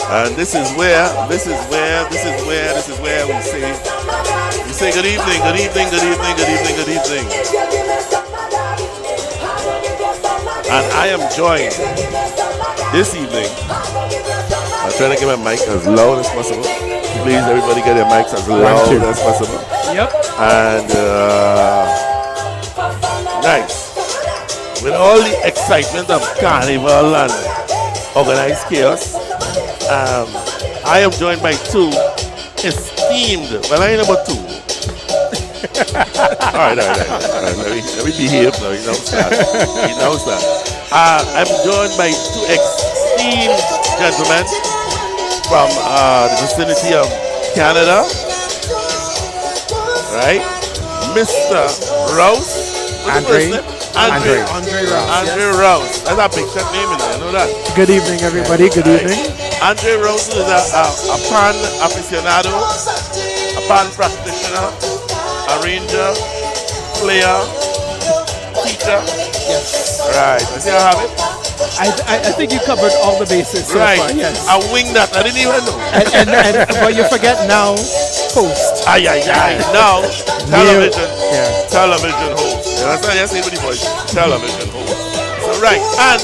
And this is where we say good evening, good evening, good evening, good evening, good evening. And I am joined this evening. I'm trying to get my mic as loud as possible. Please, everybody get their mics as loud as possible. Yep. And nice. With all the excitement of carnival and organized chaos, I am joined by two esteemed, well, I ain't number two. all right. Let me behave now. You know that. I'm joined by two esteemed gentlemen from the vicinity of Canada. Right? Mr. Rouse. Andre Rouse. That's a big set name in there, you know that? Good evening, everybody. Good evening. Andre Rouse is a pan aficionado, a pan practitioner, arranger, player, teacher. Yes. Right. I see how I have it? I think you covered all the bases so right. far. Yes. I winged that. I didn't even know. and but you forget now, host. Ay, ay, ay. Now, television. Yeah. Television host. You understand? Yes, with the voice. Television host. So, right. And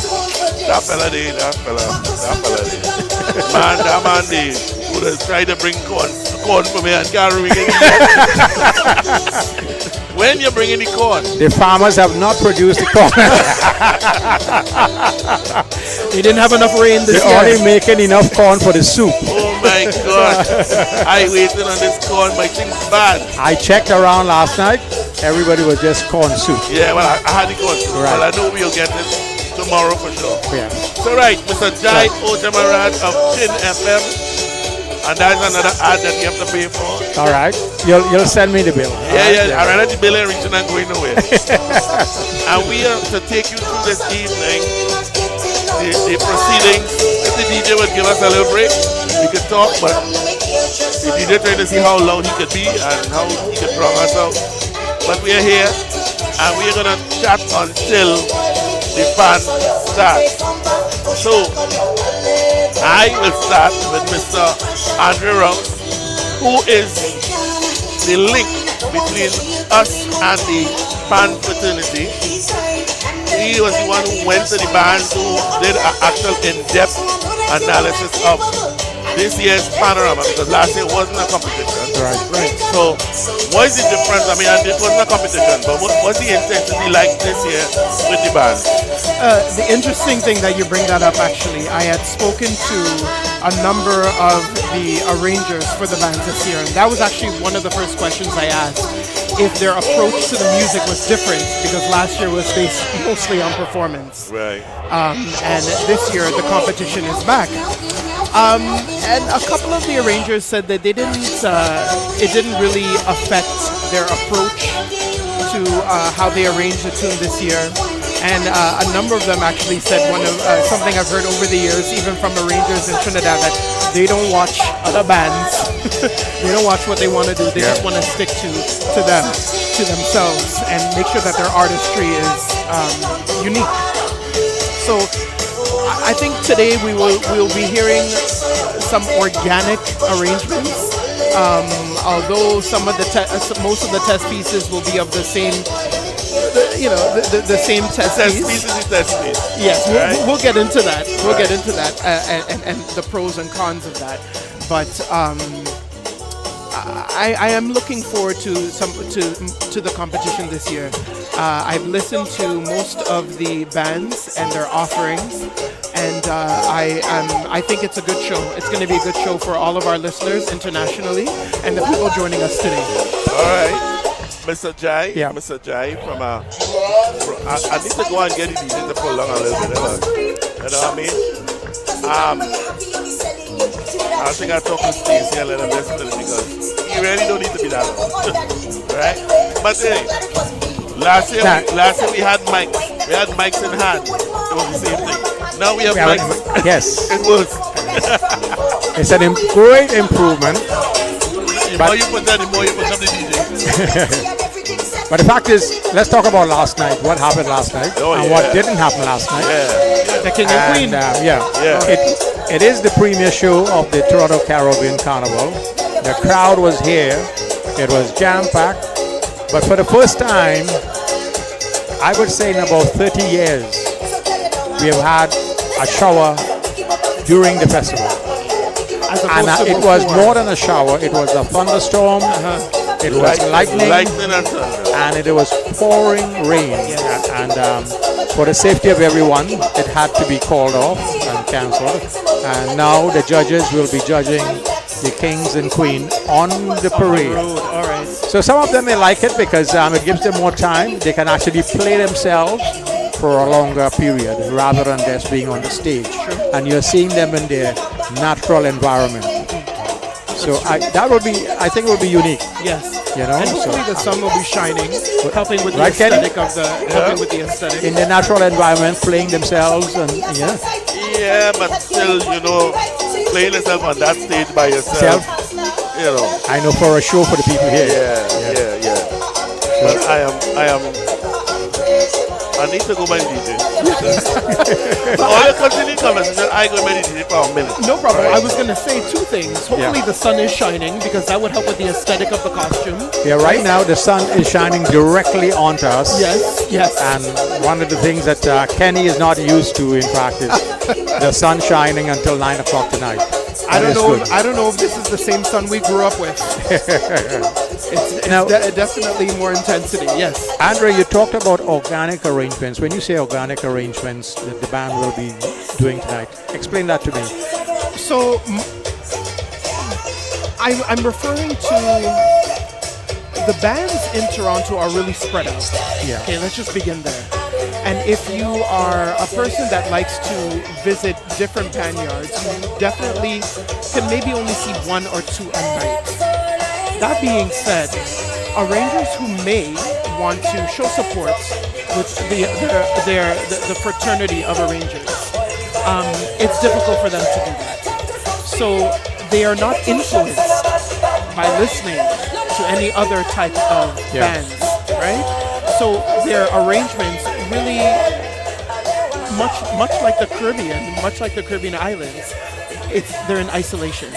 that fella there. Man, that man there would have tried to bring corn for me and can't bring it. When you're bringing the corn, The farmers have not produced the corn. They didn't have enough rain this They're year. only making enough corn for the soup. oh my God, I waiting on this corn. My thing's bad. I checked around last night. Everybody was just corn soup. Yeah, well, I had the corn. Right. Well, I know we'll get it tomorrow for sure. Yeah. So, right, Mr. Jai Otamarad of Chin FM. And that's another ad that you have to pay for. All right. You'll send me the bill. Yeah. I ran out the bill and reaching and going nowhere. And we are to take you through this evening, the proceedings. If the DJ would give us a little break, we could talk, but the DJ trying to see how loud he could be and how he could drag us out. But we are here and we are going to chat until the band starts. So, I will start with Mr. Andrew Rouse, who is the link between us and the band fraternity. He was the one who went to the band, who did an actual in-depth analysis of this year's Panorama, because last year wasn't a competition. Right. So, what is the difference? I mean, and it wasn't a competition, but what's the intensity like this year with the band? The interesting thing that you bring that up, actually, I had spoken to a number of the arrangers for the bands this year, and that was actually one of the first questions I asked, if their approach to the music was different, because last year was based mostly on performance. Right. And this year the competition is back. And a couple of the arrangers said that it didn't really affect their approach to how they arranged the tune this year. And a number of them actually said something I've heard over the years, even from arrangers in Trinidad, that they don't watch other bands. They don't watch what they want to do. They just want to stick to themselves, and make sure that their artistry is unique. So I think today we will be hearing some organic arrangements. Although some of most of the test pieces will be of the same, the same test piece. Test piece. Yes, Right. we'll get into that. We'll Right. get into that and the pros and cons of that. But I am looking forward to the competition this year. I've listened to most of the bands and their offerings, and I think it's a good show. It's going to be a good show for all of our listeners internationally and the people joining us today. All right. Mr. Jai, Yeah. Mr. Jai from I need to go and get the DJ to pull along a little bit. You know what I mean? I think I'll talk to Stacey and let him listen to it, because he really don't need to be that loud. Right? But hey, last year we had mics. We had mics in hand. It was the same thing. Now we have mics. Yes. It was. It's a great improvement. The more you put that, the more you put up the DJ. But the fact is, let's talk about last night. What happened last night and what didn't happen last night. The King and Queen. It is the premier show of the Toronto Caribbean Carnival. The crowd was here. It was jam-packed. But for the first time, I would say in about 30 years, we have had a shower during the festival. And it was more than a shower. It was a thunderstorm. It was lightning and thunder. and it was pouring rain. And for the safety of everyone, it had to be called off and cancelled. And now the judges will be judging the kings and queen on the parade. All right. So some of them may like it because it gives them more time. They can actually play themselves for a longer period rather than just being on the stage. And you're seeing them in their natural environment. So I think will be unique. Yes. You know, And hopefully the sun will be shining, helping with the Right, Kenny? aesthetic of the helping with the aesthetic. in the natural environment, playing themselves and Yeah, but still, playing yourself on that stage by yourself, I know for a show for the people here. Yeah. But I am I need to go by the DJ. So all the continuing conversation, I go by the DJ for a minute. No problem. Right. I was going to say two things. Hopefully the sun is shining because that would help with the aesthetic of the costume. Yeah, right now the sun is shining directly onto us. Yes, yes. And one of the things that Kenny is not used to, in fact, is the sun shining until 9 o'clock tonight. I That don't is know. good. I don't know if this is the same sun we grew up with. It's Now- definitely more intensity. Yes. Andre, you talked about organic arrangements. When you say organic arrangements that the band will be doing tonight, explain that to me. So I'm referring to the bands in Toronto are really spread out. Yeah. Okay, let's just begin there. And if you are a person that likes to visit different panyards, you definitely can maybe only see one or two a night. That being said, arrangers who may want to show support with the fraternity of arrangers, it's difficult for them to do that. So they are not influenced by listening to any other type of bands, right? So their arrangements really much like the Caribbean islands, they're in isolation.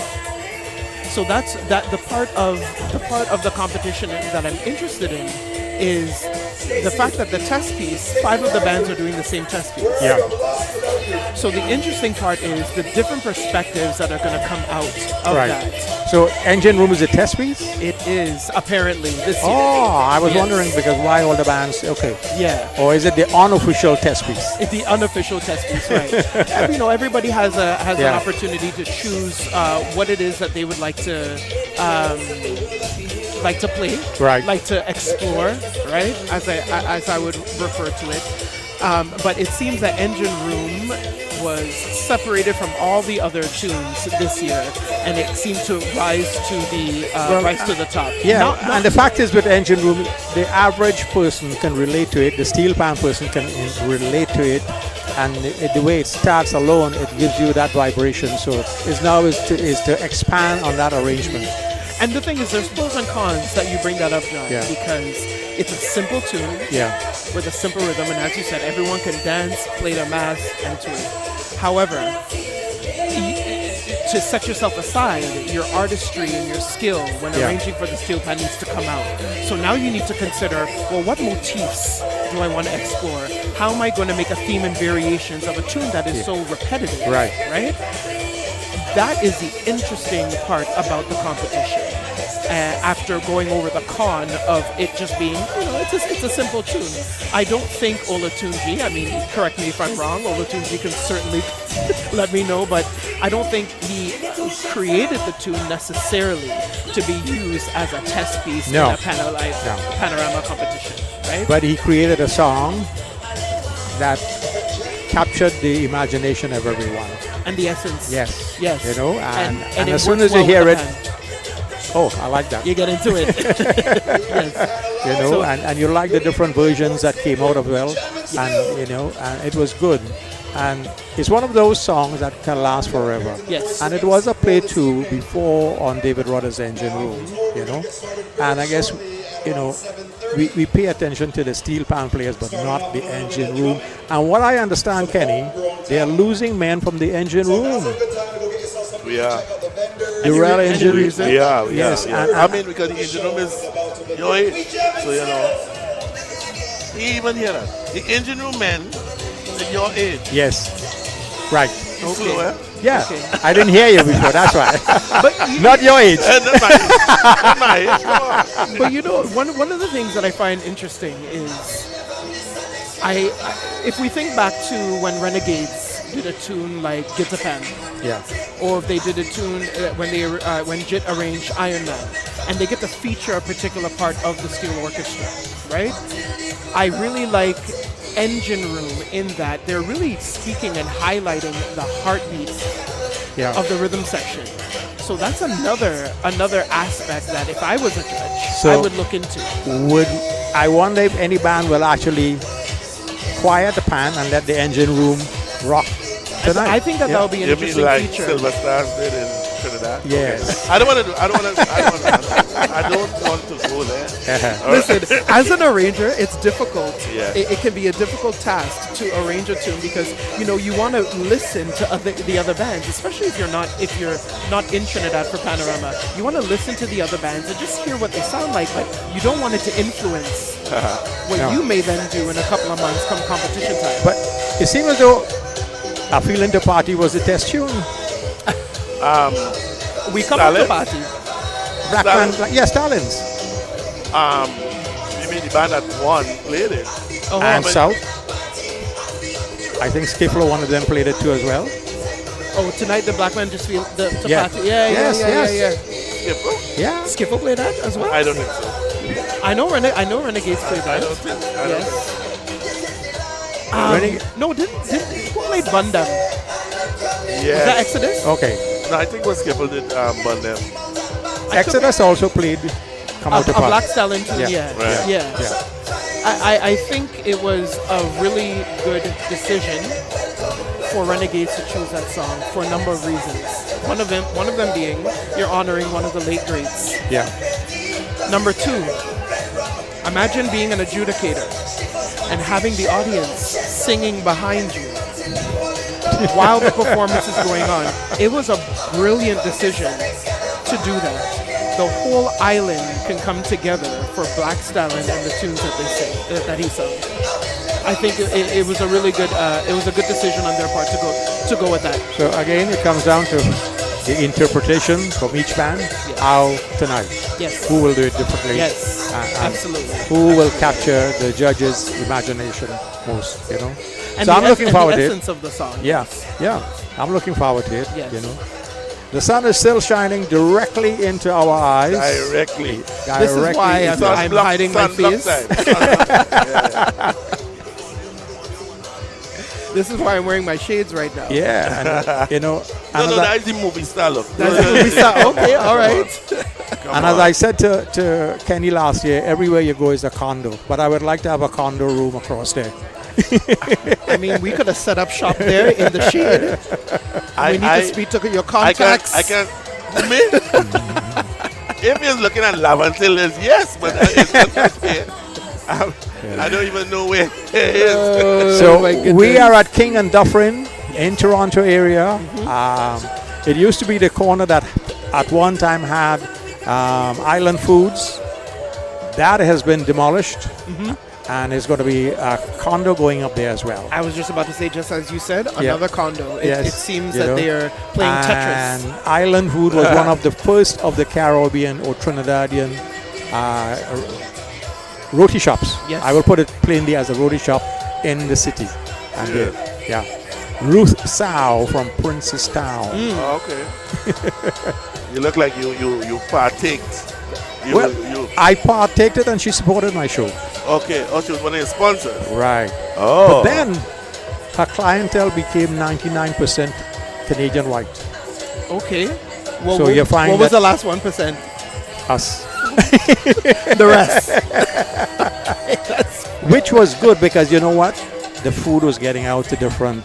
So that's the part of the competition that I'm interested in is the fact that the test piece, 5 of the bands are doing the same test piece. Yeah. So the interesting part is the different perspectives that are going to come out of that. So Engine Room is a test piece? It is apparently this year. Oh, I was Yes. wondering because why all the bands? Okay. Yeah. Or is it the unofficial test piece? It's the unofficial test piece, right? Everybody has an opportunity to choose what it is that they would like to play, Right. like to explore, right? As I would refer to it. But it seems that Engine Room was separated from all the other tunes this year, and it seemed to rise to the top. Yeah, and the fact is with Engine Room, the average person can relate to it, the steel pan person can relate to it, and the way it starts alone, it gives you that vibration. So it's now is to expand on that arrangement. And the thing is, there's pros and cons that you bring that up now, because it's a simple tune with a simple rhythm, and as you said, everyone can dance, play the mass, and to it. However, to set yourself aside, your artistry and your skill when arranging for the steel pan needs to come out. So now you need to consider, well, what motifs do I want to explore? How am I going to make a theme and variations of a tune that is so repetitive? Right. That is the interesting part about the competition. After going over the con of it just being, it's a simple tune. I don't think Olatunji, correct me if I'm wrong, Olatunji can certainly let me know, but I don't think he created the tune necessarily to be used as a test piece in a Panorama competition, right? But he created a song that captured the imagination of everyone. And the essence. Yes. Yes. And it as soon works as you well hear with it, the pan. oh, I like that. You get into it. Yes. So, and you like the different versions that came out of well, and and it was good. And it's one of those songs that can last forever. Yes. And it was a play too before on David Rudder's Engine Room, And I guess, we pay attention to the steel pan players, but not the Engine Room. And what I understand, Kenny, they are losing men from the Engine Room. We are. The real Engine Room. Yes. And because the Engine Room is your age. So, even hear that. The Engine Room men is your age. Yes. Right. Okay. Yeah. Okay. I didn't hear you before, that's why. But Not your age. Not my age. Come on. But one of the things that I find interesting is, if we think back to when Renegades did a tune like Guitar Pan, or if they did a tune when Jit arranged Iron Man, and they get to feature a particular part of the steel orchestra, right? I really like Engine Room in that they're really speaking and highlighting the heartbeat of the rhythm section. So that's another aspect that if I was a judge, I would look into. I wonder if any band will actually quiet the pan and let the Engine Room rock tonight. I think that will be an interesting like feature. Silver Stars did in Trinidad? Yes. Okay. I don't want to. I don't want to go there. Listen, as an arranger, it's difficult. Yeah. It can be a difficult task to arrange a tune because you want to listen to the other bands, especially if you're not in Trinidad for Panorama. You want to listen to the other bands and just hear what they sound like, but you don't want it to influence what No. you may then do in a couple of months come competition time. But it seemed as though A Feeling to Party was the test tune. We come to the Stalin? party. Black Stalin? Man, yeah, Stalins. You mean the band that won played it? Oh, And but- South. I think Skiffler, one of them, played it too as well. oh, tonight the Black Man just feel the Yeah. party. Yeah, Yes, yes. Skipper? Yeah. Skiffle play that as well. I don't think so. I know Renegades play that. I don't think. I don't think. Renegade- No, didn't who played Bundam? Yes. Was that Exodus? Okay. No, I think what Skipper did bun them. Exodus also played Come Out to A Party. Black Stallion tune, Yeah. yeah. Right. Yeah. Yeah. I think it was a really good decision for Renegades to choose that song for a number of reasons. One of them being you're honoring one of the late greats. Yeah. Number two, imagine being an adjudicator and having the audience singing behind you while the performance is going on. It was a brilliant decision to do that. The whole island can come together for Black Stallion and the tunes that they sing, that he sung. I think it was a really good, decision on their part to go with that. So again, it comes down to the interpretation from each band. Yes. How tonight? Yes. Who will do it differently? Yes, and absolutely. who will capture the judges' imagination most? And So I'm looking forward the to it. essence of the song. Yeah, yeah. I'm looking forward to it. Yes. The sun is still shining directly into our eyes. Directly. This is why I'm Sunblock- hiding my sunblock face. time. Sunblock. This is why I'm wearing my shades right now. Yeah, and, No, another- that is the movie star look. That's the movie star. Okay, all right. and as I said to Kenny last year, everywhere you go is a condo. But I would like to have a condo room across there. I mean, we could have set up shop there in the shade. We need to speak to your contacts. I can't. Me? If he's looking at Lavantil, yes, but it's not here. I don't even know where it is. So my goodness. we are at King and Dufferin in Toronto area. It used to be the corner that at one time had Island Foods. That has been demolished. And there's going to be a condo going up there as well. I was just about to say, just as you said, another condo. It seems you that know. they are playing And Tetris. Island Food was one of the first of the Caribbean or Trinidadian roti shops. Yes. I will put it plainly as a roti shop in the city. And Ruth Sow from Princess Town. Oh, okay. You look like you partaked. Well, I partaked it and she supported my show. Okay. Oh, she was one of your sponsors. Right. Oh. But then her clientele became 99% Canadian white. Okay. Well, So you find what was that- the last 1%? Us. The rest. Which was good because you know what? The food was getting out to different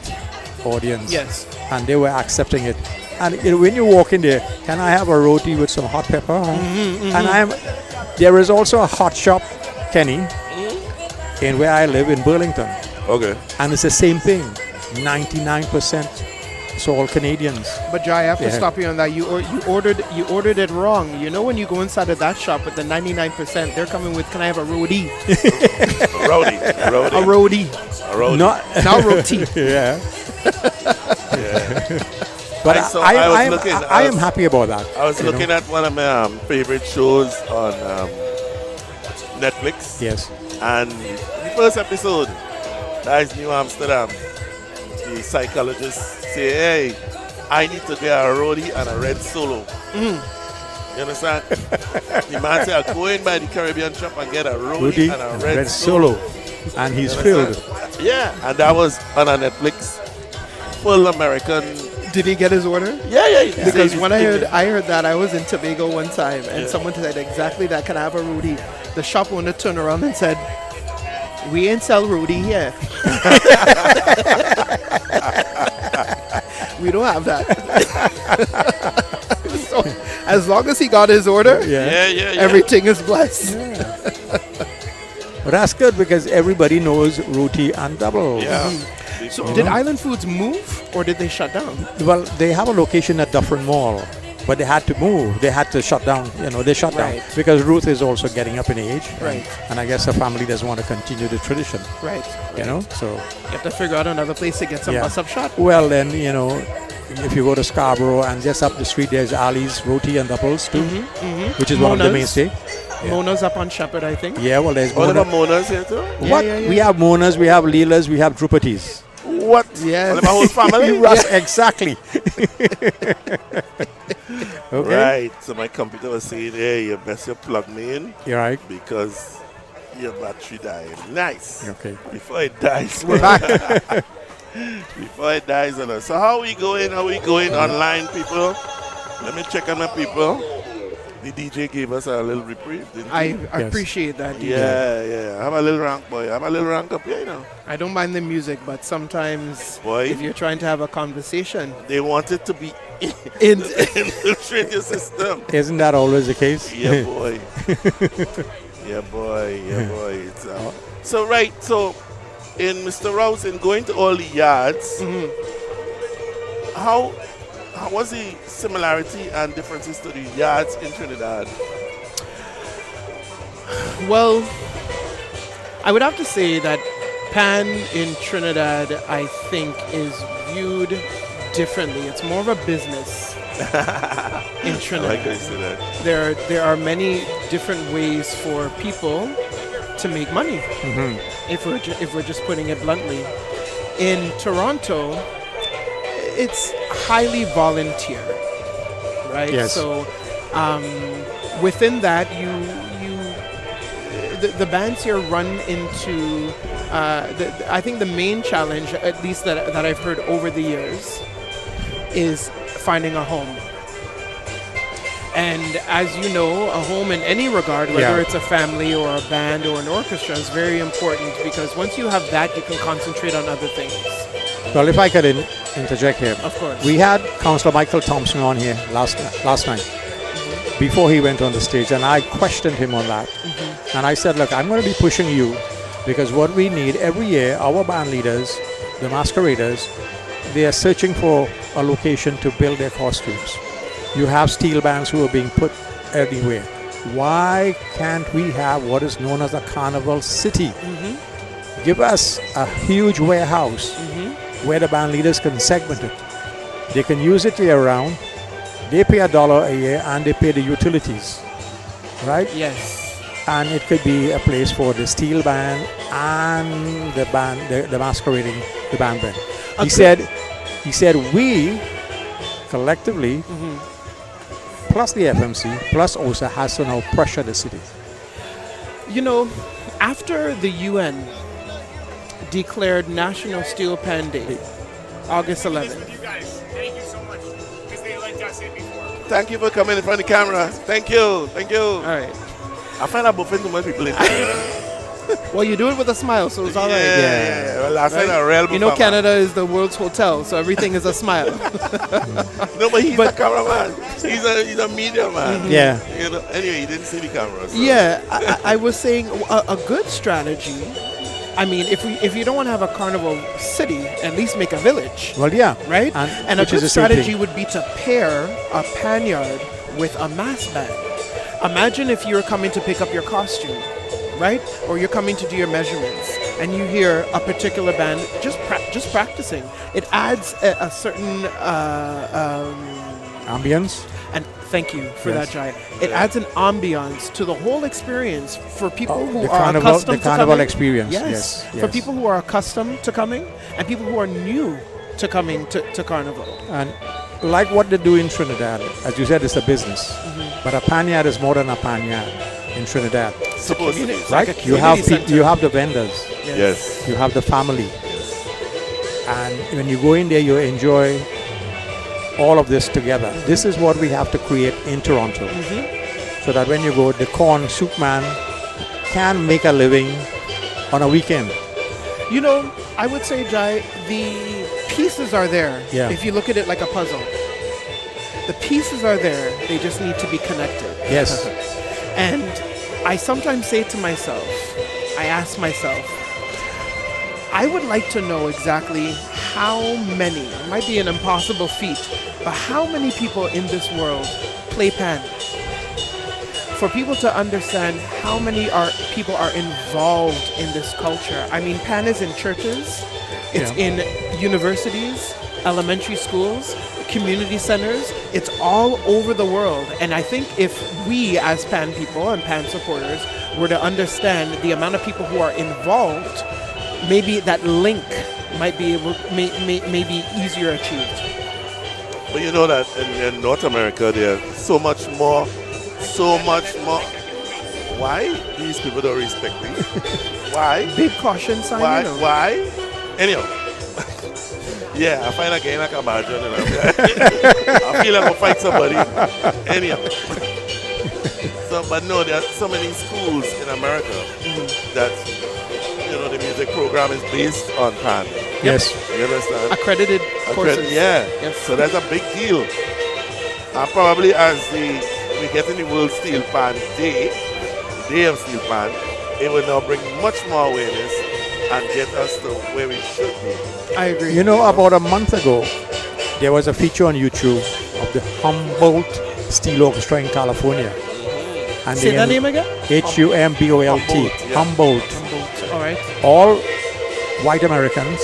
audience. Yes. And they were accepting it. And when you walk in there, can I have a roti with some hot pepper? And there is also a hot shop, Kenny, in where I live in Burlington. Okay. And it's the same thing. 99% it's all Canadians. But Jai, I have to Yeah. stop you on that. You ordered it wrong. You know when you go inside of that shop with the 99%, they're coming with, can I have a roti? Rowdy. A roti. Rowdy. Not, Not roti. yeah. Yeah. But I am happy about that. I was looking at one of my favorite shows on Netflix. Yes. And the first episode, that is New Amsterdam. The psychologist say, hey, I need to get a roti and a red solo. You understand? The man said, I'll go in by the Caribbean shop and get a roti Roti and a and red, red solo. solo. And he's You filled. understand? Yeah, and that was on a Netflix. Full American. Did he get his order? Yeah. Because when I heard that, I was in Tobago one time, and someone said exactly that. Can I have a roti? The shop owner turned around and said, "We ain't sell roti here. We don't have that." So As long as he got his order, Yeah. everything is blessed. But that's good because everybody knows roti and double. Yeah. So did Island Foods move or did they shut down? Well, they have a location at Dufferin Mall, but they had to move. They had to shut down. They shut down Right. because Ruth is also getting up in age. Right. And I guess her family doesn't want to continue the tradition. Right. So You have to figure out another place to get some Yeah. bus-up shot. well then if you go to Scarborough and just up the street, there's Ali's Roti and Doubles too, which is one of the Mona's. mainstay. Mona's up on Shepherd, I think. Yeah, well there's All of Mona. the Monas here too? What? Yeah. We have Monas, we have Leelas, we have Drupatis. What? Yes. All of my whole family? Exactly. Okay. Right. So my computer was saying, hey, you best you plug me in You're right. because your battery died. Nice. Okay. Before it dies. We're back. Before it dies on us. So how are we going? How are we going online, people? Let me check on the people. The DJ gave us a little reprieve, didn't I he? appreciate that, DJ. Yeah. I have a little rank, boy. I have a little rank up here, I don't mind the music, but sometimes Boy. if you're trying to have a conversation, They want it to be in infiltrate your system. Isn't that always the case? Yeah, boy. Yeah, boy. It's, so in Mr. Rouse, in going to all the yards, how was the similarity and differences to the yards in Trinidad? well, I would have to say that Pan in Trinidad, I think, is viewed differently. It's more of a business in I Trinidad. like how you say that. There are many different ways for people to make money. If we're just putting it bluntly, in Toronto, it's highly volunteer, right? Yes. So within that, the bands here run into. I think the main challenge, at least that I've heard over the years, is finding a home. And as you know, a home in any regard, whether it's a family or a band or an orchestra, is very important because once you have that, you can concentrate on other things. Well, if I could interject here. Of course. We had Councillor Michael Thompson on here last night before he went on the stage, and I questioned him on that. And I said, look, I'm going to be pushing you because what we need every year, our band leaders, the masqueraders, they are searching for a location to build their costumes. You have steel bands who are being put everywhere. Why can't we have what is known as a carnival city? Give us a huge warehouse where the band leaders can segment it. They can use it year round. They pay $1 a year and they pay the utilities, right? Yes. And it could be a place for the steel band and the band, the masquerading, the band. He said we collectively, plus the FMC, plus OSA has to now pressure the city. You know, after the UN declared National Steel Pan Day, August 11th. You guys, thank you so much because they let us in before. Thank you for coming in front of the camera. Thank you. All right. I find I'm buffing too much people in here. Well, you do it with a smile, so it's all right. Yeah. Well, last night a real You know, buffer, Canada is the world's hotel, so everything is a smile. No, but he's a cameraman. He's a media man. Yeah. You know, anyway, he didn't see the camera. So. Yeah, I was saying a good strategy. I mean, if you don't want to have a carnival city, at least make a village, Well, yeah. right? And a which is good the same strategy thing. would be to pair a panyard with a mass band. Imagine if you're coming to pick up your costume, right? Or you're coming to do your measurements, and you hear a particular band just practicing. It adds a certain Ambience. and thank you for Yes. that, Jai. It adds an ambiance to the whole experience for people who the are carnival, accustomed the to carnival coming. experience. Yes. Yes. For people who are accustomed to coming and people who are new to coming to carnival. And like what they do in Trinidad, as you said, it's a business. But a panyard is more than a panyard in Trinidad, Supposed to be. It's right? like a You have community center. you have the vendors, Yes. you have the family, and when you go in there, you enjoy all of this together. This is what we have to create in Toronto, so that when you go, the corn soup man can make a living on a weekend. You know, I would say, Jai, the pieces are there Yeah. if you look at it like a puzzle. The pieces are there. They just need to be connected. Yes. And I sometimes say to myself, I ask myself, I would like to know exactly how many, it might be an impossible feat, but how many people in this world play pan? For people to understand how many people are involved in this culture. I mean, pan is in churches, it's in universities, elementary schools, community centers. It's all over the world. And I think if we as pan people and pan supporters were to understand the amount of people who are involved, maybe that link might be able, may be easier achieved. But you know that in North America, there's so much more. Why these people don't respect me? Why? Big caution sign. Why? You know. Why? Anyhow. Yeah, I find again like a badger. I feel like I'll fight somebody. Anyhow. So, but no, there are so many schools in America that, you know, the music program is based on pan. Yes. You understand? Accredited courses. Yeah. Yes. So that's a big deal. And probably as we get in the World Steel Pan Day, the Day of Steel Pan, it will now bring much more awareness and get us to where we should be. I agree. You know, about a month ago, there was a feature on YouTube of the Humboldt Steel Orchestra in California. And Say that name again? Humbolt. Humboldt, yeah. Humboldt. All right. All white Americans,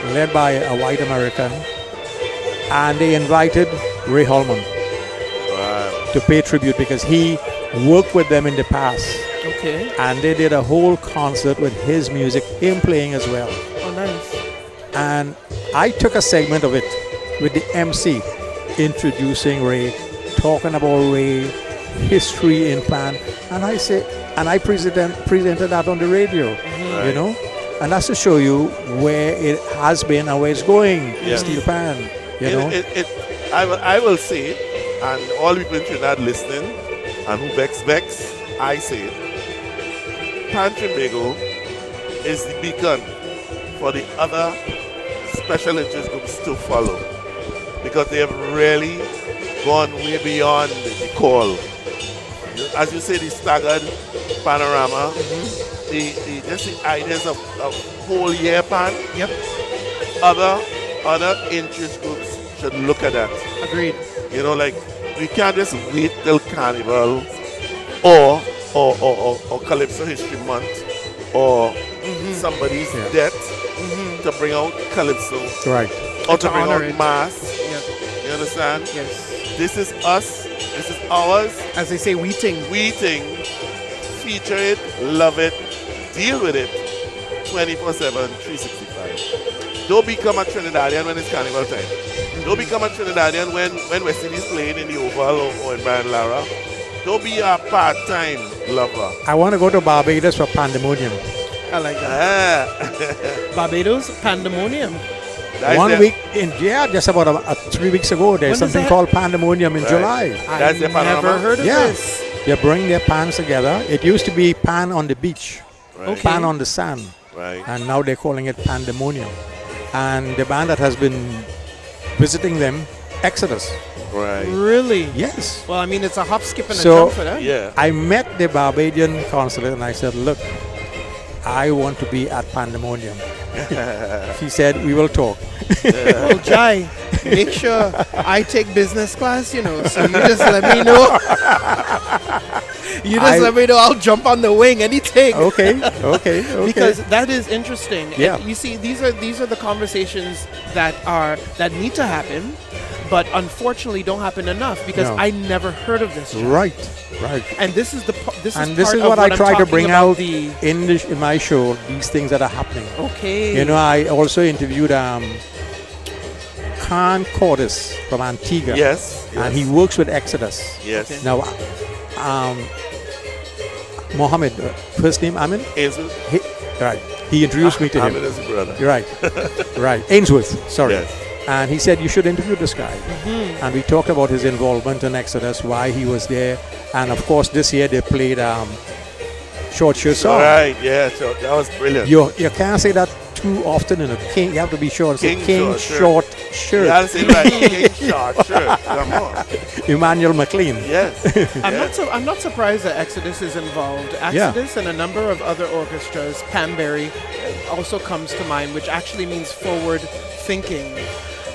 led by a white American, and they invited Ray Holman to pay tribute because he worked with them in the past. Okay. And they did a whole concert with his music, him playing as well. Oh, nice. And I took a segment of it with the MC introducing Ray, talking about Ray, history in pan, and I presented that on the radio, you know, and that's to show you where it has been and where it's going. Steel pan, you know. I will say it, and all people in Trinidad listening, and who vex, I say it. Pan Trinbago is the beacon for the other special interest groups to follow, because they have really gone way beyond the call. As you say, the staggered panorama, just the ideas of whole year pan. Yep. Other interest groups should look at that. Agreed. You know, like, we can't just wait till Carnival or Calypso History Month or somebody's death to bring out Calypso. Right. Or to bring honor out it. Mass. Yep. You understand? Yes. This is us. This is ours. As they say, wheating. Feature it, love it, deal with it 24/7, 365. Don't become a Trinidadian when it's Carnival time. Don't become a Trinidadian when West Indies playing in the Oval or in Brian Lara. Don't be a part-time lover. I want to go to Barbados for Pandemonium. I like that. Barbados, Pandemonium. That's 1 their- week in, just about 3 weeks ago, there's When is something that? called Pandemonium in July. That's I their Panorama? never heard of Yeah. this. They bring their pans together. It used to be pan on the beach, Right. pan on the sand, Right. and now they're calling it Pandemonium. And the band that has been visiting them, Exodus. Right. Really? Yes. Well, I mean, it's a hop, skip, and a So- jump for that. Yeah. I met the Barbadian consulate and I said, look, I want to be at Pandemonium. He said, we will talk. Well, Jai, make sure I take business class, you know, so you just let me know. Let me know. I'll jump on the wing, anything. Okay. Because that is interesting. Yeah. And you see, these are the conversations that need to happen, but unfortunately don't happen enough because No. I never heard of this. Jai. Right. And this is This part is of what I I'm try to talking bring about out in my show, these things that are happening. Okay. You know, I also interviewed Khan Cordis from Antigua. Yes. And he works with Exodus. Yes. Okay. Now, Mohammed, first name Amin? Ainsworth. He introduced me to him. Ahmed is a brother. Right. Ainsworth, sorry. Yes. And he said, you should interview this guy. And we talked about his involvement in Exodus, why he was there. And of course, this year they played Short Shirt Song. Right. Yeah. So that was brilliant. You can't say that too often in a king. You have to be short. So King King Short Shirt. Short shirt. You had to say right. King short shirt. Come on. Emmanuel McLean. Yes. I'm not surprised that Exodus is involved. Exodus and a number of other orchestras, Panbury also comes to mind, which actually means forward thinking.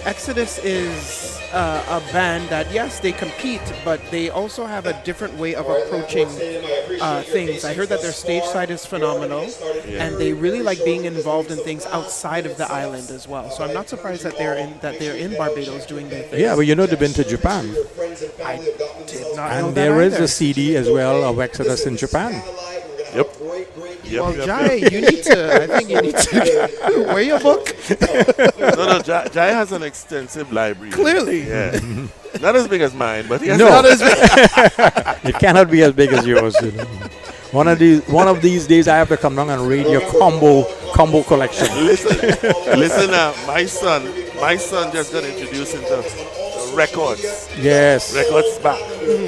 Exodus is a band that, yes, they compete, but they also have a different way of approaching things. I heard that their stage side is phenomenal, and they really like being involved in things outside of the island as well. So I'm not surprised that they're in Barbados doing their thing. Yeah, but you know they've been to Japan. I did not know And that there is either. a CD as well of Exodus in Japan. Yep. Well, Jai, you need to. I think you need to. Where your book? No, Jai has an extensive library. Clearly. Yeah. Not as big as mine, but he has No. Not as big. It cannot be as big as yours. You know. One of these days, I have to come down and read your combo collection. Listen now, my son just got introduced into records. Yes. Records back,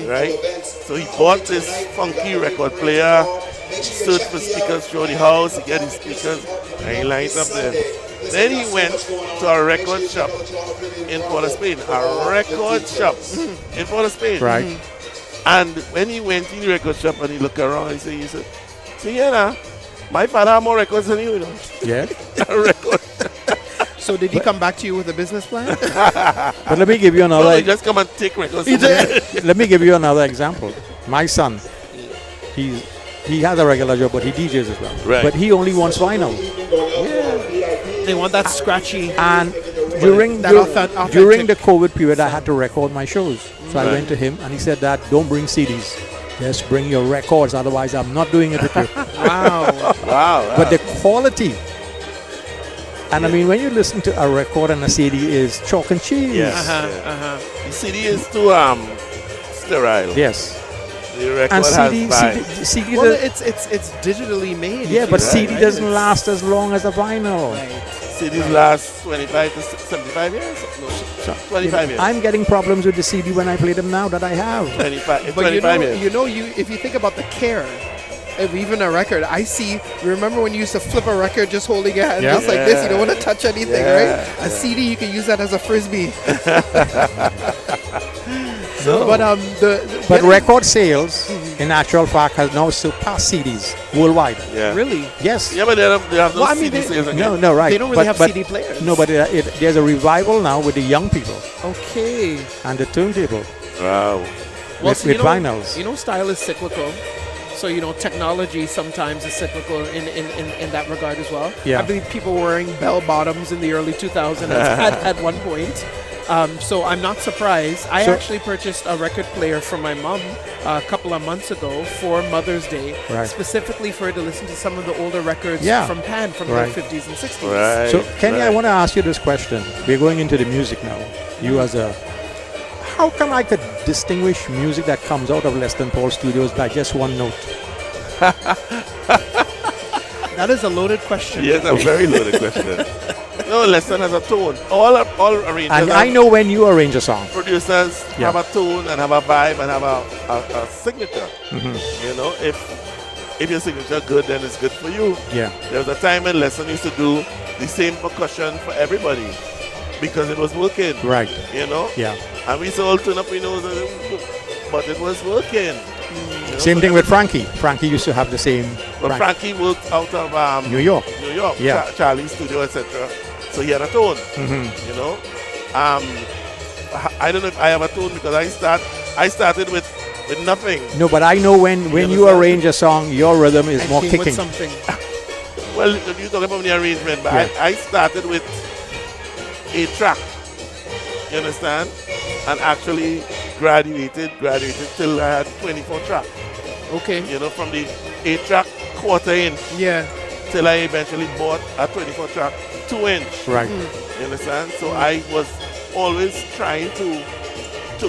right? So he bought this funky record player, searched for speakers through the house, he get his speakers, and he lined up there. Then he went to a record shop in Port of Spain. A record shop in Port of Spain. Right. And when he went in the record shop and he looked around, he said, see here now, my father have more records than you know. Yeah. A record. So did he come back to you with a business plan? But let me give you No, another. he just come and take records. He from did. me. Let me give you another example. My son, he has a regular job, but he DJs as well. Right. But he only wants vinyl. They want that scratchy. And during That authentic. during the COVID period, I had to record my shows. So I Right. went to him and he said, Dad, don't bring CDs. Just bring your records. Otherwise, I'm not doing it with you. Wow. Wow. But the quality. And I mean, when you listen to a record and a CD is chalk and cheese. Yes. The CD is too sterile. Yes. The record And has CD, CD Well, does- it's digitally made. yeah, but Right, CD right. doesn't last as long as a vinyl. CDs last 25 to 75 years? No, So, 25 years. I'm getting problems with the CD when I play them now that I have. 25, But 25 years. if you think about the care, if even a record, remember when you used to flip a record just holding your hand Yeah. just like this, you don't want to touch anything, Yeah, right? A CD, you can use that as a frisbee. But But record sales, in actual fact, has now surpassed CDs worldwide. Yeah. really, Yes. Yeah, but they have no Well, I mean, CD they- sales again. No, right. they don't really But- have but- CD players. No, but there's a revival now with the young people Okay. and the turntable Wow. with so you know, vinyls. You know, style is cyclical. So, technology sometimes is cyclical in that regard as well. Yeah. I believe people were wearing bell bottoms in the early 2000s at one point. So I'm not surprised. I So- actually purchased a record player for my mom a couple of months ago for Mother's Day, Right. specifically for her to listen to some of the older records Yeah. from Pan from Right. the 50s and 60s. Right. So, Kenny, I right. want to ask you this question. We're going into the music now. You as a... How come I could distinguish music that comes out of Less Than Paul Studios by just one note? That is a loaded question. Yes, a very loaded question. No, lesson has a tone. All arrangers And and I know when you arrange a song. producers Yeah. have a tone and have a vibe and have a signature. Mm-hmm. You know, if your signature good, then it's good for you. Yeah. There was a time when Lesson used to do the same percussion for everybody because it was working. Right. You know? Yeah. And we used to all turn up, but it was working. You know? Same thing with Frankie. Frankie used to have the same. But Frankie worked out of New York. New York, Yeah. Charlie's studio, etc. So he had a tone. Mm-hmm. You know, I don't know if I have a tone because I started with nothing. No, but I know when you understand? arrange a song, your rhythm is I more came kicking. with something. Well, you're talking about the arrangement, but Yeah. I started with a track. You understand? And actually graduated till I had 24 tracks. Okay. You know, from the 8-track quarter inch Yeah. till I eventually bought a 24-track 2-inch. Right. You understand? So I was always trying to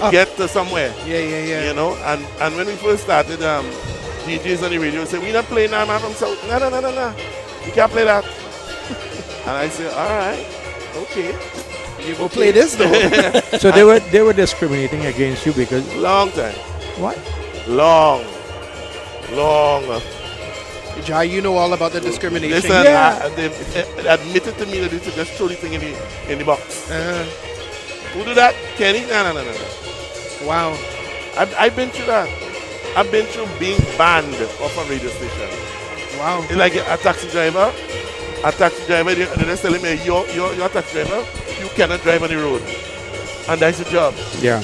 Up. get to somewhere. Yeah. You know, and when we first started, DJs on the radio said, "We not playing that man from South. No. You can't play that." And I said, "All right, okay." You go play this though. So they were discriminating against you because Long time. what? Long. Jai, you know all about the discrimination. Listen, Yeah. they've admitted to me that they just throw the thing in the box. Uh, Who do that? Kenny? No. wow. I've been through that. I've been through being banned off a radio station. Wow. It's like a taxi driver. They just telling me, you're a taxi driver, you cannot drive on the road. And that's your job. Yeah.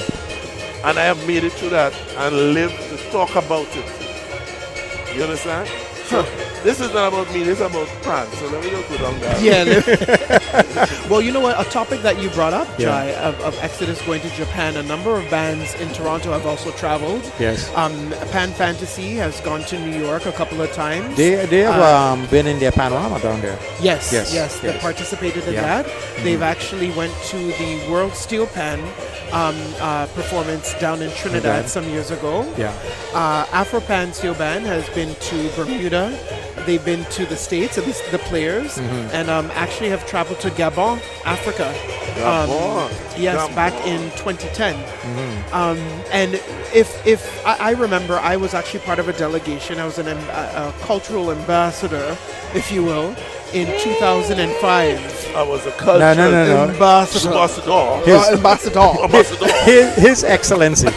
And I have made it through that and lived to talk about it. You understand? So this is not about me, this is about Pan. So let me just go down there. Yeah. Well, you know what? A topic that you brought up, Yeah. Jai, of Exodus going to Japan. A number of bands in Toronto have also traveled. Yes. Pan Fantasy has gone to New York a couple of times. They have been in their Panorama down there. Yes, Yes, they yes. participated in Yeah. that. They've actually went to the World Steel Pan performance down in Trinidad Trinidad. some years ago. Yeah. Afro Pan Steel Band has been to Bermuda. They've been to the States, at least the players, and actually have traveled to Gabon, Africa. Gabon. Yes, Gabon. back in 2010. And if I remember, I was actually part of a delegation. I was a cultural ambassador, if you will, in 2005. I was a cultural No. Ambassador. ambassador. Ambassador. His Excellency.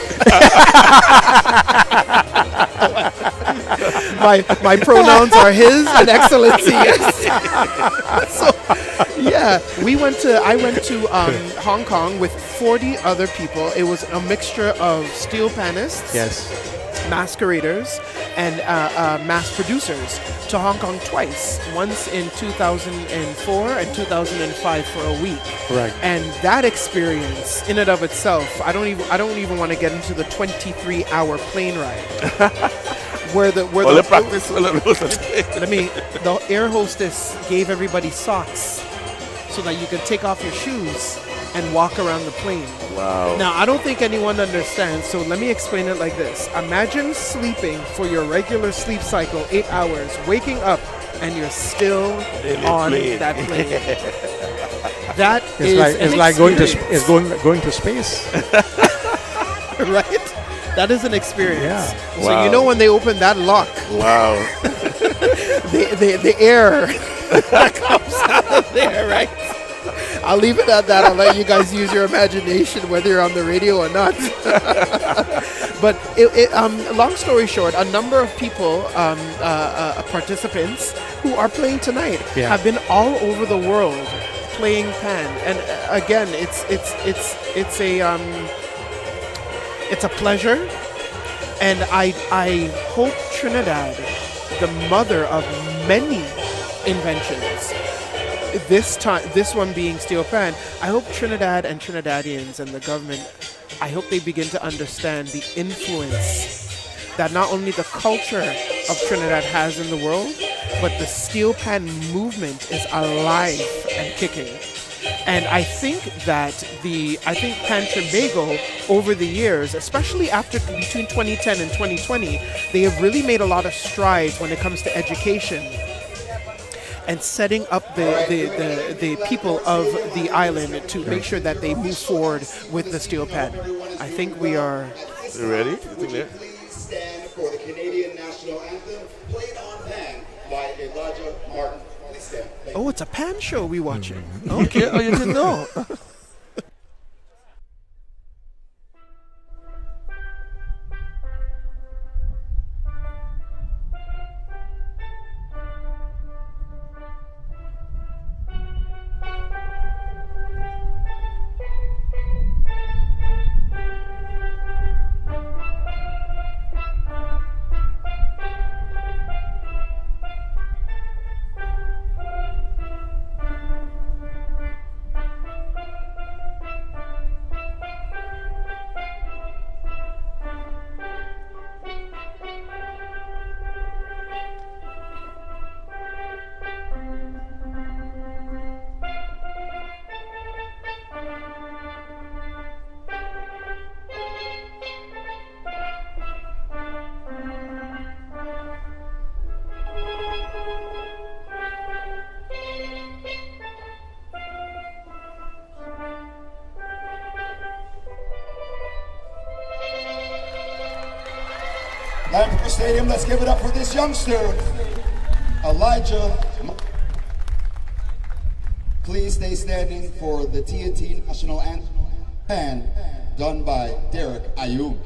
My pronouns are his and excellency. So, yeah, I went to Hong Kong with 40 other people. It was a mixture of steel panists, Yes. masqueraders, and mass producers to Hong Kong twice. Once in 2004 and 2005 for a week. Right. And that experience, in and of itself, I don't even want to get into the 23-hour plane ride. Where the practice. the air hostess gave everybody socks so that you could take off your shoes and walk around the plane. Wow. Now, I don't think anyone understands, so let me explain it like this. Imagine sleeping for your regular sleep cycle 8 hours, waking up, and you're still In the on plane. that plane. That It's is like an it's like going to experience, going to space. right? That is an experience. Yeah. So Wow. you know when they open that lock, Wow. the air that comes out of there, right? I'll leave it at that. I'll let you guys use your imagination, whether you're on the radio or not. But long story short, a number of people, participants who are playing tonight, Yeah. have been all over the world playing pan. And again, it's a pleasure. And I hope Trinidad, the mother of many inventions, this one being steel pan, I hope Trinidad and Trinidadians and the government, I hope they begin to understand the influence that not only the culture of Trinidad has in the world, but the steel pan movement is alive and kicking. And I think that Pan Trimbago over the years, especially between 2010 and 2020, they have really made a lot of strides when it comes to education and setting up the people of the island to make sure that they move forward with the steel pan. I think we are. You ready? You think that? Stand for the Canadian National Anthem, played on pan by Elijah Martin. Please stand. Thank you. Oh, it's a pan show we watching. Okay. Oh, you didn't know. Lancaster Stadium, let's give it up for this youngster. Elijah. Please stay standing for the TNT National Anthem done by Derek Ayum.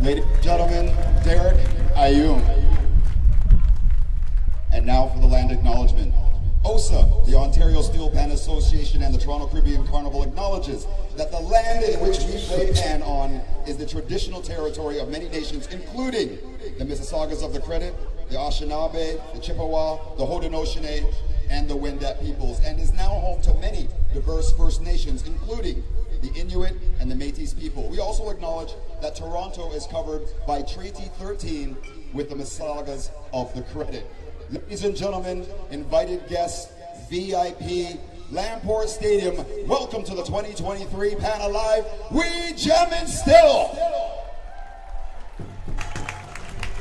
Ladies and gentlemen, Derek Ayum. And now for the land acknowledgement. OSA, the Ontario Steel Pan Association and the Toronto Caribbean Carnival acknowledges that the land in which we play pan on is the traditional territory of many nations, including the Mississaugas of the Credit, the Anishinaabe, the Chippewa, the Haudenosaunee, and the Wendat peoples, and is now home to many diverse First Nations, including the Inuit and the Métis people. We also acknowledge that Toronto is covered by Treaty 13 with the Mississaugas of the Credit. Ladies and gentlemen, invited guests, VIP, Lamport Stadium, welcome to the 2023 Pan Alive. We jammin' still!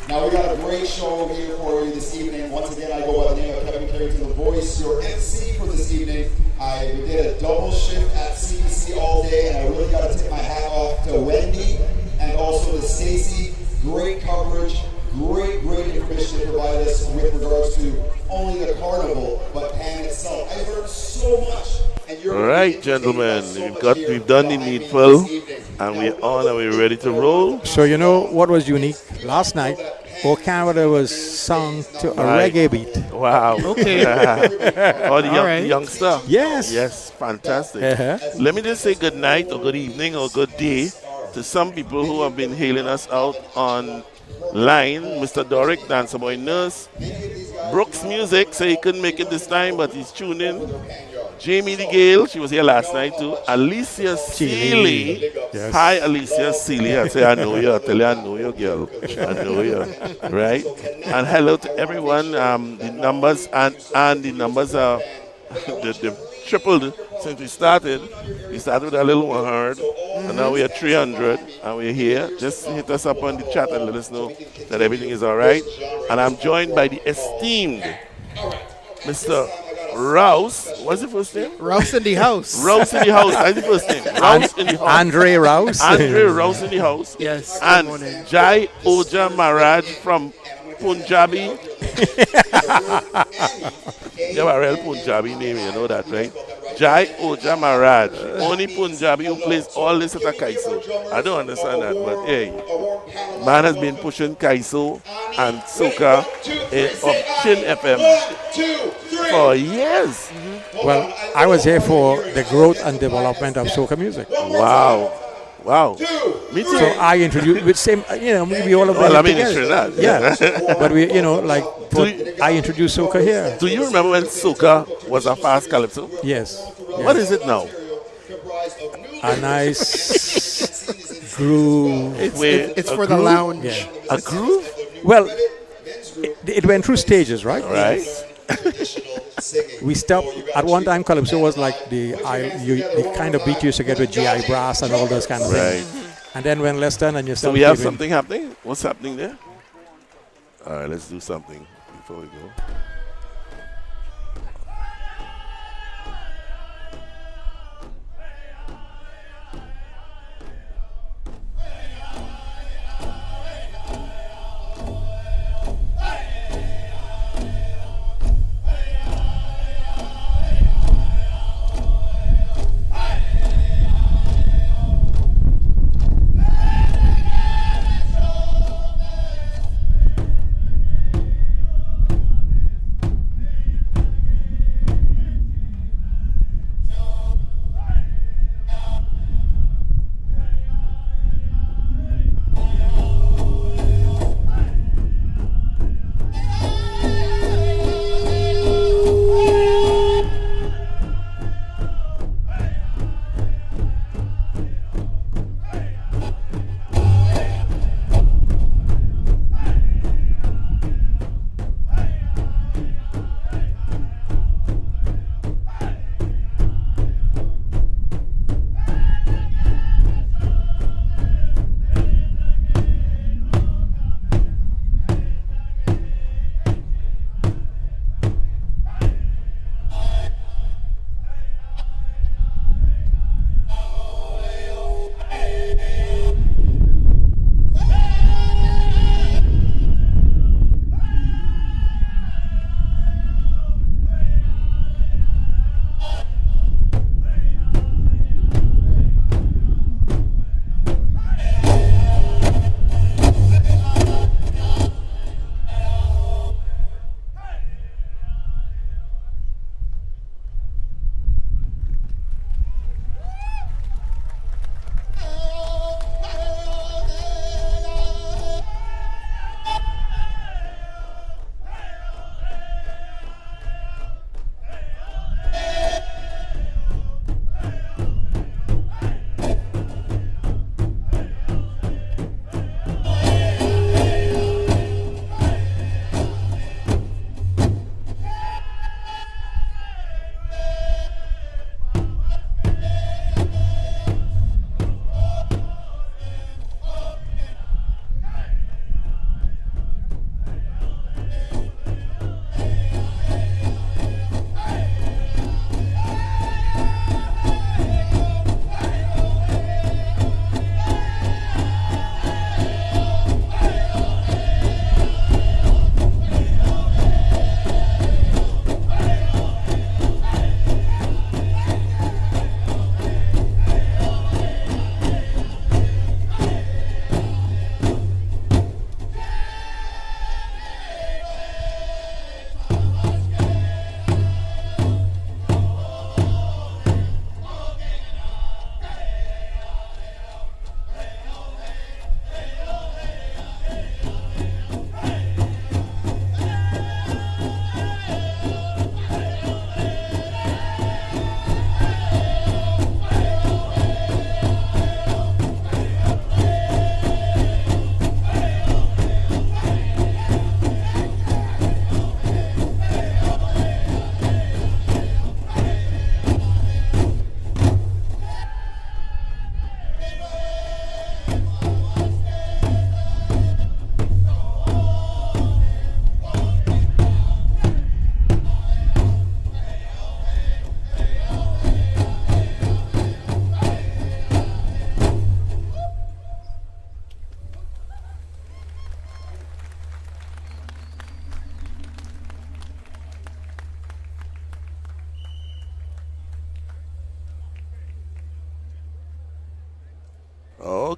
Now we got a great show here for you this evening. Once again, I go by the name of Kevin Carrington, the voice, your MC for this evening. We did a double shift at CBC all day, and I really got to tip my hat off to Wendy and also to Stacey. Great coverage, great information they provided us with regards to only the carnival, but Pan itself. I learned so much. All right, gentlemen, we've done the needful, and we're on and we're ready to roll. So you know what was unique? Last night, O Canada was sung to a reggae beat. Wow. Okay. All the young stuff. Yes. Yes, fantastic. Uh-huh. Let me just say good night or good evening or good day to some people who have been hailing us out online. Mr. Doric, Dancer Boy Nurse. Brooks Music, say he couldn't make it this time, but he's tuned in. Jamie DeGale, she was here last night too. Alicia Seeley. Yes. Hi, Alicia Seeley. I say, I know you. I tell you, I know you, girl. I know you. Right? And hello to everyone. The numbers and the numbers are they've tripled since we started. We started with a little 100, and now we are 300, and we're here. Just hit us up on the chat and let us know that everything is all right. And I'm joined by the esteemed Mr. Rouse. What's the first name? Rouse in the house. Rouse in the house. That's the first name. Rouse in the house. Andre Rouse. Andre Rouse in the house. Yes. And Good morning. Jai Oja Maharaj from Punjabi. You have a real Punjabi name, you know that, right? Jai Oja Maharaj. Only Punjabi who plays all this at a Kaiso. I don't understand that, but hey. Man has been pushing Kaiso and Soca of Chin FM for years. Well, I was here for the growth and development of soca music. Wow. Wow. Me too. So I introduced with same, we all have been Well, I mean, together. it's that. Yeah, but we, I introduced soca here. Do you remember when soca was a fast calypso? Yes. What is it now? A nice groove. It's for the lounge. Yeah. A groove? Well, it went through stages, right? Right. We stopped at one time. Calypso was like the kind of beat you used to get with GI brass and all those kind of things. Right. And then when Leston and yourself, So we have something happening? What's happening there? All right, let's do something before we go.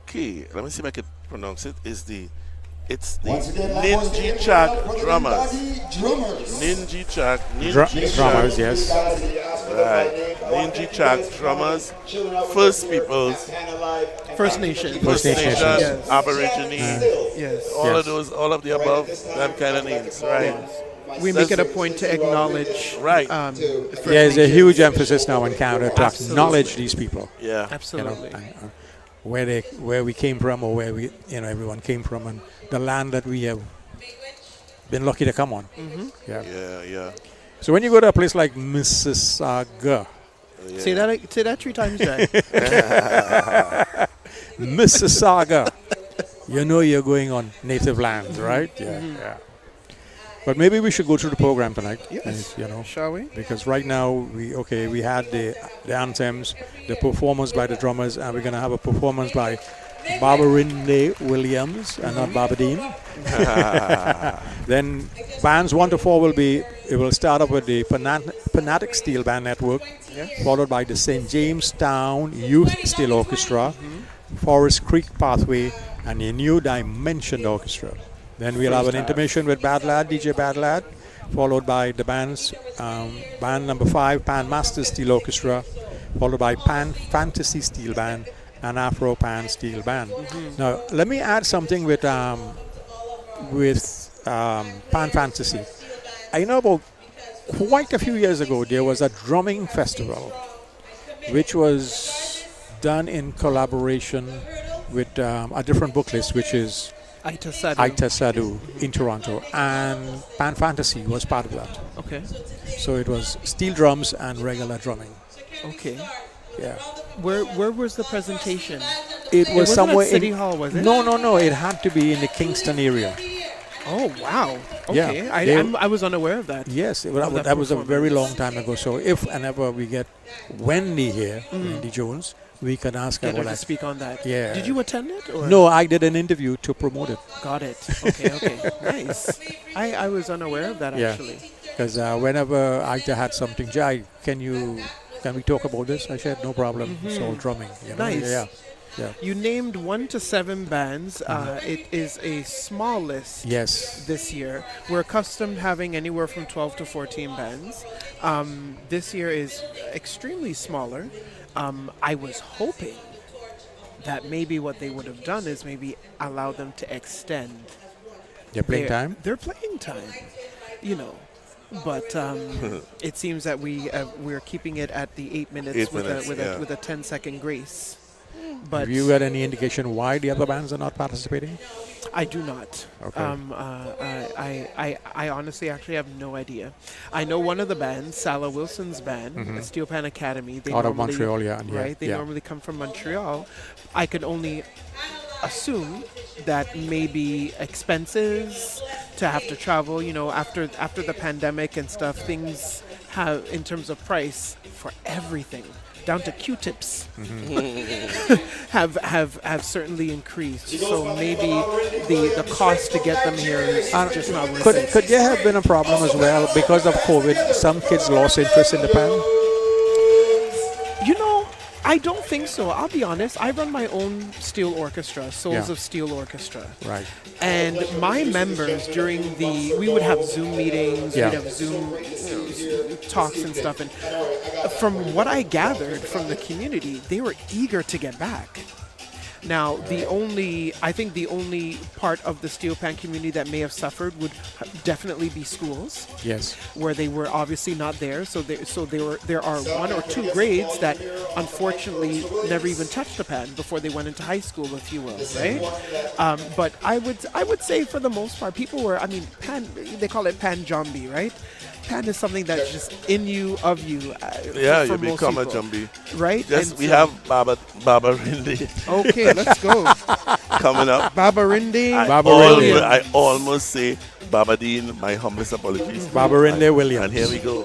Okay, let me see if I can pronounce it. It's the Once again, Lamborghini Ninji Chak for the drummers. Drummers. Ninji Chak. Drummers, yes. Right. Ninji Chak drummers. First peoples. First Nation. First Nations. Yes. Aborigines. Yes. All of the above, them kind of names, right? We make it a point to acknowledge. Right. First There's a Nations. huge emphasis now in Canada to Absolutely. acknowledge these people. Yeah. You know, Absolutely. where we came from, or where everyone came from, and the land that we have been lucky to come on. Yeah. Yeah. So when you go to a place like Mississauga, Say that 3 times, Jack. Mississauga, you know you're going on native land, right? Yeah. But maybe we should go through the program tonight. Yes. Shall we? Because right now we had the anthems, the performance by the drummers, and we're gonna have a performance by Barbarinde Williams and not Barbadine. Then bands 1 to 4 will start up with the Fanatics Steel Band Network, followed by the St. Jamestown Youth Steel Orchestra, Forest Creek Pathway, and the New Dimension Orchestra. Then we'll have an intermission with Bad Lad, DJ Bad Lad, followed by the bands, band number 5, Pan Master Steel Orchestra, followed by Pan Fantasy Steel Band, and Afro Pan Steel Band. Now, let me add something with Pan Fantasy. I know about quite a few years ago, there was a drumming festival, which was done in collaboration with a different book list, which is Aita Sadu in Toronto, and Pan Fantasy was part of that. Okay. So it was steel drums and regular drumming. Okay. Yeah. Where was the presentation? It was wasn't somewhere at City in Hall, was it? No. It had to be in the Kingston area. Oh wow. Yeah, Okay. I was unaware of that. Yes, that that was a very performance. long time ago. So if and ever we get Wendy here, Wendy Jones, we can ask her Get her about to that. speak on that. Yeah. Did you attend it? Or? No, I did an interview to promote it. Got it. Okay. Nice. I was unaware of that Yeah. actually. Because whenever Aita had something, Jai, can we talk about this? I said, no problem. It's all drumming. Nice. Yeah. You named 1 to 7 bands. It is a small list. Yes. This year, we're accustomed having anywhere from 12 to 14 bands. This year is extremely smaller. I was hoping that maybe what they would have done is maybe allow them to extend They're playing time? Their playing time, But it seems that we're keeping it at the 8 minutes, 8 minutes, with a 10-second grace. But Have you got any indication why the other bands are not participating? I do not. Okay. I honestly actually have no idea. I know one of the bands, Salah Wilson's band, Steel Pan Academy. They Out of normally- Montreal, yeah. Right? They normally come from Montreal. I could only assume that maybe expenses to have to travel, after the pandemic and stuff, things have, in terms of price for everything, down to Q-tips, have certainly increased. So maybe the cost to get them here is just not worth it. Could there have been a problem as well because of COVID? Some kids lost interest in the band. I don't think so. I'll be honest. I run my own steel orchestra, Souls of Steel Orchestra. Right. And my members we would have Zoom meetings, we'd have Zoom talks and stuff. And from what I gathered from the community, they were eager to get back. Now, I think the only part of the steel pan community that may have suffered would definitely be schools. Yes. Where they were obviously not there. So there are 1 or 2 grades that unfortunately never even touched the pan before they went into high school, if you will, right? But I would say for the most part, people were, pan, they call it pan jambi, right? Pan is something that's just in you, of you. You for most become a people, jumbie. right? Yes, And we so- have Baba Rindi Okay, let's go. coming up. Babarindi. I almost say Babadine, my humblest apologies. Barbarinde Williams. And here we go.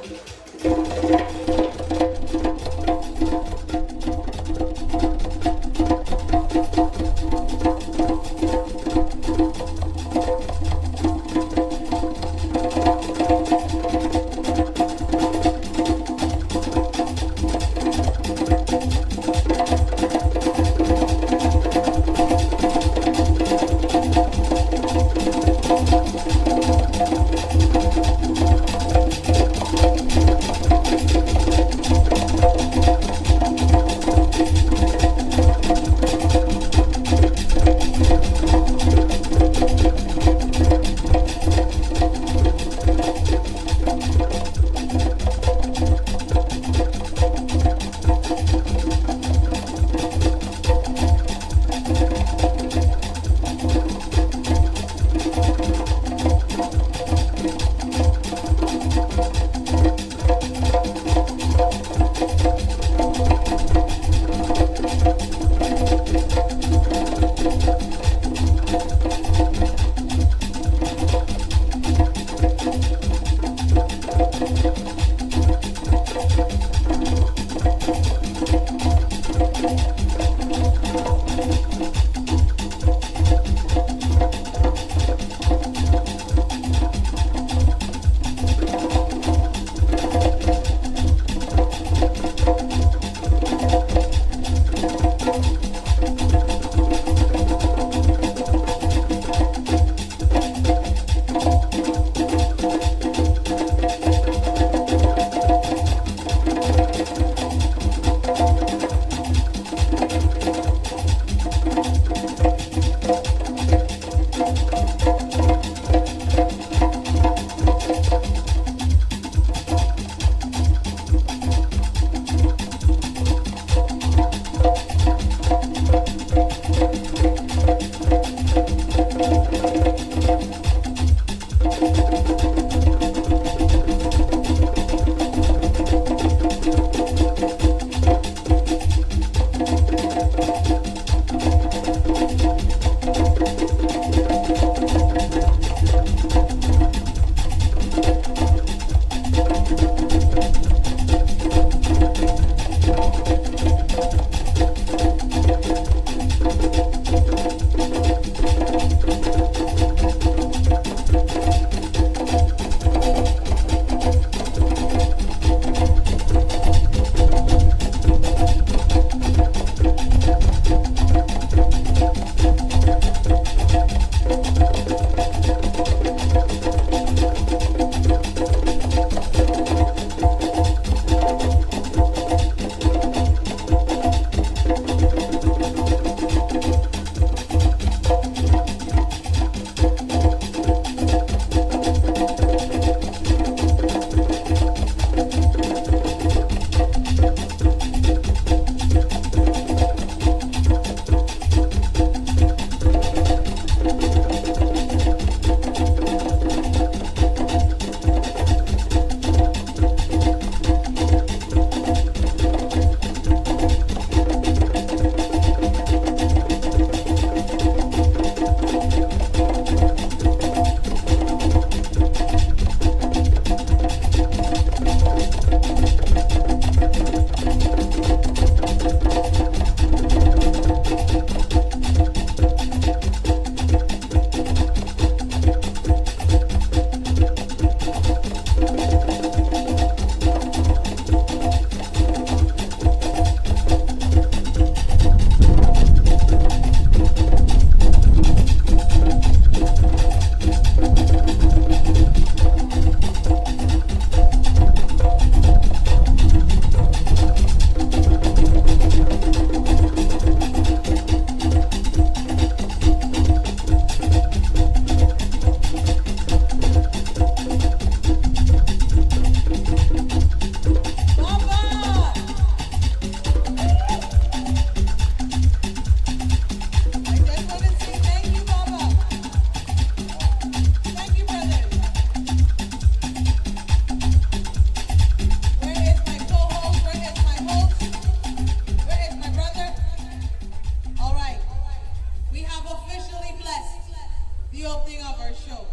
the opening of our show.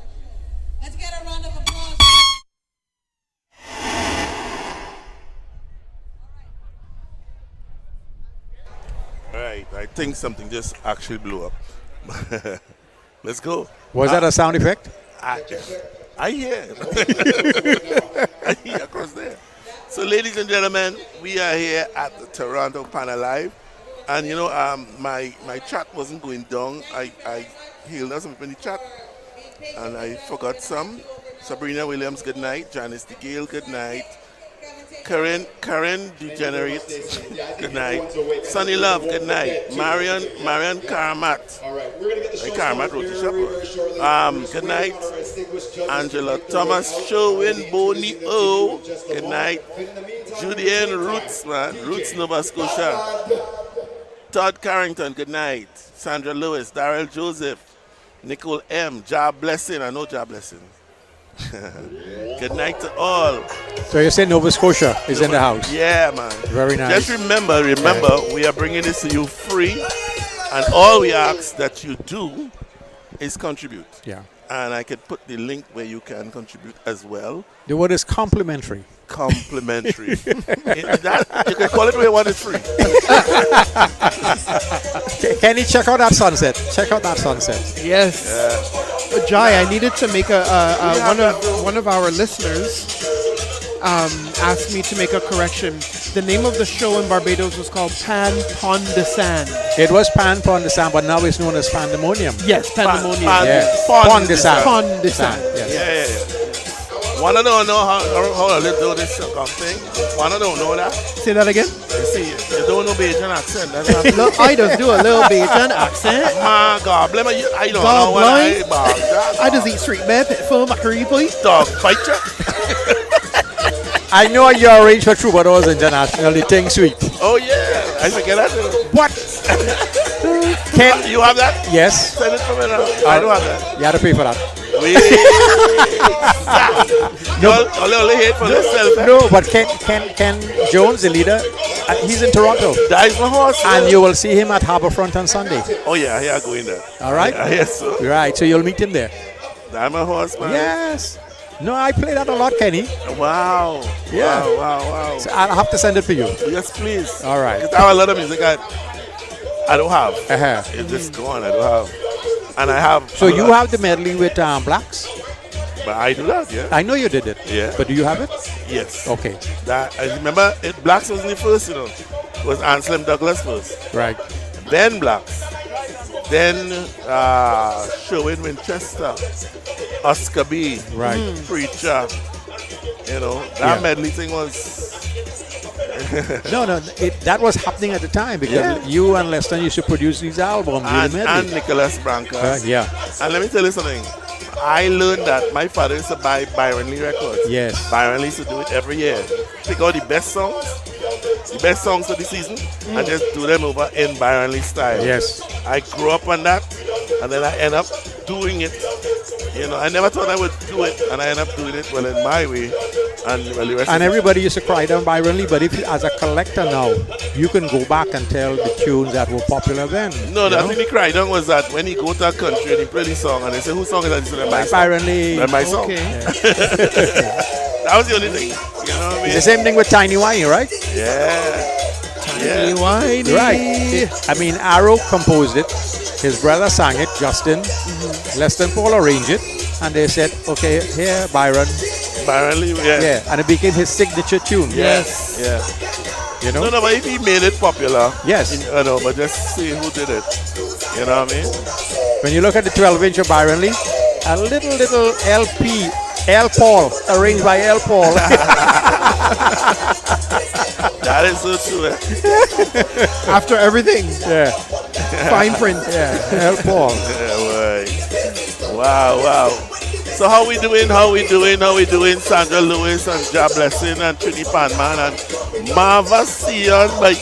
Let's get a round of applause. All right, I think something just actually blew up. Let's go. Was that a sound effect? I hear. I hear across there. So, ladies and gentlemen, we are here at the Toronto Panel Live. And, you know, my chat wasn't going down. I hailed us up in the chat. And I forgot some. Sabrina Williams, good night. Janice DeGale, good night. Karen Degenerate, good night. Sunny Love, good night. Marion Karamat. Karamat wrote the shop. Good night. Angela Thomas, Sherwin Boney O, good night. Julian Roots, man. Roots, Nova Scotia. Todd Carrington, good night. Sandra Lewis, Darrell Joseph, Nicole M, Job Blessing, I know Job Blessing. Good night to all. So you say Nova Scotia is in the house? Yeah, man. Very nice. Just remember, we are bringing this to you free, and all we ask that you do is contribute. Yeah. And I can put the link where you can contribute as well. The word is complimentary. Complimentary. You can call it where you want it free. Kenny, check out that sunset. Check out that sunset. Yes. Jai, I needed to make one of our listeners asked me to make a correction. The name of the show in Barbados was called Pan Pon de Sand. It was Pan Pon de Sand, but now it's known as Pandemonium. Yes, Pandemonium. Pon de Sand. Pon de Sand. Yes. Yeah. One don't know how to do this thing. One don't know that. Say that again. You see, you don't know Bajan accent. That's not Look, I just do a little Bajan accent. Man, God bless me. I don't God know what I just eat street mad for mackerel, please. Dog bite you. I know you arranged for Troubadours International, the thing sweet. Oh, yeah. I forget that. What? You have that? Yes. Send it from me now. I don't have that. You have to pay for that. You're a little hate for yourself. No, but Ken Jones, the leader, he's in Toronto. That is my horse. And you will see him at Harbourfront on Sunday. Oh, yeah, I go in there. All right? Yes, sir. Right, so you'll meet him there. That's my horse, man. Yes. No, I play that a lot, Kenny. Wow. Yeah. Wow. So I'll have to send it for you. Yes, please. All right. Because I have a lot of music I don't have. It's just gone. I don't have. And I have. So you have the medley with Blacks? But I do that, yeah. I know you did it. Yeah. But do you have it? Yes. Okay. That I remember Blacks wasn't the first, It was Anselm Douglas first. Right. Then Blacks. Then Sherwin Winchester. Oscar B. Right. Preacher. That medley thing was. No, that was happening at the time because you and Lester used to produce these albums. And Nicholas Branca. Yeah. And let me tell you something. I learned that my father used to buy Byron Lee records. Yes. Byron Lee used to do it every year. Pick out the best songs of the season, and just do them over in Byron Lee style. Yes. I grew up on that, and then I end up doing it. I never thought I would do it, and I end up doing it in my way. And everybody used to cry down Byron Lee, but if you, as a collector now, you can go back and tell the tunes that were popular then. No, the thing he cried down was that when he go to a country and he play the song, and they say, whose song is that? He said, my song. Byron Lee. My song. Okay. That was the only thing. You know what I mean? It's the same thing with Tiny Wine, right? Yeah. Tiny Wine. Right. Arrow composed it. His brother sang it, Justin. Lester and Paul arranged it. And they said, okay, here, Byron. Byron Lee, yeah. And it became his signature tune. Yes. Yeah. No, but if he made it popular. Yes. But just see who did it. You know what I mean? When you look at the 12-inch of Byron Lee, a little LP, L. Paul, arranged by L. Paul. That is so true. After everything. Yeah. Fine print. Yeah. L. Paul. Yeah, right. Wow. So how we doing? Sandra Lewis and Job Blessing and Trini Panman and Marva Sion by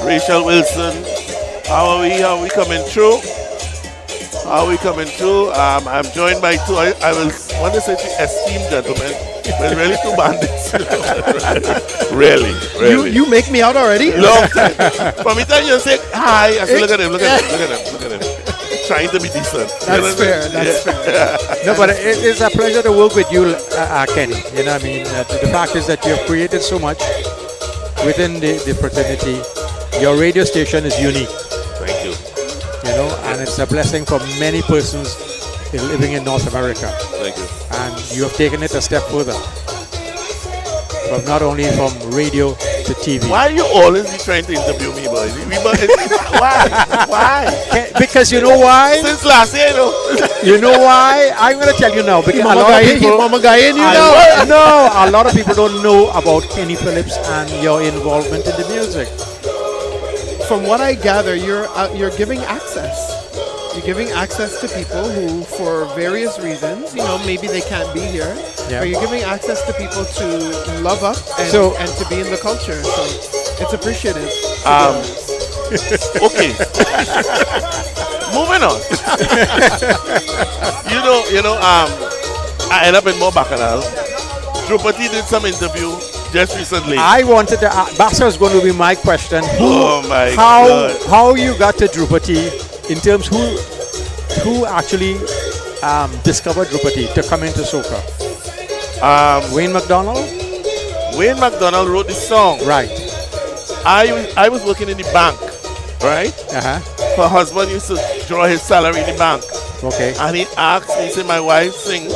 Rachel Wilson. How are we coming through? I'm joined by two, I will want to say two esteemed gentlemen, but really two bandits. really. You make me out already? Long time. From the time you say hi, I say, look at him. trying to be decent. That's fair. That's fair. No, but it's a pleasure to work with you, Kenny. You know what I mean? The fact is that you've created so much within the fraternity. Your radio station is unique, Thank you. you know, and it's a blessing for many persons living in North America. Thank you. And you have taken it a step further. But not only from radio to TV. Why you always be trying to interview me, boy? Why? Why? Because you know why? Since last year, you know. You know why? I'm going to tell you now. Because a lot of people, a lot of people don't know about Kenny Phillips and your involvement in the music. From what I gather, you're giving access. You're giving access to people who, for various reasons, you know, maybe they can't be here, Yeah. but you're giving access to people to love up and, and to be in the culture. So it's appreciative. Okay. Moving on. I ended up in more Bacchanal. Drupati did some interview just recently. I wanted to ask, that was going to be my question. God. How you got to Drupati in terms who actually discovered Drupati to come into soca? Wayne McDonald? Wayne McDonald wrote this song. Right. I was working in the bank, right? Uh-huh. Her husband used to draw his salary in the bank. Okay. And he asked me, he said, my wife sings,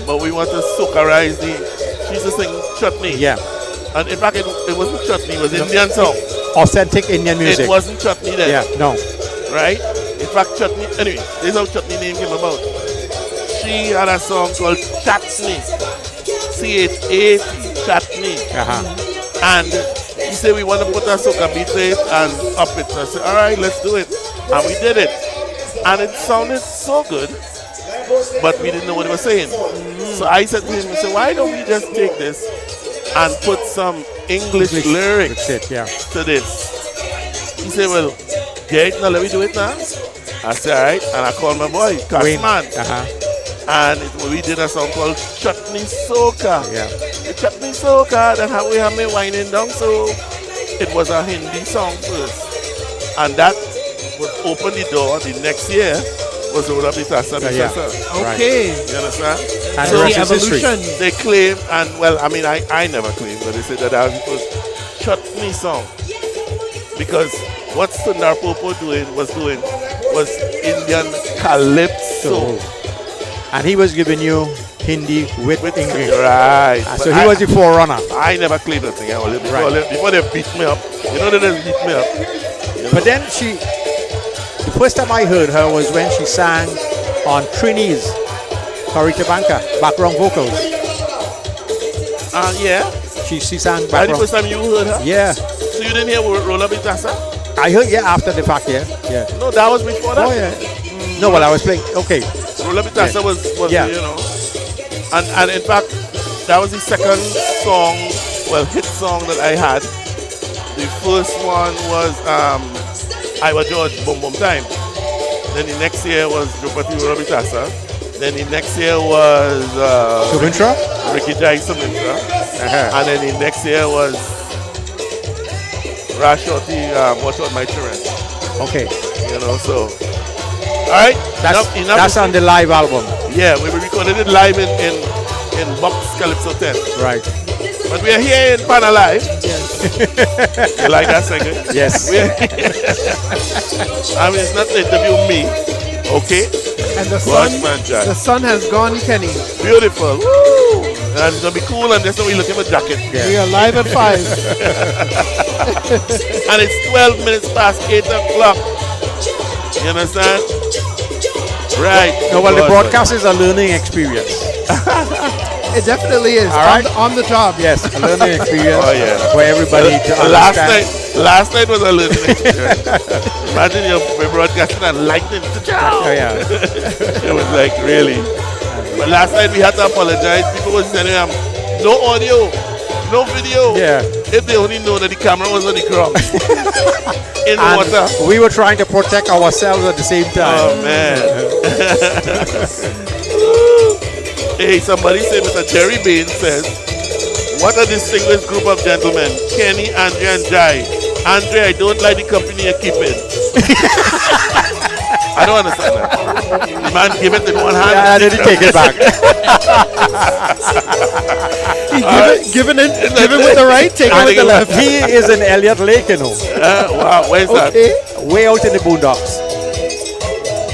but we want to soca-rize she used to sing chutney. Yeah. And in fact, it wasn't chutney, it was Indian song. Authentic Indian music. It wasn't chutney then. Yeah, no. Right? In fact, chutney, anyway, this is how chutney name came about. She had a song called Chatney. C-H-A-T, Chatney. Uh-huh. And he said, we want to put a soca beat to it and up it. So I said, all right, let's do it. And we did it. And it sounded so good, but we didn't know what they were saying. So I said to him, I said, why don't we just take this and put some English lyrics to this? He said, well, get it now, let me do it now. I said, all right. And I called my boy, Casman. And we did a song called Chutney Soca. Yeah. The Chutney Soca, then we have me winding down. So it was a Hindi song first. And that would open the door. The next year was Ola Bitasa. Okay. You understand? And so the evolution. They claim, and well, I mean, I never claimed, but they said that was the first Chutney song. Because what Sundar Popo was Indian calypso. And he was giving you Hindi with English. Right. So he was the forerunner. I never claimed that thing. Before they beat me up. You know they just beat me up. But then the first time I heard her was when she sang on Trini's Carita Banca, background vocals. Yeah. She sang The background. first time you heard her? Yeah. So you didn't hear Rola Bitasa? I heard, after the fact, yeah. No, that was before that. Oh, yeah. No, well, I was playing, okay. Rola Bitasa was you know. And in fact, that was the second song, hit song that I had. The first one was I Was George, Boom Boom Time. Then the next year was Drupati Rola Bitasa. Then the next year was Sumintra? Ricky Jai Sumintra. And then the next year was Rashoti, Watch Out My Children. Okay. You know, so. Alright. Enough That's on the live album. Yeah, we recorded it live in Box Calypso 10. Right. But we are here in Pana Live. Yes. You like that segment? Yes. I mean, it's not to interview me. Okay? And the sun has gone, Kenny. Beautiful. Woo! And it's going to be cool, and that's why we're looking for jacket. Yeah. We are live at 5. And it's 12 minutes past 8 o'clock. You understand? Right. No, well, the broadcast is a learning experience. It definitely is. All right. On the job. Yes, a learning experience Oh, yeah. for everybody to understand. Last night was a learning experience. Imagine you're broadcasting and lightning. Oh, yeah. It was like, really. But last night we had to apologize. People were saying, no audio, no video. Yeah. If they only know that the camera was on the ground. In the And water. we were trying to protect ourselves at the same time. Oh, man. Hey, somebody said, Mr. Jerry Bain says, what a distinguished group of gentlemen, Kenny, Andre, and Jai. Andre, I don't like the company you're keeping. I don't understand that. The man give it in one hand. Yeah, did he take it back? Give it with the right, take it with the left. He is in Elliott Lake, you know. Wow, where's Okay. Way out in the boondocks.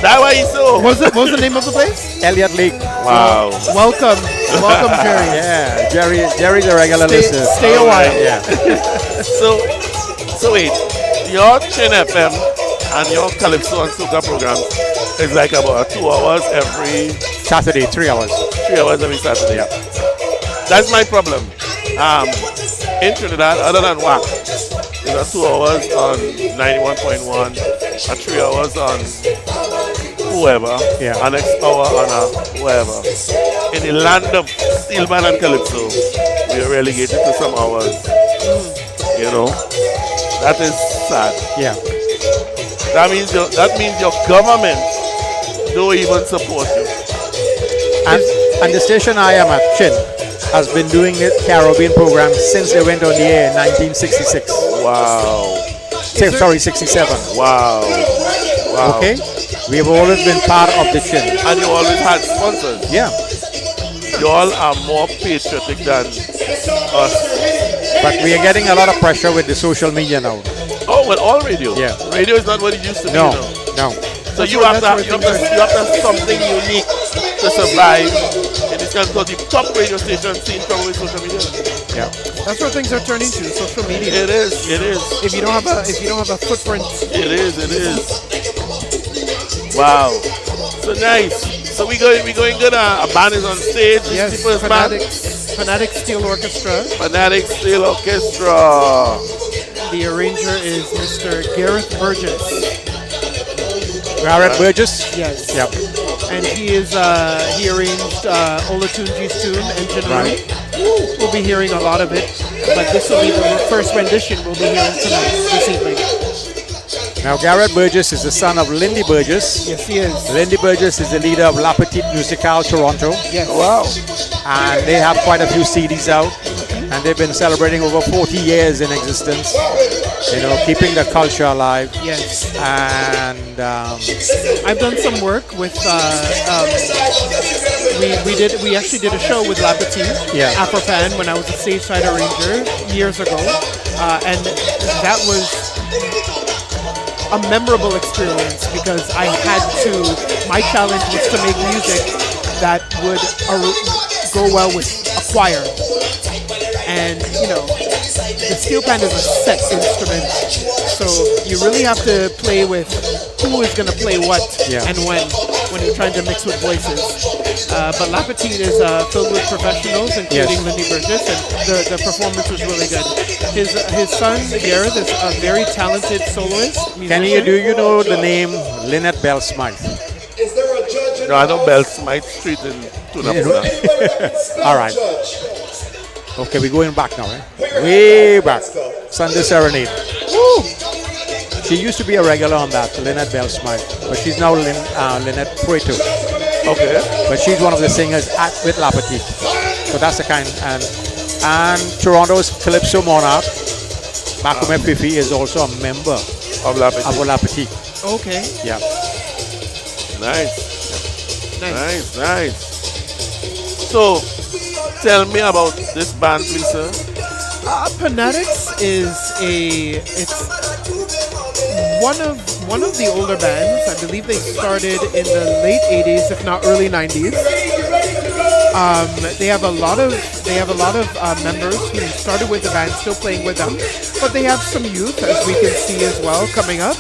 that? That why he's so. What was the name of the place? Elliott Lake. Wow. Welcome, Jerry. Yeah, Jerry's a regular listener. Stay a while. Yeah. So wait, your Chin FM and your Calypso and Soca program is like about 2 hours every Saturday, 3 hours. 3 hours every Saturday. Yeah. That's my problem. In Trinidad, other than WAC, there's 2 hours on 91.1, and 3 hours on whoever, Yeah. and next hour on whoever. In the land of Steel Band and Calypso, we are relegated to some hours. You know, that is sad. Yeah. That means your government don't even support you. And the station I am at, Chin, has been doing the Caribbean program since they went on the air in 1966. Wow. Sorry, 67. Wow. Okay? We have always been part of the Chin. And you always had sponsors. Yeah. You all are more patriotic than us. But we are getting a lot of pressure with the social media now. Oh, well, all radio. Yeah. Radio is not what it used to No, be. You know? no. So you have to have something unique to survive in this country, because the top radio station seen probably social media. Yeah. That's where things are turning to, social media. It is. If you don't have a footprint, It is. Wow. So nice. So we going good. A band is on stage. This yes, is the first band. Fanatics Steel Orchestra. Fanatics Steel Orchestra. The arranger is Mr. Gareth Burgess. Garrett Burgess? Yes. Yep. And he arranged Olatunji's tune, Engine Room. Right. We'll be hearing a lot of it, but this will be the first rendition we'll be hearing tonight, this evening. Now, Garrett Burgess is the son of Lindy Burgess. Yes, he is. Lindy Burgess is the leader of La Petite Musicale Toronto. Yes. Wow. And they have quite a few CDs out. And they've been celebrating over 40 years in existence. You know, keeping the culture alive. Yes. And I've done some work with. We actually did a show with La Petite, Yeah. Afro Pan, when I was a stage side arranger years ago, and that was a memorable experience because I had to. My challenge was to make music that would go well with a choir. And, you know, the steel pan is a set instrument, so you really have to play with who is going to play what and when you're trying to mix with voices. But La Petite is filled with professionals, including Lindy Burgess, and the performance was really good. His son, Gareth, is a very talented soloist, musician. do you know the name Lynette Bell Smythe? No, I know Bell Smythe Street in Tunapuna. All right. Okay, we're going back now, eh? Way back. Sunday Serenade. Woo! She used to be a regular on that, Lynette Bell Smythe, but she's now Lynette Puerto. Okay. But she's one of the singers with La Petite. So that's the kind. And Toronto's Calypso Monarch, Makume Fifi, is also a member Of La Petite. of La Petite. Okay. Yeah. Nice. So, tell me about this band, please, sir. Fanatics is it's one of the older bands. I believe they started in the late 80s, if not early 90s. They have a lot of members who started with the band, still playing with them, but they have some youth, as we can see as well, coming up.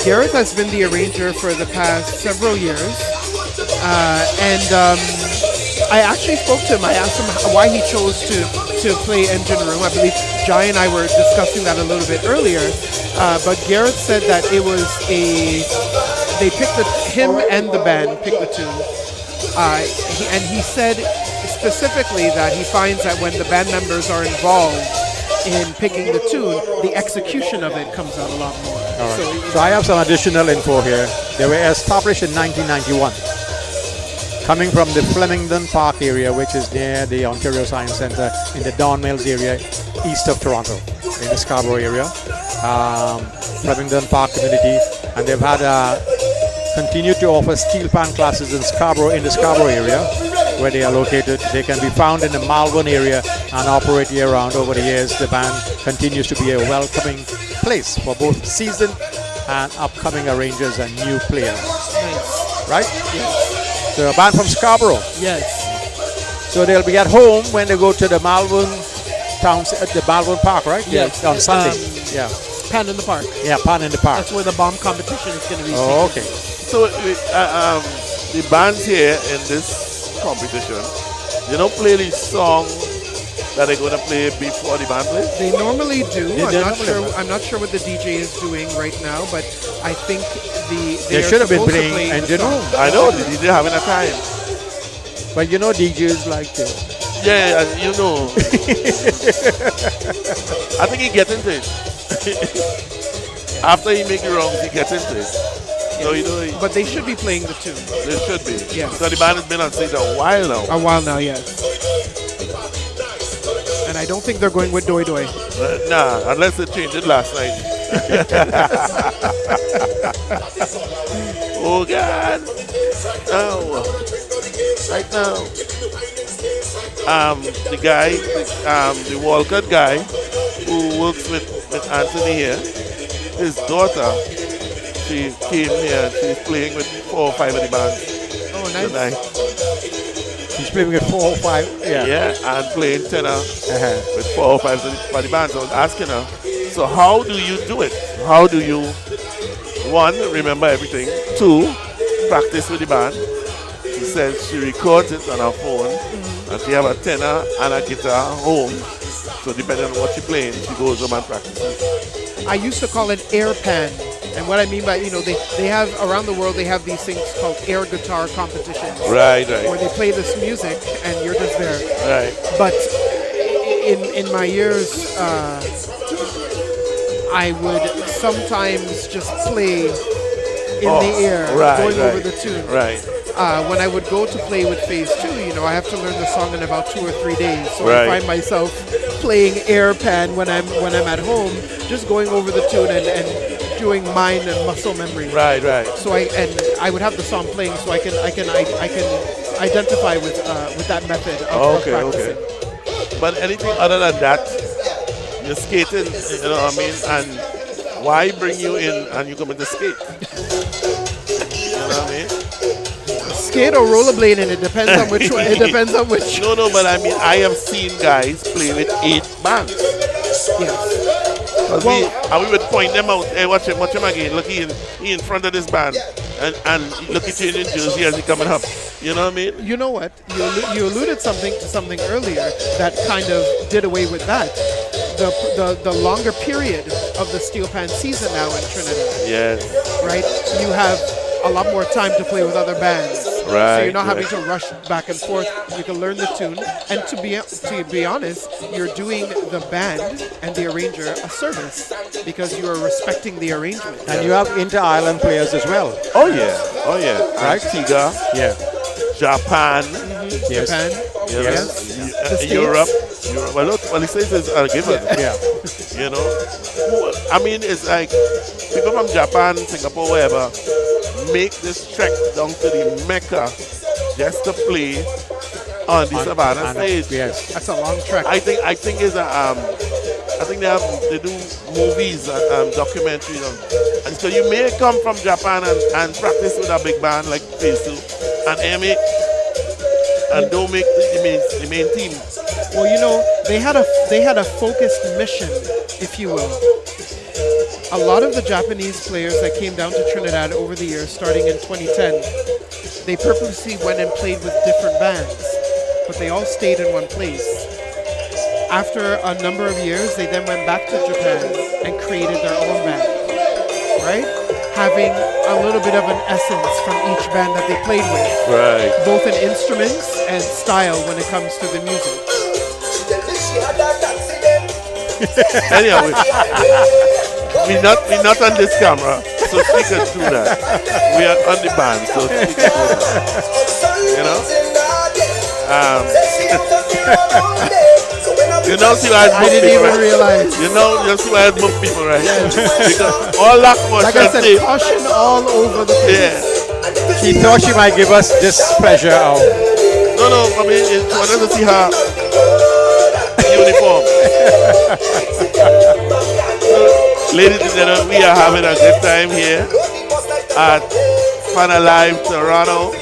Gareth has been the arranger for the past several years, and I actually spoke to him. I asked him why he chose to play Engine Room. I believe Jai and I were discussing that a little bit earlier, but Gareth said that it was they picked him and the band picked the tune. And he said specifically that he finds that when the band members are involved in picking the tune, the execution of it comes out a lot more. All right. So I have some additional info here. They were established in 1991, coming from the Flemington Park area, which is near the Ontario Science Centre in the Don Mills area, east of Toronto, in the Scarborough area. Flemington Park community, and they've had continue to offer steel pan classes in the Scarborough area, where they are located. They can be found in the Malvern area and operate year-round. Over the years, the band continues to be a welcoming place for both seasoned and upcoming arrangers and new players. Nice. Right? Yes. So a band from Scarborough. Yes. So they'll be at home when they go to the Malvern the Malvern Park, right? Yes. Yeah, on Sunday. Yeah. Pan in the Park. Yeah, Pan in the Park. That's where the bomb competition is going to be. Oh, okay. So the bands here in this competition, they don't play the song that they're going to play before the band plays? They normally do. They I'm not sure what the DJ is doing right now, but I think they should have been playing Engine Room. I know, the DJ having a time. But you know DJs like to. Yeah, you know. I think he gets into it. After he makes it wrong, he gets into it. So, you know, But they should be playing the tune. they should be. Yeah. So the band has been on stage a while now. A while now, yes. And I don't think they're going with Doi Doi. Nah, unless they changed it last night. Oh, God. No. Right now. The guy, the Walcott guy who works with Anthony here, his daughter, she came here and she's playing with 4 or 5 of the bands Oh, nice. tonight. She's playing with 4 or 5. Yeah. Yeah, and playing tenor with 4 or 5 of the bands. I was asking her, so how do you do it? How do you, 1, remember everything, 2, practice with the band? She says she records it on her phone, and she have a tenor and a guitar home. So depending on what she's playing, she goes home and practices. I used to call it air pan. And what I mean by, they have, around the world, they have these things called air guitar competitions. Right. Where they play this music and you're just there. Right. But in my years, I would sometimes just play in the air, going over the tune. Right. When I would go to play with Phase 2, I have to learn the song in about 2 or 3 days. So Right. I find myself playing air pan when I'm at home, just going over the tune and doing mind and muscle memory. Right. So I would have the song playing, so I can identify with that method of practicing. Okay. But anything other than that, you're skating, you know what I mean? And why bring you in and you come in to skate? You know what I mean? Skate or rollerblading, it depends on which one. It depends on which. No, but I mean, I have seen guys play with 8 bands. Yes. We would point them out. Hey, watch him again. Look, he in front of this band. And look at changing jersey as he coming up. You know what I mean? You know what? You alluded to something earlier that kind of did away with that. The longer period of the steel pan season now in Trinidad. Yes. Right? You have a lot more time to play with other bands. Right. So you're not having to rush back and forth. You can learn the tune. And to be honest, you're doing the band and the arranger a service because you are respecting the arrangement. And you have inter-island players as well. Oh yeah. Right. Antigua. Yeah. Japan. Yes. Japan. Yes. Europe. Well, look, he says it's a given. Yeah. You know, I mean, it's like people from Japan, Singapore, wherever, make this trek down to the Mecca just to play on the Savannah stage. Yes. That's a long trek. I think it's a I think they do movies and documentaries and so you may come from Japan and practice with a big band like Phase 2 and Amy and don't make the main team. Well, they had a focused mission, if you will. A lot of the Japanese players that came down to Trinidad over the years, starting in 2010, they purposely went and played with different bands, but they all stayed in one place. After a number of years, they then went back to Japan and created their own band, right? Having a little bit of an essence from each band that they played with, Right. both in instruments and style when it comes to the music. Anyway, we're not on this camera, so speak us through that. We are on the band, so speak us through that. You know? You know, see why I didn't even realize. You see why I book people, right? Because all that much Like I said, caution all over the place. yeah. She thought she might give us this pleasure of. No, I mean, she wanted to see her uniform. So, ladies and gentlemen, we are having a good time here at Fana Live Toronto.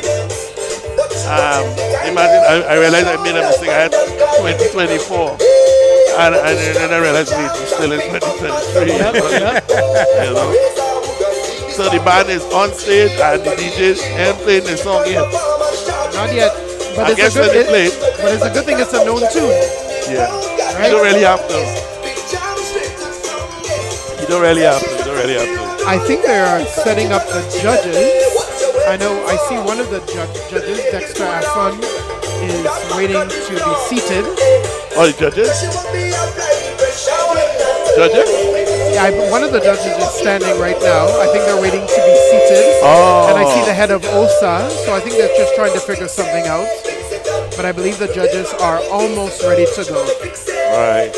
Imagine, I realized I made a mistake. I had 2024. And then I realized we're still in 2023. You know? So the band is on stage and the DJs and playing the song here. Not yet. But I guess when they play it. But it's a good thing it's a known tune. Yeah. Right? You don't really have to. You don't really have to. I think they are setting up the judges. I know I see one of the judges, Dexter Asson, is waiting to be seated. Oh, the judges? Judges? Yeah, one of the judges is standing right now. I think they're waiting to be seated. Oh. And I see the head of OSA, so I think they're just trying to figure something out. But I believe the judges are almost ready to go. Right.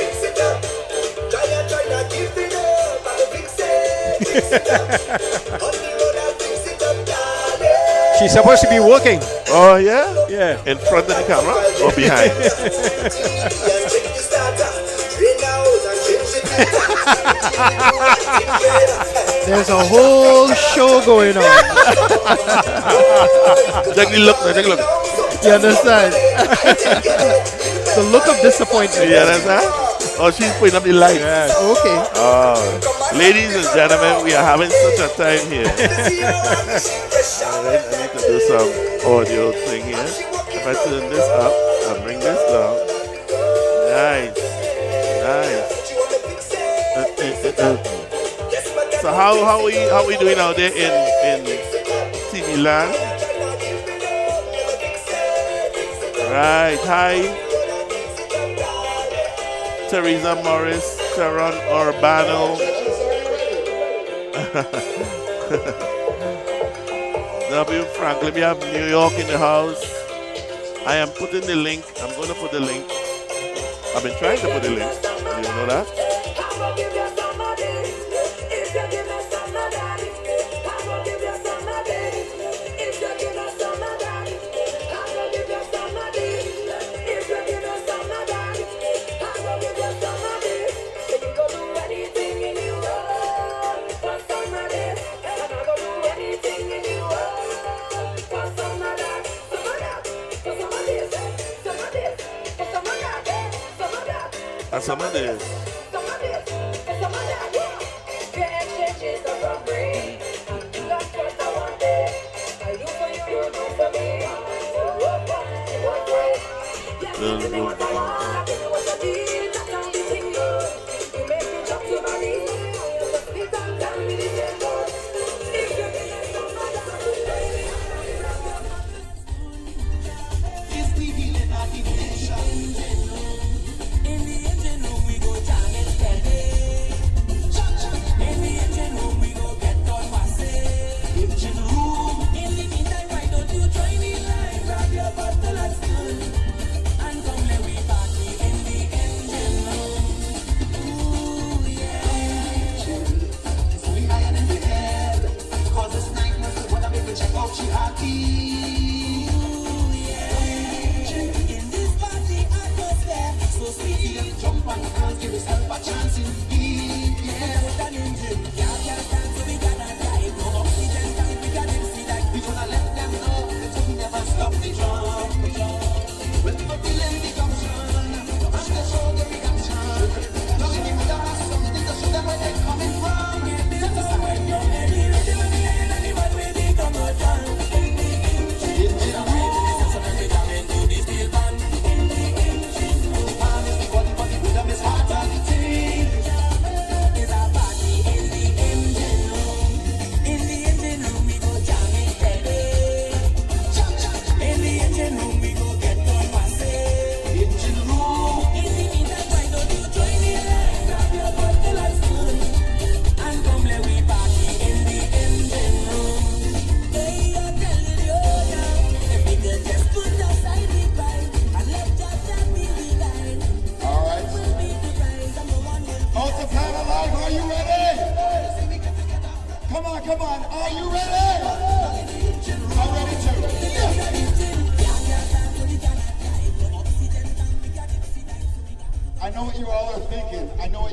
She's supposed to be working. Oh, yeah? Yeah. In front of the camera or behind? There's a whole show going on. Take the look. You understand? The look of disappointment. You understand? Oh, she's putting up the light. Yeah. Okay. Ladies and gentlemen, we are having such a time here. Alright, I need to do some audio thing here. If I turn this up and bring this down. Nice. So how we doing out there in TV land? Right, hi. Teresa Morris, Sharon Urbano. W. Franklin, we have New York in the house. I am putting the link. I'm going to put the link. I've been trying to put the link. You know that? And some of this.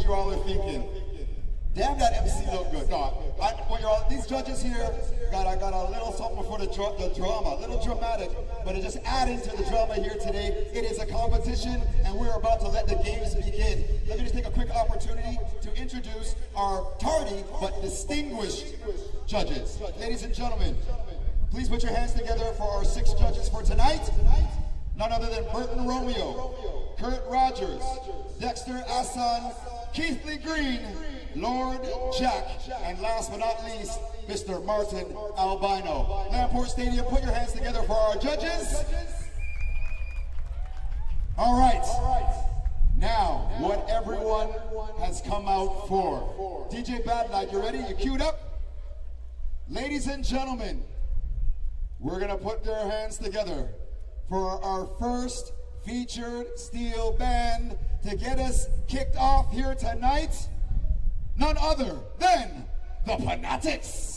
you all are thinking, damn, that MC look good. No, these judges here got a little something for the drama, a little dramatic, but it just adding to the drama here today. It is a competition, and we're about to let the games begin. Let me just take a quick opportunity to introduce our tardy but distinguished judges. Ladies and gentlemen, please put your hands together for our 6 judges for tonight. None other than Burton Romeo, Kurt Rogers, Dexter Assan, Keith Lee Green, Lord Jack, and last but not least, Mr. Martin Albino. Lamport Stadium, put your hands together for our judges. All right. Now, what everyone has come out for. DJ Badlight, you ready? You queued up? Ladies and gentlemen, we're gonna put their hands together for our first featured steel band to get us kicked off here tonight. None other than the Fanatics.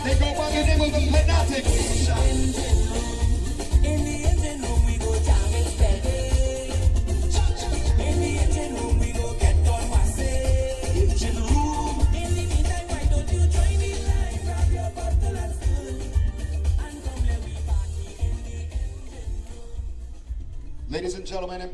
They go by the name of the Fanatics. Ladies and gentlemen, in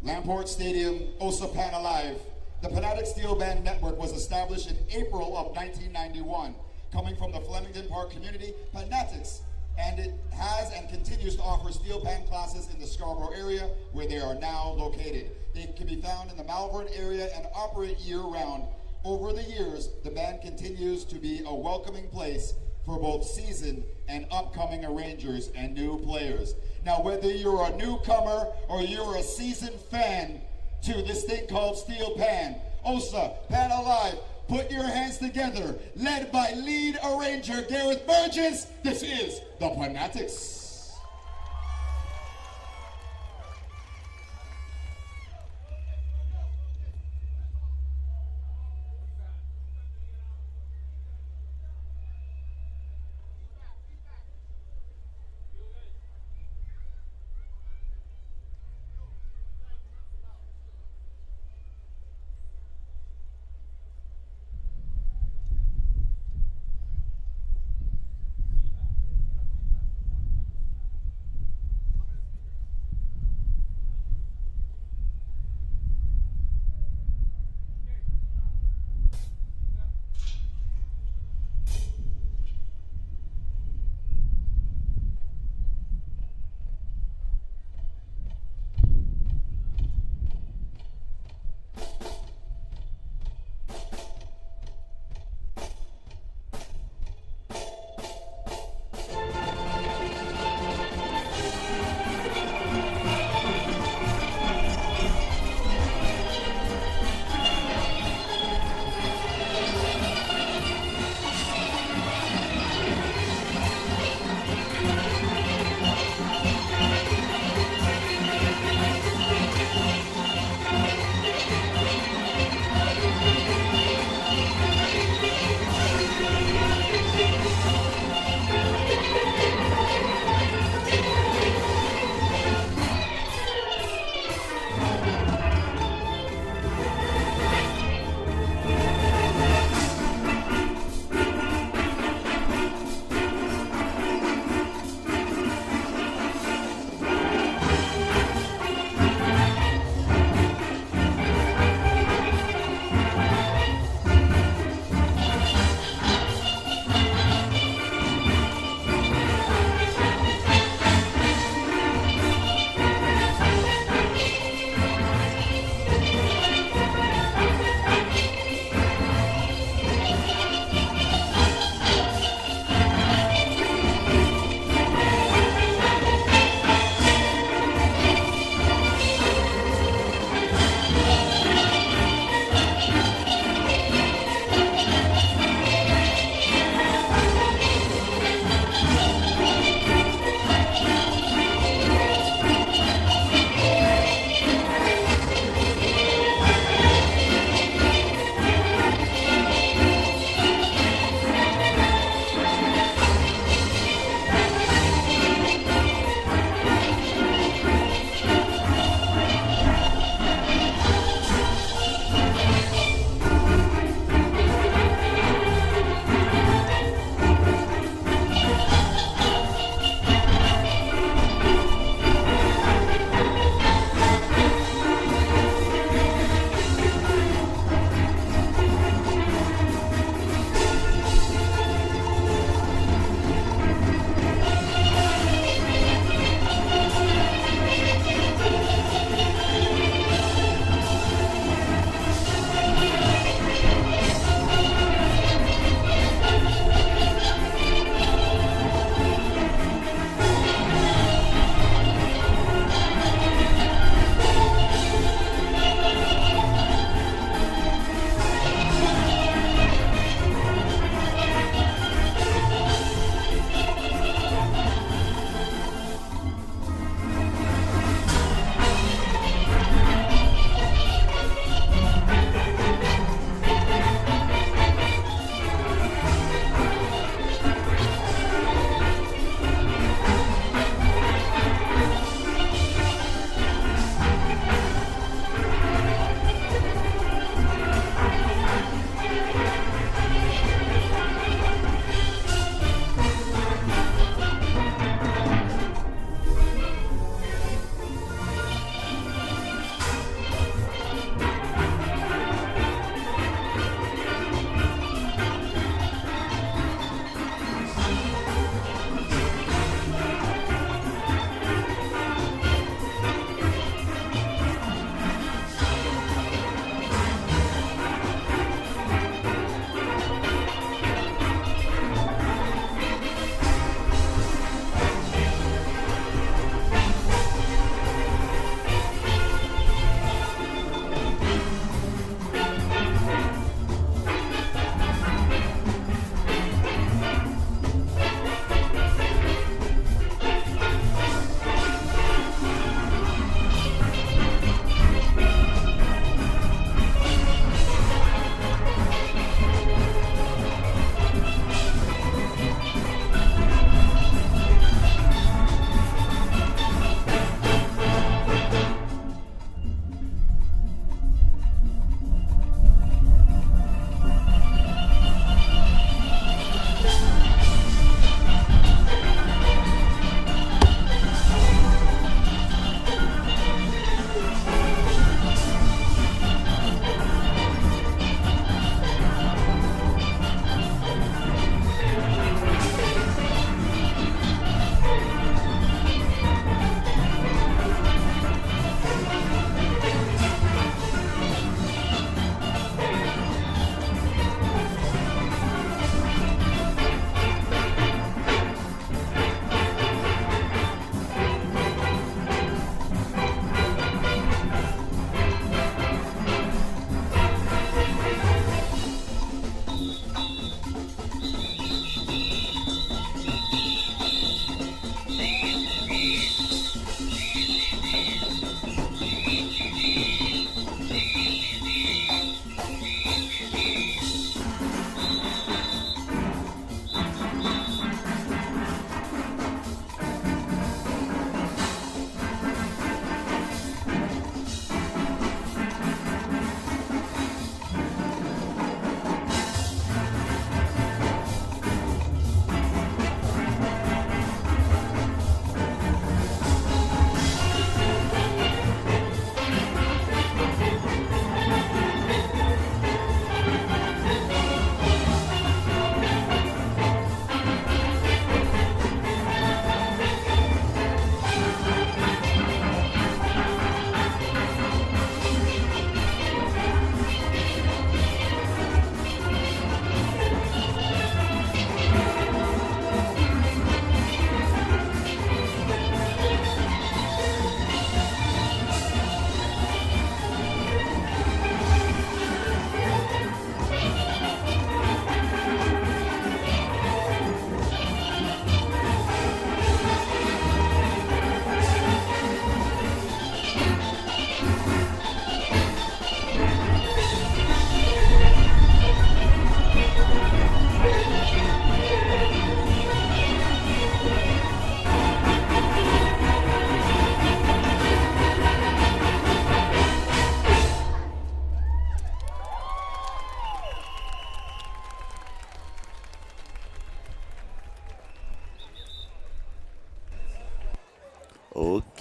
Lamport Stadium, Osa Pan Alive, the Fanatics Steel Band Network was established in April of 1991. Coming from the Flemington Park community, Fanatics, and it has and continues to offer steel pan classes in the Scarborough area where they are now located. They can be found in the Malvern area and operate year-round. Over the years, the band continues to be a welcoming place for both seasoned and upcoming arrangers and new players. Now, whether you're a newcomer or you're a seasoned fan to this thing called steel pan, Osa, Pan Alive, put your hands together. Led by lead arranger Gareth Burgess, this is the Fanatics.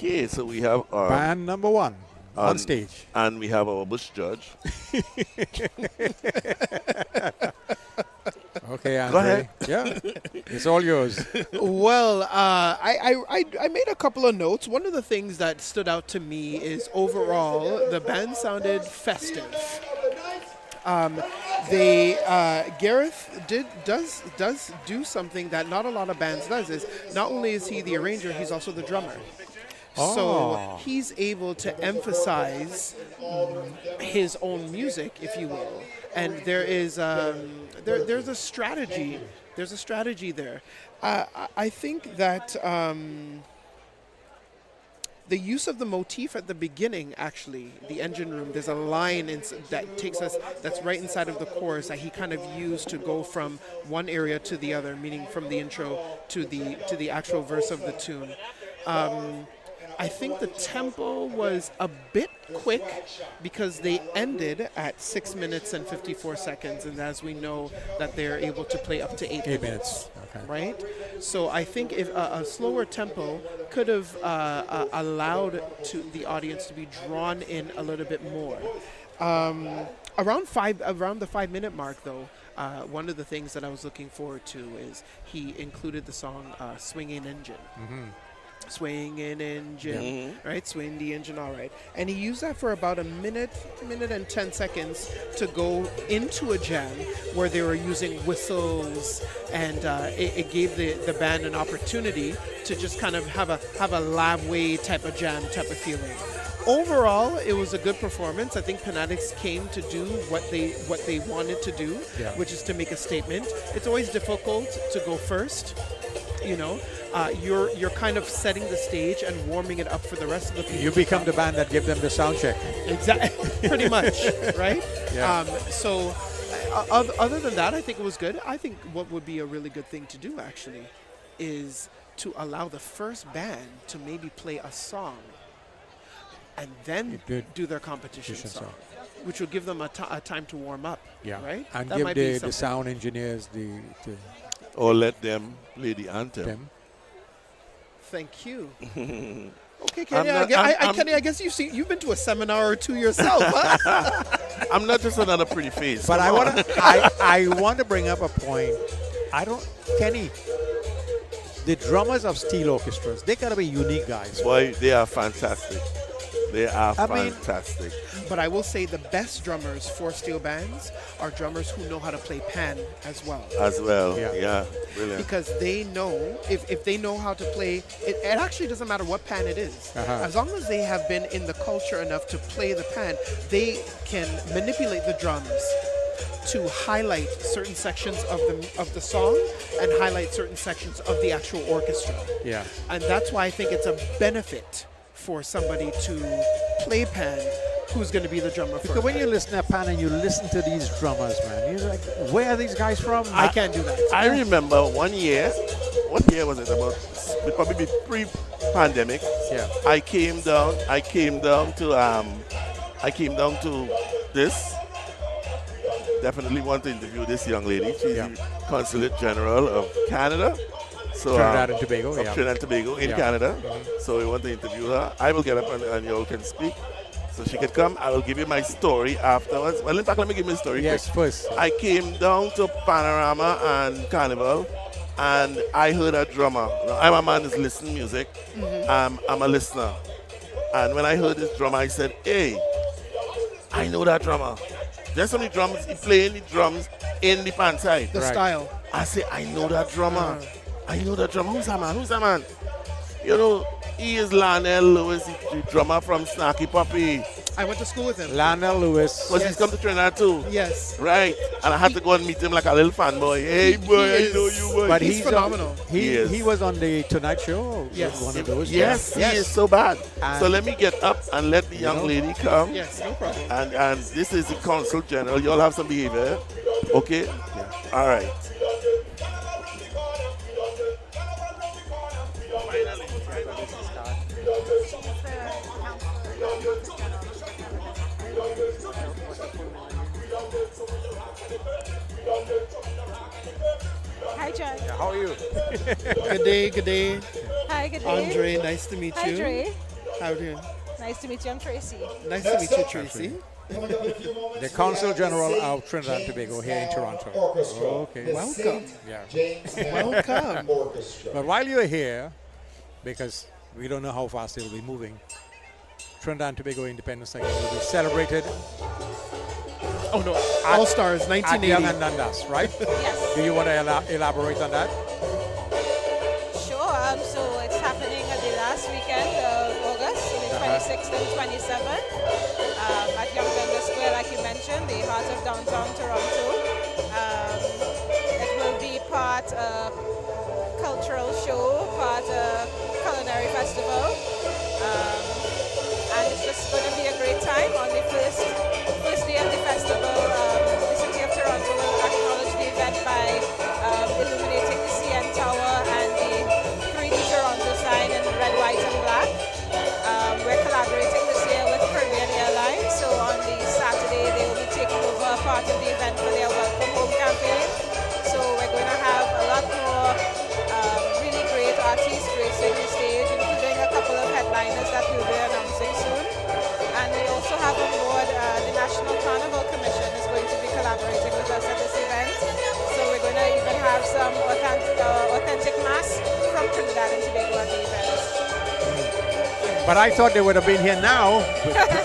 Okay, so we have our Band number one on and- stage. and we have our bush judge. Okay, Andre. ahead. Yeah, it's all yours. Well, I made a couple of notes. One of the things that stood out to me is overall the band sounded festive. Gareth does do something that not a lot of bands does. Is not only is he the arranger, he's also the drummer. Oh. So he's able to emphasize his own music, if you will, and there is there's a strategy. There's a strategy there. I think that the use of the motif at the beginning, actually, the engine room. There's a line that takes us. That's right inside of the chorus that he kind of used to go from one area to the other, meaning from the intro to the actual verse of the tune. I think the tempo was a bit quick because they ended at 6 minutes and 54 seconds, and as we know that they're able to play up to 8 minutes. Okay. Right? So I think if a slower tempo could have allowed to the audience to be drawn in a little bit more. Around the 5 minute mark, though, one of the things that I was looking forward to is he included the song "Swinging Engine." Swinging engine, right? Swing the engine, all right. And he used that for about a minute and 10 seconds to go into a jam where they were using whistles, and it gave the band an opportunity to just kind of have a lab way type of jam type of feeling. Overall, it was a good performance. I think Fanatics came to do what they wanted to do, which is to make a statement. It's always difficult to go first. You know, you're kind of setting the stage and warming it up for the rest of the people. You become the band that give them the sound check. Exactly, pretty much, right? Yeah. So, other than that, I think it was good. I think what would be a really good thing to do, actually, is to allow the first band to maybe play a song and then do their competition song, which will give them a time to warm up. Yeah. Right? And That give might be the something. sound engineers Or let them play the anthem. them. Thank you. Okay, Kenny. not- Kenny, I guess you've been to a seminar or two yourself, huh? I'm not just another pretty face. But Come on. I want to bring up a point. Kenny, the drummers of steel orchestras, they gotta be unique guys. Boy, they are fantastic. They are I mean- fantastic. But I will say the best drummers for steel bands are drummers who know how to play pan as well. As well. Yeah. Yeah. Brilliant. Because they know, if they know how to play, it actually doesn't matter what pan it is. As long as they have been in the culture enough to play the pan, they can manipulate the drums to highlight certain sections of the song and highlight certain sections of the actual orchestra. Yeah. And that's why I think it's a benefit for somebody to play pan who's going to be the drummer Because first. when you listen to Pan and you listen to these drummers, man, you're like, where are these guys from? I can't do that. I remember one year, what year was it? Probably pre-pandemic. Yeah. I came down to this. Definitely want to interview this young lady. She's the Consulate General of Canada. So Trinidad and Tobago, of yeah. Trinidad and Tobago in Yeah. Canada. So we want to interview her. I will get up and you all can speak. So she can come. I will give you my story afterwards. Well, in fact, let me give you a story Yes, quick. first. I came down to Panorama and Carnival, and I heard a drummer. Now, I'm a man who's listening to music. I'm a listener. And when I heard this drummer, I said, hey, I know that drummer. There's only drums, he playing the drums in the pan side. The Right. style. I say, I know that drummer. I know that drummer. Who's that man? Who's that man? You know, he is Lionel Lewis, the drummer from Snarky Puppy. I went to school with him. Lionel Lewis. Because Yes. he's come to Trinidad too. Yes. Right. And I had to go and meet him like a little fanboy. Hey, boy, He I know is- you, boy. But He's he's phenomenal. He is. He was on the Tonight Show. Yes. One of those. Yes, yeah. he is so bad. And- So let me get up and let the young lady come. Yes, no problem. And this is the Consul General. You all have some behavior. Okay? All right. Hi, John. How are you? Good day, good day. Hi, good day. Andre, nice to meet Hi, you. Dre. How do you? Nice to meet you. I'm Tracy. Nice to meet you, Tracy. The Consul General of Trinidad and Tobago here in Toronto. Okay. Welcome. Yeah. Welcome. But while you're here, because we don't know how fast it will be moving, Trinidad and Tobago Independence Day will be celebrated Oh no, All Stars at 1980. Young and Dundas, right? Yes. Do you want to elaborate on that? Sure. So it's happening at the last weekend of August, the 26th and 27th, at Young Dundas Square, like you mentioned, the heart of downtown Toronto. It will be part cultural show, part culinary festival, and it's just going to be a great time. On the first day of the festival, the city of Toronto will acknowledge the event by illuminating the CN Tower and the 3D Toronto sign in red, white, and black. We're collaborating this year with Caribbean Airlines, so on the Saturday they will be taking over a part of the event for their Welcome Home campaign. So we're going to have a lot more really great artists gracing the stage, including a couple of headliners that we'll be announcing soon. And we also have on board the National Carnival Commission is going to be collaborating with us at this event. So we're going to even have some authentic mass from Trinidad and Tobago at the event. But I thought they would have been here now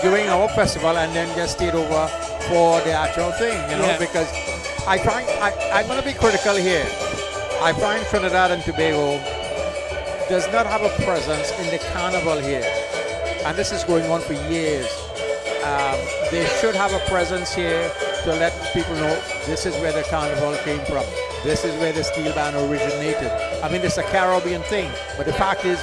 doing our festival and then just stayed over for the actual thing, you know, because I find, I'm going to be critical here. I find Trinidad and Tobago does not have a presence in the carnival here. And this is going on for years. They should have a presence here to let people know this is where the carnival came from. This is where the steel band originated. I mean, it's a Caribbean thing, but the fact is,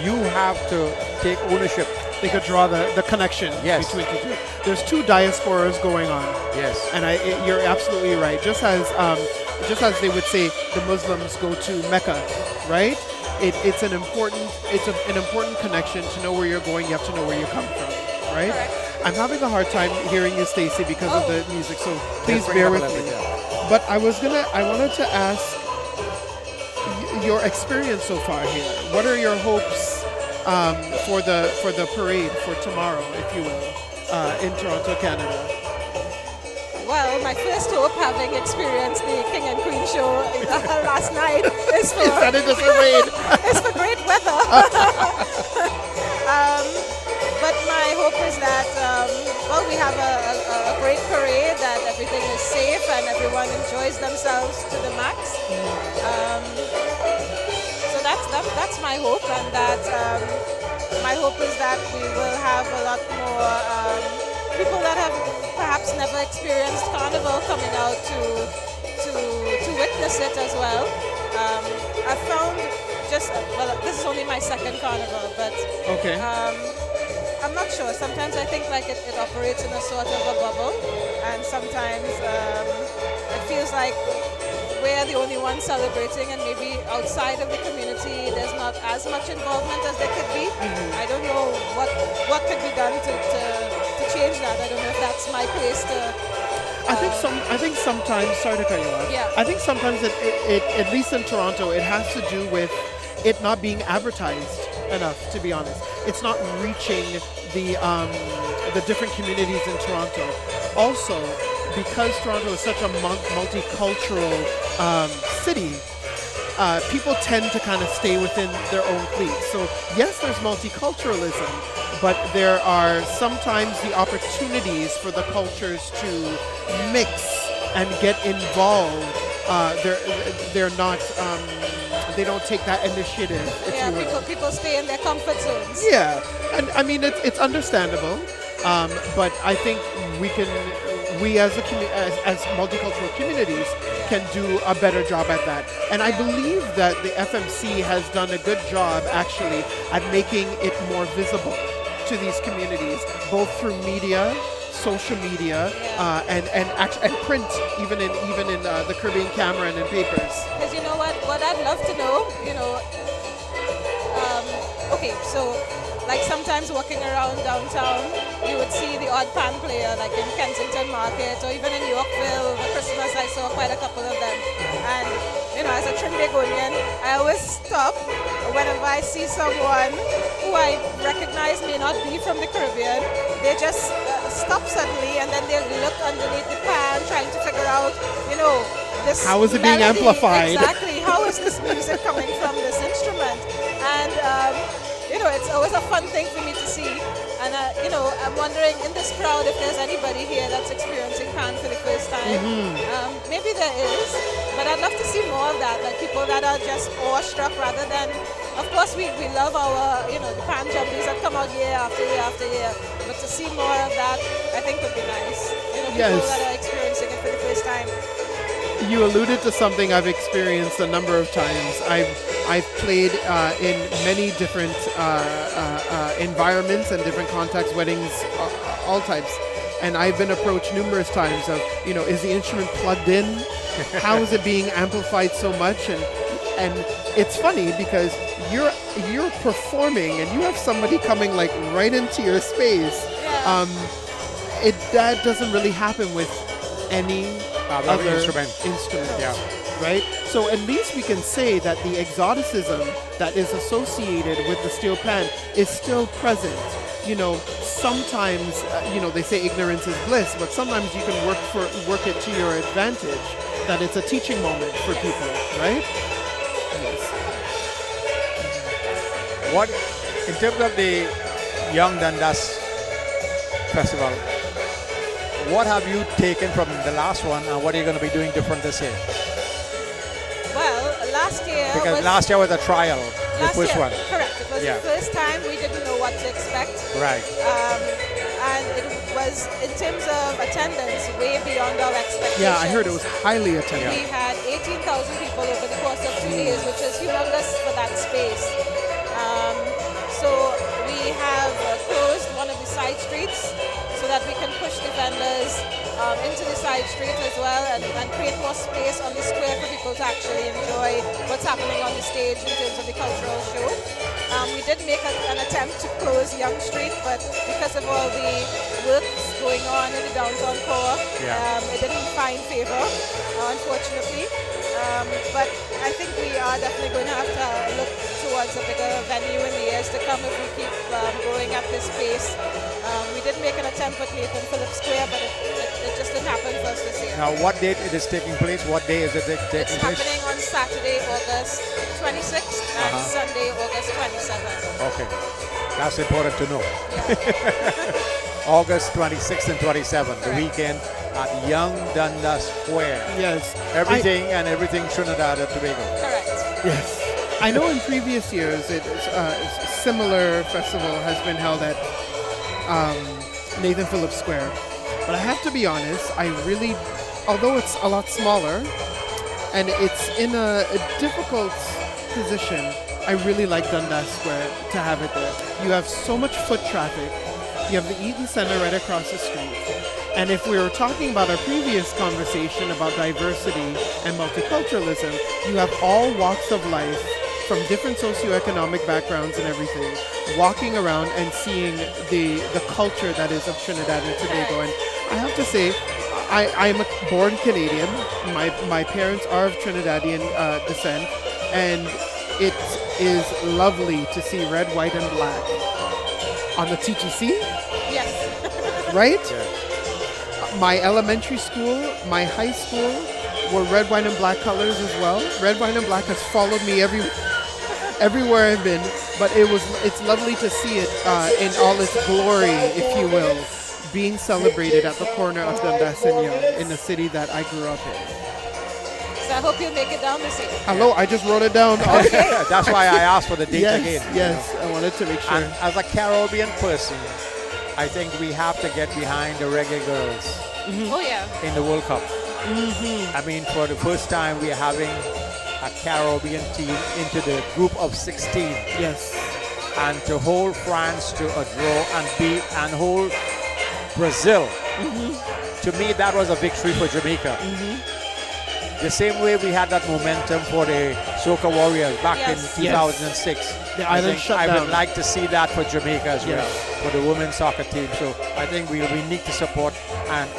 you have to take ownership. They could draw the connection between the two. There's two diasporas going on. Yes. And you're absolutely right. Just as they would say, the Muslims go to Mecca, right? It's an important connection to know where you're going. You have to know where you come from, right? Correct. I'm having a hard time hearing you, Stacey, because of the music. So please bear with me. But I wanted to ask your experience so far here. What are your hopes for the parade for tomorrow, if you will, in Toronto, Canada? Well, my first hope, having experienced the King and Queen show last night, is for is for great weather. But my hope is that we have a great parade, that everything is safe and everyone enjoys themselves to the max. So that's my hope, and that my hope is that we will have a lot more people that have perhaps never experienced carnival coming out to witness it as well. I found this is only my second carnival, but I'm not sure. Sometimes I think like it operates in a sort of a bubble, and sometimes it feels like we're the only ones celebrating, and maybe outside of the community there's not as much involvement as there could be. I don't know what could be done to change that. I don't know if that's my place to. I think sometimes. Sorry to cut you off. Yeah. I think sometimes it at least in Toronto, it has to do with it not being advertised enough. To be honest, it's not reaching the different communities in Toronto. Also, because Toronto is such a multicultural city, people tend to kind of stay within their own cliques. So yes, there's multiculturalism, but there are sometimes the opportunities for the cultures to mix and get involved. They're not. They don't take that initiative. If you will. People stay in their comfort zones. Yeah, and I mean it's understandable, but I think we as multicultural communities can do a better job at that. And I believe that the FMC has done a good job actually at making it more visible to these communities, both through media, social media, and print, even in the Caribbean Camera and in papers. Because you know what I'd love to know, okay, so like sometimes walking around downtown, you would see the odd pan player, like in Kensington Market or even in Yorkville over Christmas. I saw quite a couple of them. And as a Trinbagonian, I I always stop whenever I see someone who I recognize may not be from the Caribbean. They just stop suddenly and then they look underneath the pan trying to figure out, this How is it being melody. amplified? Exactly. How is this music coming from this instrument? And, it's always a fun thing for me to see. And, I'm wondering in this crowd if there's anybody here that's experiencing pan for the first time. Maybe there is, but I'd love to see more of that, like people that are just awestruck rather than, of course, we love our, the pan jumpies that come out year after year after year, but to see more of that, I think would be nice. People Yes. that are experiencing it for the first time. You alluded to something I've experienced a number of times. I've played in many different environments and different contexts, weddings, all types. And I've been approached numerous times of, is the instrument plugged in? How is it being amplified so much? And it's funny because you're performing and you have somebody coming like right into your space. Yeah. That doesn't really happen with any other instrument. Yeah. Right? So at least we can say that the exoticism that is associated with the steel pan is still present. Sometimes, they say ignorance is bliss, but sometimes you can work it to your advantage, that it's a teaching moment for people, right? Yes. What, in terms of the Young Dundas Festival, what have you taken from the last one and what are you going to be doing different this year? Well, last year Because last year was a trial, the first one. Correct. It was the first time we didn't know what to expect. Right. And it was, in terms of attendance, way beyond our expectations. Yeah, I heard it was highly attended. We had 18,000 people over the course of 2 days, which is humongous for that space. So we have closed one of the side streets so that we can push the vendors into the side street as well and create more space on the square for people to actually enjoy what's happening on the stage in terms of the cultural show. We did make an attempt to close Young Street, but because of all the works going on in the downtown core, it didn't find favor, unfortunately. But I think we are definitely going to have to look towards a bigger venue in the years to come if we keep going at this pace. We did make an attempt with Nathan Phillips Square, but it just didn't happen for us this year. Now, what date it is taking place? What day is it taking It's place? happening on Saturday, August 26th and Sunday, August 27th. Okay. That's important to know. Yeah. August 26th and 27th, the weekend at Young Dundas Square. Yes. Everything Trinidad and Tobago. Correct. Yes. I know in previous years, a similar festival has been held at Nathan Phillips Square. But I have to be honest, although it's a lot smaller and it's in a difficult position, I really like Dundas Square to have it there. You have so much foot traffic. You have the Eaton Center right across the street. And if we were talking about our previous conversation about diversity and multiculturalism, you have all walks of life from different socioeconomic backgrounds and everything, walking around and seeing the culture that is of Trinidad and Tobago. And I have to say, I'm a born Canadian. My parents are of Trinidadian descent, and it is lovely to see red, white, and black on the TTC. Yes. Right? My elementary school, my high school were red, white, and black colors as well. Red, white, and black has followed me everywhere I've been, but it's lovely to see it in all its glory, if you will, being celebrated at the corner of Dundas and Young in the city that I grew up in. So I hope you make it down this year. Hello, I just wrote it down. That's why I asked for the date again. Yes, I wanted to make sure. And as a Caribbean person, I think we have to get behind the reggae girls Oh, yeah. in the World Cup. I mean, for the first time, we are having a Caribbean team into the group of 16. Yes. And to hold France to a draw and hold Brazil. To me, that was a victory for Jamaica. The same way we had that momentum for the Soca Warriors back in 2006. The I island think shut I down. would like to see that for Jamaica as well, for the women's soccer team. So I think we need to support and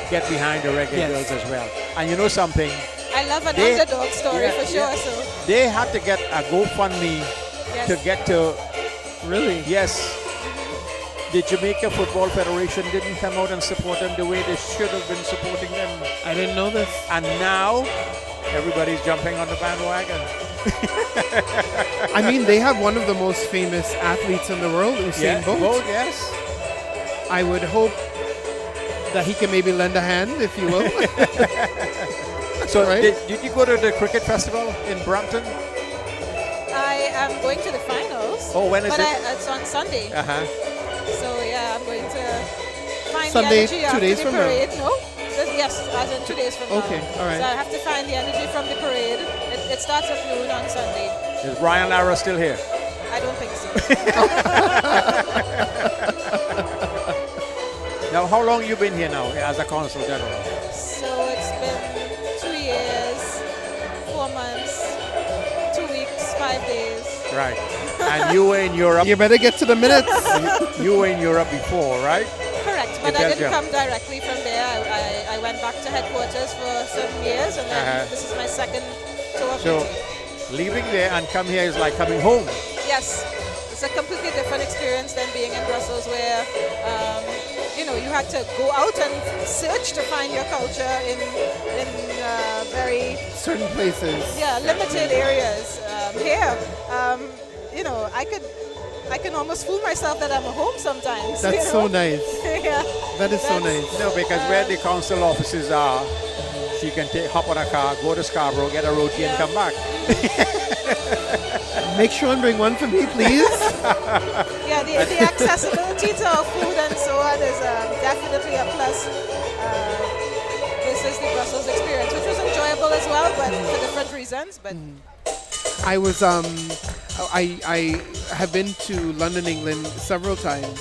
get behind the reggae girls as well. And you know something, I love an They- underdog story yeah, for sure. yeah. So They had to get a GoFundMe yes. to get to. Really? Yes. The Jamaica Football Federation didn't come out and support them the way they should have been supporting them. I didn't know this. And now everybody's jumping on the bandwagon. I mean, they have one of the most famous athletes in the world, Usain Bolt. Yes. I would hope that he can maybe lend a hand, if you will. So right. did you go to the cricket festival in Brampton? I am going to the finals. Oh, when is but it? It's on Sunday. Uh-huh. So yeah, I'm going to find Sunday, the 2 energy after days the from now? parade. No? Yes, as in 2 days from Okay, now. all right. So I have to find the energy from the parade. It starts at noon on Sunday. Is Brian Lara still here? I don't think so. Now, how long you been here now as a consul general? So it's been 2 years, 4 months, 2 weeks, 5 days. Right. And you were in Europe. You better get to the minutes. You were in Europe before, right? Correct, but In I didn't Belgium. come directly from there. I went back to headquarters for 7 years, and then this is my second tour of So duty. leaving there and come here is like coming home. Yes, it's a completely different experience than being in Brussels, where you had to go out and search to find your culture in very Certain places. limited areas. Here, I can almost fool myself that I'm home sometimes. That's so nice. Yeah. That is so That's- nice. No, because where the council offices are, she can hop on a car, go to Scarborough, get a roti and come back. Make sure and bring one for me, please. Yeah, the accessibility to food and so on is definitely a plus. This is the Brussels experience, which was enjoyable as well, but for different reasons. But I was I have been to London, England several times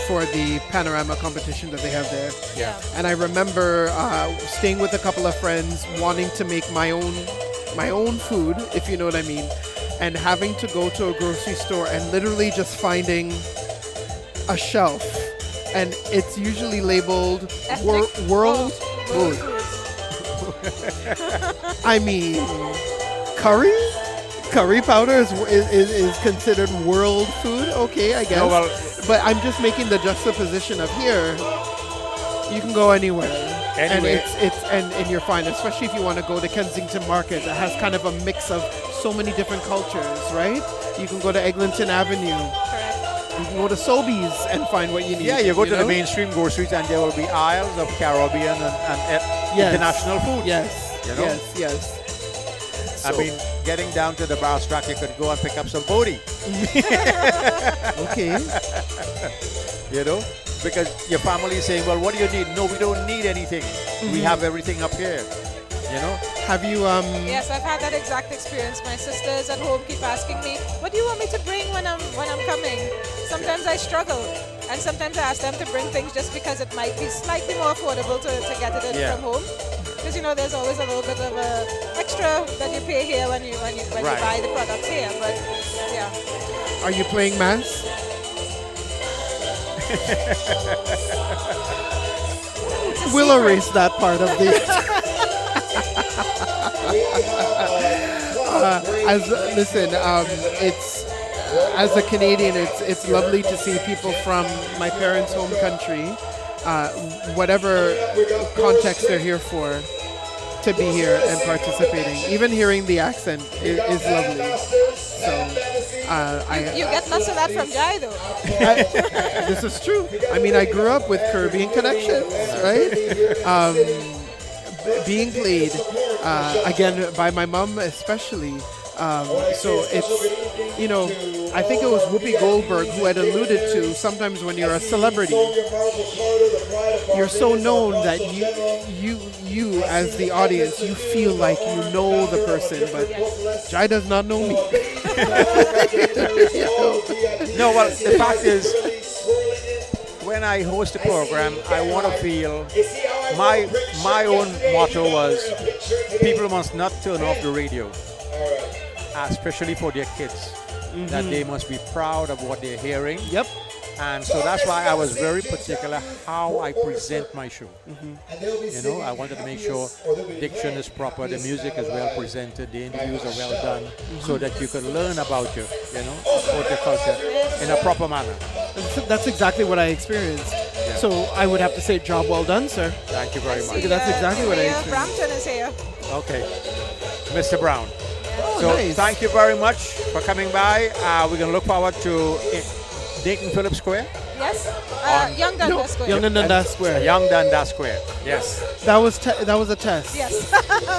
for the Panorama competition that they have there. yeah. And I remember staying with a couple of friends, wanting to make my own food, if you know what I mean, and having to go to a grocery store and literally just finding a shelf, and it's usually labeled Ethnic- world world food. foods. I mean, curry powder is considered world food. Okay, I guess. No, well, But I'm just making the juxtaposition of here. You can go anywhere, Anyway. and you're fine. Especially if you want to go to Kensington Market, that has kind of a mix of so many different cultures, right? You can go to Eglinton Avenue. Correct. You can go to Sobeys and find what you need. Yeah, you go to the know? mainstream groceries and there will be aisles of Caribbean and Yes. international food. Yes. You know? Yes. I So- mean, getting down to the bar track, you could go and pick up some booty, Okay. you know? Because your family is saying, well, what do you need? No, we don't need anything. We have everything up here, you know? Have you Yes, I've had that exact experience. My sisters at home keep asking me, "What do you want me to bring when I'm coming?" Sometimes I struggle, and sometimes I ask them to bring things just because it might be slightly more affordable to get it in Yeah. from home. Because there's always a little bit of a extra that you pay here when you Right. buy the products here. But yeah, are you playing mass? We'll secret. erase that part of the. It's as a Canadian, it's lovely to see people from my parents' home country, whatever context they're here for, to be here and participating. Even hearing the accent is lovely. So You get lots of that from Jai though. this is true. I mean, I grew up with Caribbean connections, right? Being played again by my mom, especially. So it's, I think it was Whoopi Goldberg who had alluded to sometimes when you're a celebrity, you're so known that you as the audience, you feel like you know the person, but Jai does not know me. No, well, the fact is, when I host a program, I want to feel, my own motto was, people must not turn off the radio, especially for their kids, that they must be proud of what they're hearing. Yep. And so that's why I was very particular how I present my show. You know, I wanted to make sure diction is proper, the music is well presented, the interviews are well done, so that you could learn about horticulture in a proper manner. That's exactly what I experienced. So I would have to say, job well done, sir. Thank you very much. Because that's exactly what I Mayor experienced. Brampton is here. Okay, Mr. Brown. Oh, So nice. thank you very much for coming by. We're going to look forward to Dayton Phillips Square. Yes? Young Dundas Square. Young and Dundas Square. Young Dundas Square. Yes. That was a test. Yes.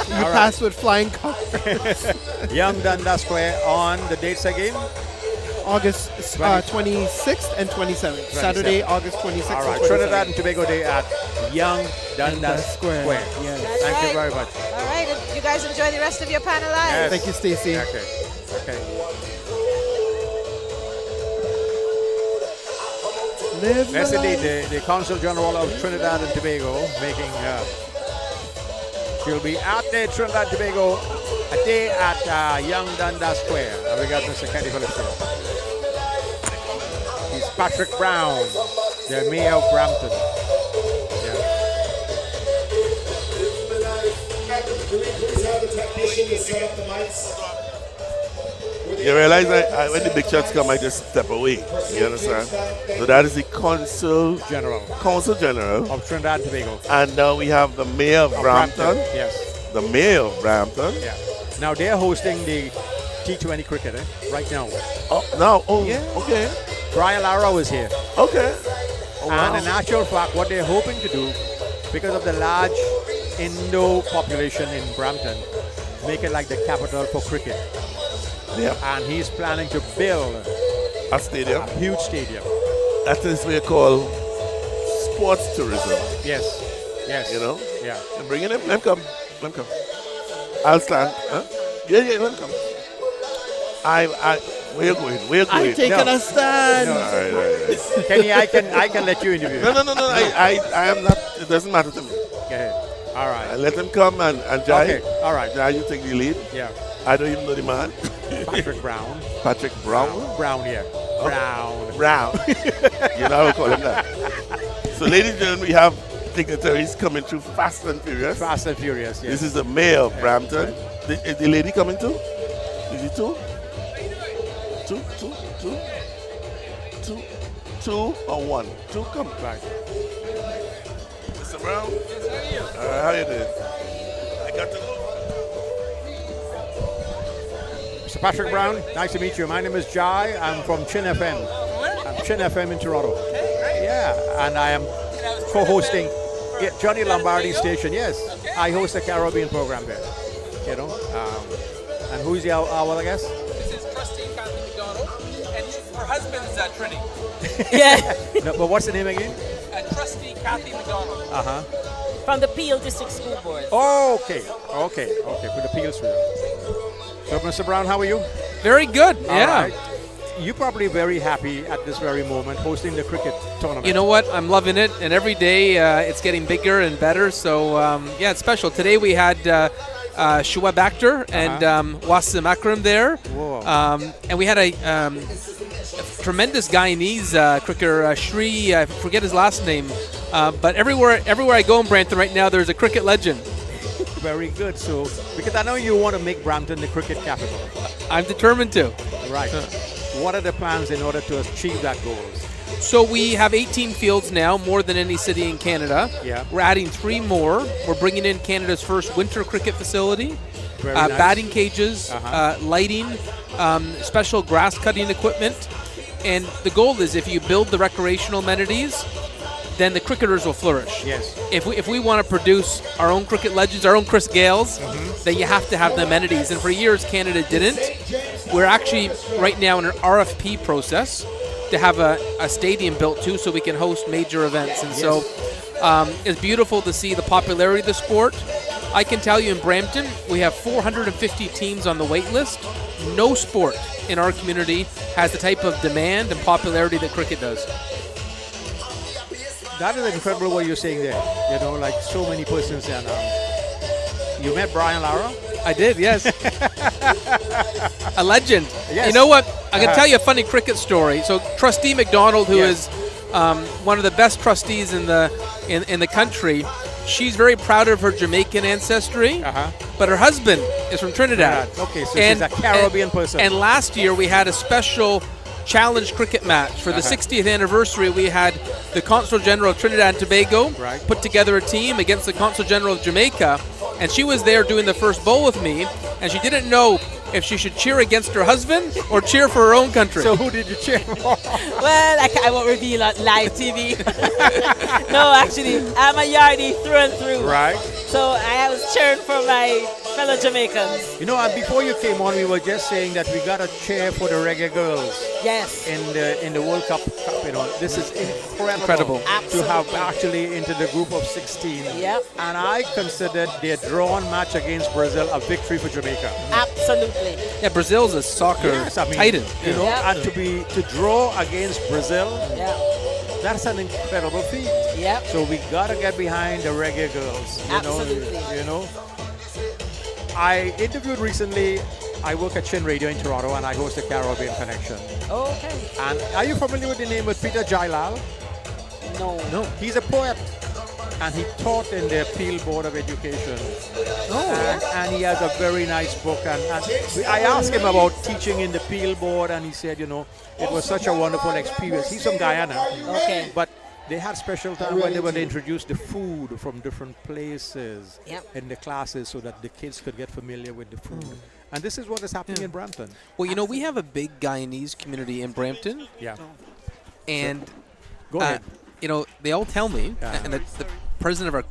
You passed with flying colors. Young Dundas Square on the dates again. August 26th and 27th. Saturday, August 26th. All right. and 27th. Trinidad and Tobago Day at Young Dundas Dundas Square. Square. Yes. That's Thank you right. very much. All right. You guys enjoy the rest of your panel live. Yes. Thank you, Stacey. Okay. Okay. Live That's your indeed life. the Consul General of Trinidad and Tobago making. She'll be at the Trinidad and Tobago a day at Young Dundas Square. And we got Mr. Kenny Phillips here. He's Patrick Brown, the Mayor of Brampton. Yeah. You realize when the big shots come, I just step away. You understand? So that is the Consul General General. of Trinidad and Tobago. And now we have the Mayor of Brampton. Yes. The Mayor of Brampton. Yeah. Now they're hosting the T20 cricket right now. Oh, now, Yeah. okay. Brian Lara was here. Okay. Oh, wow. And in actual fact, what they're hoping to do, because of the large Indo population in Brampton, make it like the capital for cricket. Yeah. And he's planning to build A stadium. a huge stadium. That is what we call sports tourism. Yes. Yes. You know? Yeah. And bring him. Let him come. Let him come. I'll stand. Huh? Yeah, let him come. Where you going? Where you going? I'm taking a stand. All right. Kenny, I can let you interview. No. I am not. It doesn't matter to me. Go ahead. All I right. let him come and Jai. Okay. All right. Jai, you take the lead. Yeah. I don't even know the man. Patrick Brown. Patrick Brown. Brown, yeah. Brown. Brown. You know how we call him that. So, ladies and gentlemen, we have dignitaries coming through fast and furious. Fast and Furious, yes. This is the Mayor of Brampton. Is the lady coming too? Is it two? Two or one? Two, come. Right. Mr. Brown? How you doing? I got to go. Mr. Patrick Brown, nice to meet you. My name is Jai. I'm from Chin FM. I'm Chin FM in Toronto. Yeah, and I am co-hosting Johnny Lombardi's station. Yes, I host a Caribbean program there. You know, and who's our other guest? This is Trustee Kathy McDonald, and her husband's Trinity. No, but what's the name again? Trustee Kathy McDonald. Uh-huh. From the Peel District School Board. Okay, for the Peels Room. So, Mr. Brown, how are you? Very good. All Yeah. right. You're probably very happy at this very moment hosting the cricket tournament. You know what? I'm loving it, and every day it's getting bigger and better. So yeah, it's special. Today we had Shuaib Akhtar and Wasim Akram there, and we had a tremendous Guyanese cricketer, Shri. I forget his last name, but everywhere I go in Brampton right now, there's a cricket legend. Very good. So, because I know you want to make Brampton the cricket capital. I'm determined to. Right. What are the plans in order to achieve that goal? So we have 18 fields now, more than any city in Canada. Yeah. We're adding 3 more. We're bringing in Canada's first winter cricket facility, Very nice. batting cages, lighting, special grass cutting equipment. And the goal is if you build the recreational amenities, then the cricketers will flourish. Yes. If we want to produce our own cricket legends, our own Chris Gales, then you have to have the amenities. And for years, Canada didn't. We're actually right now in an RFP process to have a stadium built too, so we can host major events. And so it's beautiful to see the popularity of the sport. I can tell you in Brampton, we have 450 teams on the wait list. No sport in our community has the type of demand and popularity that cricket does. That is incredible what you're saying there. You know, like so many persons. And you met Brian Lara? I did, yes. A legend. Yes. You know what? I can tell you a funny cricket story. So Trustee McDonald, who is one of the best trustees in the country, she's very proud of her Jamaican ancestry, but her husband is from Trinidad. Okay, so she's a Caribbean person. And last year we had a special challenge cricket match. For the 60th anniversary, we had the Consul General of Trinidad and Tobago put together a team against the Consul General of Jamaica, and she was there doing the first bowl with me, and she didn't know if she should cheer against her husband or cheer for her own country. So who did you cheer for? Well, I won't reveal on live TV. No, actually, I'm a Yardie through and through. Right. So I was cheering for my fellow Jamaicans. You know, and before you came on, we were just saying that we got to cheer for the reggae girls. Yes. In the World Cup. You know, this is incredible. Absolutely. To have actually into the group of 16. Yep. And I considered their drawn match against Brazil a victory for Jamaica. Absolutely. Yeah, Brazil's a soccer titan. You know, and to draw against Brazil. Yeah. That's an incredible feat. Yep. So we gotta get behind the reggae girls. Absolutely. You know. I interviewed recently. I work at Chin Radio in Toronto, and I host the Caribbean Connection. Okay. And are you familiar with the name of Peter Jailal? No. He's a poet, and he taught in the Peel Board of Education. And he has a very nice book. And I asked him about teaching in the Peel Board, and he said, you know, it was such a wonderful experience. He's from Guyana. Okay. But they had special time when they would introduce the food from different places in the classes so that the kids could get familiar with the food. And this is what is happening in Brampton. Well, you know, we have a big Guyanese community in Brampton. Yeah. And, Go ahead. you know, they all tell me, and the president of our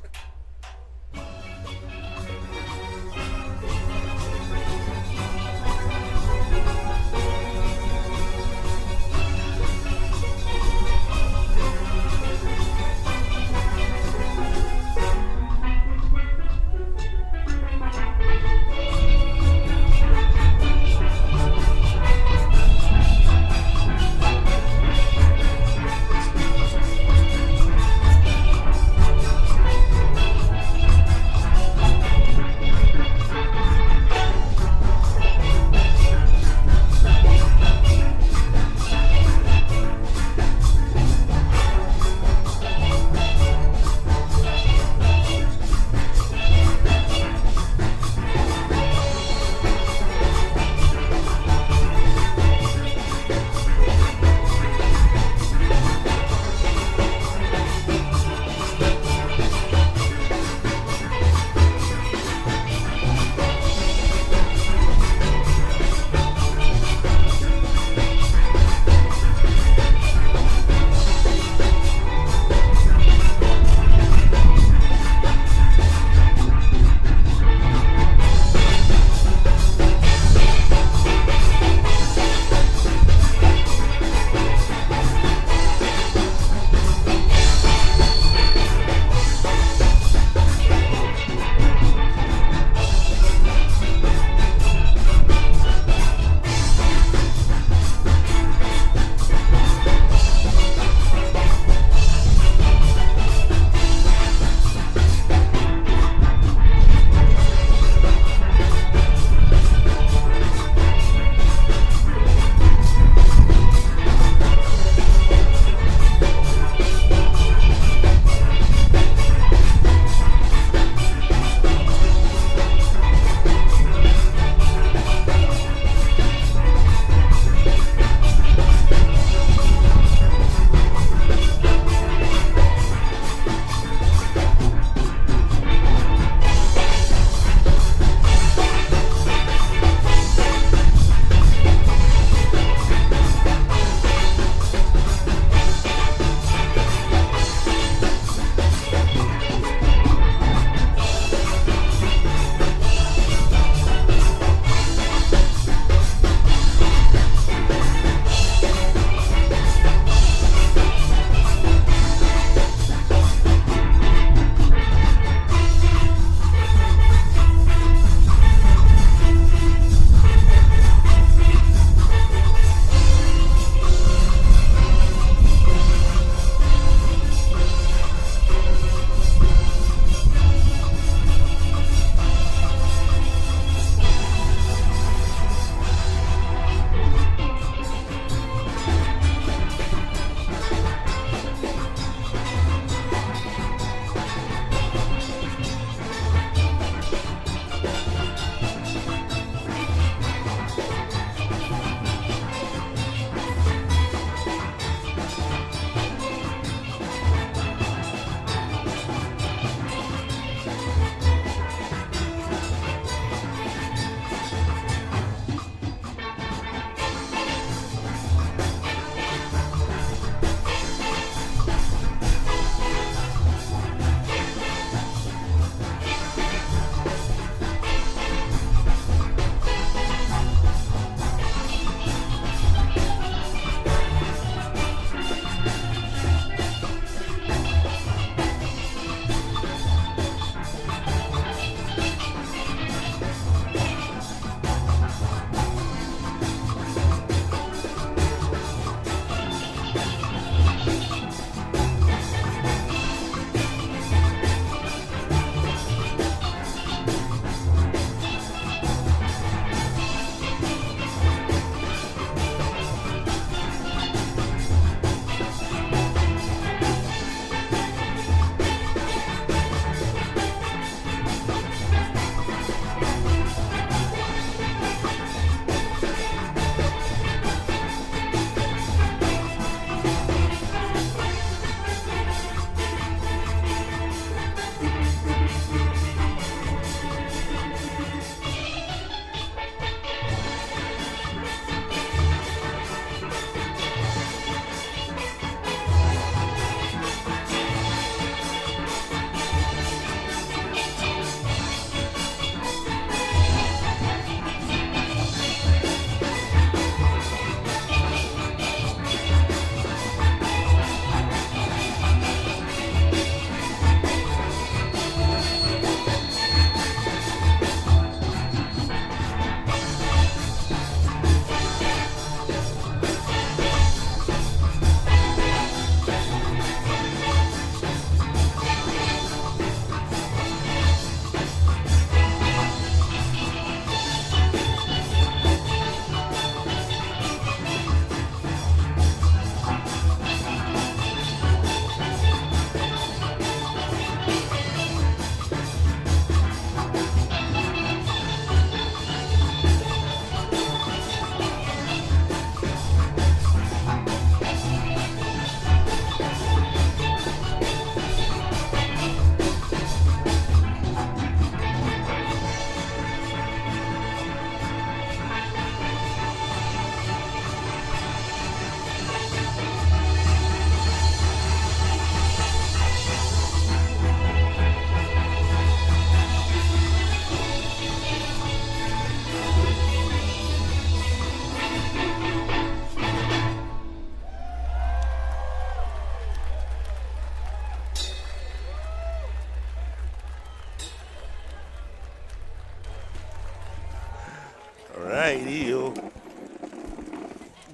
Righty, yo.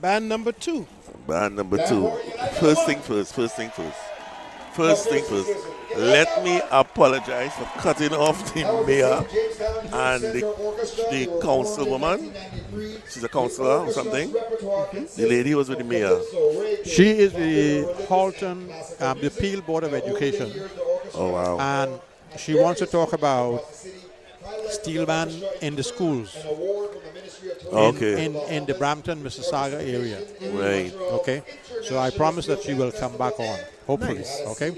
Band number 2. Band number 2. First thing first. Let me apologize for cutting off the mayor and the councilwoman. She's a councillor or something. The lady was with the mayor. She is the Halton, the Peel Board of Education. Oh, wow. And she wants to talk about steel band in the schools. Okay. In the Brampton, Mississauga area. Right. Okay. So I promise that she will come back on, hopefully. Nice. Okay.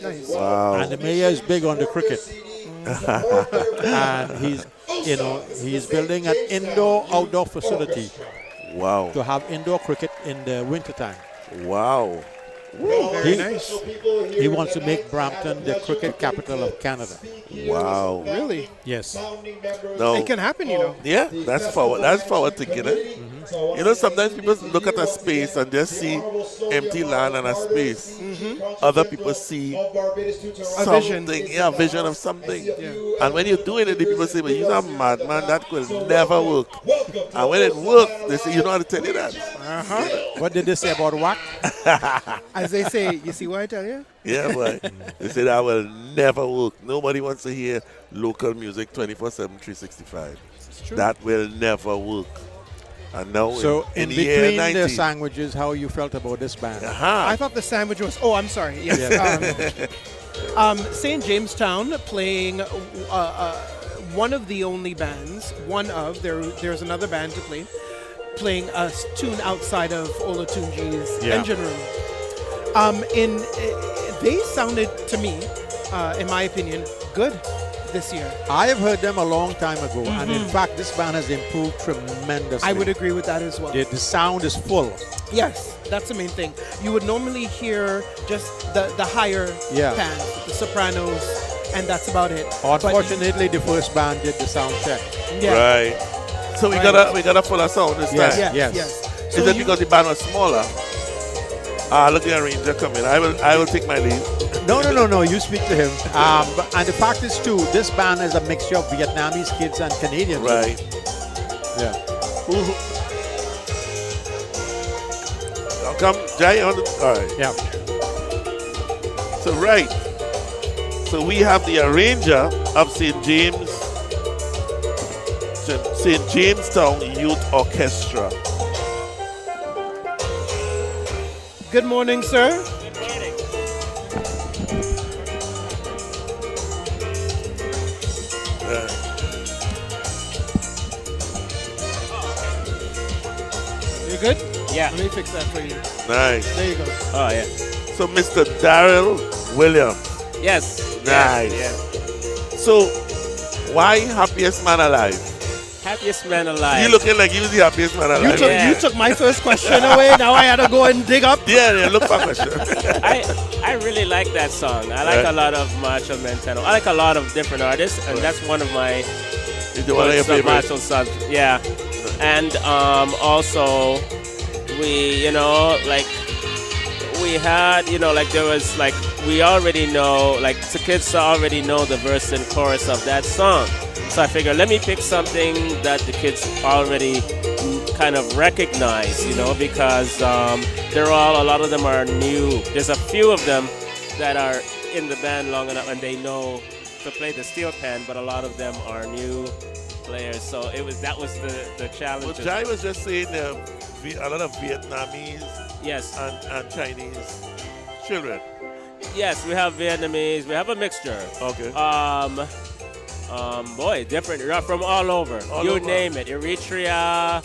Nice. Wow. And the mayor is big on the cricket. And he's building an indoor-outdoor facility Wow. to have indoor cricket in the wintertime. Wow. Very nice. He wants to make Brampton the cricket capital of Canada. Wow. Really? Yes. No. It can happen, you know. Yeah, that's forward thinking, eh? You know, sometimes people look at a space and just see empty land and a space. Other people see vision. something, a vision of something. And when you're doing it, the people say, "But you're a madman, that will never work." And when it works, they say, "You know how to tell you that." What did they say about WAC? As they say, you see what I tell you? Yeah, boy. They say that will never work. Nobody wants to hear local music 24/7, 365. True. That will never work. And now So in in the year between 90, the sandwiches, how you felt about this band? I thought the sandwich was. Oh, I'm sorry. Yes. St. Jamestown playing one of the only bands. There's another band to play, playing a tune outside of Olatunji's engine room. They sounded to me, in my opinion, good this year. I have heard them a long time ago, and in fact, this band has improved tremendously. I would agree with that as well. The sound is full. Yes, that's the main thing. You would normally hear just the higher pan, the sopranos, and that's about it. Unfortunately, the first band did the sound check. Right. So we got a fuller sound this time. Yes. Is it because the band was smaller? Look at the arranger coming. I will take my lead. No. You speak to him. And the fact is, too, this band is a mixture of Vietnamese kids and Canadians. Right. Yeah. Now come, Jai on the. All right. Yeah. So right. So we have the arranger of St. Jamestown Youth Orchestra. Good morning, sir. You good? Yeah. Let me fix that for you. Nice. There you go. Oh, yeah. So Mr. Darrell Williams. Yes. Nice. Yes. So why happiest man alive? Happiest man alive. You looking like you was the happiest man alive. You took my first question away. Now I had to go and dig up. Yeah, look for question. I really like that song. I like a lot of Marshall Mentano. I like a lot of different artists, and that's one of my one of your favorite Marshall songs. Yeah. And also we had, there was we already know, the kids already know the verse and chorus of that song. So I figured, let me pick something that the kids already kind of recognize, because a lot of them are new. There's a few of them that are in the band long enough and they know to play the steel pan, but a lot of them are new players. So that was the challenge. Well, Jai was just saying a lot of Vietnamese and Chinese children. Yes, we have Vietnamese. We have a mixture. Okay. Different from all over. Name it. Eritrea.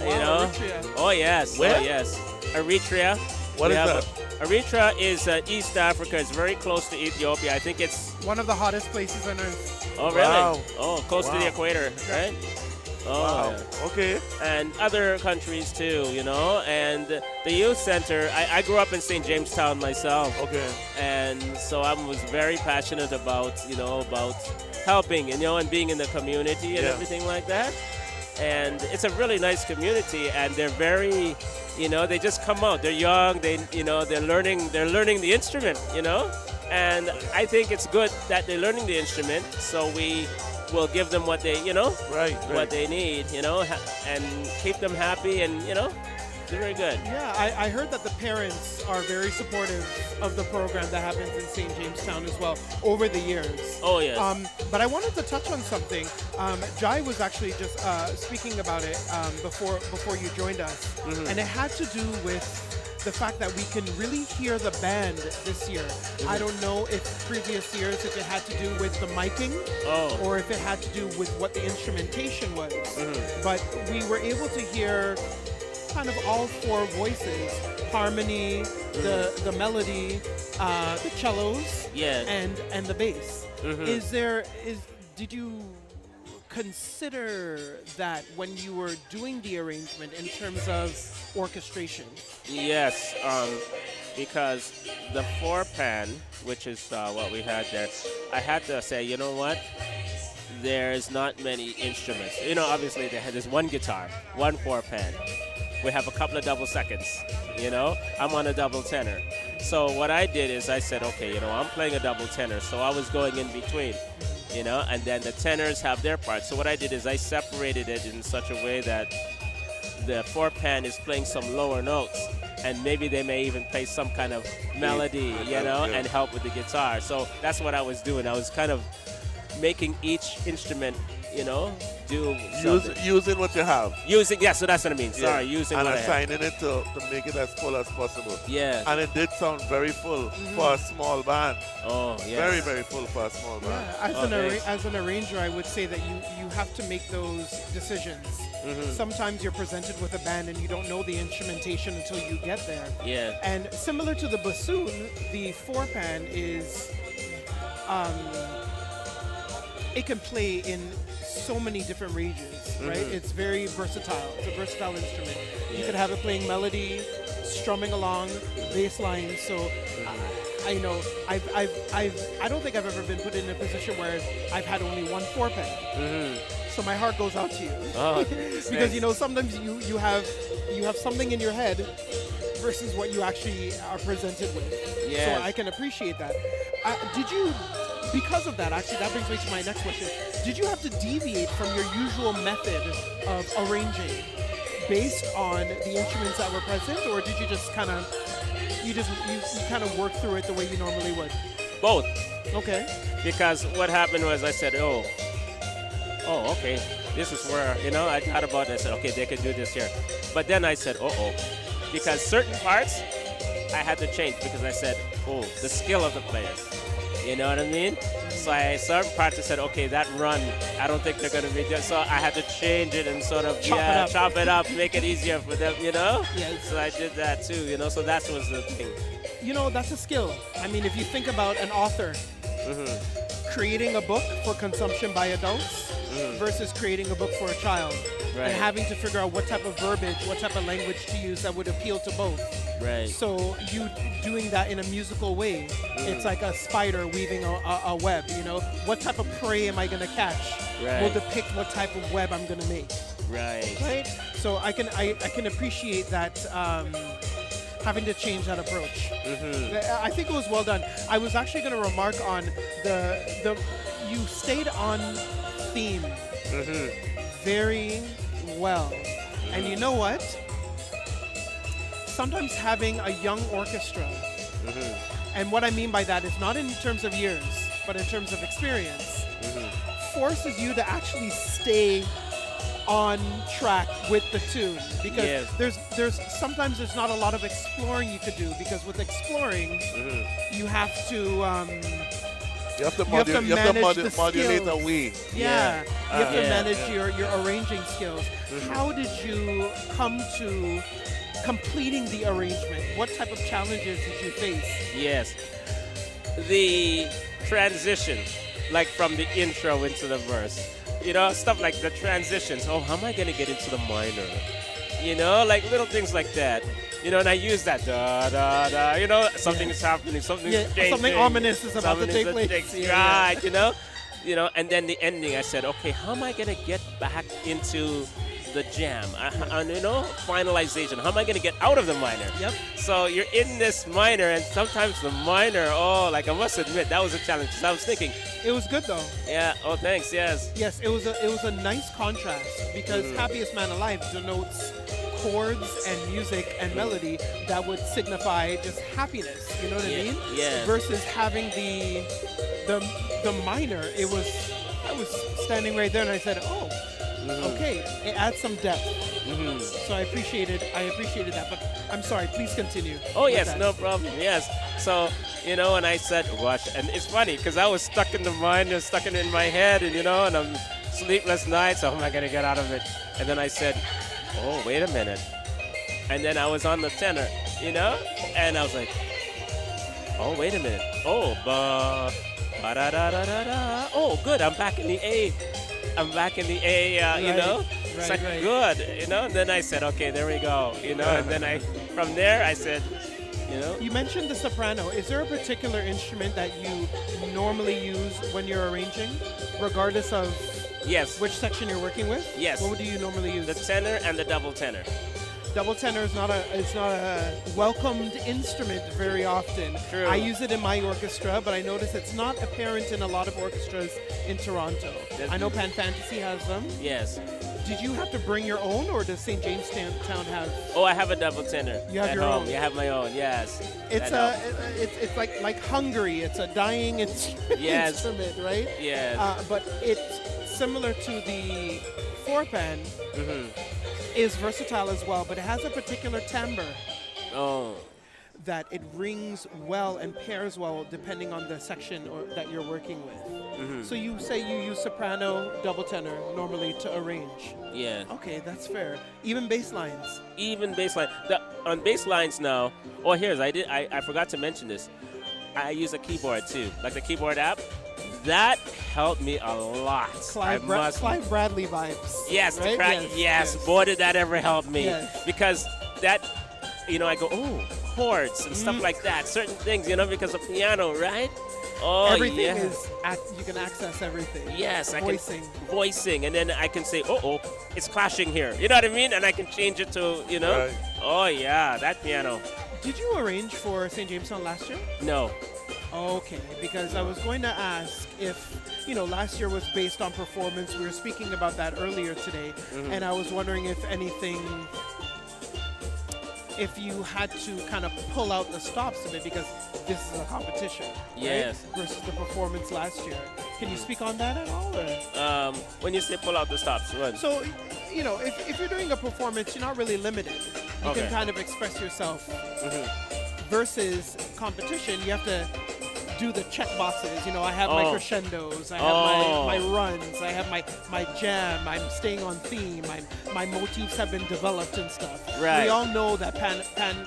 Eritrea. Oh yes. Where? Oh yes. Eritrea. What is that? Eritrea is East Africa. It's very close to Ethiopia. I think it's one of the hottest places on earth. Oh really? Wow. Oh, close to the equator, right? Oh, wow. Yeah. Okay. And other countries too, And the youth center. I grew up in St. Jamestown myself. Okay. And so I was very passionate about helping, and being in the community and everything like that. And it's a really nice community, and they're very, they just come out. They're young. They're learning the instrument, And I think it's good that they're learning the instrument. So we will give them what they, Right. what they need, and keep them happy, and they're very good. Yeah, I heard that the parents are very supportive of the program that happens in St. Jamestown as well over the years. Oh yes. But I wanted to touch on something. Jai was actually just speaking about it before you joined us, and it had to do with the fact that we can really hear the band this year. I don't know if previous years, if it had to do with the miking or if it had to do with what the instrumentation was. But we were able to hear kind of all four voices: harmony, the melody, the cellos, and the bass. Did you consider that when you were doing the arrangement in terms of orchestration? Yes, because the 4-pan, which is what we had there, I had to say, you know what? There's not many instruments. Obviously there's one guitar, one 4-pan. We have a couple of double seconds, I'm on a double tenor. So what I did is I said, okay, I'm playing a double tenor, so I was going in between, and then the tenors have their part. So what I did is I separated it in such a way that the 4-pan is playing some lower notes, and maybe they may even play some kind of melody, and help with the guitar. So that's what I was doing. I was kind of making each instrument, do something. Using what you have. So that's what I mean. Sorry, using and what I have. assigning it to make it as full as possible. Yeah. And it did sound very full for a small band. Oh, yes. Very, very full for a small band. As an arranger, I would say that you have to make those decisions. Sometimes you're presented with a band and you don't know the instrumentation until you get there. Yeah. And similar to the bassoon, the 4-pan is it can play in so many different ranges, right? It's very versatile. It's a versatile instrument. You could have it playing melody, strumming along, bass lines. So I know I don't think I've ever been put in a position where I've had only one 4-pan. So my heart goes out to you. Because sometimes you have something in your head versus what you actually are presented with. Yes. So I can appreciate that. Did you? Because of that, actually, that brings me to my next question. Did you have to deviate from your usual method of arranging based on the instruments that were present, or did you just kind of you kind of work through it the way you normally would? Both. Okay. Because what happened was I said, okay, this is where I thought about it. I said, okay, they can do this here, but then I said, because certain parts I had to change because I said, the skill of the players. You know what I mean? So I certain parts I said, okay, that run, I don't think they're going to be good. So I had to change it and sort of chop it up, make it easier for them, Yes. So I did that too, so that was the thing. That's a skill. I mean, if you think about an author creating a book for consumption by adults versus creating a book for a child, and having to figure out what type of verbiage, what type of language to use that would appeal to both. Right. So you doing that in a musical way, it's like a spider weaving a web, What type of prey am I going to catch will depict what type of web I'm going to make. Right? So I can appreciate that having to change that approach. I think it was well done. I was actually going to remark on you stayed on theme very well. And you know what? Sometimes having a young orchestra, and what I mean by that is not in terms of years, but in terms of experience, forces you to actually stay on track with the tune, because there's sometimes not a lot of exploring you could do, because with exploring you have to modulate a way. You have to manage your arranging skills. How did you come to completing the arrangement? What type of challenges did you face? Yes. The transition, like from the intro into the verse. Stuff like the transitions. How am I going to get into the minor? Like little things like that. And I use that da-da-da, something is happening, something's changing. Something ominous is about to take place. Right, and then the ending, I said, okay, how am I going to get back into the jam, and finalization. How am I going to get out of the minor? Yep. So you're in this minor, and sometimes the minor, like I must admit, that was a challenge. 'Cause I was thinking, It was good though. yeah, oh thanks, yes. Yes, it was a nice contrast because Happiest Man Alive denotes chords and music and melody that would signify just happiness. You know what I mean? Yeah. Versus having the minor, I was standing right there and I said, oh, okay, it adds some depth. So I appreciated that. But I'm sorry, please continue. Oh with yes, that. no problem. Yes. So and I said, "Watch," and it's funny because I was stuck in the mind, stuck in my head, and and I'm sleepless nights. So how am I gonna get out of it? And then I said, "Oh, wait a minute," and then I was on the tenor, and I was like, "Oh, wait a minute. Oh, ba da da da da da. Oh, good. I'm back in the A. I'm back in the A. It's like right. good, And then I said, okay, there we go, And then from there I said, You mentioned the soprano. Is there a particular instrument that you normally use when you're arranging, regardless of yes, which section you're working with? Yes. What do you normally use? the tenor and the double tenor. Double tenor is not a welcomed instrument very often. True. I use it in my orchestra, but I notice it's not apparent in a lot of orchestras in Toronto. I know Pan Fantasy has them. Yes. Did you have to bring your own, or does St. Jamestown have? Oh, I have a double tenor. You have at your home. own? Yeah, I have my own. Yes. It's That it's like Hungary. It's a dying Yes. instrument, right? Yes. But it's similar to the 4-pan. Is versatile as well, but it has a particular timbre Oh. that it rings well and pairs well depending on the section that you're working with. So you say you use soprano, double tenor normally to arrange. Yeah. Okay, that's fair. Even bass lines. Even bass line. On bass lines now. Oh, I forgot to mention this. I use a keyboard too, like the keyboard app. That helped me a lot. Clive Bradley vibes. Yes, right? yes. Boy, did that ever help me. Yes. Because that, I go, chords and stuff like that. Certain things, because of piano, right? Oh, Everything yeah. is, you can access everything. Yes, Voicing. voicing, and then I can say, it's clashing here. You know what I mean? And I can change it to, Right. Oh, yeah, that piano. Did you arrange for St. Jamestown last year? No. Okay, because I was going to ask if, last year was based on performance. We were speaking about that earlier today, and I was wondering if you had to kind of pull out the stops of it because this is a competition, Yes. right? Versus the performance last year. Can you speak on that at all? Or? When you say pull out the stops, what? So, if you're doing a performance, you're not really limited. You Okay. can kind of express yourself. Versus competition, you have to do the check boxes. I have my crescendos, I have my runs, I have my jam, I'm staying on theme, my motifs have been developed and stuff. Right. We all know that pan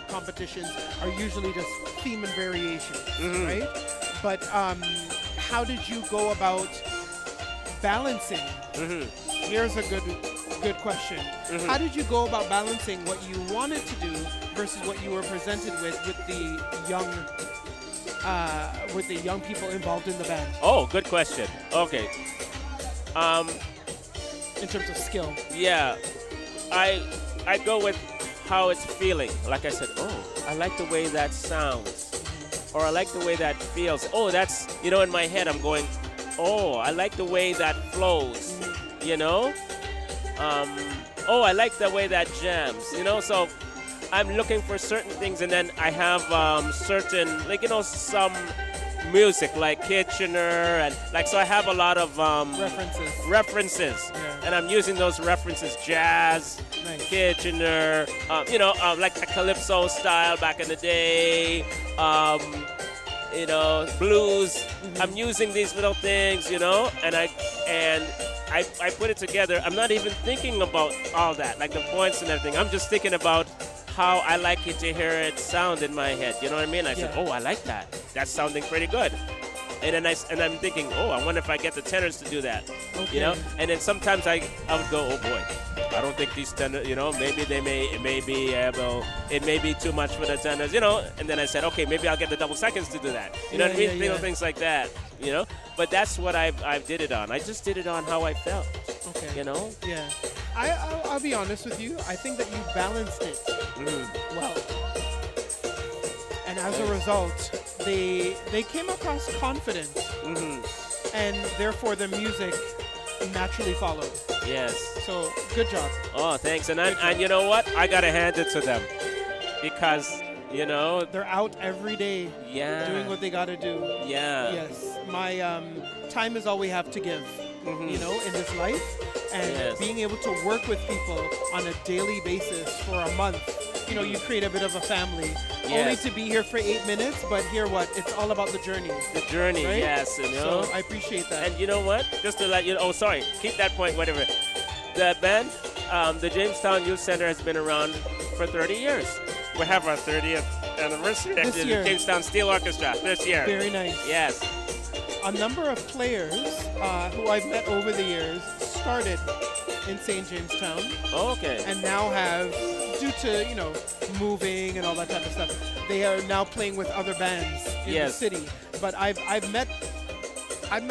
competitions are usually just theme and variations, right? But how did you go about balancing? Here's a good question. How did you go about balancing what you wanted to do versus what you were presented with the young people involved in the band? Oh, good question. Okay. In terms of skill. Yeah, I go with how it's feeling. Like I said, I like the way that sounds, or I like the way that feels. Oh, that's in my head I'm going, I like the way that flows. I like the way that jams. So I'm looking for certain things, and then I have certain some music like Kitchener and so I have a lot of references, and I'm using those references: jazz, Nice. Kitchener, like the calypso style back in the day, blues. I'm using these little things, and I put it together. I'm not even thinking about all that, like the points and everything. I'm just thinking about how I like it to hear it sound in my head. You know what I mean? I said, I like that. That's sounding pretty good. And then I'm thinking, I wonder if I get the tenors to do that. Okay. And then sometimes I would go, oh boy, I don't think these tenors, maybe it may be too much for the tenors, And then I said, okay, maybe I'll get the double seconds to do that. You know what I mean? Little things like that. But that's what I did it on. I just did it on how I felt. Okay. Yeah. I'll be honest with you. I think that you balanced it well, and as a result, they came across confident, and therefore the music naturally followed. Yes. So good job. Oh, thanks. And you know what? I gotta hand it to them because They're out every day doing what they got to do. Yeah. Yes. My time is all we have to give, in this life. And being able to work with people on a daily basis for a month, you create a bit of a family. Only to be here for 8 minutes, but here what? It's all about the journey. The journey, right? yes. So I appreciate that. And you know what? Just to let you know, oh, sorry, keep that point, whatever. The band, the Jamestown Youth Center has been around for 30 years. We have our 30th anniversary This actually, year. the Jamestown Steel Orchestra this year. Very nice. Yes. A number of players who I've met over the years started in St. Jamestown. Oh, okay. And now have, due to, moving and all that type of stuff, they are now playing with other bands in the city. But I've met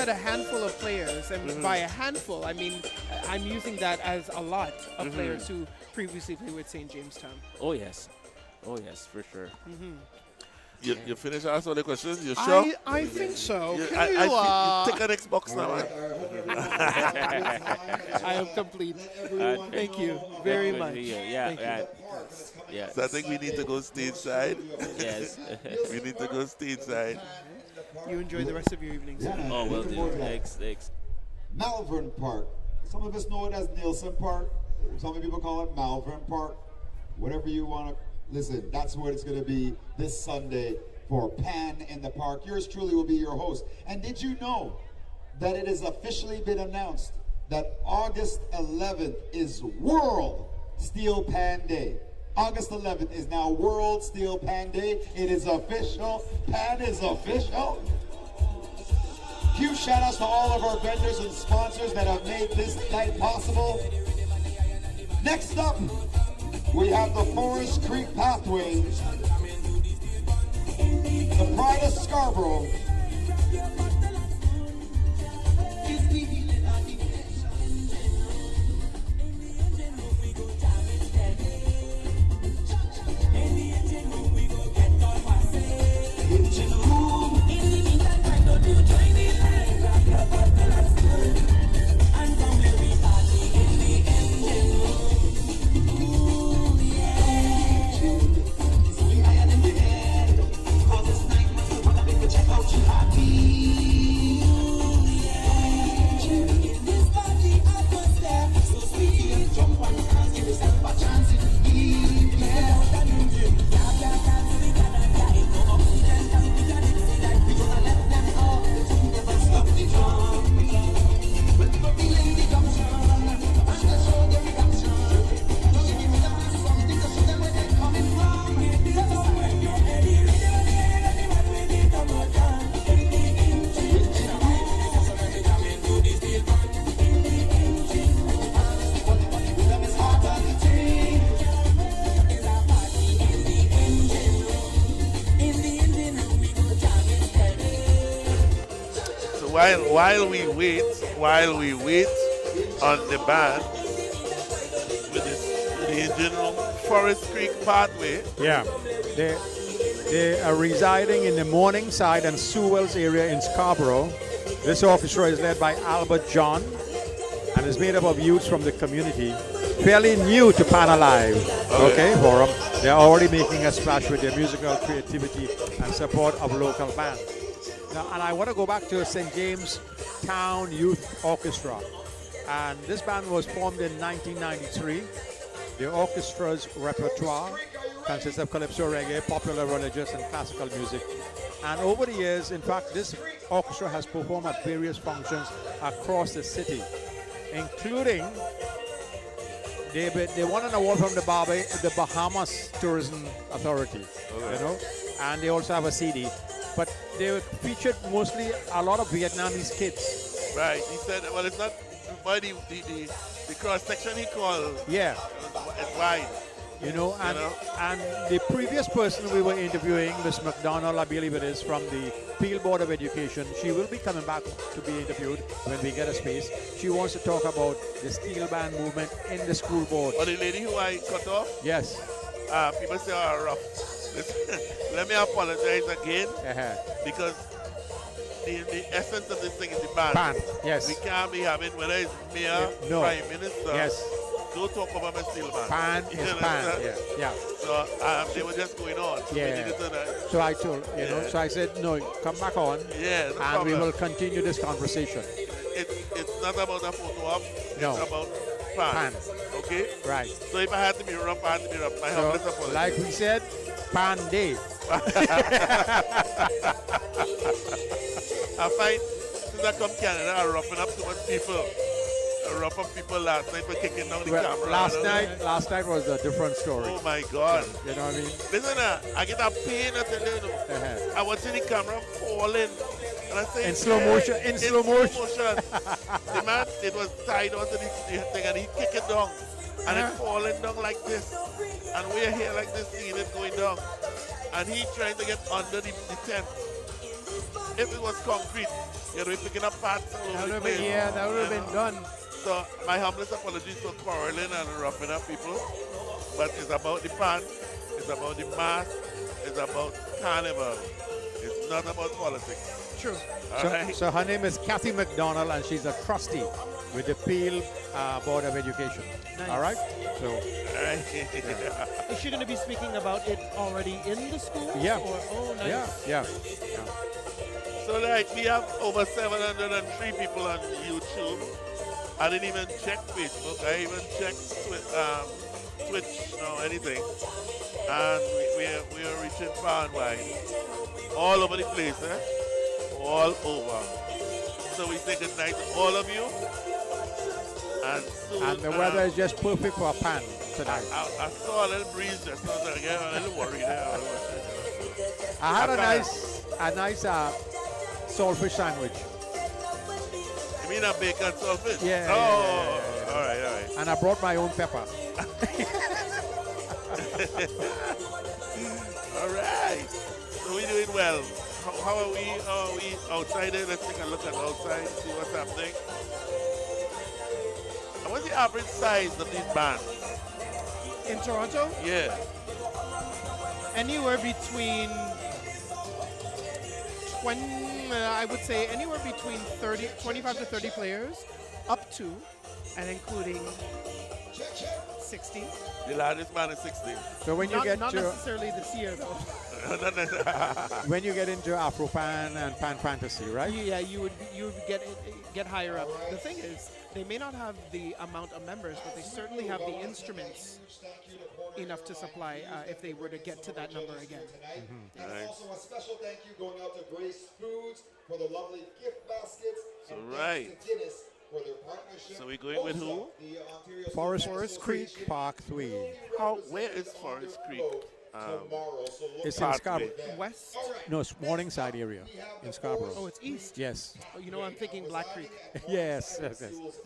a handful of players, and by a handful, I mean, I'm using that as a lot of players who previously played with St. Jamestown. Oh, yes. Oh, yes, for sure. You finished asking all the questions? You sure? I think so. You, Can you take an Xbox now. I am complete. Thank you very much. Yeah, Thank you. Yeah. So I think we need to go stateside. Yes. We need to go stateside. You enjoy the rest of your evening, sir. Oh, will do. Thanks. Malvern Park. Some of us know it as Nielsen Park. Some people call it Malvern Park. Whatever you want to. Listen, that's what it's going to be this Sunday for Pan in the Park. Yours truly will be your host. And did you know that it has officially been announced that August 11th is World Steel Pan Day? August 11th is now World Steel Pan Day. It is official. Pan is official. Huge shout outs to all of our vendors and sponsors that have made this night possible. Next up, we have the Forest Creek Pathway, the Pride of Scarborough, While we wait on the band with the general Forest Creek Pathway. Yeah, they are residing in the Morningside and Sewells area in Scarborough. This orchestra is led by Albert John and is made up of youths from the community, fairly new to Pan Alive. Okay, Forum. They're already making a splash with their musical creativity and support of local bands. Now, and I want to go back to St. James Town Youth Orchestra, and this band was formed in 1993. The orchestra's repertoire consists of calypso, reggae, popular, religious, and classical music. And over the years, in fact, this orchestra has performed at various functions across the city, including they won an award from the Bahamas Tourism Authority, and they also have a CD. But they featured mostly a lot of Vietnamese kids. Right. He said, well, it's not by the cross section he called. Yeah. It's wide. And the previous person we were interviewing, Miss McDonald, I believe it is, from the Peel Board of Education. She will be coming back to be interviewed when we get a space. She wants to talk about the steel band movement in the school board. Or the lady who I cut off, Yes. people say, oh, rough. Let me apologize again because the essence of this thing is the band. Band, yes. We can't be having, whether it's mayor, No. prime minister, Yes. don't talk about my steel band. Pan You is understand? pan. Yeah. So they were just going on. So we Yeah. needed to, So I told, so I said, no, come back on. yeah, no And we problem. will continue this conversation. It's not about a photo op. No. It's about pan. Pan. Okay? Right. So if I had to be rough, I had to be rough. My humblest So, apologies. like we said, pan day. I find since I come Canada, I roughing up too much people. I rough up people last night for kicking down the Well, camera. last night was a different story. Oh my God. You know what I mean? Listen, I get a pain at the little. I watching the camera falling. And I say, In slow motion, in slow motion. The man, it was tied onto the thing and he kicked it down. And it falling down like this. And we're here like this, seeing it going down. And he trying to get under the tent. If it was concrete, you'd be picking up parts all over the place. That would have been done. So my humblest apologies for quarreling and roughing up people. But it's about the pan, it's about the mask, it's about carnival. It's not about politics. True. So her name is Kathy McDonald and she's a trustee with the Peel Board of Education. Nice. All right? So, Is she going to be speaking about it already in the school? yeah. Oh, nice. Yeah. So like we have over 703 people on YouTube. I didn't even check Facebook. I even checked Twitch, no anything. And we are reaching far and wide. All over the place, all over. So we say good night to all of you. And soon, And the weather is just perfect for a pan tonight. I saw a little breeze just now, so I get a little worried there. I had a nice saltfish sandwich. You mean a bacon saltfish? Yeah. Oh, all right. And I brought my own pepper. All right. So we're doing well. How are we? Are we outside there? Let's take a look at outside, see what's happening. And what's the average size of these bands? In Toronto, Yeah. anywhere between 20, I would say anywhere between 25 to 30 players, up to and including 60. The largest band is 16. So when you Not necessarily this year though. when you get into Afro Pan and Pan Fantasy, right? Yeah, you would get higher up. The thing is, they may not have the amount of members, but they certainly have the instruments enough to supply if they were to get to that number again. And also a special thank you going out to Grace Foods for the lovely gift baskets. And right. thanks to Guinness for their partnership. So we're going with who? The Ontario Forest Creek Park 3. Where is Forest Creek? Tomorrow, so look It's out in Scarborough. for that. West? All right. No, it's Morningside area in Scarborough. Oh, it's east. Yes. Oh, you know, I'm thinking Black Creek. yes.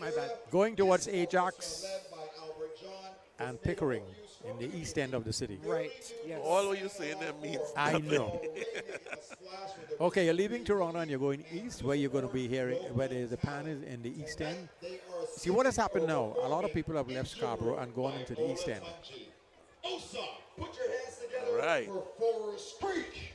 My bad. Going towards Ajax Led by Albert John. and Pickering in the east end of the city. Right. Yes. All what you saying there means I nothing. know. Okay, you're leaving Toronto and you're going east, where you're going to be hearing where the pan is in the east end. See what has happened now? A lot of people have left Scarborough and gone into the east end. Osa, put your hands together All right. for Forest Creek.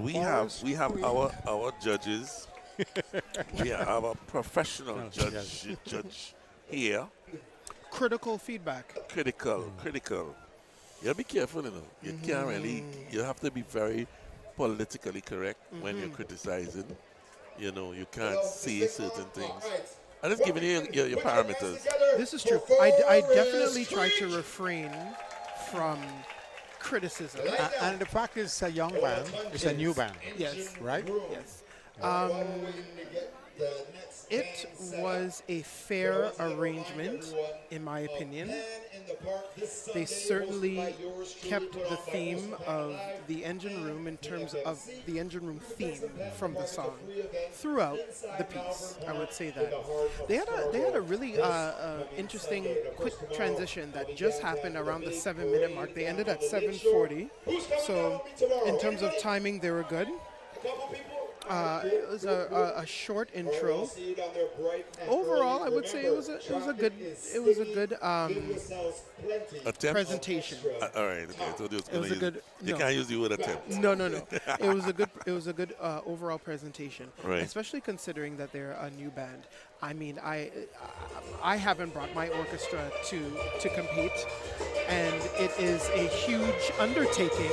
we have our judges. We have our professional judge here. Critical feedback. Critical. You gotta be careful, you know. You can't really. You have to be very politically correct when you're criticizing. You know, you can't say certain things. I'm just giving you your parameters. This is true. I definitely try to refrain from criticism. And the fact is, a young band. It's a new band. Yes. Right? Yes. It was a fair arrangement, in my opinion. They certainly kept the theme of the engine room in terms of the engine room theme from the song throughout the piece. I would say that they had a really interesting quick transition that just happened around the 7-minute mark. They ended at 7:40, so in terms of timing, they were good. It was a short intro. Overall, I would say it was a good Attempt? presentation. All right. Okay. So It was a good. You can't use the word attempt. No. It was a good overall presentation, Right. especially considering that they're a new band. I mean, I haven't brought my orchestra to compete, and it is a huge undertaking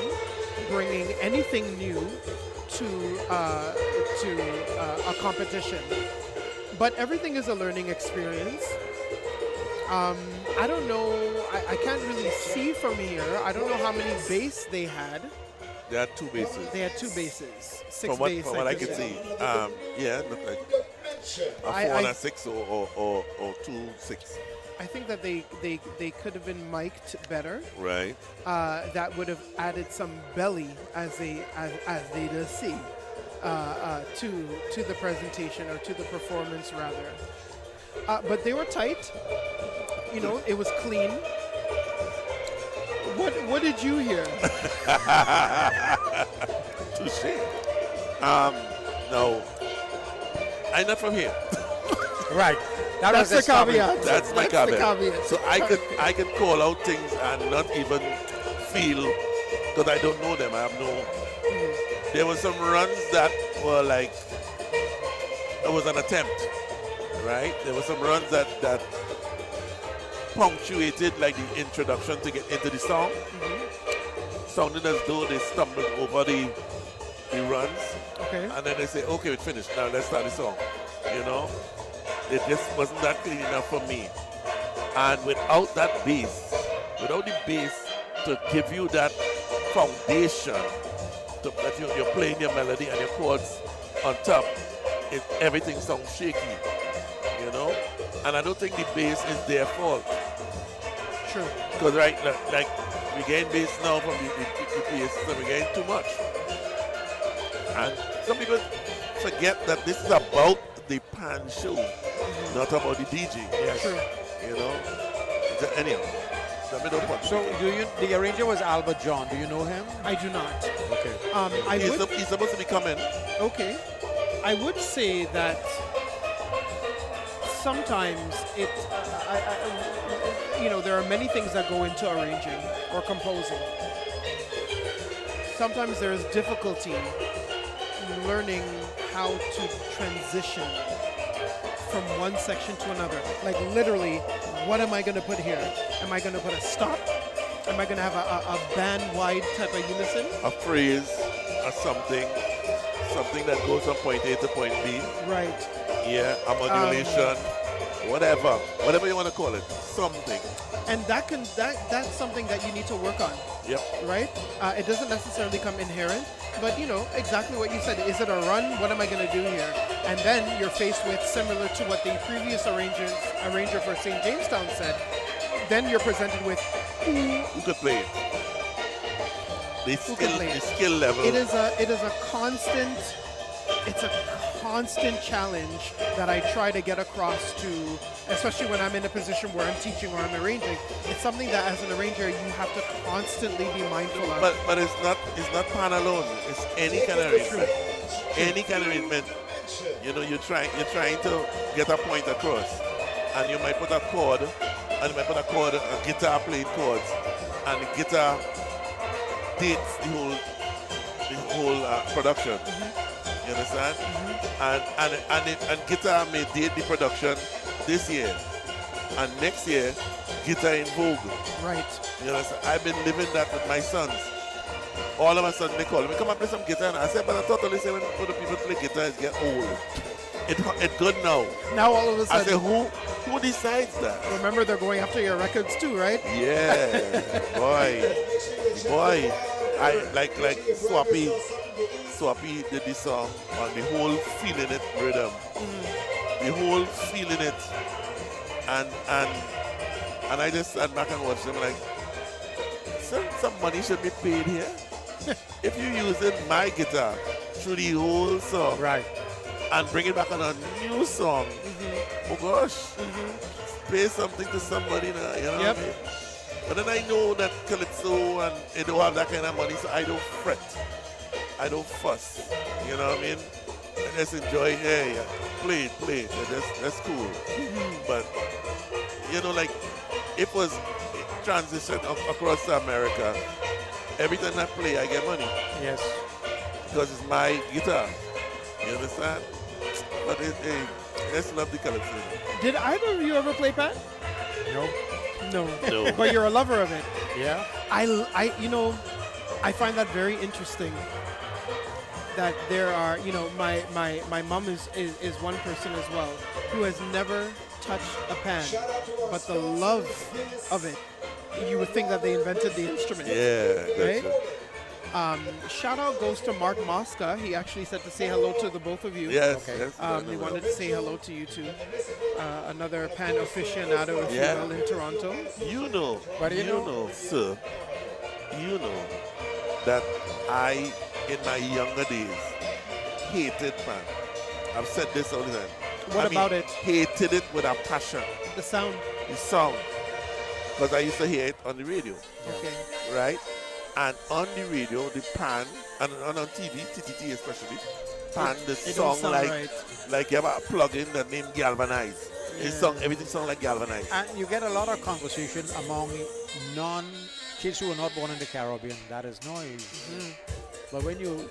bringing anything new to a competition. But everything is a learning experience. I don't know. I can't really see from here. I don't know how many bass they had. They had 2 basses. They had 2 basses. 6 From bass. what I can see. Yeah, look like a 4 and a 6 or 2 6. I think that they could have been mic'd better. Right. That would have added some belly, as they do see, to the presentation, or to the performance rather. But they were tight. You know, it was clean. What did you hear? Touché. No, I'm not from here. Right. That's the caveat. That's my the caveat. So I could call out things and not even feel, because I don't know them. I have no. There were some runs that were like, it was an attempt, right? There were some runs that punctuated like the introduction to get into the song. Sounded as though they stumbled over the runs. Okay. And then they say, okay, it's finished. Now let's start the song. You know? It just wasn't that clean enough for me. And without that bass, without the bass to give you that foundation, that you're playing your melody and your chords on top, everything sounds shaky, you know? And I don't think the bass is their fault. True. Because right, like we gain bass now from the bass, so we gain too much. And some people forget that this is about the pan show, not about the DJ. Yes. True. You know? Anyhow, So the arranger was Albert John. Do you know him? I do not. Okay. He's supposed to be coming. Okay. I would say that sometimes there are many things that go into arranging or composing. Sometimes there is difficulty in learning how to transition from one section to another. Like literally, what am I going to put here? Am I going to put a stop? Am I going to have a band-wide type of unison? A phrase or something that goes from point A to point B. Right. Yeah, a modulation, whatever you want to call it, something. And that's something that you need to work on. Yep. Right? It doesn't necessarily come inherent, but exactly what you said. Is it a run? What am I going to do here? And then you're faced with, similar to what the previous arranger for St. Jamestown said, then you're presented with who could play it? The skill level. It is a constant challenge that I try to get across to, especially when I'm in a position where I'm teaching or I'm arranging. It's something that as an arranger you have to constantly be mindful of. But it's not pan alone. It's any kind of arrangement. Any kind of arrangement. You're trying to get a point across, and you might put a chord, a guitar playing chords, and the guitar dates the the whole production. You understand? And guitar may date the production this year, and next year guitar in vogue. Right. You understand? I've been living that with my sons. All of a sudden they call me, come and play some guitar. And I said, but I thought only say when other people play guitar is get old. It's good now. Now all of a I sudden. said, who decides that? Remember, they're going after your records too, right? Yeah, boy. I like Swappy did this song on the whole feeling it rhythm, the whole feeling it, and I just sat back and watched them like, some money should be paid here. If you're using my guitar through the whole song, Right. and bring it back on a new song, oh gosh, pay something to somebody now, you know Yep. what I mean? But then I know that Calypso and they don't have that kind of money, so I don't fret. I don't fuss. You know what I mean? I just enjoy, hey, play it. That's cool. But, you know, like, it was transition across America. Every time I play, I get money. Yes. Because it's my guitar. You understand? But hey, let's love the Calypso. Did either of you ever play Pat? No. No. But you're a lover of it. Yeah. I find that very interesting. That there are, my mom is one person as well who has never touched a pan, but the love of it, you would think that they invented the instrument. Yeah, right? gotcha. Shout out goes to Mark Mosca. He actually said to say hello to the both of you. Yes, Okay. yes. He wanted to say hello to you too. Another pan aficionado, if Yeah. you will, in Toronto. You know, But you know- sir, you know that I, in my younger days, hated pan. I've said this all the time. What about it? Hated it with a passion. The sound. The sound. Because I used to hear it on the radio, Okay. right? And on the radio, the pan, and on TV, TTT especially, pan the It don't song sound like, right. like you have a plug-in that name Galvanize. It song, everything sound like Galvanize. And you get a lot of conversation among kids who are not born in the Caribbean. That is noise. But when you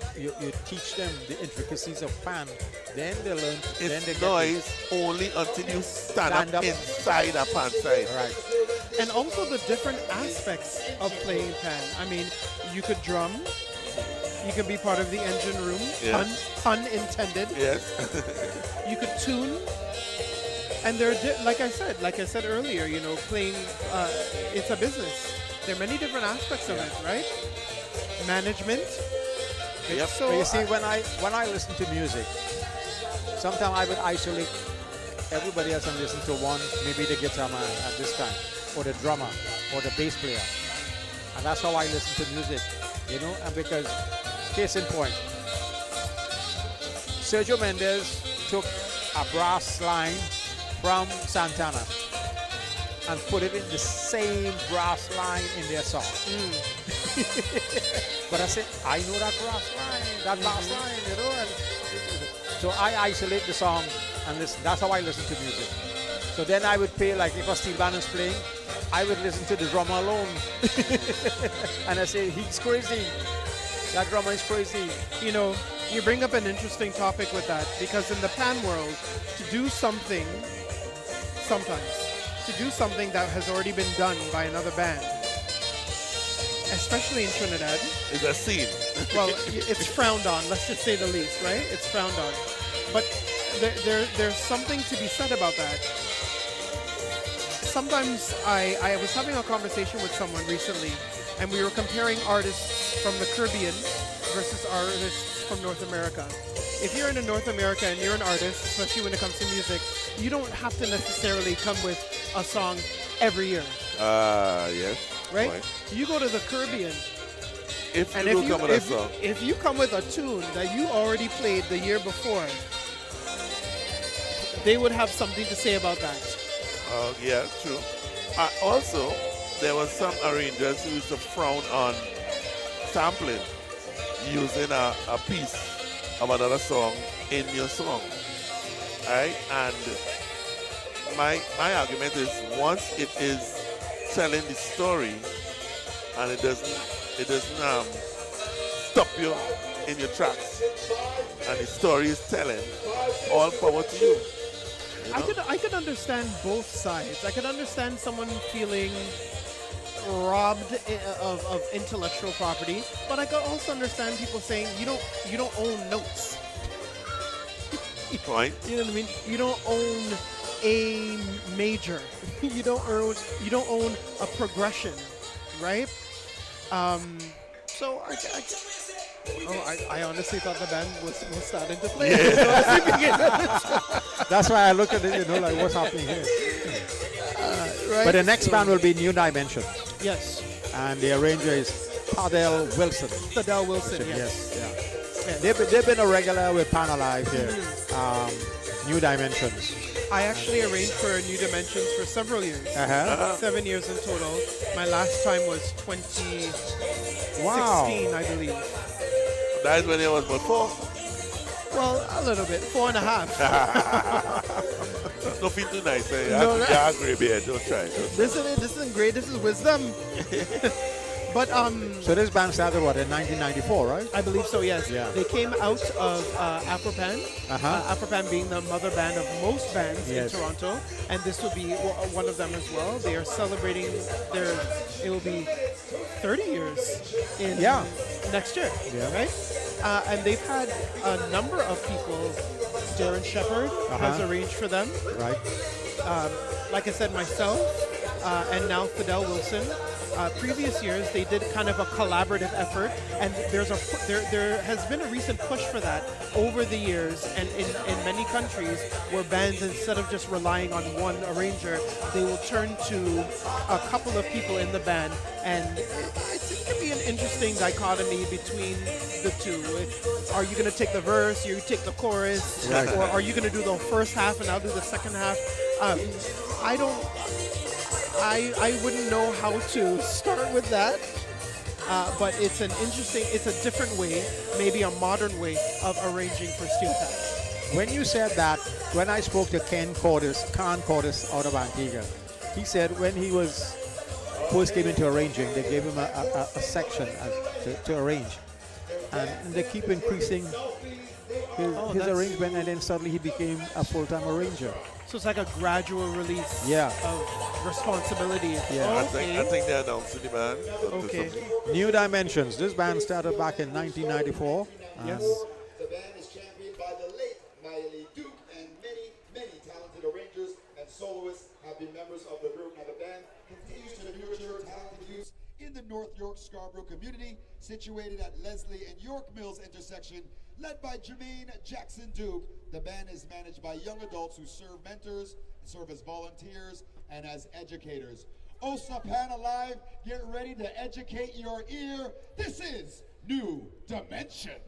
teach them the intricacies of pan, then they learn. Then they It's get noise only until you stand Stand up up. inside a pan side. Right. And also the different aspects of playing pan. I mean, you could drum. You could be part of the engine room. Yeah. Pun intended. Yes. You could tune. And there, like I said earlier, playing. It's a business. There are many different aspects of it, right? Management. Yep. So But you see, when I listen to music, sometimes I would isolate everybody else and listen to one, maybe the guitar man at this time, or the drummer, or the bass player. And that's how I listen to music, and because, case in point, Sergio Mendes took a brass line from Santana and put it in the same brass line in their song. But I said, I know that brass line, and so I isolate the song and listen. That's how I listen to music. So then I would play, like if a steel band is playing, I would listen to the drummer alone. And I say, he's crazy. That drummer is crazy. You bring up an interesting topic with that, because in the pan world, to do something that has already been done by another band, especially in Trinidad, It's a scene. well, it's frowned on, let's just say the least, right? It's frowned on. But there's something to be said about that. Sometimes I was having a conversation with someone recently, and we were comparing artists from the Caribbean versus artists from North America. If you're in North America and you're an artist, especially when it comes to music, you don't have to necessarily come with a song every year, Yes. right? Right. You go to the Caribbean, If and you will come with a song. if you come with a tune that you already played the year before, they would have something to say about that. Yeah, true. Also, there were some arrangers who used to frown on sampling, using a piece of another song in your song. Right? And my argument is, once it is telling the story and it doesn't stop you in your tracks and the story is telling, all power to you. You know? I could understand both sides. I could understand someone feeling robbed of intellectual property, but I could also understand people saying you don't own notes. Point. You know what I mean? You don't own a major. you don't own a progression, right? So I honestly thought the band was starting to play. That's why I look at it, like what's happening here. Right? But the next band will be New Dimensions, Yes. and the arranger is Padel Wilson. Fidel Wilson, yes. Yes, yeah. Yeah. They've been a regular with Pan Alive here. New Dimensions. I actually arranged for New Dimensions for several years. 7 years in total. My last time was 2016, Wow. I believe. That's when it was before. Well, a little bit, 4.5. Don't feel too nice. Eh? No, no. Yeah, agree, beer. Don't try. Don't This isn't great. This is wisdom. But So this band started what in 1994, right? I believe so. Yes. Yeah. They came out of Afro Pan. Afro Pan being the mother band of most bands Yes. in Toronto, and this will be one of them as well. They are celebrating it will be 30 years in next year. Yeah. Right. And they've had a number of people. Darren Shepherd has arranged for them. Right. Like I said, myself, and now Fidel Wilson. Previous years, they did kind of a collaborative effort, and there has been a recent push for that over the years, and in many countries where bands, instead of just relying on one arranger, they will turn to a couple of people in the band, and it can be an interesting dichotomy between the two. Are you going to take the verse, you take the chorus, or are you going to do the first half and I'll do the second half? I wouldn't know how to start with that, but it's a different way, maybe a modern way of arranging for steel pan. When you said that, when I spoke to Khan Cordis out of Antigua, he said when he was first came into arranging, they gave him a section to arrange, and they keep increasing his arrangement, and then suddenly he became a full-time arranger. So it's like a gradual release of responsibility. Yeah. I think they're announcing the band. Okay. New Dimensions. This band started back in 1994. Yes. The band is championed by the late Miley Duke, and many, many talented arrangers and soloists have been members of the group. And the band continues to nurture talented youths in the North York Scarborough community, situated at Leslie and York Mills intersection, led by Jermaine Jackson Duke. The band is managed by young adults who serve mentors, serve as volunteers, and as educators. OSA Pan Alive, get ready to educate your ear. This is New Dimension.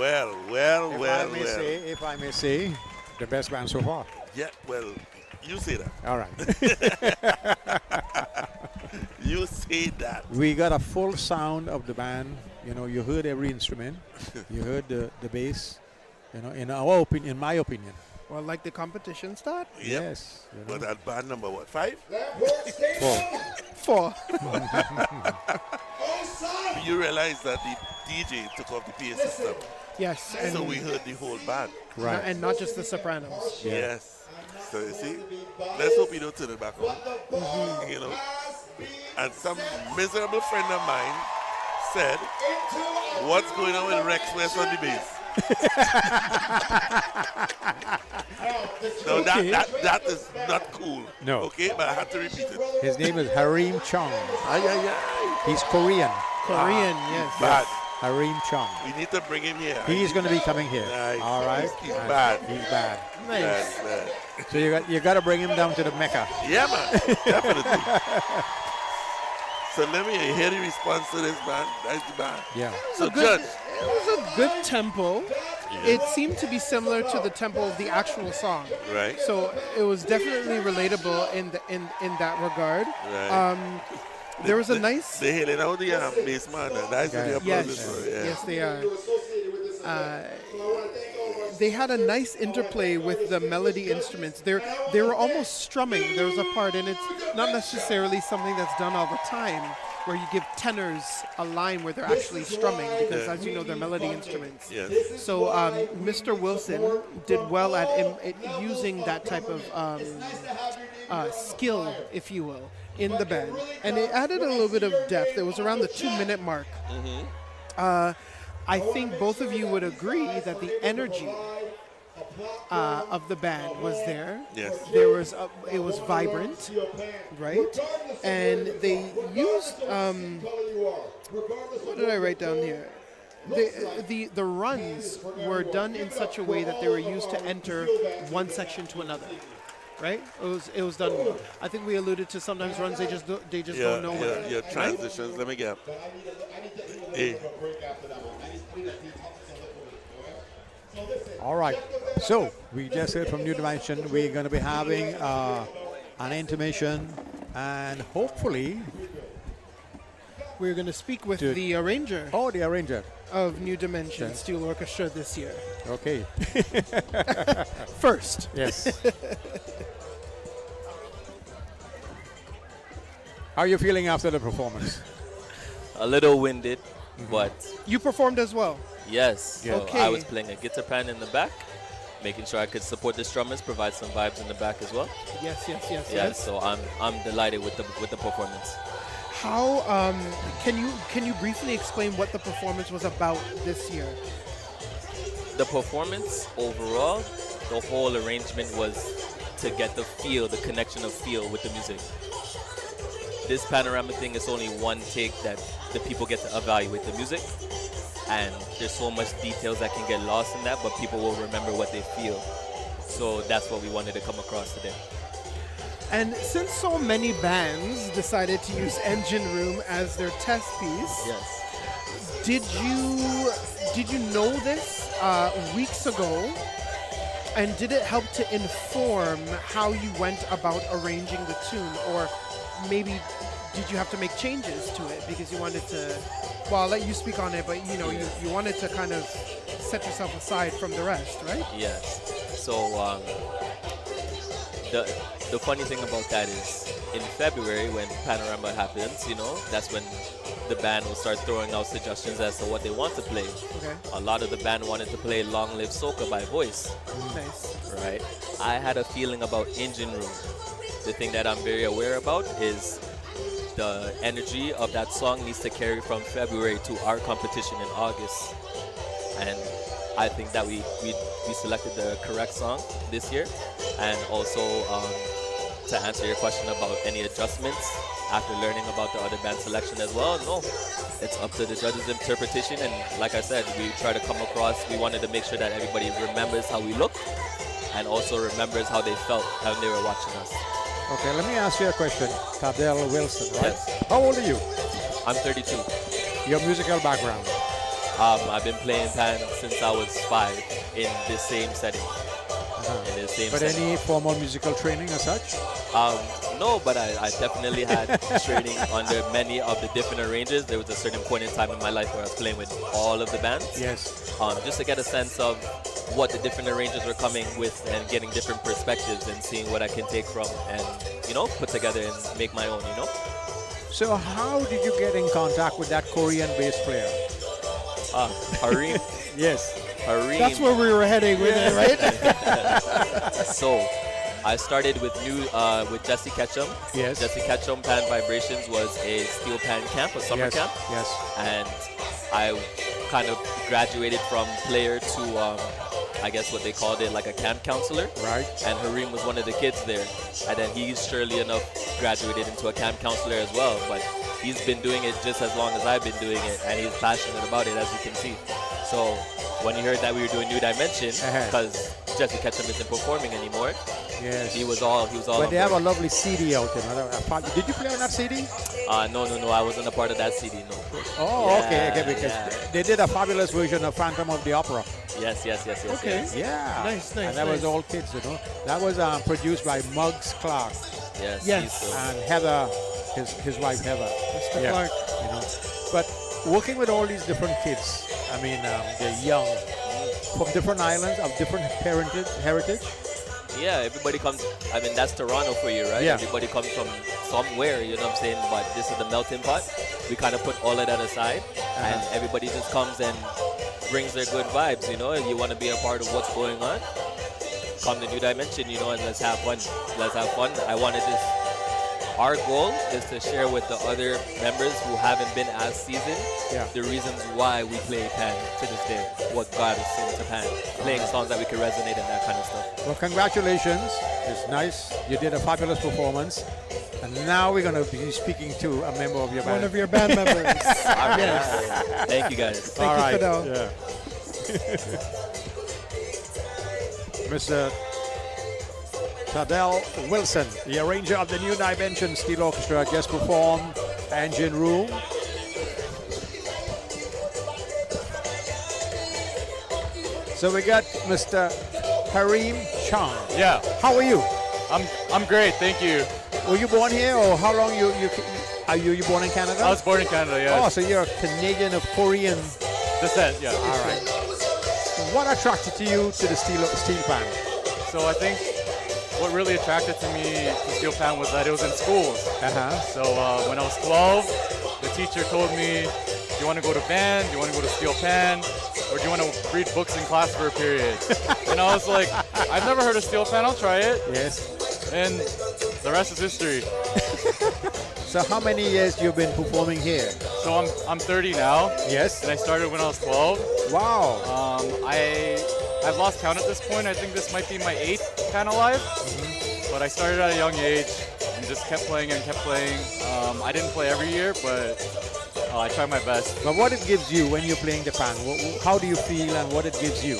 If I may say, the best band so far. Yeah, well, you say that. All right. You say that. We got a full sound of the band. You know, you heard every instrument. You heard the bass. You know, in my opinion. Well, like the competition start? Yep. Yes. You know. But that band number what? 5? 4. You realize that the DJ took off the PA system. Yes. And, So we heard the whole band. Right. and not just the sopranos. Yes. So you see, let's hope you don't turn it back on. You know. And some miserable friend of mine said, "What's going on with Rex West on the bass?" No, that is not cool. No. Okay, but I had to repeat it. His name is Harim Chung. Ay, ay, ay. He's Korean. Korean, yes. Bad. Harim Chung. We need to bring him here. He's going to be coming here. Nice. All right. He's bad. He's bad. Nice. Bad. So you got to bring him down to the Mecca. Yeah, man. Definitely. So let me hear the response to this, man. That's the band. Yeah. So, Good. Judge. It was a good tempo. It seemed to be similar to the tempo of the actual song. Right. So it was definitely relatable in that regard. Right. There was a nice. They hailing out the bass man. That's what they're Yes, for. Yeah. yes, they are. They had a nice interplay with the melody instruments. They were almost strumming. There was a part, and it's not necessarily something that's done all the time, where you give tenors a line where they're actually strumming, because, as you know, they're melody instruments. Yes. So Mr. Wilson did well at using that type of skill, if you will, in the band, and it added a little bit of depth. It was around the 2-minute mark. I think both of you would agree that the energy of the band was there. Yes. It was vibrant, right? And they used what did I write down here? The runs were done in such a way that they were used to enter one section to another. Right? It was done well. I think we alluded to sometimes runs they just don't know where. Yeah, transitions. Let me get. All right. So we just heard from New Dimension. We're going to be having an intermission, and hopefully we're going to speak with the arranger. Oh, the arranger of New Dimension Steel Orchestra this year. Okay. First. Yes. How are you feeling after the performance? A little winded, but you performed as well. Yes. Yeah. So Okay. I was playing a guitar pan in the back, making sure I could support the strummers, provide some vibes in the back as well. Yes. Yeah. So I'm delighted with the performance. How can you briefly explain what the performance was about this year? The performance overall, the whole arrangement was to get the feel, the connection of feel with the music. This Panorama thing is only one take that the people get to evaluate the music, and there's so much details that can get lost in that, but people will remember what they feel. So that's what we wanted to come across today. And since so many bands decided to use Engine Room as their test piece, yes, did you know this weeks ago? And did it help to inform how you went about arranging the tune, or maybe did you have to make changes to it because you wanted to? Well, I'll let you speak on it, but you wanted to kind of set yourself aside from the rest, right? Yes. So the funny thing about that is, in February when Panorama happens, that's when the band will start throwing out suggestions as to what they want to play. Okay. A lot of the band wanted to play Long Live Soca by Voice. Nice. Right? I had a feeling about Engine Room. The thing that I'm very aware about is the energy of that song needs to carry from February to our competition in August. And I think that we selected the correct song this year. And also, to answer your question about any adjustments after learning about the other band selection as well, no. It's up to the judges' interpretation, and like I said, we try to come across, we wanted to make sure that everybody remembers how we look and also remembers how they felt when they were watching us. Okay, let me ask you a question. Tadell Wilson, right? Yes. How old are you? I'm 32. Your musical background? I've been playing pan since I was 5 in the same setting. In the same But setting. any formal musical training as such? No, but I definitely had training under many of the different arrangers. There was a certain point in time in my life where I was playing with all of the bands. Yes. Just to get a sense of what the different arrangers were coming with and getting different perspectives and seeing what I can take from and, put together and make my own. So how did you get in contact with that Korean bass player? Harim. Yes. Harim. That's where we were heading with it, right? So, I started with Jesse Ketchum. Yes. Jesse Ketchum Pan Vibrations was a steel pan camp, a summer Yes. camp. Yes. And I kind of graduated from player to, I guess what they called it, like a camp counselor. Right. And Harim was one of the kids there. And then he, surely enough, graduated into a camp counselor as well. But he's been doing it just as long as I've been doing it. And he's passionate about it, as you can see. So when you heard that we were doing New Dimension, because Jesse Ketchum isn't performing anymore, Yes. he was all But on they have a board. lovely CD out there. Did you play on that CD? No, I wasn't a part of that CD, no. Oh, Yeah, okay, because yeah. they did a fabulous version of Phantom of the Opera. Yes. Okay. Yes. Yeah. Nice, And that was all kids, That was produced by Muggs Clark Yes. Yes. he's, and Heather, his wife Heather. Mr. Clark. But working with all these different kids, they're young, from different islands of different heritage. Yeah, everybody comes. That's Toronto for you, right? Yeah. Everybody comes from somewhere, you know what I'm saying? But this is the melting pot. We kind of put all of that aside, and everybody just comes and brings their good vibes, You want to be a part of what's going on? Come to New Dimension, and let's have fun. Let's have fun. I want to just. Our goal is to share with the other members who haven't been as seasoned the reasons why we play pan to this day, what got us into pan, playing songs that we can resonate and that kind of stuff. Well, congratulations. It's nice. You did a fabulous performance. And now we're going to be speaking to a member of your band. One of your band members. Yes. Thank you, guys. Thank you, Fidel. Yeah. Mr. Tadell Wilson, the arranger of the New Dimension Steel Orchestra, just performed Engine Room. So we got Mr. Harim Chang. Yeah, How are you? I'm great, thank you. Were you born here, or how long are you born in Canada? I was born in Canada, Oh, yeah. so you're a Canadian of Korean. Descent, yeah. All right. What attracted you to the steel pan? So I think what really attracted to me to steel pan was that it was in schools. So when I was 12, the teacher told me, do you want to go to band, do you want to go to steel pan, or do you want to read books in class for a period? And I was like, I've never heard of steel pan, I'll try it. Yes. And the rest is history. So how many years you've been performing here? So I'm 30 now. Yes. And I started when I was 12. Wow. I've lost count at this point. I think this might be my 8th pan alive. But I started at a young age and just kept playing and kept playing. I didn't play every year, but I tried my best. But what it gives you when you're playing the pan? How do you feel and what it gives you?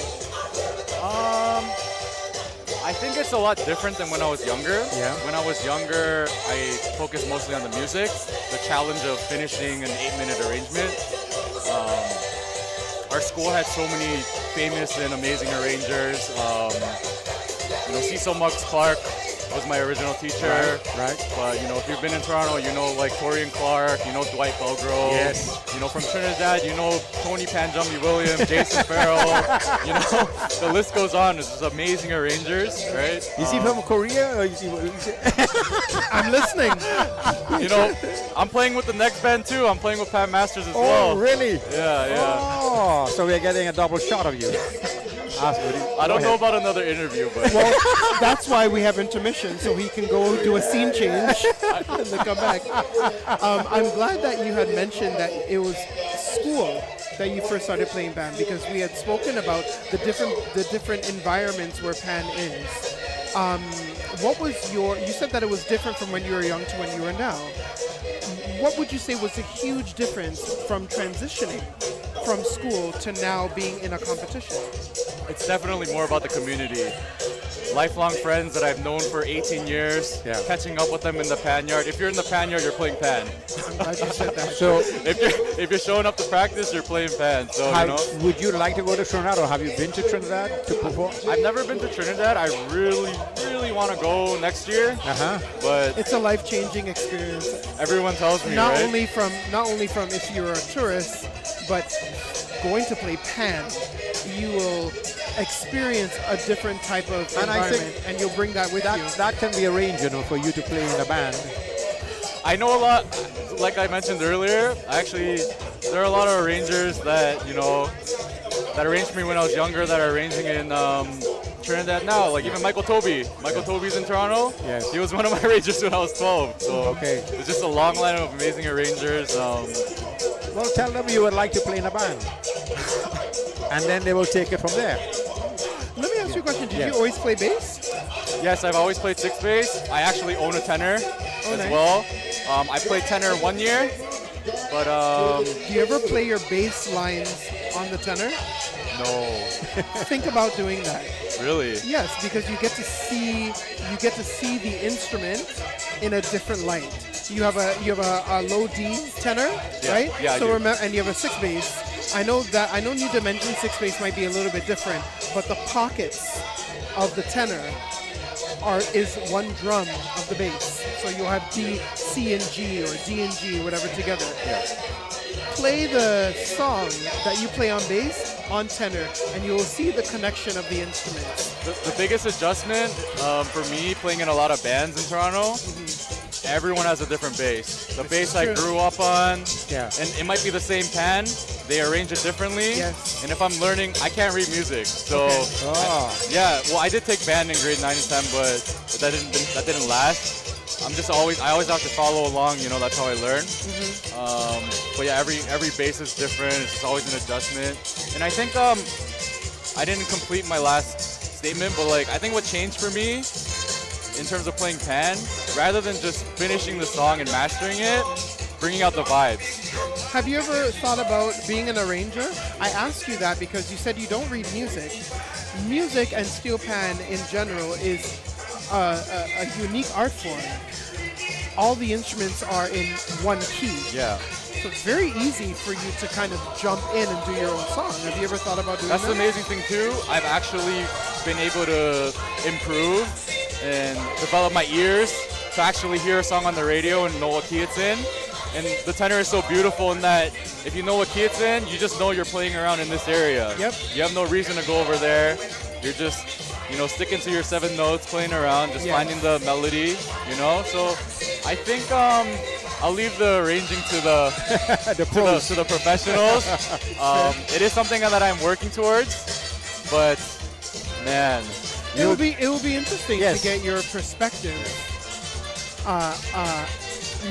I think it's a lot different than when I was younger. Yeah. When I was younger, I focused mostly on the music, the challenge of finishing an 8-minute arrangement. Our school had so many famous and amazing arrangers. Cecil Muggs Clark was my original teacher. Right. But if you've been in Toronto, like Torian Clark, Dwight Belgrove. Yes. From Trinidad, Tony Panjumby Williams, Jason Farrell. The list goes on. It's just amazing arrangers, right? Is he from Korea or is he? I'm listening. I'm playing with the next band too. I'm playing with Pat Masters as Oh, well. really? Yeah. Oh, so we're getting a double shot of you. I don't know about another interview, but Well, that's why we have intermission, so he can go do a scene change and then come back. I'm glad that you had mentioned that it was school that you first started playing pan, because we had spoken about the different environments where pan is. What was you said that it was different from when you were young to when you are now. What would you say was a huge difference from transitioning from school to now being in a competition? it's definitely more about the community. Lifelong friends that I've known for 18 years, catching up with them in the panyard. If you're in the panyard, you're playing pan. I'm glad you said that. So, if you're showing up to practice, you're playing pan. So would you like to go to Trinidad, or have you been to Trinidad to perform? I've never been to Trinidad. I really want to go next year. But it's a life-changing experience. Everyone tells me, not right? only from if you're a tourist, but going to play pan, you will experience a different type of environment, and you'll bring that with you. That can be arranged, for you to play in a band. I know a lot, like I mentioned earlier, actually, there are a lot of arrangers that, that arranged for me when I was younger that are arranging in Trinidad now, like even Michael Toby. Michael Toby's in Toronto. Yes. He was one of my arrangers when I was 12. So it's just a long line of amazing arrangers. Well, tell them you would like to play in a band. And then they will take it from there. Let me ask you a question. Did you always play bass? Yes, I've always played six bass. I actually own a tenor as well. I played tenor 1 year, but do you ever play your bass lines on the tenor? No. Think about doing that. Really? Yes, because you get to see the instrument in a different light. You have a low D tenor, right? Yeah. So and you have a six bass. I know New Dimension six bass might be a little bit different, but the pockets of the tenor is one drum of the bass. So you'll have D, C, and G, or D and G, whatever together. Play the song that you play on bass on tenor, and you will see the connection of the instruments. The biggest adjustment for me playing in a lot of bands in Toronto, everyone has a different bass. The bass I grew up on, and it might be the same pan, they arrange it differently. Yes. And if I'm learning, I can't read music. So I did take band in grade 9 and 10, but that didn't last. I always have to follow along, that's how I learn. But yeah, every bass is different. It's just always an adjustment. And I think I didn't complete my last statement, but I think what changed for me in terms of playing pan, rather than just finishing the song and mastering it, bringing out the vibes. Have you ever thought about being an arranger? I ask you that because you said you don't read music. Music and steel pan in general is a unique art form. All the instruments are in one key. Yeah. So it's very easy for you to kind of jump in and do your own song. Have you ever thought about doing that? That's the amazing thing too. I've actually been able to improve and develop my ears to actually hear a song on the radio and know what key it's in. And the tenor is so beautiful in that if you know what key it's in, you just know you're playing around in this area. Yep. You have no reason to go over there. You're just, sticking to your 7 notes, playing around, just finding the melody, So I think I'll leave the arranging to the professionals. It is something that I'm working towards, but man, it will be interesting to get your perspective,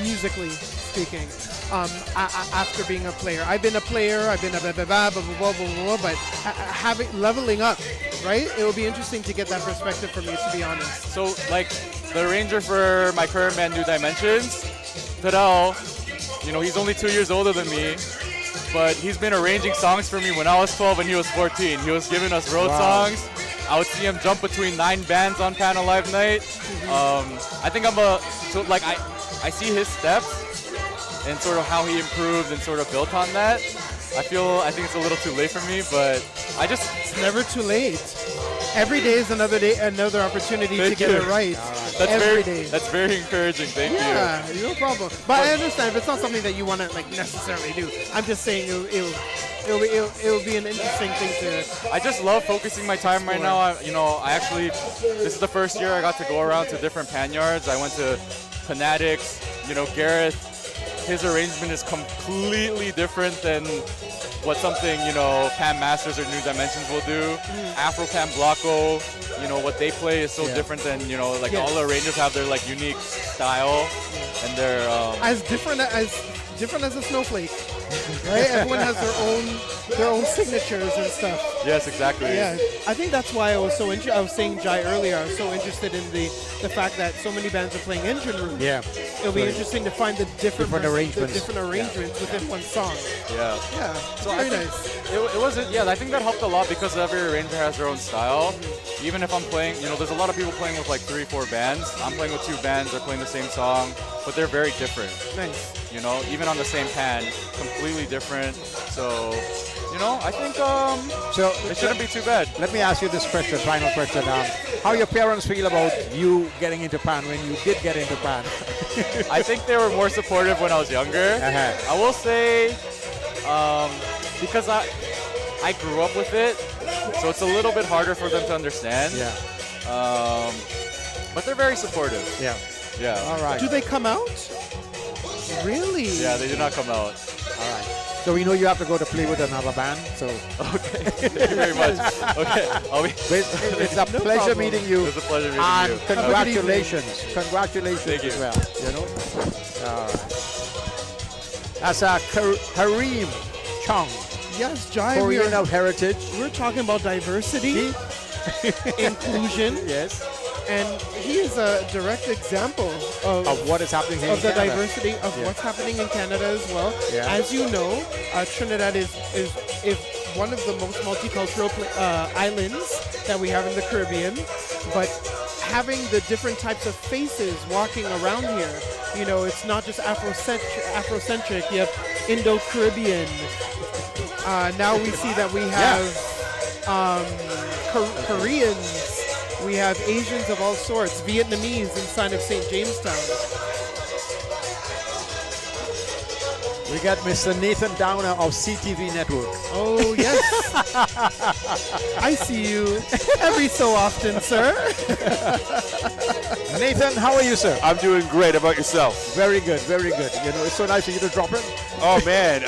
musically speaking. After being a player, I've been a player. I've been a blah blah blah blah blah, but leveling up, right? It will be interesting to get that perspective from you, to be honest. So, the arranger for my current band, New Dimensions, Tadal, he's only 2 years older than me, but he's been arranging songs for me when I was 12 and he was 14. He was giving us road songs. I would see him jump between 9 bands on Pan Alive night. I think I see his steps and sort of how he improved and sort of built on that. I think it's a little too late for me, but it's never too late. Every day is another opportunity to get it right. That's very encouraging. Thank you. Yeah, no problem. But I understand if it's not something that you want to necessarily do. I'm just saying it will be an interesting thing to. I just love focusing my time right now. This is the first year I got to go around to different panyards. I went to Fanatics. Gareth. His arrangement is completely different than what something, Pan Masters or New Dimensions will do. Afro Pan Blocko, what they play is so different than, all the arrangers have their unique style and their as different as a snowflake. Right? Everyone has their own signatures and stuff. Yes, exactly. Yeah. I think that's why I was so I was saying Jai earlier, I was so interested in the fact that so many bands are playing Engine Room. Yeah. It'll be So interesting to find the different arrangements. within one song. Yeah. Yeah, So very I think nice. it wasn't. Yeah, I think that helped a lot because every arranger has their own style. Even if I'm playing, there's a lot of people playing with like 3, 4 bands. I'm playing with 2 bands. They're playing the same song, but they're very different. Nice. Even on the same pan, completely different. So, I think it shouldn't be too bad. Let me ask you this question, final question. How your parents feel about you getting into pan when you did get into pan? I think they were more supportive when I was younger. I will say, because I grew up with it, so it's a little bit harder for them to understand. Yeah. But they're very supportive. Yeah. Yeah. All right. Do they come out? Really? Yeah, they did not come out. All right. So we know you have to go to play with another band. So okay. Thank you very much. Okay. It's a pleasure meeting you. It's a pleasure meeting and you. Congratulations. Congratulations Thank you. as well. All right. That's Kareem Chung. Yes, Jai. Korean of heritage. We're talking about diversity, inclusion. Yes. And he is a direct example of what is happening here of in the Canada. diversity of what's happening in Canada as well. Yeah. As you know, Trinidad is one of the most multicultural islands that we have in the Caribbean. But having the different types of faces walking around here, it's not just Afrocentric. You have Indo-Caribbean. Now we see that we have Koreans. We have Asians of all sorts, Vietnamese inside of St. Jamestown. We got Mr. Nathan Downer of CTV Network. Oh, yes. I see you every so often, sir. Nathan, how are you, sir? I'm doing great. How about yourself? Very good, very good. It's so nice for you to drop in. Oh, man,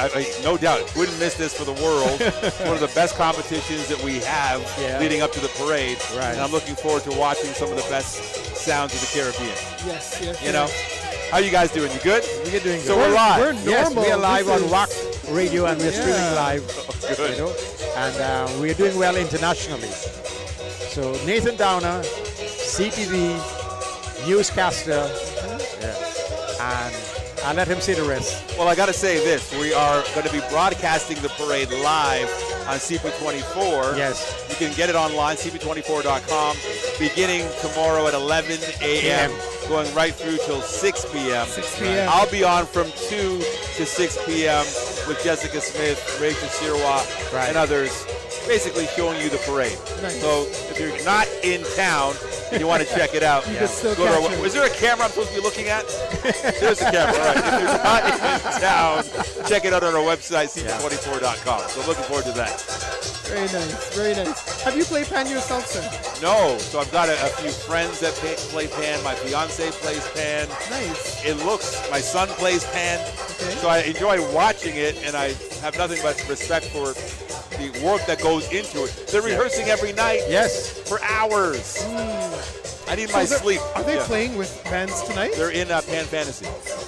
no doubt. Wouldn't miss this for the world. One of the best competitions that we have leading up to the parade. Right. And I'm looking forward to watching some of the best sounds of the Caribbean. Yes. How you guys doing? You good? We're doing good. So we're live. We're normal. Yes, we are live on WAC Radio and we're streaming live. Good. And we're doing well internationally. So Nathan Downer, CTV, newscaster, and I'll let him say the rest. Well, I got to say this. We are going to be broadcasting the parade live on CP24. Yes. You can get it online, cp24.com, beginning tomorrow at 11 a.m., going right through till 6 p.m. 6 p.m. I'll be on from 2 to 6 p.m. with Jessica Smith, Rachel Sirwa, and others, basically showing you the parade. Nice. So if you're not in town and you want to check it out, You can still go to catch it. is there a camera I'm supposed to be looking at? There's a camera, right. If you're not in town, check it out on our website, cp24.com. So looking forward to that. Very nice, very nice. Have you played pan yourself, sir? No, so I've got a few friends that play pan. My fiance plays pan. Nice. My son plays pan. Okay. So I enjoy watching it, and I have nothing but respect for the work that goes into it. They're rehearsing every night. Yes. For hours. I need my sleep. Are they playing with bands tonight? They're in Pan Fantasy.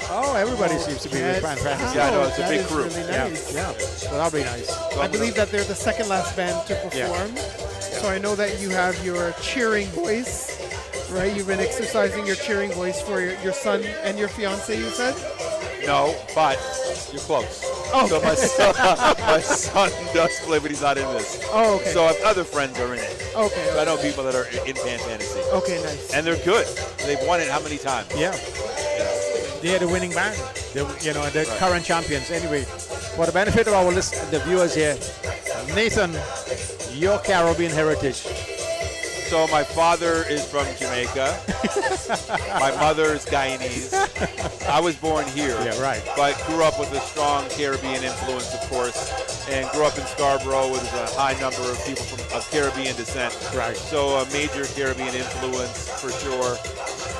Oh, everybody seems to be with Pan Fantasy. Yeah, I know, it's a that big is crew. Really nice. Yeah. So that'll be nice. So I believe that they're the second last band to perform. So I know that you have your cheering voice, right? You've been exercising your cheering voice for your son and your fiance, you said? No, but you're close. Oh. So my son does play, but he's not in this. Oh, okay. So other friends are in it. Okay. So I know people that are in Pan Fantasy. Okay, nice. And they're good. They've won it how many times? Yeah. They're the winning band. They're current champions. Anyway, for the benefit of our the viewers here, Nathan, your Caribbean heritage. So my father is from Jamaica. My mother is Guyanese. I was born here. Yeah, right. But grew up with a strong Caribbean influence, of course, and grew up in Scarborough with a high number of people of Caribbean descent. Right. So a major Caribbean influence for sure,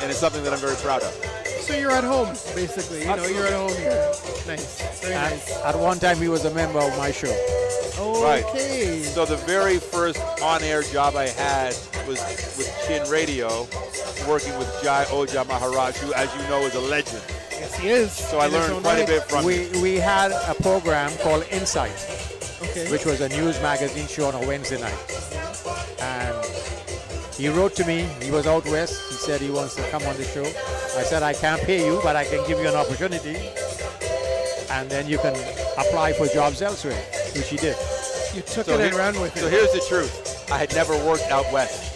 and it's something that I'm very proud of. So you're at home, basically. You're at home here. Nice. Very nice. At one time, he was a member of my show. Okay. Right. So the very first on-air job I had was with Chin Radio, working with Jai Oja Maharaj, who, as you know, is a legend. Yes, he is. So I learned quite a bit from him. We had a program called Insight, Okay. which was a news magazine show on a Wednesday night. And He wrote to me. He was out west. He said he wants to come on the show. I said, I can't pay you, but I can give you an opportunity. And then you can apply for jobs elsewhere, which he did. You took it and ran with it. So here's the truth. I had never worked out west.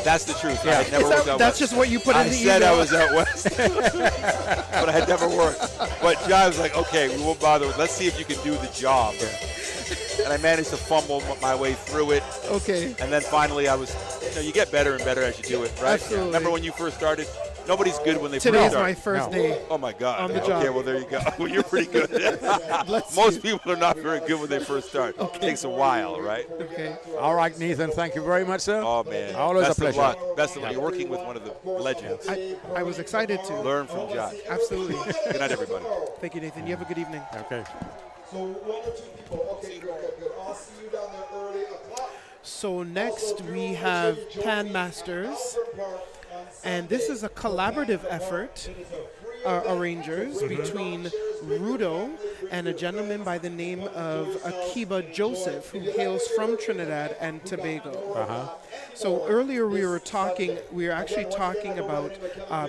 That's the truth. I had never worked out That's west. just what you put in the I said email. I was out west, but I had never worked. But John was like, okay, we won't bother. Let's see if you can do the job. And I managed to fumble my way through it. Okay. And then finally I was, you get better and better as you do it, right? Absolutely. Remember when you first started? Nobody's good when they Today's first start. my first day. Oh my God. on the Okay, job. well there you go. Well, you're pretty good. Most people are not very good when they first start. It takes a while, right? Okay. All right, Nathan. Thank you very much, sir. Oh man. Always Best a pleasure. Of luck. Best of luck. You're working with one of the legends. I was excited to Learn from Josh. Absolutely. Good night, everybody. Thank you, Nathan. You have a good evening. Okay. So one or two people. Okay, good. I'll see you down there early o'clock. So next we have Pan Masters, and this is a collaborative effort, arrangers, between Rudo and a gentleman by the name of Akiba Joseph, who hails from Trinidad and Tobago. So earlier we were actually talking about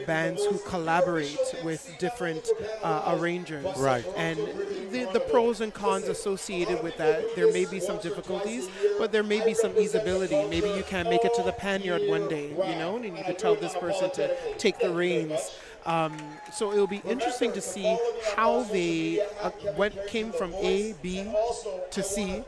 bands who collaborate with different arrangers. Right. And the pros and cons associated with that. There may be some difficulties, but there may be some easeability. Maybe you can't make it to the panyard one day, and you could tell this person to take the reins. So it'll be interesting to see how they came from A, B to C,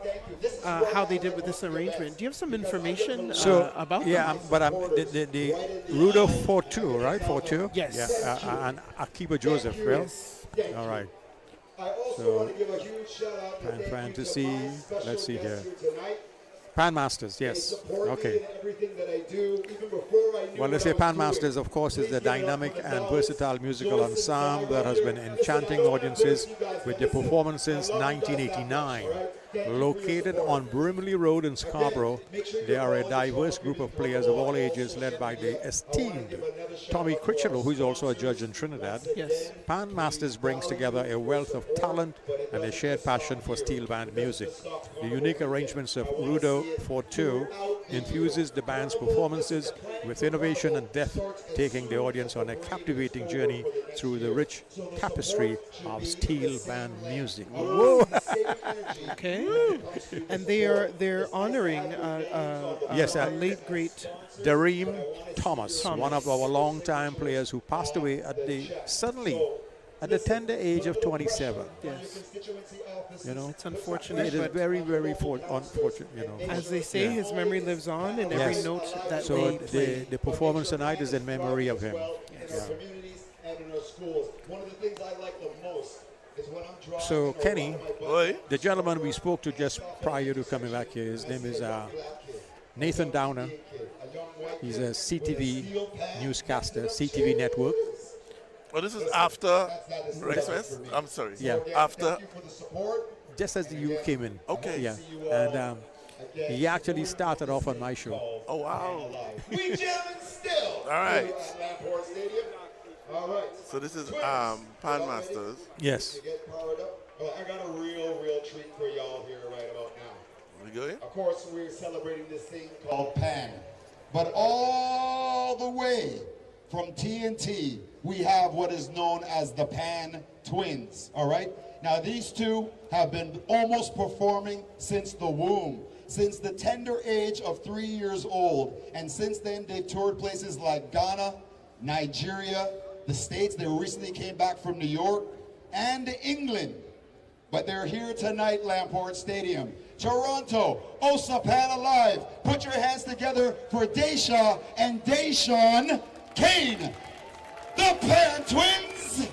how they did with this arrangement. Do you have some information about them? But the Rudo 4-2, right? 4-2? Yes. Yeah, and Akiba Joseph, well? Yes. All right. I also So, want to give a huge shout out to Pan David, Fantasy, my special let's see guest here. tonight. Pan Masters, They yes. support me Okay. in everything that I do, even before I knew Well, let's what say I was Pan doing. Masters, of course, is the Please give it up dynamic for the and fellas. versatile musical Joseph ensemble that has been enchanting audiences with their performance since 1989. Located on Brimley Road in Scarborough, they are a diverse group of players of all ages led by the esteemed Tommy Critchlow, who is also a judge in Trinidad. Yes. Pan Masters brings together a wealth of talent and a shared passion for steel band music. The unique arrangements of Rudo 4-2 infuses the band's performances with innovation and depth, taking the audience on a captivating journey through the rich tapestry of steel band music. Whoa! Okay. And they're honoring a late great Dareem Thomas, one of our longtime players who passed away suddenly at the tender age of 27. Yes. It's It unfortunate, is but very, very unfortunate. as they say, his memory lives on in every note that so they play. the performance tonight is in memory of him. In our communities and in our schools. One of the things I like the most is when I'm driving. So Kenny, Oi. the gentleman we spoke to just prior to coming back here, his name is Nathan Downer. He's a CTV newscaster, CTV network. Well, this is after breakfast. I'm sorry. Yeah. After. Just as you came in. Okay. Yeah. And he actually started off on my show. Oh wow. We jamming still. All right. Lamport Stadium. All right. So this is Pan Masters. Yes. Get powered up. Well, I got a real treat for y'all here right about now. We good? Of course, we're celebrating this thing called Pan. But all the way from TNT, we have what is known as the Pan Twins, all right? Now, these two have been almost performing since the womb, since the tender age of 3 years old. And since then, they've toured places like Ghana, Nigeria, the States. They recently came back from New York and England. But they're here tonight, Lamport Stadium. Toronto, OSA Pan Alive. Put your hands together for Daisha and Dayshawn Kane, the Pan Twins.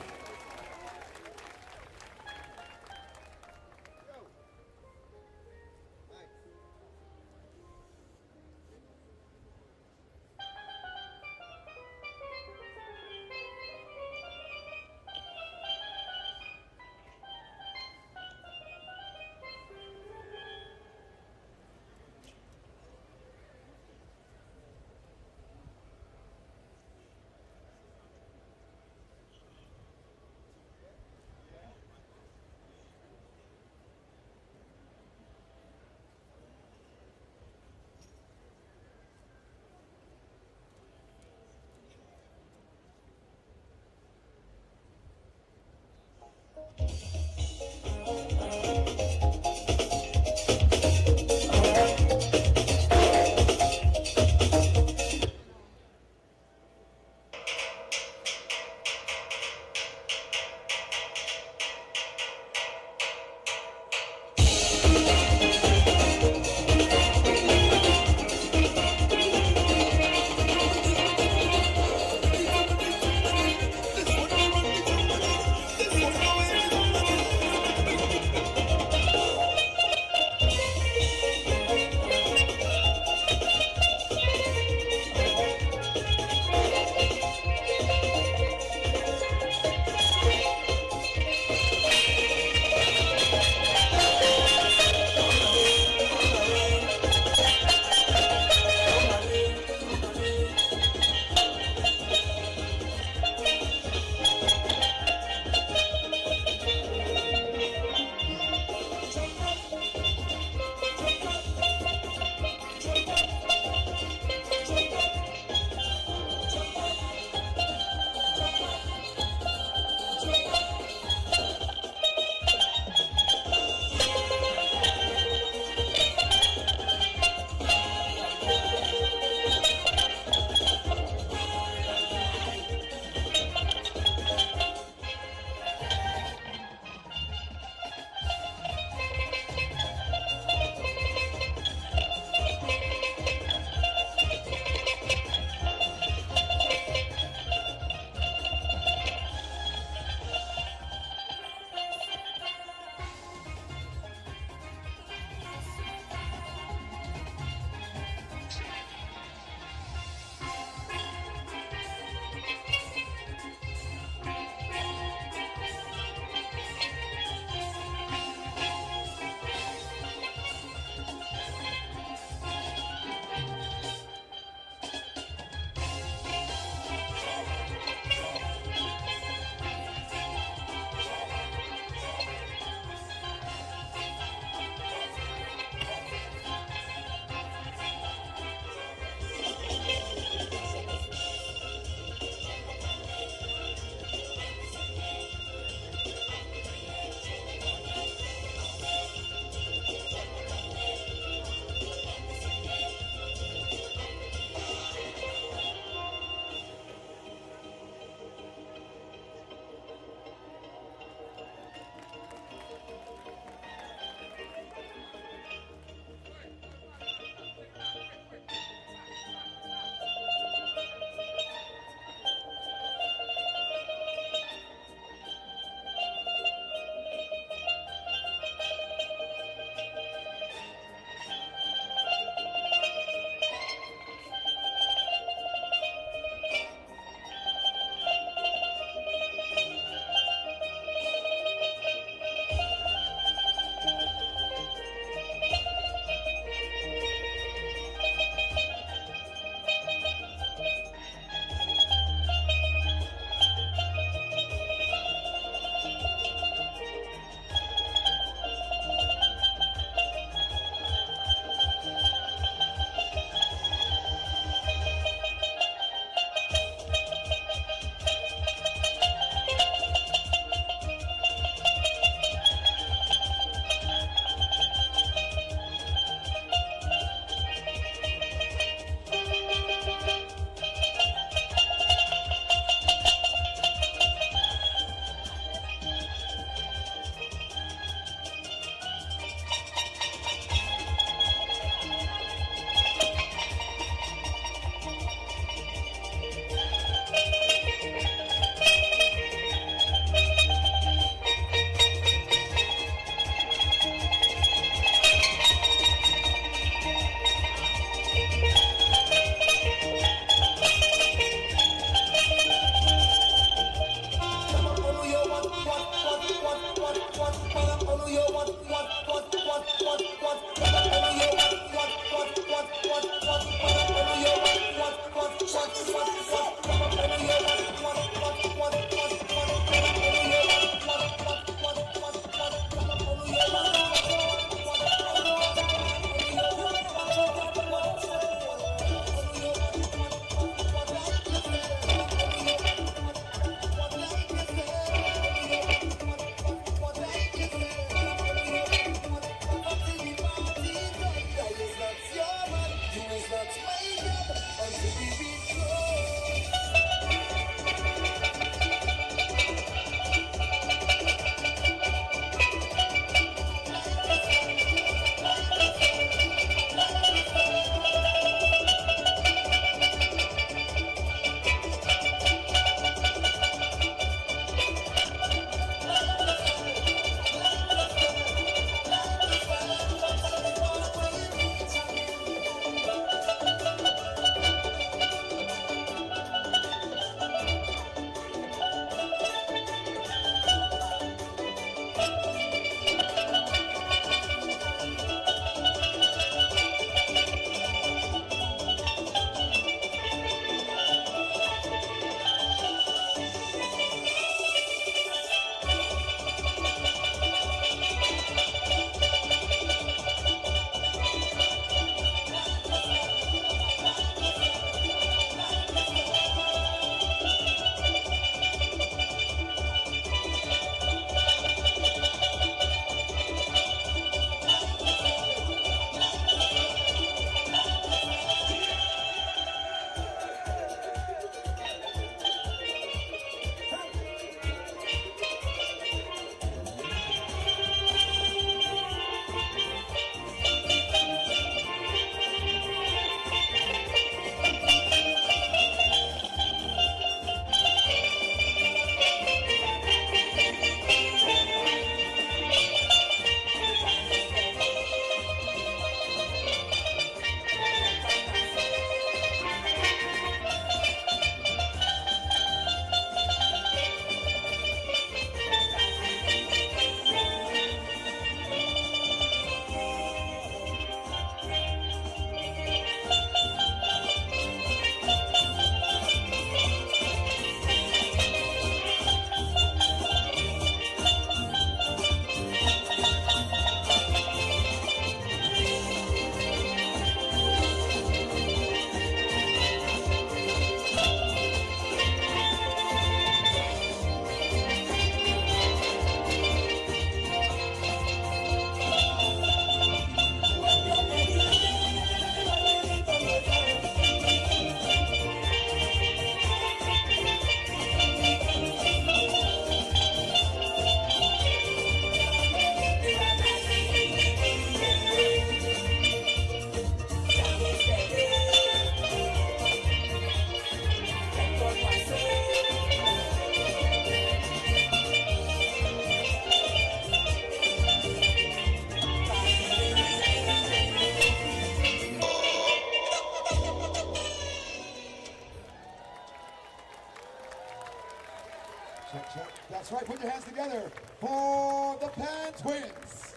Put your hands together for the Pan Twins.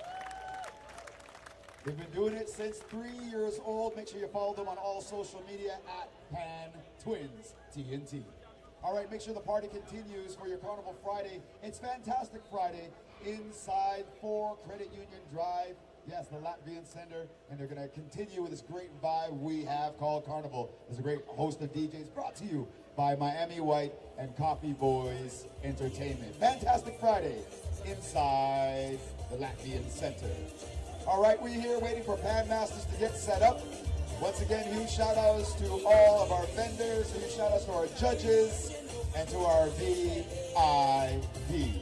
They've been doing it since 3 years old. Make sure you follow them on all social media at Pan Twins TNT. All right, make sure the party continues for your Carnival Friday. It's Fantastic Friday inside 4 Credit Union Drive. Yes, the Latvian Center, and they're going to continue with this great vibe we have called Carnival. There's a great host of DJs brought to you by Miami White and Coffee Boys Entertainment. Fantastic Friday inside the Latvian Center. All right, we're here waiting for Pan Masters to get set up. Once again, huge shout outs to all of our vendors, huge shout outs to our judges, and to our VIP.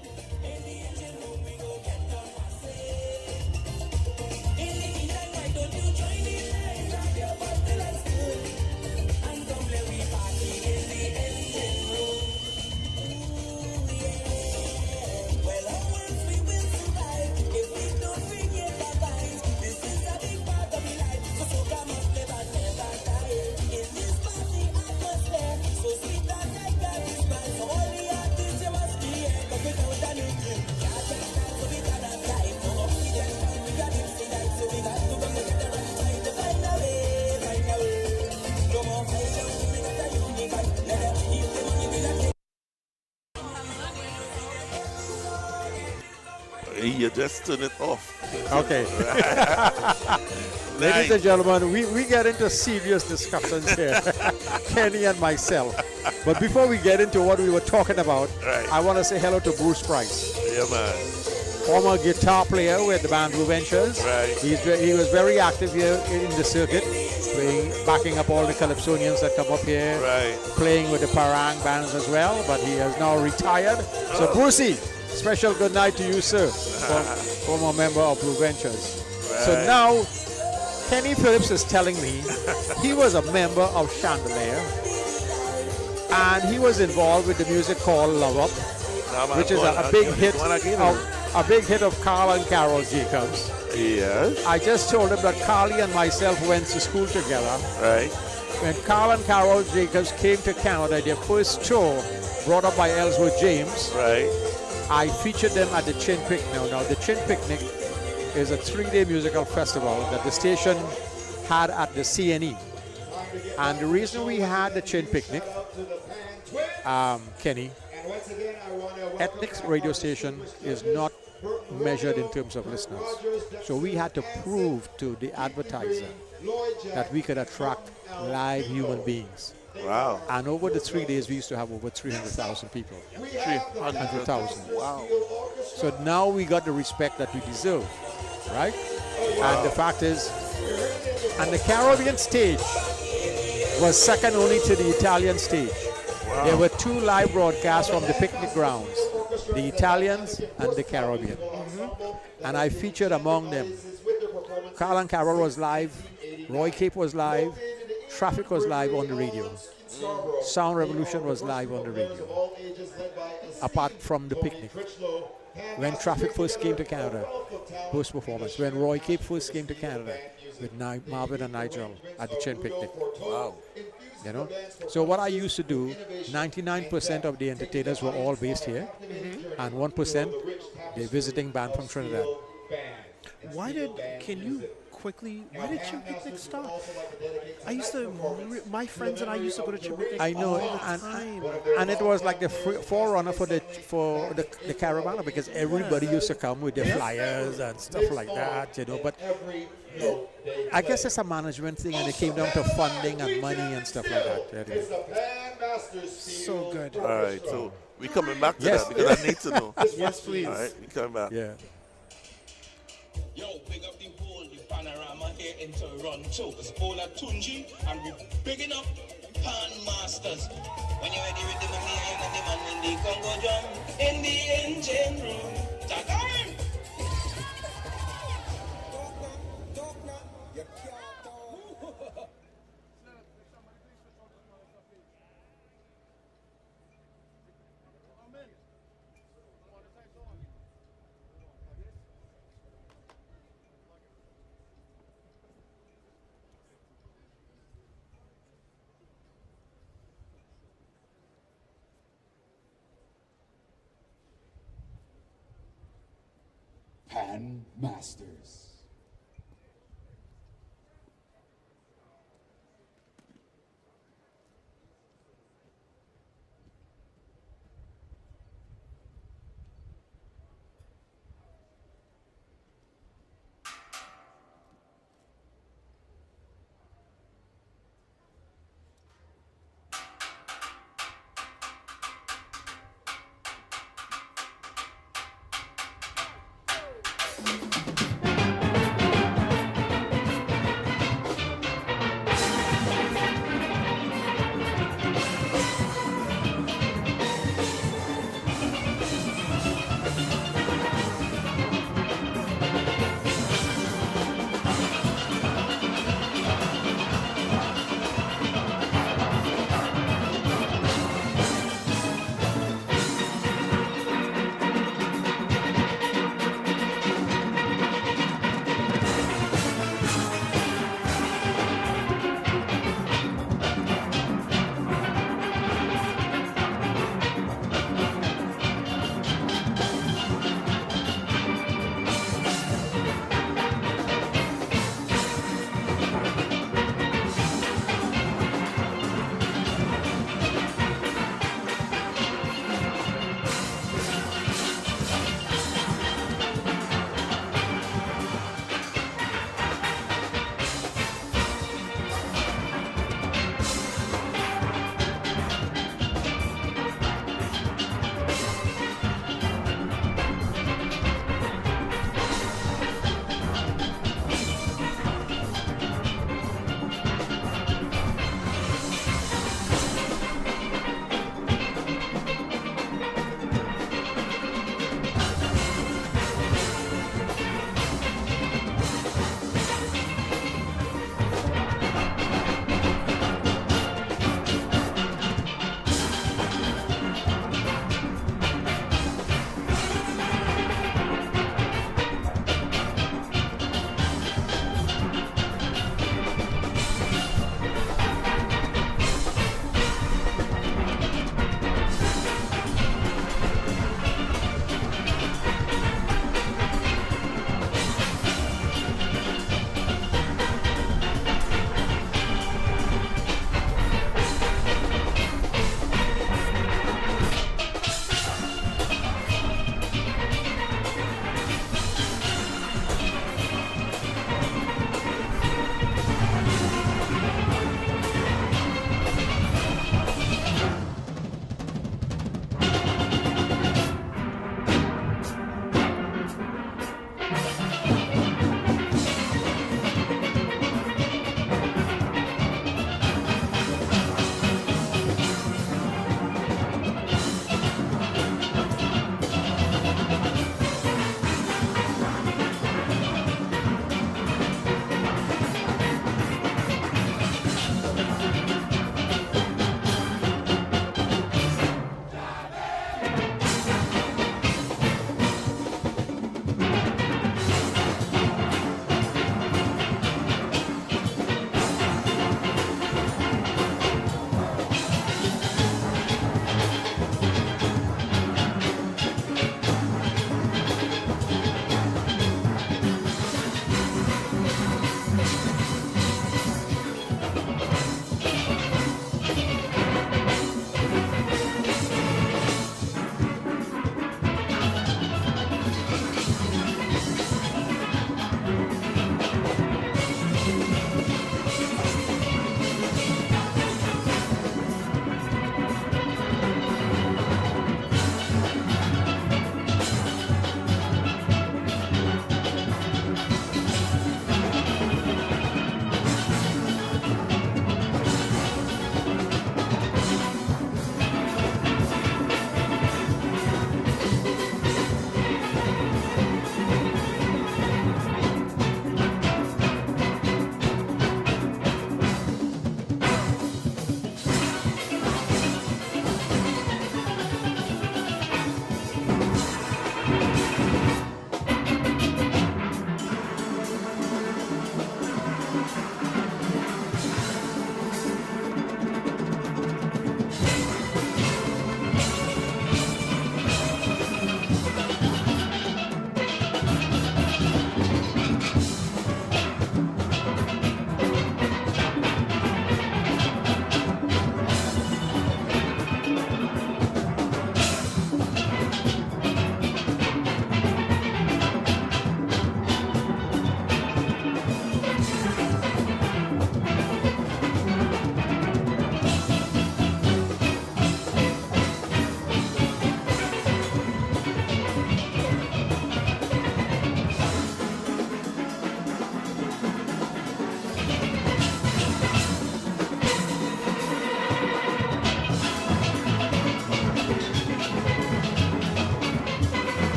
You just turn it off. Okay. Ladies and gentlemen, we get into serious discussions here, Kenny and myself. But before we get into what we were talking about, I want to say hello to Bruce Price. Yeah, man. Former guitar player with the band Blue Ventures. Right. He was very active here in the circuit, backing up all the Calypsonians that come up here, playing with the Parang bands as well, but he has now retired. So Brucey, special good night to you, sir, former member of Blue Ventures. So now, Kenny Phillips is telling me he was a member of Chandelier, and he was involved with the music called Love Up, which is a big hit of Carl and Carol Jacobs. Yes. I just told him that Carly and myself went to school together. Right. When Carl and Carol Jacobs came to Canada, their first tour, brought up by Ellsworth James. Right. I featured them at the Chin Picnic. Now, the Chin Picnic is a 3-day musical festival that the station had at the CNE. And the reason we had the Chin Picnic, Kenny, Ethnics radio station is not measured in terms of listeners. So we had to prove to the advertiser that we could attract live human beings. Wow. And over the 3 days, we used to have over 300,000 people. 300,000. Wow. So now we got the respect that we deserve, right? Wow. And the fact is, and the Caribbean stage was second only to the Italian stage. Wow. There were 2 live broadcasts from the picnic grounds, the Italians and the Caribbean. And I featured among them. Carl and Carol was live, Roy Cape was live, Traffic was live on the radio. Sound Revolution was live on the radio. Apart from the picnic. When Traffic first came to Canada, post performance. When Roy Cape first came to Canada with Marvin and Nigel at the Chin Picnic. Wow. You know? So what I used to do, 99% of the entertainers were all based here, and 1% the visiting band from Trinidad. Why did Chin Picnic stop? I used to, my friends and I used to go to Chin Picnic I know, all the time. and it was like the forerunner for the Caravana, because everybody used to come with their flyers and stuff like that, you know. But I guess it's a management thing, and it came down to funding and money and stuff like that. So good. All right, so we coming back to that because I need to know. Yes, please. All right, we coming back. Yeah. Yo, big up the whole, the Panorama here in Toronto. It's all at Tunji, and we're bigging up Pan Masters. When you're ready with the money, I am the man in the Congo drum, in the engine room. Ta-time! Pan Masters.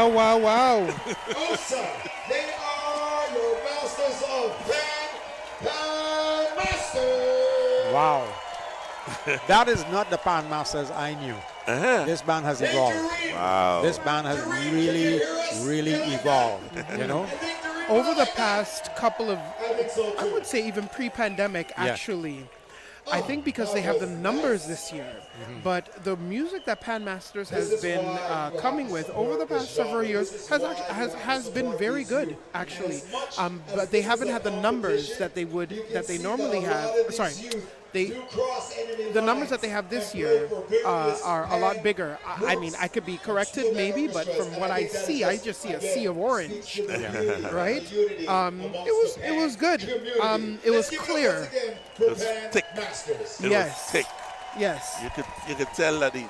Wow, wow, wow. Osa, they are your masters of Pan Masters. Wow. That is not the Pan Masters I knew. This band has evolved. Wow. This band has really, really evolved. You know? Over the past couple of, I would say even pre-pandemic, actually, I think because they have the numbers this year, but the music that Pan Masters has been coming with over the past several years has been very good, actually. But they haven't had the numbers that they normally have. Sorry. The numbers that they have this year are a lot bigger. I mean, I could be corrected maybe, but from what I see, I just see a sea of orange. Right? It was good. It was clear. It was thick. It was thick. Yes. You could tell that the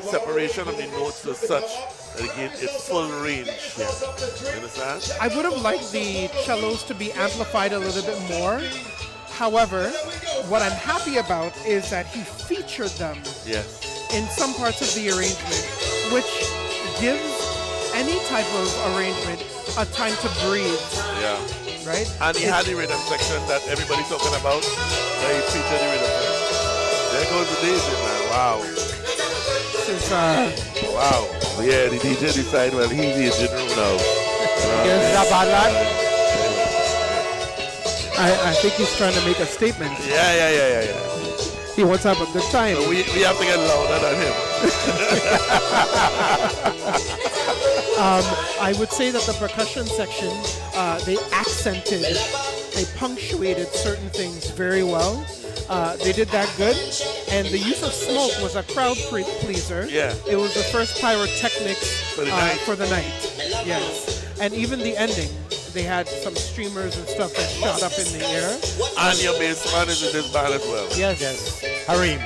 separation of the notes was such that again it's full range. You understand? I would have liked the cellos to be amplified a little bit more. However, what I'm happy about is that he featured them in some parts of the arrangement, which gives any type of arrangement a time to breathe. Yeah. Right? And he had the rhythm section that everybody's talking about. Where he featured the rhythm section. There goes the DJ, man. Wow. This is, wow. Yeah, the DJ decided, well, he's the engine room now. Is that bad lad? I think he's trying to make a statement. Yeah. He wants to have a good time. So we have to get louder than him. I would say that the percussion section, they accented, they punctuated certain things very well. They did that good. And the use of smoke was a crowd pleaser. Yeah. It was the first pyrotechnics for the night. Yes. And even the ending. They had some streamers and stuff that shot up in the air. And your bass man is in this band as well. Yes. Harim.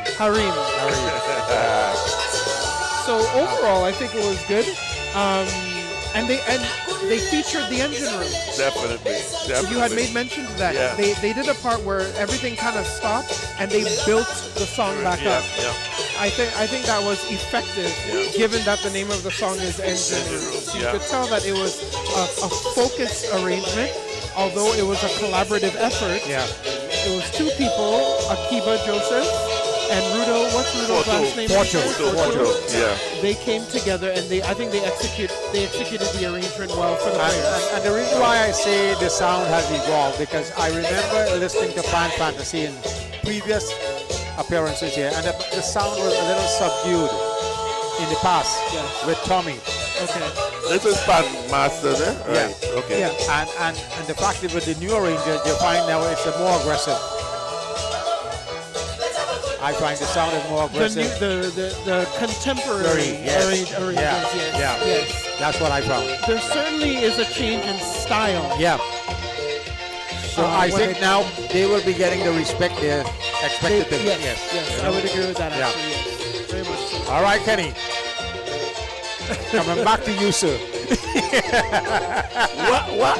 So overall, I think it was good. And they featured the engine room. Definitely. You had made mention to that. Yeah. They did a part where everything kind of stopped and they built the song back up. Yeah. I think that was effective, given that the name of the song is Engine Room. So you could tell that it was a focused arrangement, although it was a collaborative effort. Yeah. It was two people, Akiba Joseph and Rudo. What's Rudo's last name? Porto. Yeah. They came together and I think they executed the arrangement well for the players. And the reason why I say the sound has evolved, because I remember listening to Pan Fantasy in previous appearances here, and the sound was a little subdued in the past with Tommy. Okay. This is Pan Masters, eh? Right. Okay. Yeah. And the fact that with the new arrangers, you find now it's more aggressive. I find the sound is more aggressive. The contemporary arrangements. Yes. That's what I found. There certainly is a change in style. Yeah. So I think now they will be getting the respect they're expected to. Yes. I would agree with that. Yeah. Actually, yes. Very much so. All right, Kenny. Coming back to you, sir. What?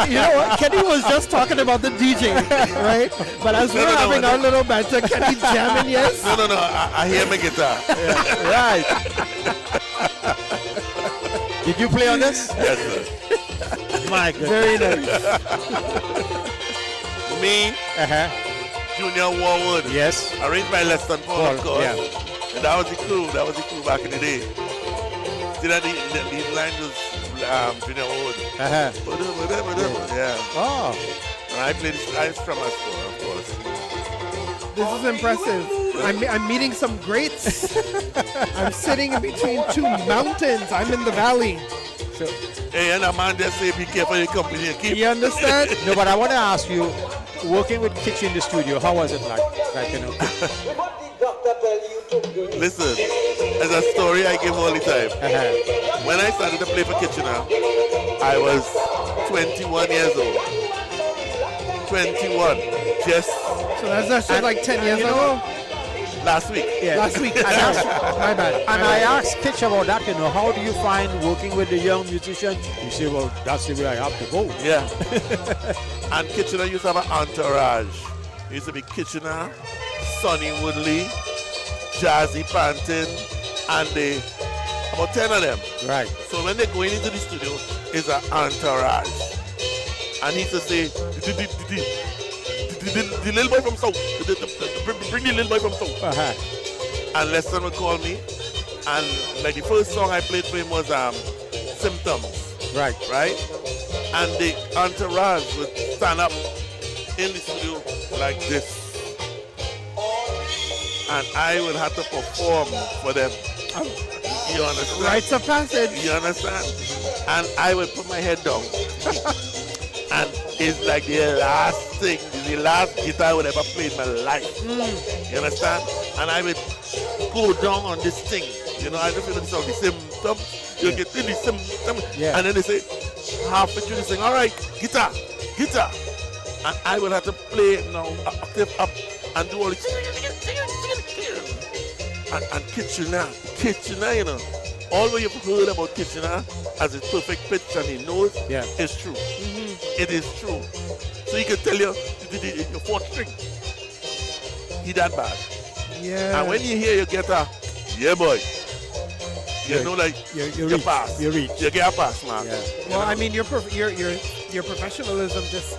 You know what? Kenny was just talking about the DJ, right? But as we're having our little banter, Kenny jamming, yes? No. I hear my guitar. Right. Did you play on this? Yes, sir. My goodness. Very nice. Me, Junior Warwood. Yes. Arranged by Leston Paul, of course. Yeah. And that was the crew. Back in the day. See that the line was Junior Warwood. Yeah. Oh. And I played I strum as well, of course. This is impressive. I'm meeting some greats. I'm sitting in between two mountains. I'm in the valley. So, hey, and a man just say be careful your company and keep. You understand? No, but I want to ask you, working with Kitchen in the studio, how was it like? Listen, there's a story I give all the time. When I started to play for Kitchener, I was 21 years old. 21. So that's just like 10 years ago? Last week. Yeah. Last week. My bad. And I asked Kitch about that, how do you find working with the young musicians? You say, well, that's the way I have to go. Yeah. And Kitchener used to have an entourage. It used to be Kitchener, Sonny Woodley, Jazzy Panton, and the about 10 of them. Right. So when they're going into the studio, it's an entourage. And he used to say, the little boy from South, bring the little boy from South. And Leston would call me, and like the first song I played for him was Symptoms. Right. Right? And the entourage would stand up in the studio like this. And I would have to perform for them. You understand? Rites of passage. You understand? And I would put my head down. And it's like the last thing, the last guitar I would ever play in my life. You understand? And I would go down on this thing. You know, I don't feel the song, the symptom. You get in the symptom. Yeah. And then they say, halfway through the sing, all right, guitar. And I would have to play it now, octave up, and do all the and Kitchener, you know. All what you've heard about Kitchener as its perfect pitch and he knows is true. It is true. So he can tell you your fourth string. He that bad. Yeah. And when you hear your guitar, yeah boy. You know, like you pass. You reach. You get a pass, man. Yeah. Well, I mean, your professionalism just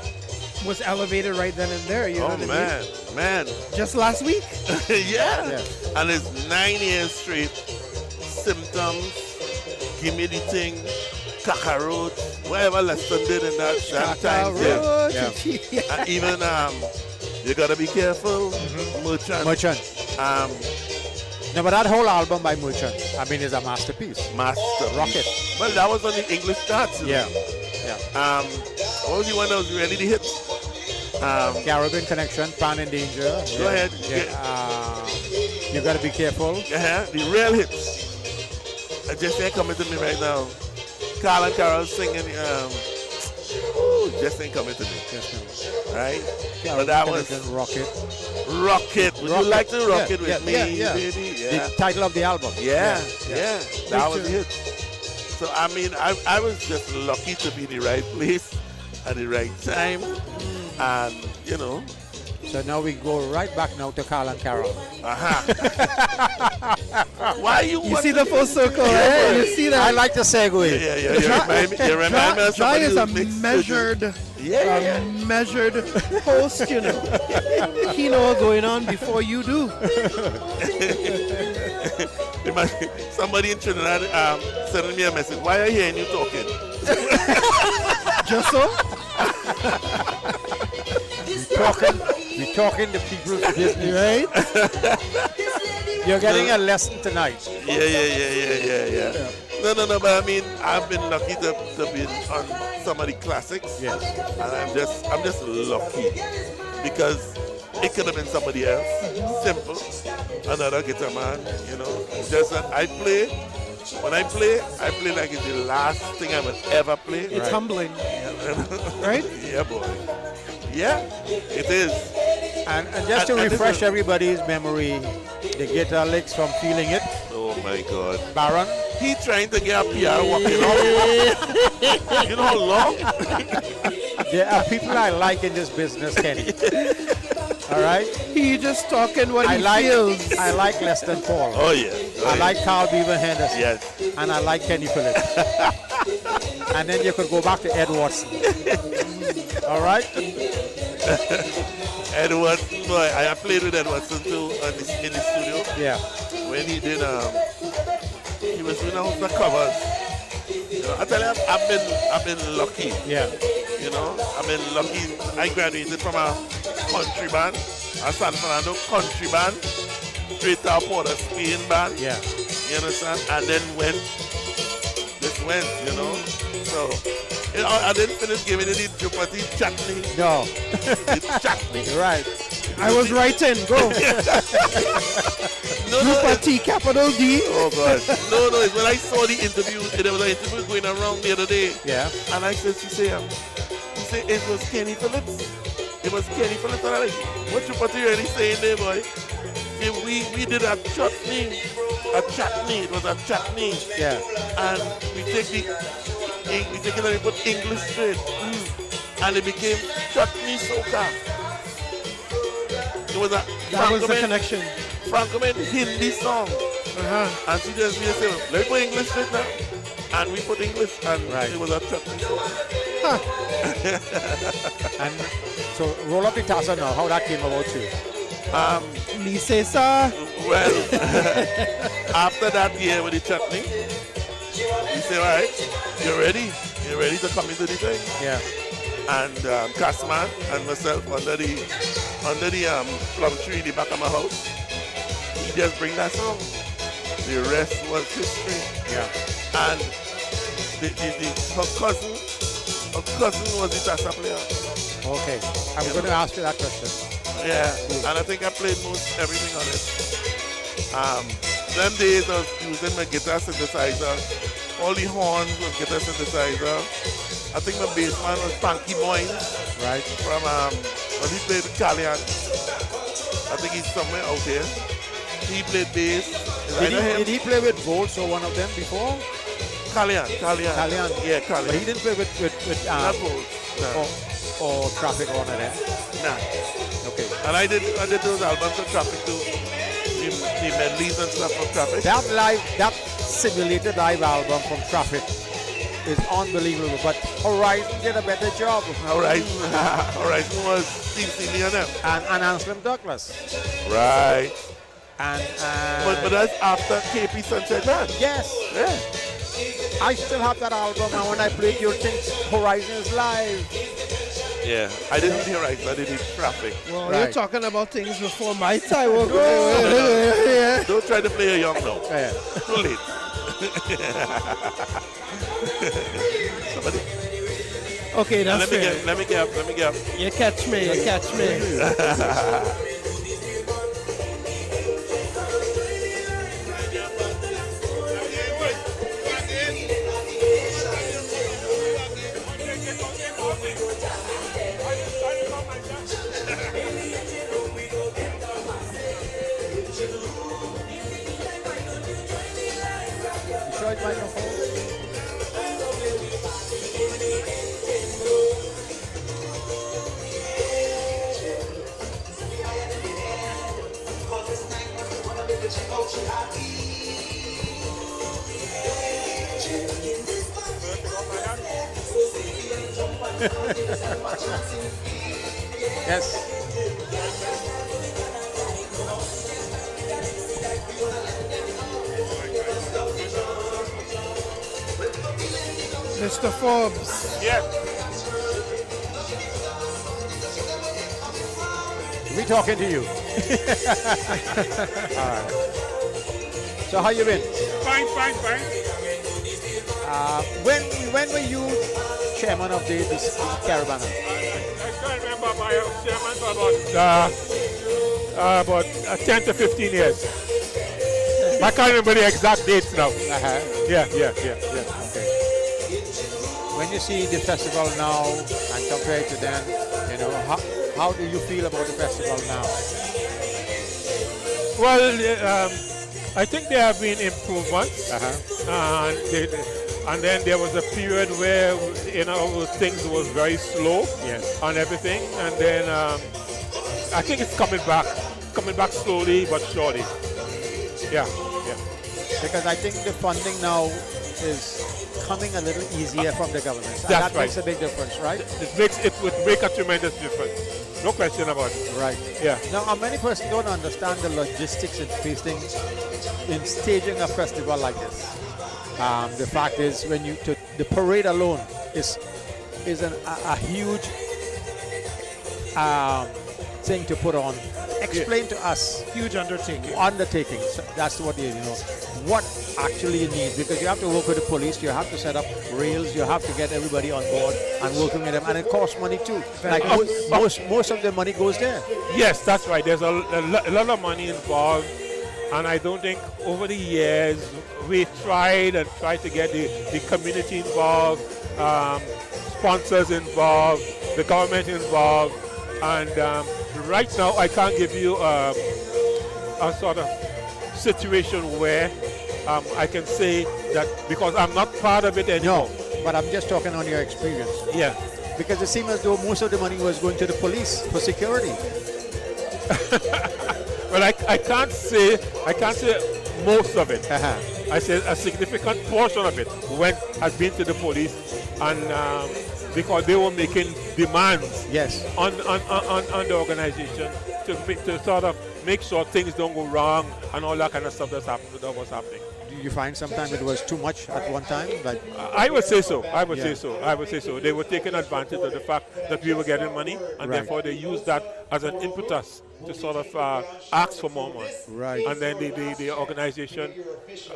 was elevated right then and there. You know what I mean? Man. Just last week. Yeah. And it's 9 years straight. Symptoms, give me the thing, cockroach, whatever Leston did in that time. Yeah. And even you gotta be careful, Merchant. No, but that whole album by Merchant, I mean, is a masterpiece. Rocket. Well, that was on the English charts. Yeah. What was the one that was really the hit? Caribbean Connection, Pan in Danger. Go ahead. You gotta be careful. The real hits. I just ain't coming to me right now. Carl and Carol singing. Just ain't coming to me. Right? But that was Rocket. Would you like to rock it with me, baby? Yeah. The title of the album. Yeah. That was it. So I mean, I was just lucky to be in the right place at the right time, and you know. So now we go right back now to Carl and Carol. Why you see the full circle, right? You see that? I like the segue. Yeah. You remind me of Jai somebody is a who measured host, you know. He know what's going on before you do. Somebody in Trinidad sending me a message. Why are you hearing you talking? Just so? We're talking to people's business, right? You're getting a lesson tonight. Yeah. No, but I mean, I've been lucky to be on some of the classics. Yes. And I'm just lucky because it could have been somebody else. Simple. Another guitar man, you know. Just that when I play like it's the last thing I will ever play. It's humbling. Right? Yeah, boy. Yeah, it is. And just to refresh everybody's memory, the guitar licks from Feeling It. Oh my God. Baron. He trying to get a PR walking off. You know how long? There are people I like in this business, Kenny. All right? He just talking what he feels. I like Leston Paul. Oh, yeah. I like Carl Beaver Henderson. Yes. And I like Kenny Phillips. And then you could go back to Ed Watson. All right? Ed Watson, boy, I played with Ed Watson too in the studio. Yeah. When he did, he was doing all the covers. You know, I tell you, I've been lucky. Yeah. You know, I've been lucky. I graduated from a country band, a San Fernando country band, straight to a Port of Spain band. Yeah. You understand? And then went, you know. So, you know, I didn't finish giving it the chupati chutney. No. The chutney. Right. I was writing. Go. Chupati, capital D. Oh, God. No, it's when I saw the interview. There was an interview going around the other day. Yeah. And I said, he said, it was Kenny Phillips. It was Kenny Phillips. And I'm like, what chupati are you saying there, boy? We did a chutney. It was a chutney. Yeah. And we take it and we put English straight. And it became chutney soca. It was that was the connection. Francoman Hindi song. And she just me say, let's put English straight now. And we put English, and it was a chutney. And so roll up the tassel now. How that came about too? Me say, sir. Well, after that year with the chutney, he said, all right, you're ready? You're ready to come into the thing? Yeah. And Castman and myself under the plum tree in the back of my house, he just bring that song. The rest was history. Yeah. And her cousin was the tassa player. Okay. I'm going to ask you that question. Yeah. And I think I played most everything on it. Them days I was using my guitar synthesizer. All the horns was guitar synthesizer. I think my bass man was Panky Boyne. Right. From when he played with Callian. I think he's somewhere out here. He played bass. Did he play with Volts or one of them before? Callian. Yeah, Callian. But he didn't play with not Volts. No. Or Traffic or one of them? Nah. Okay. And I did those albums of Traffic too. The medleys and stuff of Traffic. That simulated live album from Traffic is unbelievable, but Horizon did a better job. Horizon was Steve Seeley and them. And Anselm Douglas. Right. And but that's after KP Sunshine Band. Yes. Yeah. I still have that album, and when I play it, you'll think Horizon is live. Yeah, I didn't do Horizon, I did Traffic. Well, you're talking about things before my time. Don't try to play a young now. Yeah. Too late. Somebody. Okay, that's fair. Let me get up. You catch me. Yes. Mr. Forbes. Yeah. We talking to you. All right. So how you been? Fine. When were you chairman of this caravan? I can't remember, but I was chairman for about 10 to 15 years. I can't remember the exact dates now. Yeah. Okay. When you see the festival now and compare it to then, how do you feel about the festival now? Well, I think there have been improvements. And then there was a period where things was very slow on everything, and then I think it's coming back slowly but surely. Yeah. Because I think the funding now is coming a little easier from the government. And That's that makes a big difference, right? It would make a tremendous difference. No question about it. Right. Yeah. Now, many persons don't understand the logistics in staging a festival like this. The fact is, the parade alone is a huge thing to put on. Explain to us. Huge undertaking. So that's what what actually you need, because you have to work with the police, you have to set up rails, you have to get everybody on board and working with them, and it costs money too. Like most of the money goes there. Yes, that's right. There's a lot of money involved, and I don't think over the years we tried to get the community involved, sponsors involved, the government involved, and right now I can't give you a sort of situation where I can say that, because I'm not part of it anymore. No, but I'm just talking on your experience. Yeah. Because it seemed as though most of the money was going to the police for security. Well, I can't say most of it. I said a significant portion of it has been to the police, and because they were making demands on the organization to sort of make sure things don't go wrong and all that kind of stuff that was happening. Do you find sometimes it was too much at one time? Like I would say so. I would say so. They were taking advantage of the fact that we were getting money, and therefore they used that as an impetus to sort of ask for more money. Right. And then the organization,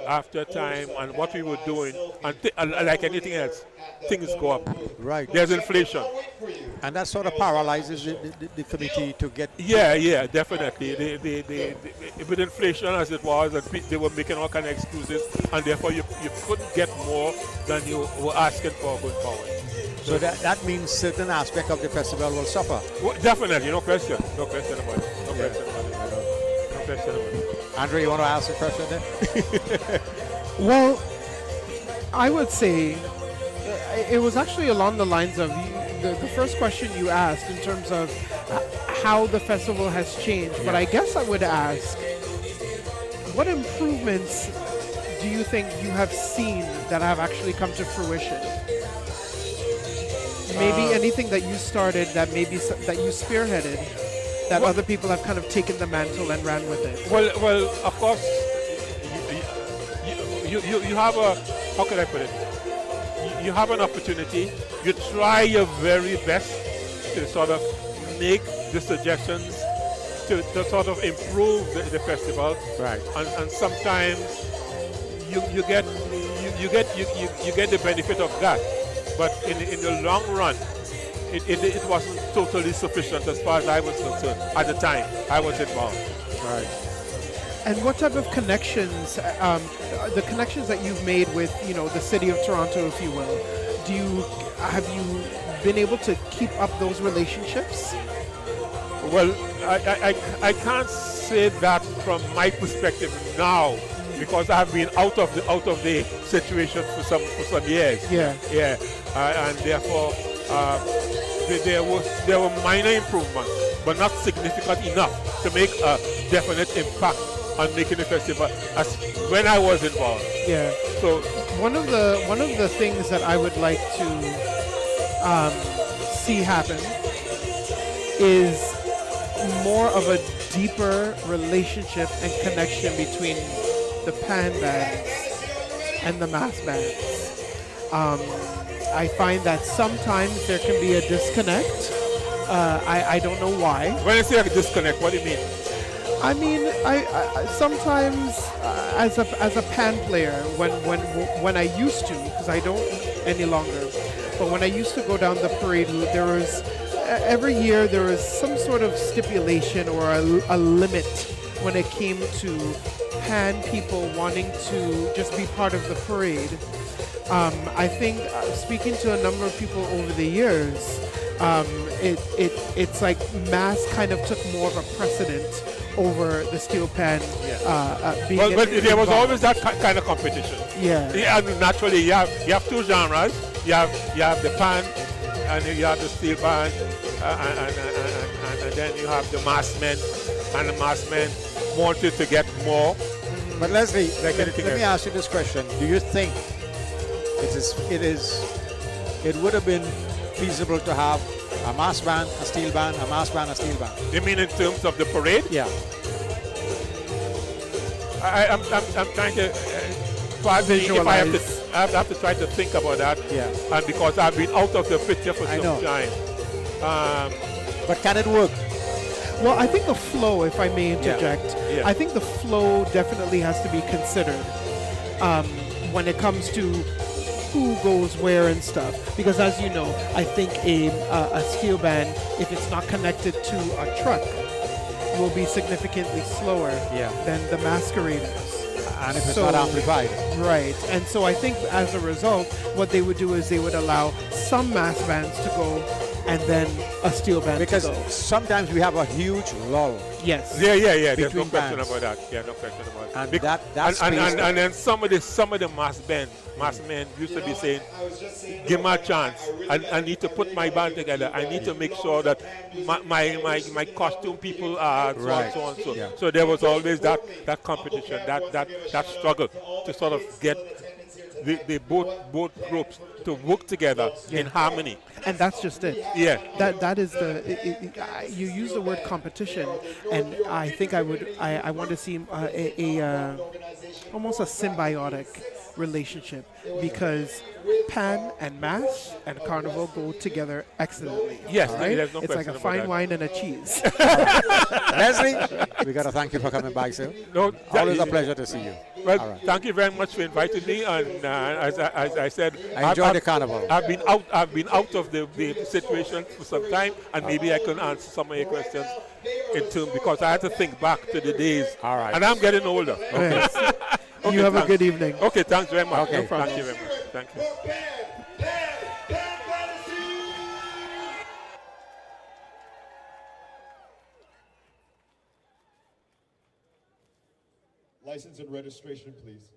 after time and what we were doing, and like anything else, things go up. Right. There's inflation. And that sort of paralyzes the committee to get... Yeah, definitely. With inflation as it was, and they were making all kind of excuses, and therefore you couldn't get more than you were asking for going forward. So that means certain aspect of the festival will suffer. Well, definitely, no question about it. No question about it. Andre, you want to ask a question then? Well, I would say it was actually along the lines of the first question you asked in terms of how the festival has changed. But I guess I would ask, what improvements do you think you have seen that have actually come to fruition? Maybe anything that you started that that you spearheaded, that other people have kind of taken the mantle and ran with it. Well, of course, you have a, how can I put it? You have an opportunity. You try your very best to sort of make the suggestions to sort of improve the festival. Right. And sometimes you get the benefit of that. But in the long run, it wasn't totally sufficient as far as I was concerned at the time I was involved. Right. And what type of connections, the connections that you've made with, the city of Toronto, if you will, have you been able to keep up those relationships? Well, I can't say that from my perspective now, because I've been out of the situation for some years. Yeah. And therefore there were minor improvements, but not significant enough to make a definite impact on making the festival as when I was involved. Yeah. So one of the things that I would like to see happen is more of a deeper relationship and connection between the pan bands and the mass bands. I find that sometimes there can be a disconnect. I don't know why. When you say a disconnect, what do you mean? I mean, I sometimes as a pan player, when I used to, because I don't any longer, but when I used to go down the parade route, there was every year there was some sort of stipulation or a limit when it came to pan people wanting to just be part of the parade. I think speaking to a number of people over the years, it's like mass kind of took more of a precedent over the steel pan. Being but there was always that kind of competition. Yeah. And naturally, you have two genres. You have the pan, and you have the steel pan, and then you have the mass men, and the mass men wanted to get more. But Leslie, like let me ask you this question: do you think it would have been feasible to have a mass band, a steel band, a mass band, a steel band? You mean in terms of the parade? Yeah. I'm trying to visualize. I have to try to think about that. Yeah. And because I've been out of the picture for some time. But can it work? Well, I think the flow, if I may interject, I think the flow definitely has to be considered when it comes to who goes where and stuff. Because as you know, I think a steel band, if it's not connected to a truck, will be significantly slower than the masqueraders. And if it's not amplified. Right. And so I think as a result, what they would do is they would allow some mass bands to go and then a steel band Because to go. sometimes we have a huge lull. Yes. Yeah. There's no Between question bands. about that. Yeah, no question about that. And Bec- that space- and then some of the mass men used to be saying, give me a chance. I need to put my band together. I need to make sure that my costume people are so Right. and so and so. Yeah. So there was always that competition, that struggle to sort of get the both groups to work together in harmony. And that's just it. Yeah. That is you use the word competition, and I think I want to see almost a symbiotic relationship, because Pan and Mass and Carnival go together excellently. Yes, right? there's no It's like question a about fine that. wine and a cheese. Leslie, we got to thank you for coming by, sir. No, Always a pleasure to see you. Well, All right. thank you very much for inviting me. And as I said, Enjoy the carnival. I've been out of the situation for some time, and maybe I can answer some of your questions in turn, because I had to think back to the days. All right. And I'm getting older. Okay. You have a thanks. good evening. Okay, thanks very much. Okay. No problem. Thank you very much. Thank you. License and registration, please.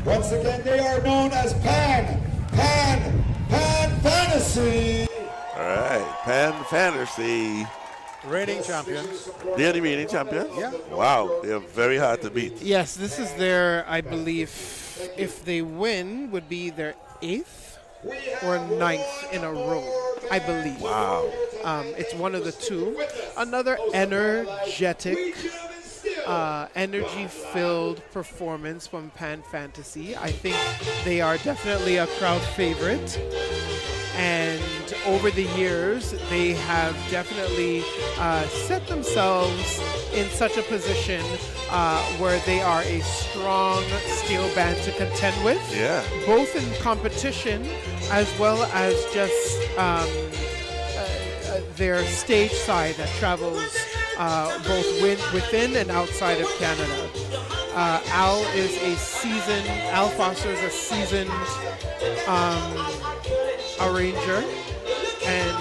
Once again, they are known as Pan Fantasy. All right, Pan Fantasy. Reigning champions. They're the reigning champions? Yeah. Wow, they're very hard to beat. Yes, this is their, I believe, if they win, would be their 8th or 9th in a row, I believe. Wow. It's one of the two. Another energetic, energy-filled performance from Pan Fantasy. I think they are definitely a crowd favorite. And over the years, they have definitely set themselves in such a position where they are a strong steel band to contend with. Yeah. Both in competition as well as just their stage side that travels both within and outside of Canada. Al Foster is a seasoned arranger, and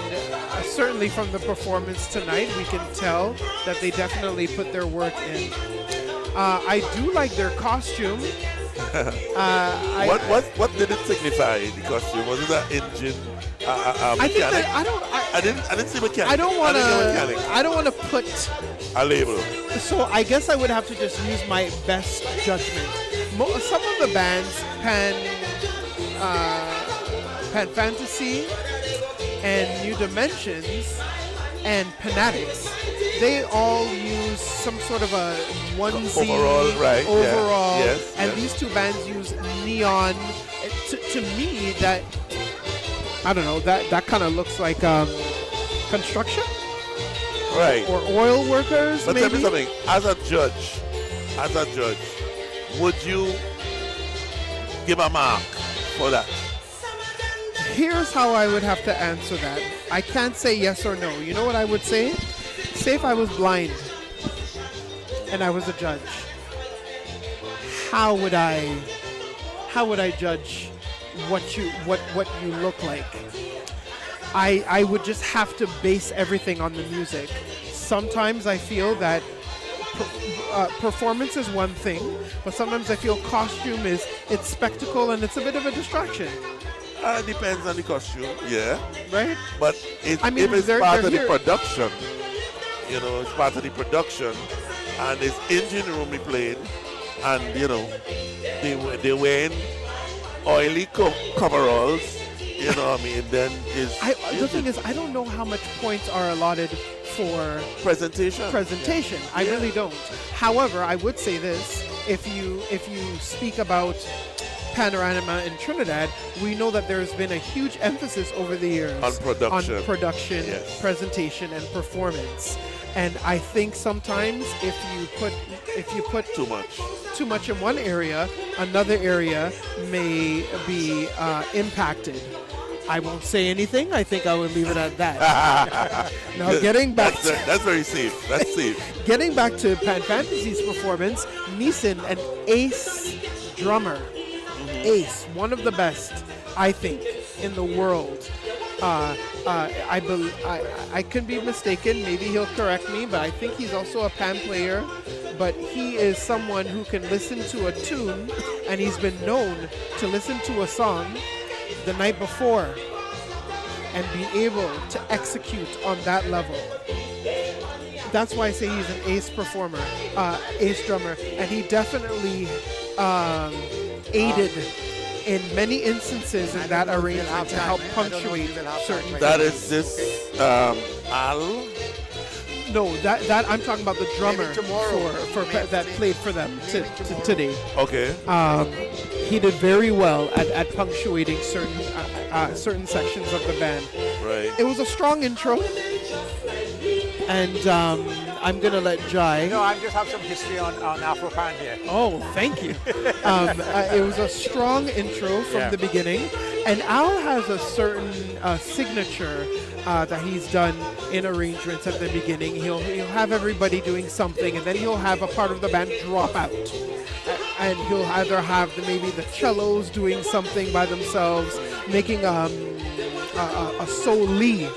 certainly from the performance tonight we can tell that they definitely put their work in. I do like their costume. What did it signify? The costume, was it an engine? I think that I didn't see mechanic. I don't want to put a label. So I guess I would have to just use my best judgment. Some of the bands, Pan Fantasy and New Dimensions and Fanatics, they all use some sort of a onesie overall, right? Overall, yeah. Yes, and yes. these two bands use neon. To me, that I don't know. That kind of looks like construction, right? Or oil workers. But maybe? tell me something. As a judge, would you give a mark for that? Here's how I would have to answer that. I can't say yes or no. You know what I would say? Say if I was blind and I was a judge, how would I judge what you look like? I would just have to base everything on the music. Sometimes I feel that performance is one thing, but sometimes I feel costume it's spectacle and it's a bit of a distraction. Depends on the costume, yeah. Right? But if it's part of the production, it's part of the production, and it's engine room playing, and they're wearing oily coveralls, you know what I mean? Then the thing is, I don't know how much points are allotted for presentation. I really don't. However, I would say this: if you speak about Panorama in Trinidad, we know that there's been a huge emphasis over the years on production, yes. Presentation, and performance. And I think sometimes if you put too much in one area, another area may be impacted. I won't say anything. I think I would leave it at that. Now, getting back that's very safe. That's safe. Getting back to Pan Fantasy's performance, Neeson, an ace drummer. Ace, one of the best, I think, in the world. I could be mistaken. Maybe he'll correct me, but I think he's also a pan player. But he is someone who can listen to a tune, and he's been known to listen to a song the night before and be able to execute on that level. That's why I say he's an ace performer, ace drummer, and he definitely aided in many instances in that arrangement to help punctuate certain things. That is this Al? No, that I'm talking about the drummer for that played for them today. Okay. He did very well at punctuating certain sections of the band. Right. It was a strong intro, and I'm gonna let Jai. No, I just have some history on Afro Pan here. Oh, thank you. It was a strong intro from the beginning, and Al has a certain signature that he's done in arrangements at the beginning. He'll have everybody doing something, and then he'll have a part of the band drop out, and he'll either have maybe the cellos doing something by themselves, making a soli,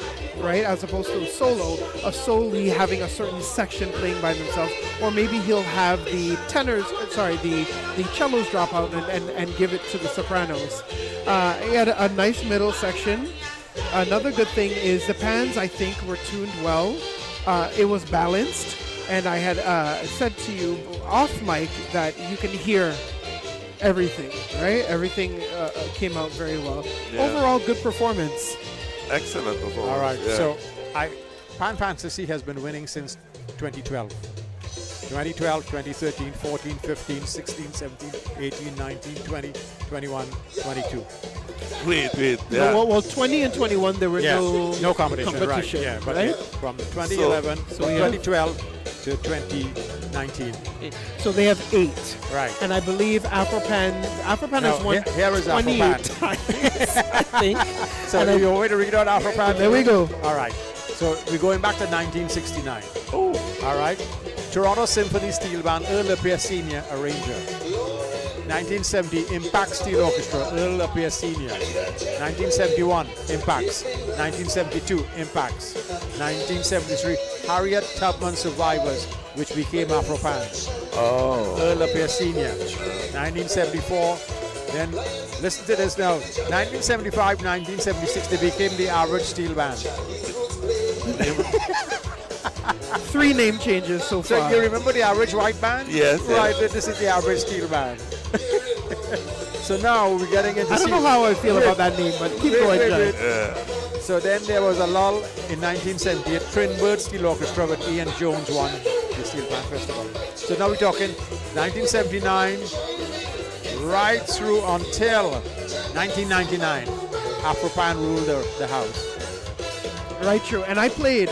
right? As opposed to a solo, solely having a certain section playing by themselves, or maybe he'll have the the cellos drop out and give it to the sopranos. He had a nice middle section. Another good thing is the pans, I think, were tuned well. It was balanced, and I had said to you off mic that you can hear everything, right? Everything came out very well. Yeah. Overall, good performance. Excellent performance. All right. Yeah. So Pan Fantasy has been winning since 2012. 2012, 2013, 14, 15, 16, 17, 18, 19, 20, 21, 22. Wait. Yeah. Yeah. Well, 20 and 21, there were no competition. Right. Yeah, but right? from 2011, So from we have- 2012 to 2019. So they have 8. Right. And I believe Afro Pan Now, has won here is Afro 28 Pan. times, I think. So And you want me to read out Afro Pan? There we go. All right. So we're going back to 1969. Oh. All right. Toronto Symphony Steel Band, Earl LaPierre Sr., arranger. 1970, Impact Steel Orchestra, Earl LaPierre Sr. 1971, Impacts. 1972, Impacts. 1973, Harriet Tubman Survivors, which became Afro Pan. Oh. Earl LaPierre Sr. 1974, then listen to this now. 1975, 1976, they became the Average Steel Band. 3 name changes so So far. you remember the Average White Band? Yes. Right, this is the Average Steel Band. So now we're getting into... I don't know how I feel about that name, but keep going, John. Yeah. So then there was a lull in 1978. Trinbird Steel Orchestra with Ian Jones won the Steel Pan Festival. So now we're talking 1979 right through until 1999. Afro Pan ruled the house. Right, true. And I played...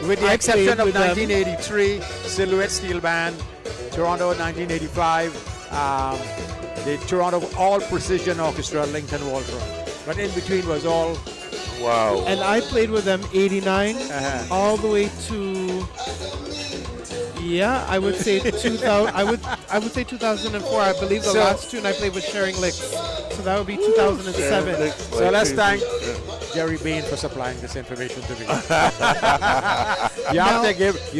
With the I exception played of with them. 1983, Silhouette Steel Band, Toronto 1985, the Toronto All Precision Orchestra, Lincoln Waldron. But in between was all... Wow. And I played with them 89 all the way to... Yeah, I would say 2000. I would say 2004. I believe the So- last tune I played was Sharing Licks. So that would be 2007. So let's thank Jerry Bain for supplying this information to me. you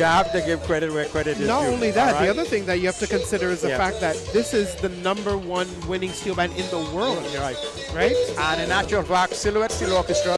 have to give credit where credit is Not due. only that, all right? the other thing that you have to consider is the Yeah. fact that this is the #1 winning steel band in the world. You're right. Right? And in actual fact, Silhouette Steel Orchestra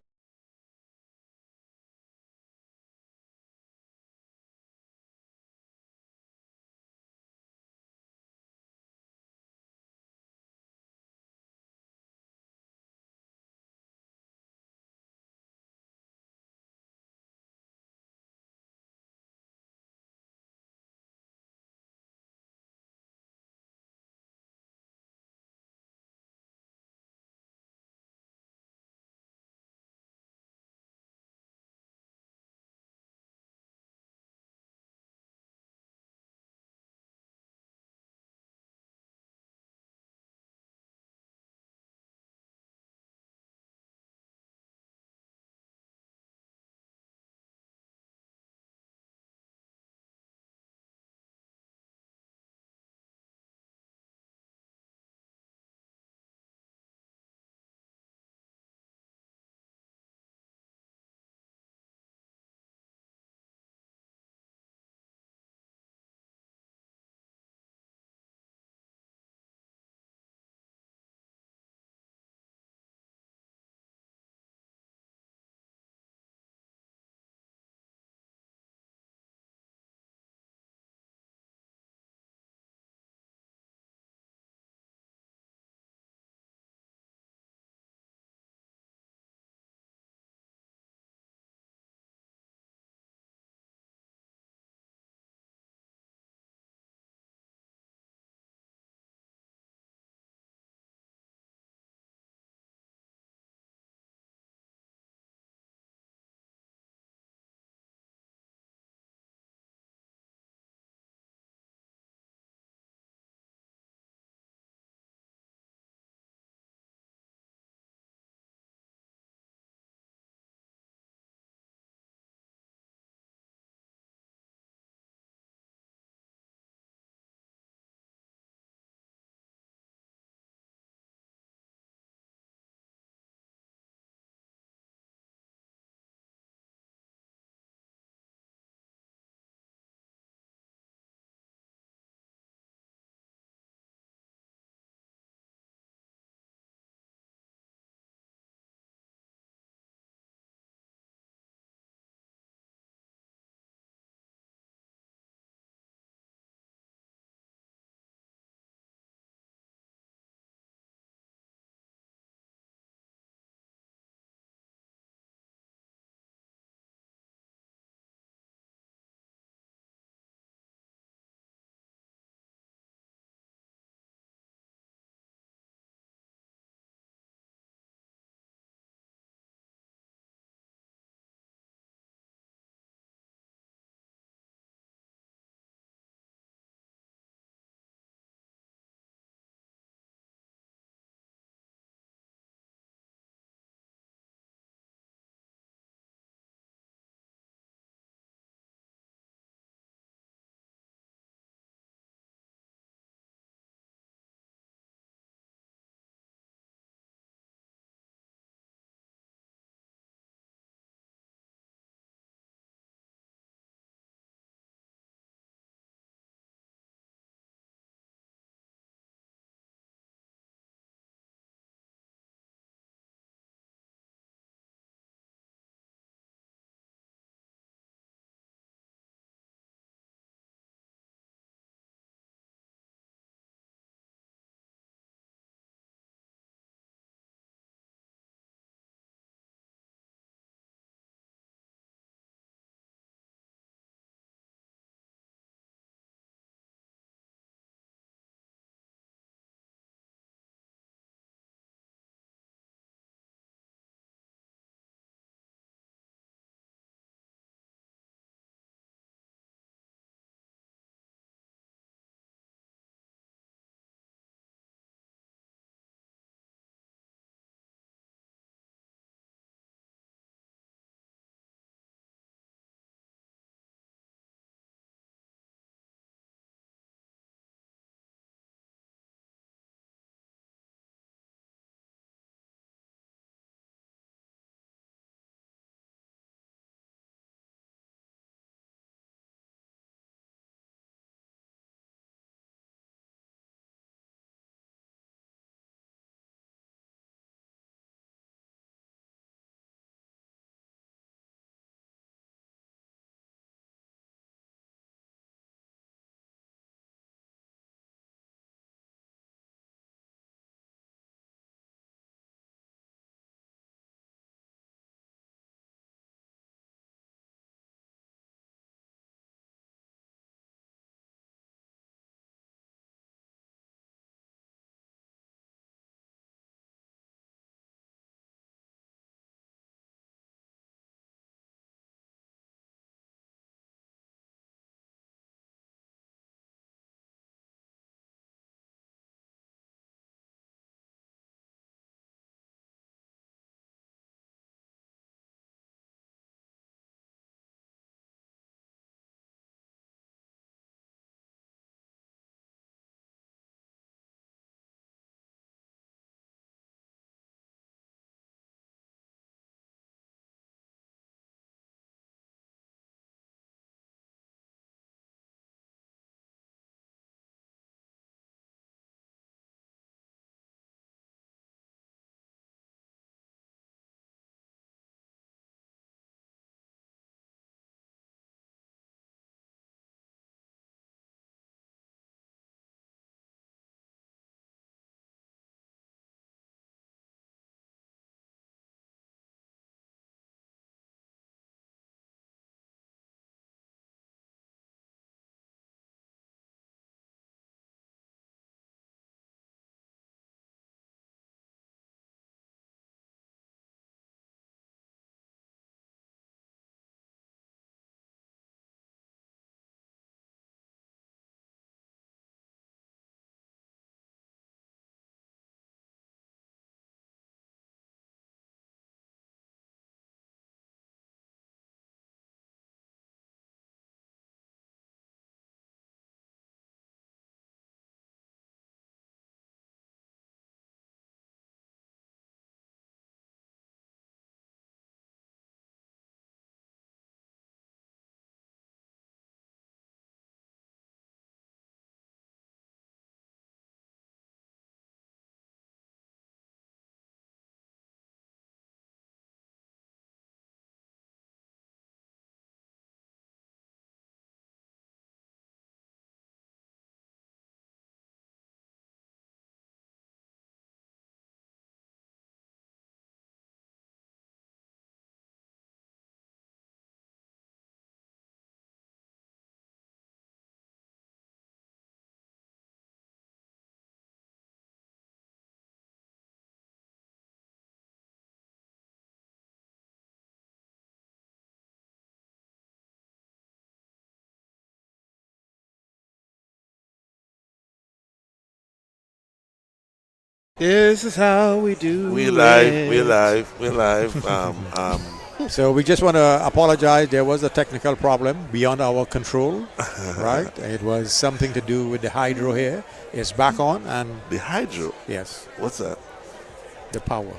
This is how we do We it. live. We're live. So we just want to apologize. There was a technical problem beyond our control, right? It was something to do with the hydro here. It's back on and The hydro. yes, What's that? the power.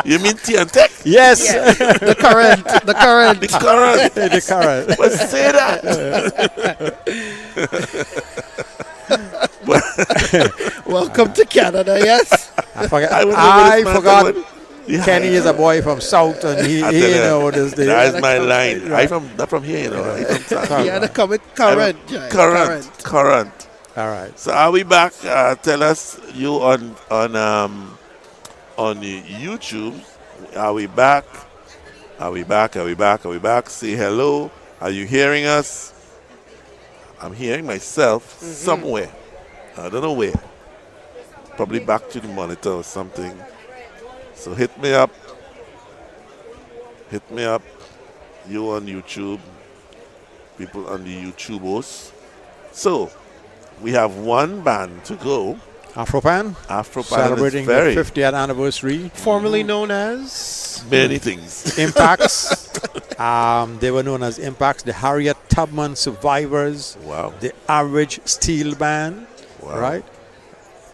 You mean T&Tech? Yes, The current. The current. the current. But say that. Welcome to Canada, yes. I forgot. I I forgot. Yeah. Kenny is a boy from South, and he I tell you, knows this. That's my line. I from not from here, you know. I from South. Yeah, the current. Jai. Current. All right. So are we back? Tell us you on YouTube. Are we back? Are we back? Are we back? Are we back? Say hello. Are you hearing us? I'm hearing myself somewhere. I don't know where. Probably back to the monitor or something. So hit me up. Hit me up. You on YouTube. People on the YouTubers. So we have one band to go. Afro Pan. Afro Pan Celebrating the 50th anniversary. Formerly known as many things. Impacts. They were known as Impacts, the Harriet Tubman Survivors. Wow. The Average Steel Band. Wow. Right?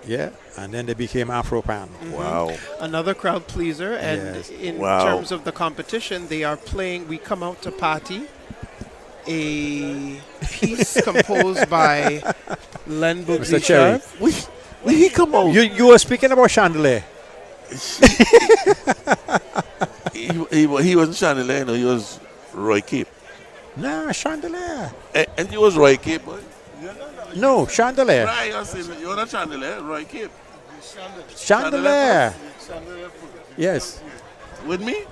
Yeah. And then they became Afro Pan. Wow. another crowd pleaser, and Yes. in Wow. terms of the competition, they are playing We Come Out to Party, a piece composed by Len Mr. Cherry. Buglisha. Where he come out? You were speaking about Chandelier. He wasn't Chandelier, no, he was Roy Cape. Nah, Chandelier. And you was Roy Cape, boy. No, Chandelier. Right, you're not Chandelier, Roy Cape. Chandelier. Yes. With me?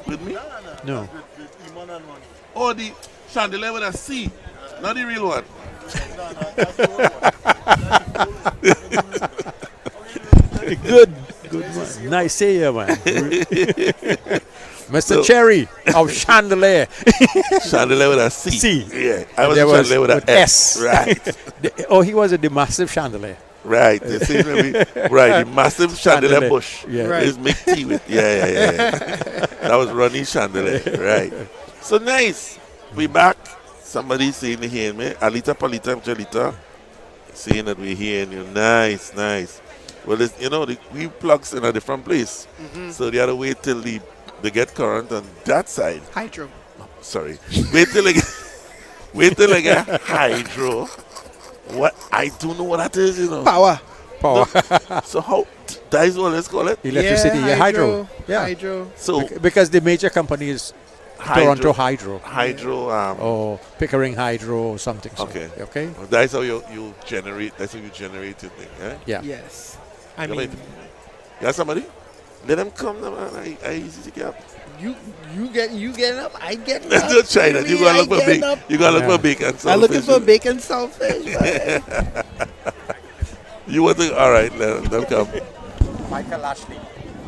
With me? No. Oh, the Chandelier with a C, not the real one. Good man. Nice say you, man. Mr. Cherry of Chandelier. Chandelier with a C. C. Yeah, I was There was Chandelier with a with S. S. Right. He was the massive Chandelier. Right, you see, right, the massive chandelier bush Yeah. Right. is make tea with. Yeah. That was Ronnie Chandelier, right. So nice. We back. Somebody saying they hearing me. Alita Palita Jalita saying that we're hearing you. Nice. Well, it's, we plugs in a different place. So they had to wait till they get current on that side. Hydro. Sorry. Wait till they get hydro. What? I don't know what that is, Power. So how? That is what let's call it. Electricity, yeah, hydro. Yeah. Hydro. So Because the major company is Toronto Hydro. Hydro. Or Pickering Hydro or something. So. Okay. Okay. That's how you generate. That's how you generate your thing. Eh? Yeah. Yes. I You mean, got somebody? Let them come, man. I easy to get up. you get up, I get up. Don't try that. You gotta look for bacon. You gotta look for bacon. I'm looking saltfish. for bacon saltfish. man. You want to? All right, let them come. Michael Ashley.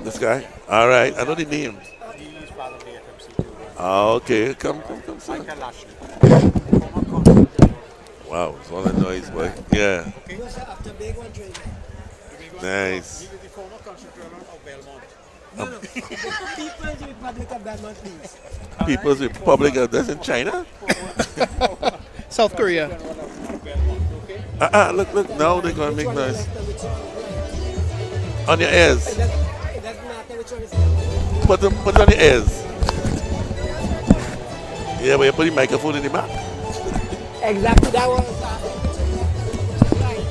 This guy. All right. I know the name. He's part of the FMC too. Okay. Come, son. Michael Ashley. Wow, it's all the noise, boy. Yeah. Nice. He was the former constitutional of Belmont. People's Republic of Belmont, please. People's Republic, that's in China? South Korea. Look, now they're going to make noise. On your ears. Put it on your ears. Yeah, but you put the microphone in the back. Exactly that one.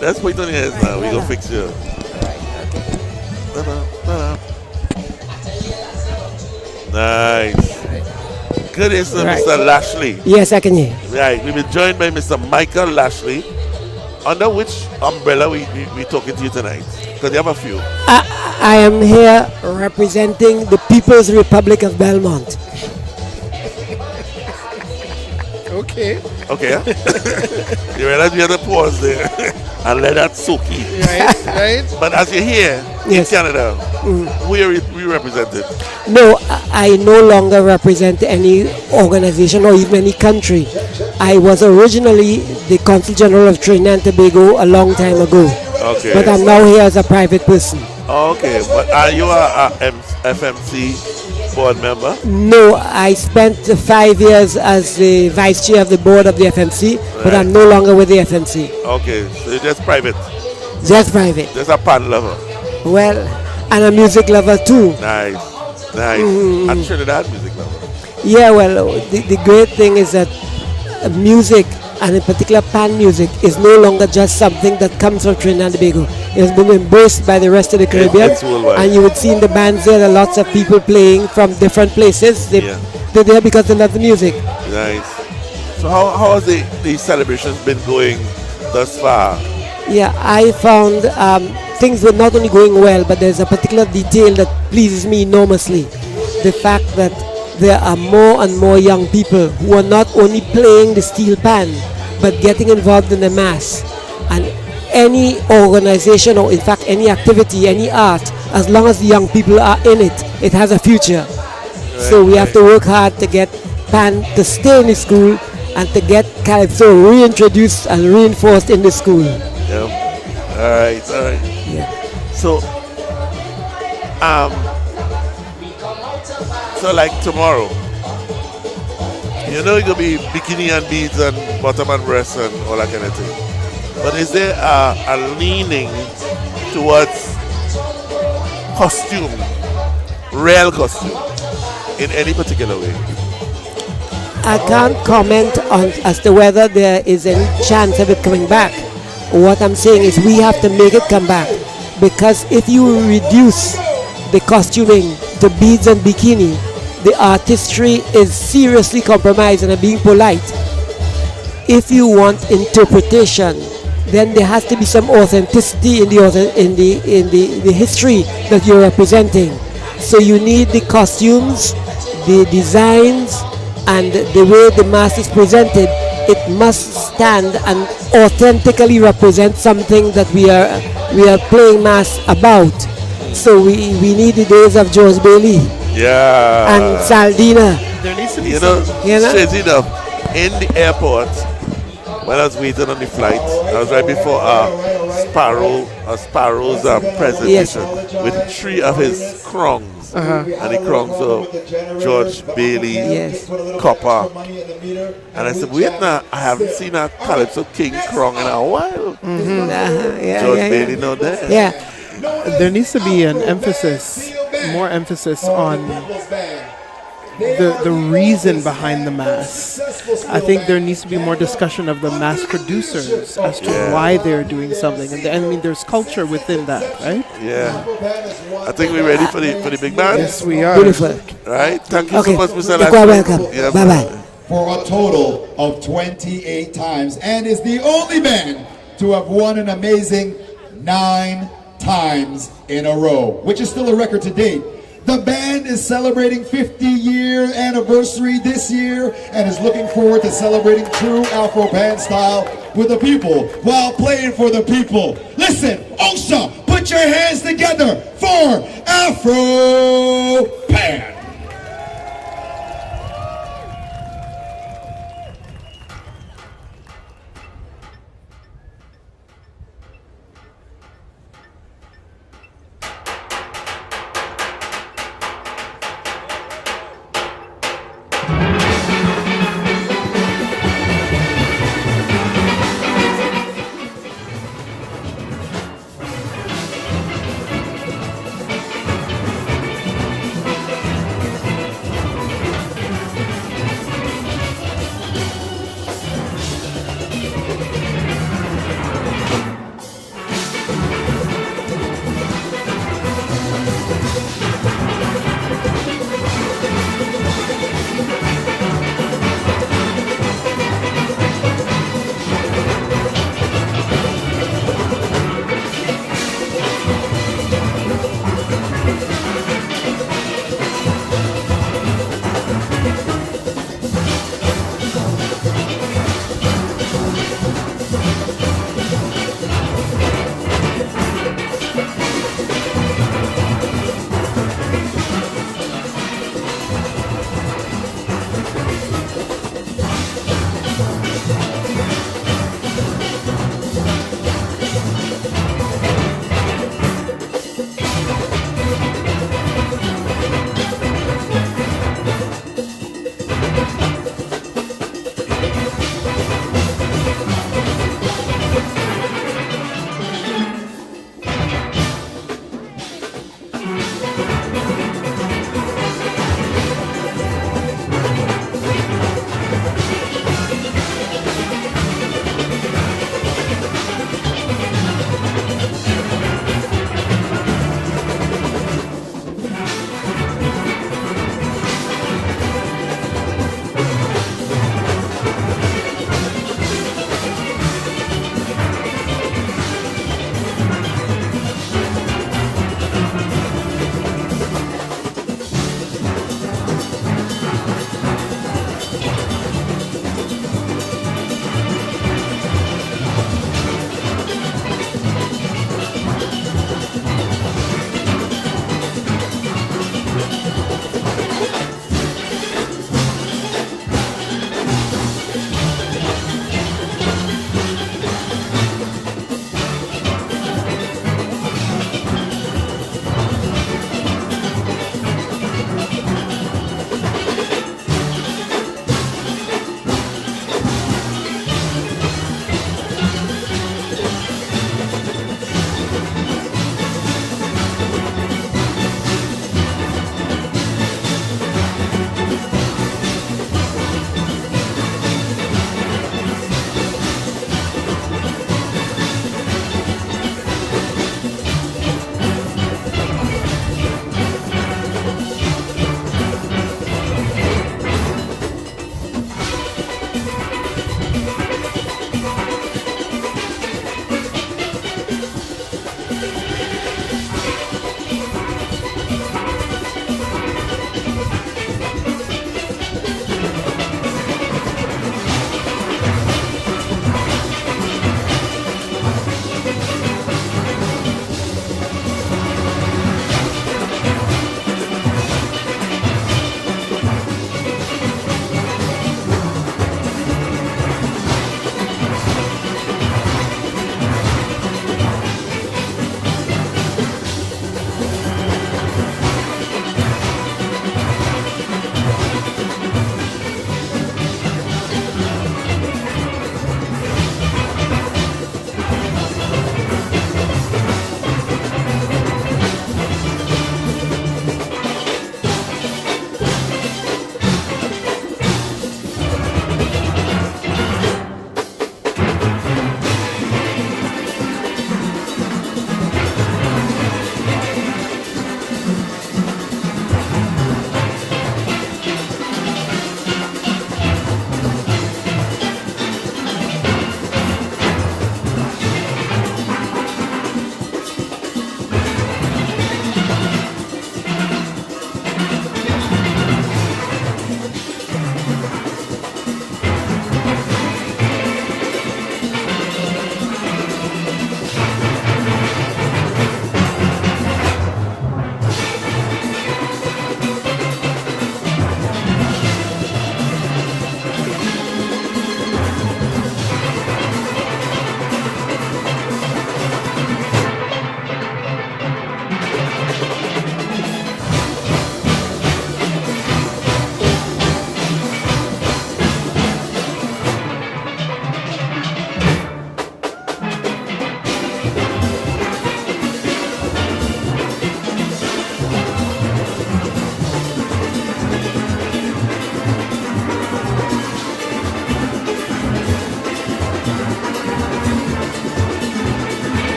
Let's put it on your ears now. We're going to fix you. Nice. Good answer, Right. Mr. Lashley. Yes, I can hear. Right, we've been joined by Mr. Michael Lashley. Under which umbrella we talking to you tonight? Because you have a few. I am here representing the People's Republic of Belmont. Okay. Okay. You realize we had to pause there and let that soak in. Right. But as you're here Yes. in Canada, where are we represented? No, I no longer represent any organization or even any country. I was originally the Consul General of Trinidad and Tobago a long time ago. Okay. But I'm now here as a private person. Okay, but are you a FMC board member? No, I spent 5 years as the vice chair of the board of the FMC, but I'm no longer with the FMC. Okay, so you're just private. Just private. Just a pan lover. Well, and a music lover too. Nice, nice. Mm. And Trinidad music lover. Yeah, well, the great thing is that music, and in particular pan music, is no longer just something that comes from Trinidad and Tobago. It has been embraced by the rest of the Caribbean. It's worldwide. And you would see in the bands there are lots of people playing from different places. They're there because they love the music. Nice. So how has the celebrations been going thus far? Yeah, I found things were not only going well, but there's a particular detail that pleases me enormously. The fact that there are more and more young people who are not only playing the steel pan, but getting involved in the mass. And any organization, or in fact any activity, any art, as long as the young people are in it, it has a future. So we have to work hard to get pan to stay in the school and to get calypso reintroduced and reinforced in the school. Yeah. All right. Yeah. So, so like tomorrow, you know, it's gonna be bikini and beads and bottom and breast and all that kind of thing. But is there a leaning towards costume, real costume, in any particular way? I can't comment on as to whether there is any chance of it coming back. What I'm saying is we have to make it come back, because if you reduce the costuming to beads and bikini, the artistry is seriously compromised, and I'm being polite. If you want interpretation, then there has to be some authenticity in the history that you're representing. So you need the costumes, the designs, and the way the mass is presented. It must stand and authentically represent something that we are playing mass about. So we need the days of George Bailey. Yeah. And Saldina. There needs to be Straight enough, in the airport, when I was waiting on the flight, I was right before Sparrow's presentation with 3 of his crowns. And the crowns of George Bailey, Copper. And I said, wait now, I haven't seen a Calypso King crown in a while. George Bailey not there. Yeah. There needs to be an emphasis, more emphasis on the reason behind the mass. I think there needs to be more discussion of the mass producers as to why they're doing something. And I mean, there's culture within that, right? Yeah. I think we're ready for the big band. Yes, we are. Beautiful. Right? Thank you so much, Mr. You're quite welcome. Yeah, Bye-bye. For a total of 28 times, and is the only band to have won an amazing 9 times in a row, which is still a record to date. The band is celebrating 50-year anniversary this year and is looking forward to celebrating true Afro Pan style with the people while playing for the people. Listen, OSA, put your hands together for Afro Pan.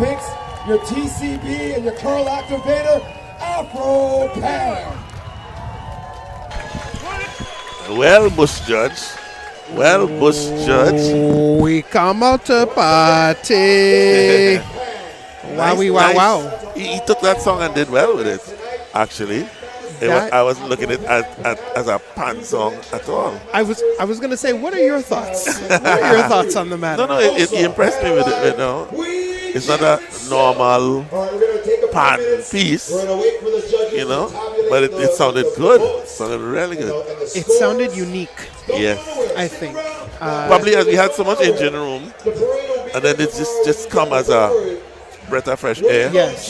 picks, your TCB and your curl activator, Afro Pan. Well, Bush Judge. Well, Bush Judge. We come out to party. Wowie, wow, Nice. wow. He took that song and did well with it, actually. I wasn't looking at it as a pan song at all. I was gonna say, what are your thoughts? What are your thoughts on the matter? No, it impressed me with it, you know. It's not a normal pan piece, you know, but it sounded good. It sounded really good. It sounded unique. Yes. I think. Probably as we had so much engine room, and then it just come as a breath of fresh air. Yes.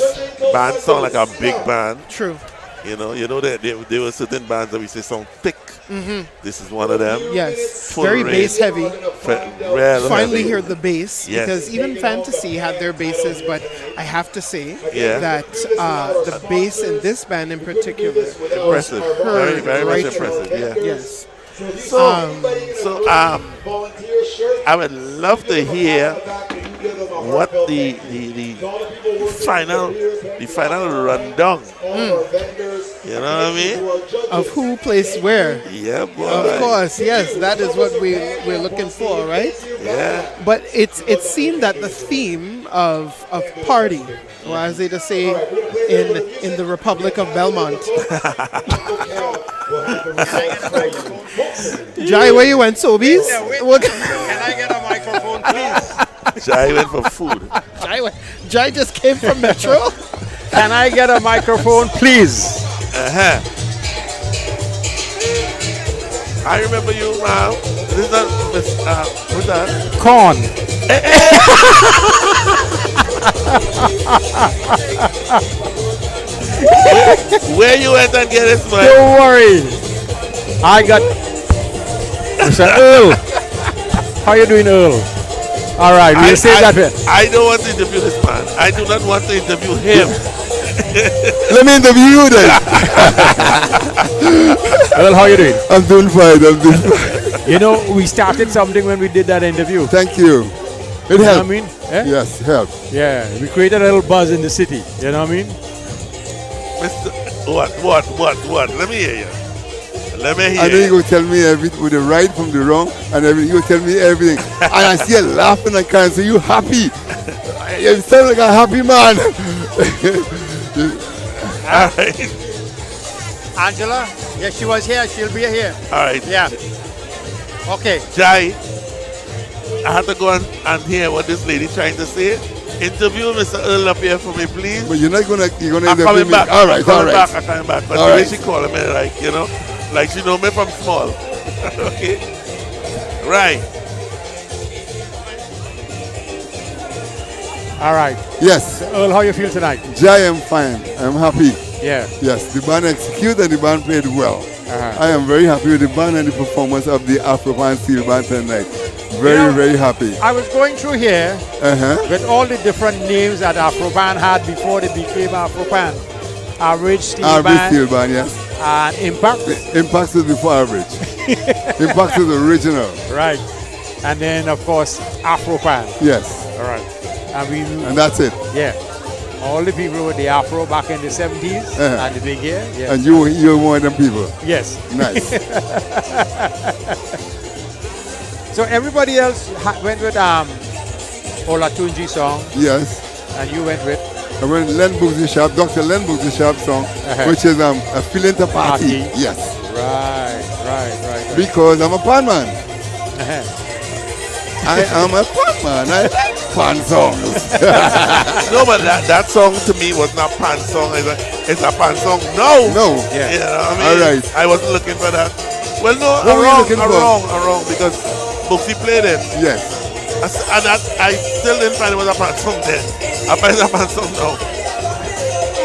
Band sound like a big band. True. You know that there were certain bands that we say sound thick. Mhm. This is one of them. Yes. Full Very range. bass heavy. Finally heavy. hear the bass, Yes. because even Fantasy had their basses, but I have to say Yeah. that the bass in this band in particular was Impressive. heard Very right much through. impressive. Yeah. Yes. I would love to hear what the final rundown. You know what I mean? Of who placed where. Yeah, boy. Of course, yes, that is what we're looking for, right? Yeah. But it's seen that the theme of party, or as they just say in the Republic of Belmont. Jai, where you went, Sobies? Can I get a microphone, please? Jai went for food. Jai just came from Metro. Can I get a microphone, please? I remember you, this is not what's that? Corn. Where you went and get this, man? Don't worry. I got Mr. Earl. How you doing, Earl? All right, we'll say that way. I don't want to interview this man. I do not want to interview him. Let me interview you then. Earl, how you doing? I'm doing fine. You know, we started something when we did that interview. Thank you. It You know helped. what I mean? Eh? Yes, helped. Yeah, we created a little buzz in the city. You know what I mean? Mr. What? Let me hear you. Let me hear I know you go tell me everything with the right from the wrong and everything. You go tell me everything. And I see you laughing and crying. So you happy. You sound like a happy man. All right. Angela? Yes, she was here. She'll be here. All right. Yeah. Okay. Jai, I have to go and hear what this lady trying to say. Interview Mr. Earl up here for me, please. But you're gonna I'm interview coming me. back. All right, I'm coming all right. back. I'm coming back. But All the way right. she calling me, like, you know, like she know me from small. Okay. Right. All right. Yes. Earl, how you feel tonight? Jai, I'm fine. I'm happy. Yeah. Yes, the band executed and the band played well. I am very happy with the band and the performance of the Afro Pan Steel Band tonight. Very happy. I was going through here with all the different names that Afro Pan had before they became Afro Pan. Average Steel Average Band. Steel Band, yes. And Impact. Impact is before Average. Impact is original. Right. And then, of course, Afro Pan. Yes. All right. And that's it. Yeah. All the people with the Afro back in the 70s and the big hair. Yes. And you're one of them people. Yes. Nice. So everybody else went with Olatunji song. Yes. And you went with? I went Len Booksy Sharp, Dr. Len Booksy Sharp song, which is a feeling to party. Yes. Right. Because I'm a pan man. I am a pan man. I like pan songs. No, but that song to me was not pan song. It's a pan song. No. Yeah. You know what I mean? All right. I wasn't looking for that. Well, no, What were you looking for? I'm wrong because Booksy played it. Yes. And I still didn't find it was a pan song then. I find it a pan song now.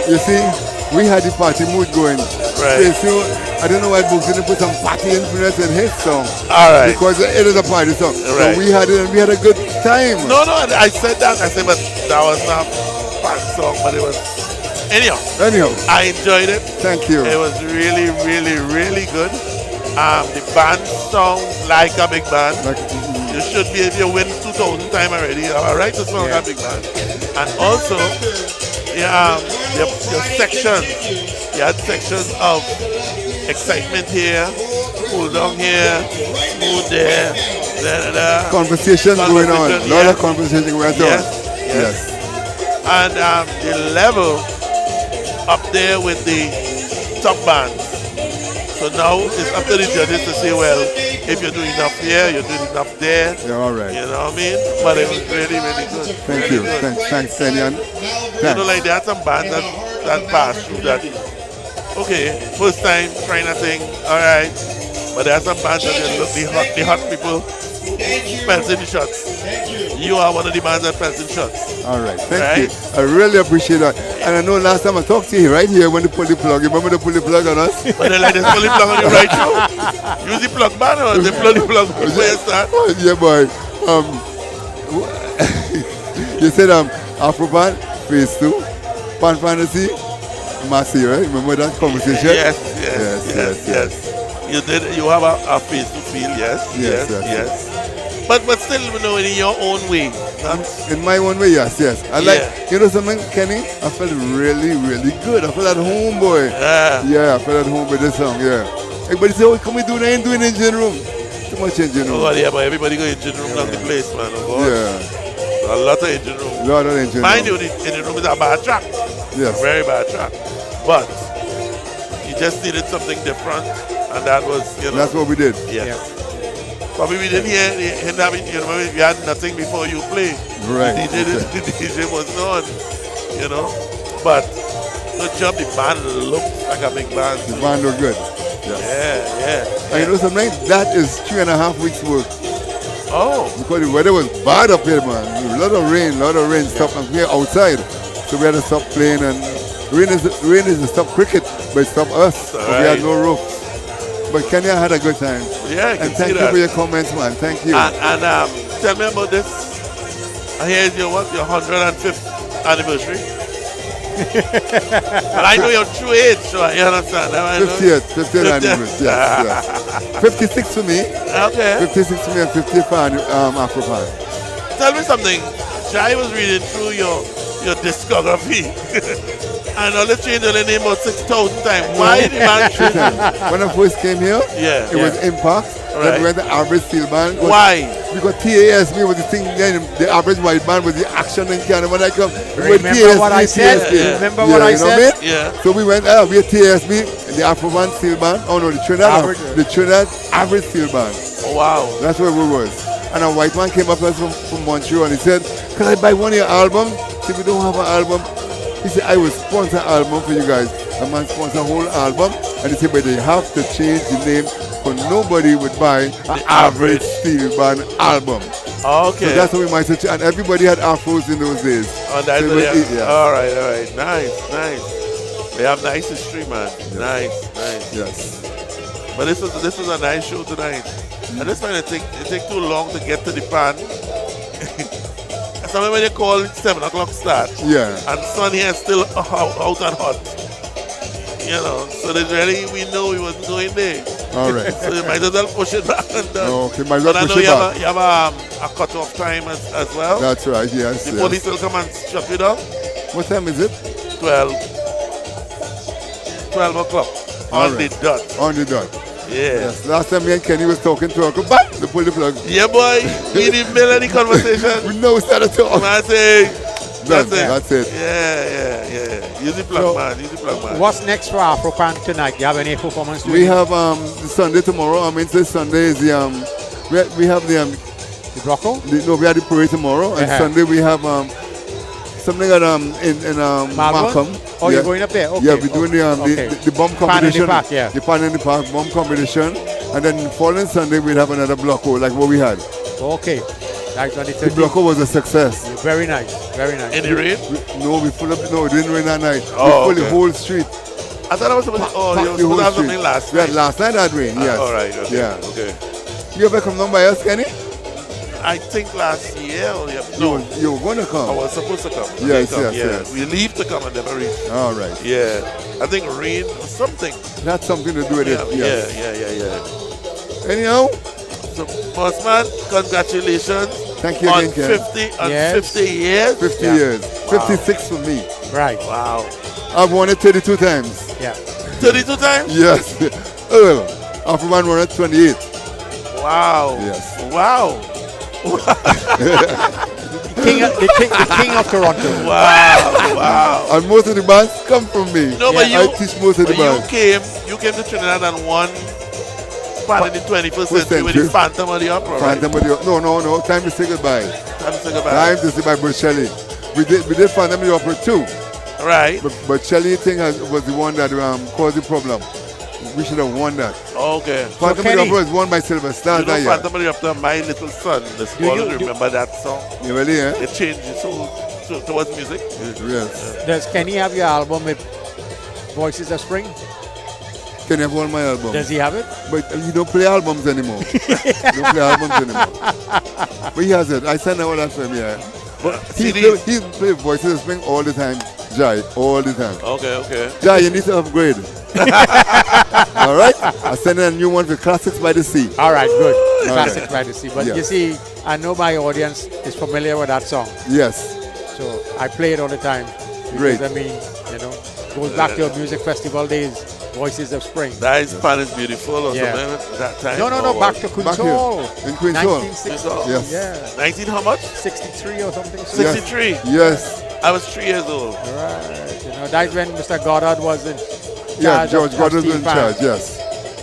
You see, we had the party mood going. Right. So, I don't know why Books didn't put some party influence in his song. All right. Because it is a party song. Right. So we had it and we had a good time. No, I said that. I said, but that was not a pan song, but it was. Anyhow, I enjoyed it. Thank you. It was really, really, really good. The band sounds like a big band. You should be, if you win 2 2000 time already. I write a song that big band. And also, your sections. You had sections of excitement here, cool down here, smooth there, Conversation going on. A lot of conversation going on. Yes. And the level up there with the top bands. So now it's up to the judges to say, well, if you're doing enough here, you're doing enough there. Yeah, all right. You know what I mean? But it was really, really good. Thank you. Thanks, Kenyan. You know, like there are some bands that pass through that. Okay, first time trying a thing, all right. But there are some bands that the hot people pelting the shots. You are one of the bands that pelting shots. All right, thank you. I really appreciate that. And I know last time I talked to you right here when they pulled the plug. You remember they pulled the plug on us? But they like they pull the plug on you right now. Use the plug man or they pull the plug before you start. Yeah, boy. You said Afro Pan, phase 2, Pan Fantasy, Massy, right? Remember that conversation? Yes. You did. You have a phase 2 feel, yes. But still, you know, in your own way. In my own way, yes. I like, you know something, Kenny? I felt really, really good. I felt at home, boy. Yeah, I felt at home with this song, Everybody say, oh, can we do that? Ain't doing engine room. Too much engine room. Oh, yeah, but everybody go engine room down the place, man. A lot of engine room. Mind you, the engine room is a bad track. Yes. A very bad track. But you just needed something different, and that was, you know. That's what we did. Yes. Probably we didn't hear him having, you know, we had nothing before you play. Right. The DJ was on, you know. But good job, the band looked like a big band. The band looked good. Yeah. And you know something? That is 3.5 weeks work. Oh. Because the weather was bad up here, man. A lot of rain stopped us here outside. So we had to stop playing, and rain is to stop cricket, but it stopped us. We had no roof. But Kenya had a good time. Yeah, I can and thank you for your comments, man. Thank you. And tell me about this. Here's your 105th anniversary. And I know your true age, so you understand. 50th anniversary. Yes. 56 for me. Okay. 56 for me and 50 for Afro Pan. Tell me something. Jai was reading through your discography. And all the change the name about 6,000 times. Why did man change it? When I first came here, it was Impact. Then we went the average steel band. Why? Because TASB was the thing, then the average white band was the action and kind of when I come. Remember what I said? Remember what I said? Yeah. So we went, we had TASB, the Afro Pan steel band. Oh no, the Trinidad average steel band. Oh, wow. That's where we was. And a white man came up to us from Montreal and he said, can I buy one of your albums? He said, we don't have an album. He said, I will sponsor an album for you guys. A man sponsor a whole album. And he said, but they have to change the name because nobody would buy an average steel band album. Okay. So that's how we might say, and everybody had afros in those days. Oh, that's so all right. Nice. We have nice history, man. Nice. Yes. But this was a nice show tonight. I just find it take too long to get to the pan. Sometimes when you call it 7 o'clock start. Yeah. And sun here is still out and hot. You know, so we know we wasn't going there. All right. So you might as well push it back and done. Okay, might as well but push it back. You have a cut-off time as well. That's right, yes. The police will come and shut you down. What time is it? 12 o'clock. On the dot. On the dot. Yeah. Yes. Last time me and Kenny was talking to her, go back, they pull the plug. Yeah, boy. We didn't build any conversation. We know we started talking. I say, that's it. Yeah. Use the plug, man. What's next for Afro Pan tonight? Do you have any performance? We have the Sunday tomorrow. I mean, this Sunday is the we have the Rocco? No, we have the parade tomorrow, and Sunday we have something at in Markham. Oh, you're going up there? Okay. Yeah, we're doing the bomb competition. Pan in the Park, yeah. The Pan in the Park bomb competition, and then following Sunday we'll have another blocko like what we had. Okay. That's on the The blocko was a success. Very nice. In the rain? No, it didn't rain that night. Oh, we full the whole street. I thought I was supposed to have something last night. Yeah, last night had rain, yes. All right, okay. Yeah. Okay. You ever come down by us, Kenny? I think last year. No. You were going to come. I was supposed to come. Yes. We leave to come and never reach. All right. Yeah. I think rain or something. That's something to do with it. Yes. Yeah. Anyhow. So, Bossman, congratulations. Thank you On again, Ken. 50 years? 50 Yeah. years. Wow. 56 for me. Right. Wow. I've won it 32 times. Yeah. 32 times? Yes. Oh, well, Afro Pan won it 28. Wow. Yes. Wow. The king of Toronto. Wow. Wow. And most of the bands come from me. No, but I teach most of the but bands. you came to Trinidad and won part in the 21st century with the Phantom of the Opera, right? Phantom of the Opera. No. Time to say goodbye. Time to say goodbye. Time to say goodbye, but Shelley. We did Phantom of the Opera too. Right. But Shelley thing was the one that caused the problem. We should have won that. Okay. Phantom of the Opera is won by Silver Stars You know that year. Phantom of the Opera, my little son, the scholar, remember that song? You really, eh? It changed his soul towards music. Yes. Does Kenny have your album with Voices of Spring? Can you have all my albums? Does he have it? But you don't play albums anymore. You don't play albums anymore. But he has it. I send all that for him, yeah. But he play Voices of Spring all the time. Jai, all the time. Okay. Jai, you need to upgrade. All right? I send in a new one for Classics by the Sea. All right, good. Okay. Classics by the Sea. But Yes. you see, I know my audience is familiar with that song. Yes. So I play it all the time. Because, Great. I mean, goes back to music festival days, Voices of Spring. That is Spanish Beautiful or Yeah. something at that time? No, back to Queen's Back here. Hall. In Queen's Hall. 1960. Yes. Yeah. 19 how much? 63 or something. 63? Yes. I was 3 years old. Right. That's when Mr. Goddard was in charge. Yeah, George of Goddard was Steel in Pan. charge, yes.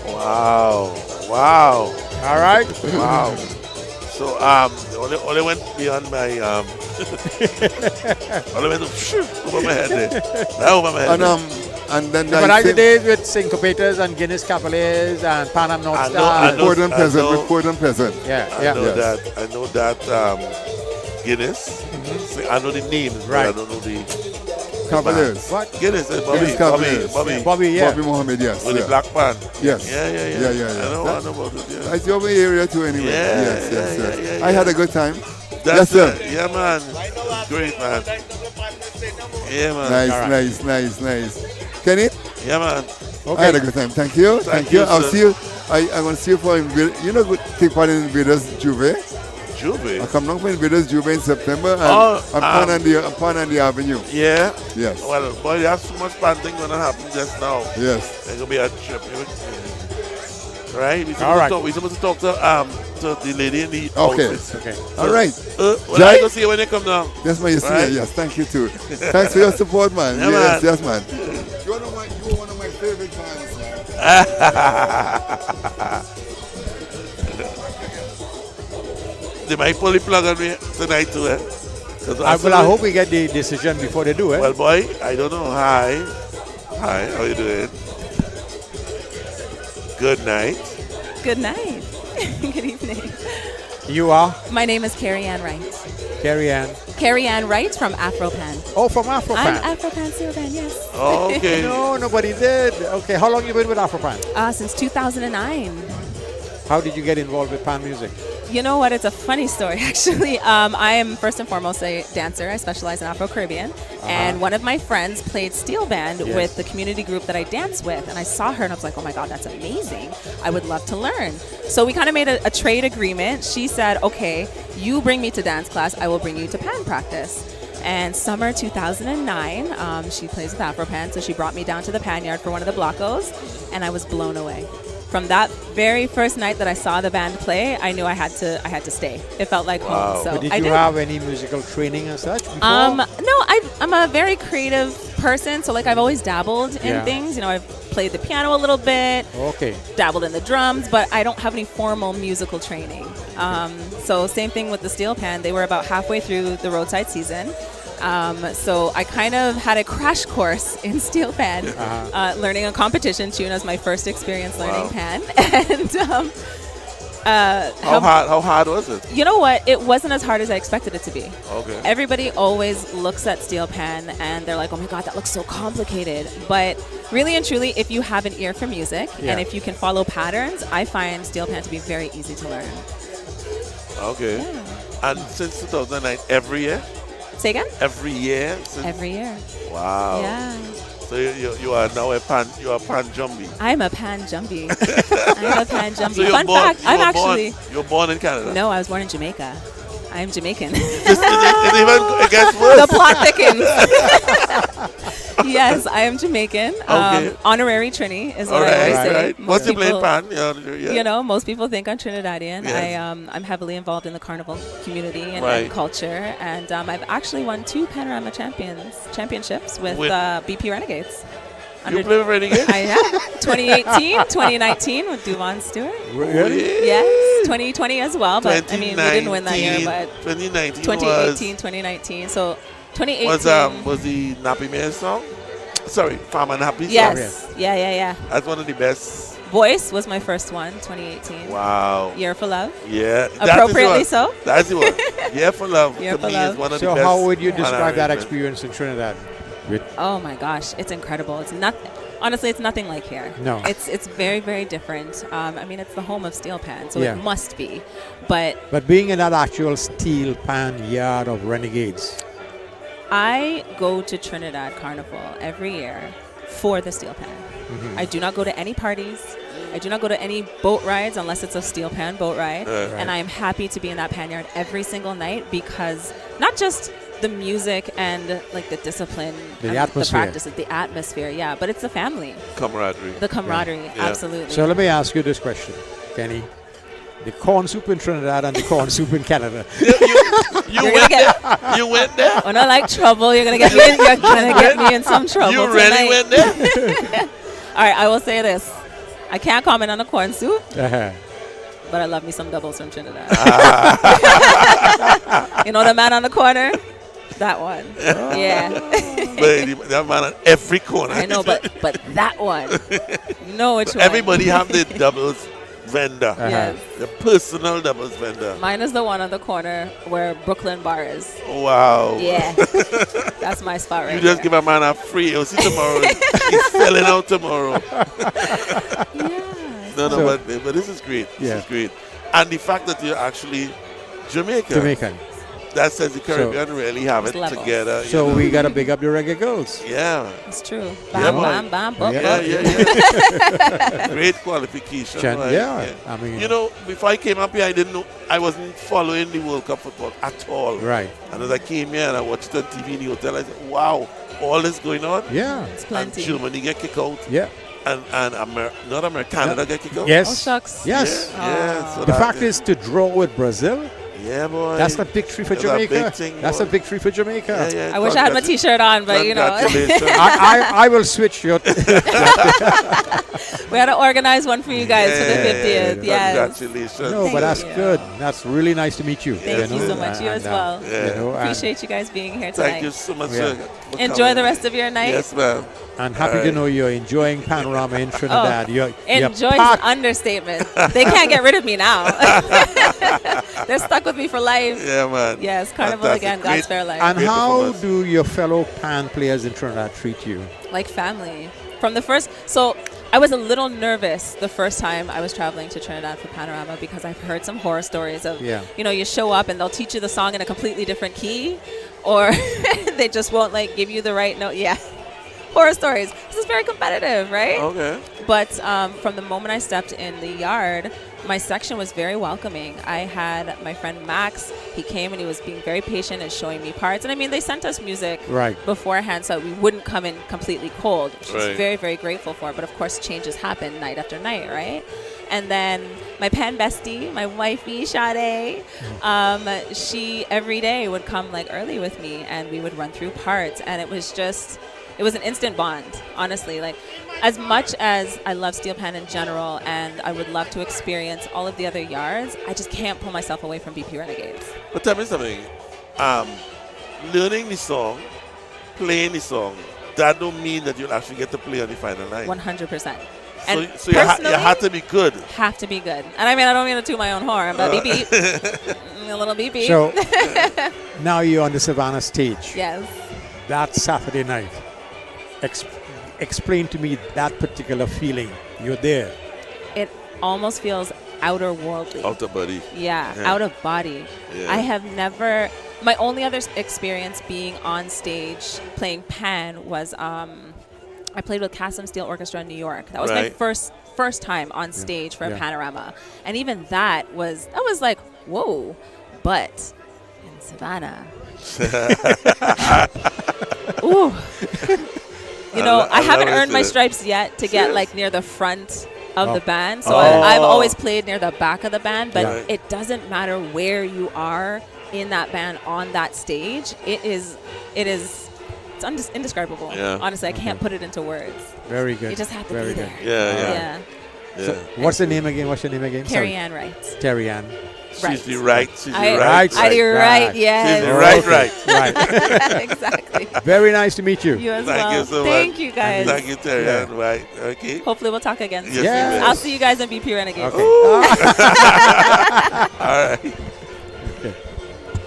Wow. All right. Wow. So only went beyond my only went over my head there. That over my head. And then But I the days with Syncopators and Guinness Cavaliers and Panam North Stars. Poor and Peasant, with Poor and Peasant. Yeah. I know that Guinness. I know the names, but I Right. don't know the Cavaliers. What? Guinness, Guinness Cavaliers. Bobby, yeah. Bobby Mohammed, yes. With the yeah. black pan. Yes. Yeah. Yeah. I know about it, yeah. It's your area too anyway. Yeah, Yes. yeah. I had a good time. That's Yes, sir. Yeah, man. Great, man. Yeah, man. Nice. Kenny? Yeah, man. I had a good time. Thank you. Thank you, I'll sir. see you. I'm going to see you for take part in Invaders Juve. Juve? I come down for Invaders Juve in September and Pan and the Avenue. Yeah? Yes. Well, boy, there's so much fun thing going to happen just now. Yes. There's going to be a trip. Right? We're supposed to talk to the lady in the outfits. Okay. All right. Well, I go see you when you come down. Yes, man. Yes. Thank you too. Thanks for your support, man. Yeah, Yes, man. You're one of my favorite fans, man. They might pull the plug on me tonight too, eh? I hope we get the decision before they do it. Well, boy, I don't know. Hi, how you doing? Good night. Good night. Good evening. You are? My name is Carrie Ann Wright. Carrie Ann. Carrie Ann Wright from Afro Pan. Oh, from Afro Pan. I'm Afro Pan Steel Band, yes. Oh, okay. No, nobody did. Okay, how long you been with Afro Pan? Since 2009. How did you get involved with pan music? You know what? It's a funny story, actually. I am first and foremost a dancer. I specialize in Afro-Caribbean. And one of my friends played steel band with the community group that I dance with. And I saw her and I was like, oh my God, that's amazing. I would love to learn. So we kind of made a trade agreement. She said, okay, you bring me to dance class. I will bring you to pan practice. And summer 2009, she plays with Afro Pan. So she brought me down to the panyard for one of the blockos. And I was blown away. From that very first night that I saw the band play, I knew I had to stay. It felt like home. So But did I you did. have any musical training and such before? No, I'm a very creative person. So like I've always dabbled in things. You know, I've played the piano a little bit. Okay. Dabbled in the drums, but I don't have any formal musical training. So same thing with the steel pan. They were about halfway through the roadside season. So I kind of had a crash course in steel pan, learning a competition tune as my first experience learning pan. And how hard was it? You know what? It wasn't as hard as I expected it to be. Okay. Everybody always looks at steel pan and they're like, oh my God, that looks so complicated. But really and truly, if you have an ear for music and if you can follow patterns, I find steel pan to be very easy to learn. Okay. Yeah. And since 2009, every year? Say again? Every year? Every year. Wow. Yeah. So you are now a pan jumbie. I'm a pan jumbie. I'm a pan jumbie. So Fun fact, you were born in Canada? No, I was born in Jamaica. I'm Jamaican. It even gets worse. The plot thickens. Yes, I am Jamaican. Okay. Honorary Trini is All what I always right, say. right. Most What's your play people- pan? Yeah. You know, most people think I'm Trinidadian. Yes. I'm heavily involved in the carnival community and, Right. and culture, and I've actually won 2 Panorama championships with BP Renegades. You play with Renegades? I have. 2018, 2019 with Duvon Stewart. Really? Yes, 2020 as well, but I mean, we didn't win that year, but 2019 2018, 2019. So 2018 was the Nappy Man song? Sorry, Farmer Nappy song? Yes. Yeah. That's one of the best. Voice was my first one, 2018. Wow. Year for Love. Yeah. Appropriately so. That's the one. Year for Love Year to for me Love. is one of So the best. how would you describe that arrangements. experience in Trinidad? Oh my gosh, it's incredible. It's not. Honestly, it's nothing like here. No. It's very, very different. I mean, it's the home of steel pan, so Yeah. it must be. But But being in that actual steel pan yard of Renegades. I go to Trinidad Carnival every year for the steel pan. Mhm. I do not go to any parties. I do not go to any boat rides unless it's a steel pan boat ride. Right. And I am happy to be in that pan yard every single night because not just the music and like the discipline, The and atmosphere. the practices, the atmosphere, yeah, but it's the family, Camaraderie. the camaraderie, Yeah. absolutely. So let me ask you this question, Kenny. The corn soup in Trinidad and the corn soup in Canada. You went there? You went there? When I like trouble, you're gonna get me in. You're gonna get me in some trouble. You really tonight. went there? All right, I will say this: I can't comment on the corn soup, Uh-huh. but I love me some doubles from Trinidad. You know the man on the corner? That one. Yeah. But that man on every corner. I know, but that one. You know which one. Everybody have their doubles vendor. Yes. The personal doubles vendor. Mine is the one on the corner where Brooklyn Bar is. Wow. Yeah. That's my spot right You just there. give a man a free. You'll see tomorrow. He's selling out tomorrow. No, So- but this is great. This Yeah. is great. And the fact that you're actually Jamaican. Jamaican. That says the Caribbean really have It's it levels. together. So we got to big up the reggae girls. Yeah. It's true. Yeah, Bam, boy. bam, bam, bum, Yeah, bum. yeah. Great qualification. right? Yeah. I mean, You know, before I came up here, I didn't know, I wasn't following the World Cup football at all. Right. And as I came here and I watched it on TV in the hotel, I said, wow, all this going on? Yeah. It's And plenty. Germany get kicked out. Yeah. And not America, Canada get kicked out. Yes. Oh, shucks. Yes. Yeah, so The that fact is to draw with Brazil. yeah, boy. That's a victory for That's a Jamaica. big thing, That's boy. a victory for Jamaica. Yeah, I wish I had my T-shirt on, but you know. Congratulations. I will switch your. We had to organize one for you guys for the 50th. Yes. Congratulations. No, but that's you. good. That's really nice to meet you. Thank you so much. You as well. Yeah. You know, and- Appreciate you guys being here tonight. Thank you so much. Yeah. for Enjoy coming. the rest of your night. Yes, ma'am. And happy All to right. know you're enjoying Panorama in Trinidad. You're Enjoy part- is understatement. They can't get rid of me now. They're stuck with me for life. Yeah, man. Yes, Carnival Fantastic. again, God's Great- Fair Life. And Great how performance. do your fellow pan players in Trinidad treat you? Like family. From the first, so I was a little nervous the first time I was traveling to Trinidad for Panorama because I've heard some horror stories of, Yeah. you know, you show up and they'll teach you the song in a completely different key, or they just won't like give you the right note. Yeah. Horror stories. This is very competitive, right? Okay. But from the moment I stepped in the yard, my section was very welcoming. I had my friend Max. He came and he was being very patient and showing me parts. And I mean, they sent us music Right. beforehand so we wouldn't come in completely cold, which I was Right. very, very grateful for. But of course, changes happen night after night, right? And then my pan bestie, my wifey, Sade, she every day would come like early with me and we would run through parts. And it was just... it was an instant bond, honestly. Like, as much as I love steel pan in general and I would love to experience all of the other yards, I just can't pull myself away from BP Renegades. But tell me something. Learning the song, playing the song, that don't mean that you'll actually get to play on the final night. 100%. So, And so you have to be good. have to be good. And I mean, I don't mean to toot my own horn, but beep beep. A little beep beep. So now you're on the Savannah stage. Yes. That Saturday night. Explain to me that particular feeling. You're there. It almost feels outer worldly. Out of body. Yeah, Yeah. out of body. Yeah. I have never. My only other experience being on stage playing pan was I played with Kassam Steel Orchestra in New York. That was my Right. first time on stage for Yeah. a Panorama, and even that was like whoa. But Savannah. Ooh. You know, I haven't earned my stripes yet to get like near the front of the band. So I've always played near the back of the band, but it doesn't matter where you are in that band on that stage. It's indescribable. Yeah. Honestly, I can't put it into words. Very good. You just have to Very be good. there. Yeah. So what's the name again? What's your name again? Carrie Ann Wright. Carrie Ann. She's the right. She's the right. I do right, yes. She's the right. Right. Exactly. Very nice to meet you. You as Thank well. you so Thank much. you, guys. Thank you, Terry. Right. Okay. Hopefully we'll talk again soon. Yes, we will. I'll see you guys in BP Renegades. Okay. All right. Okay.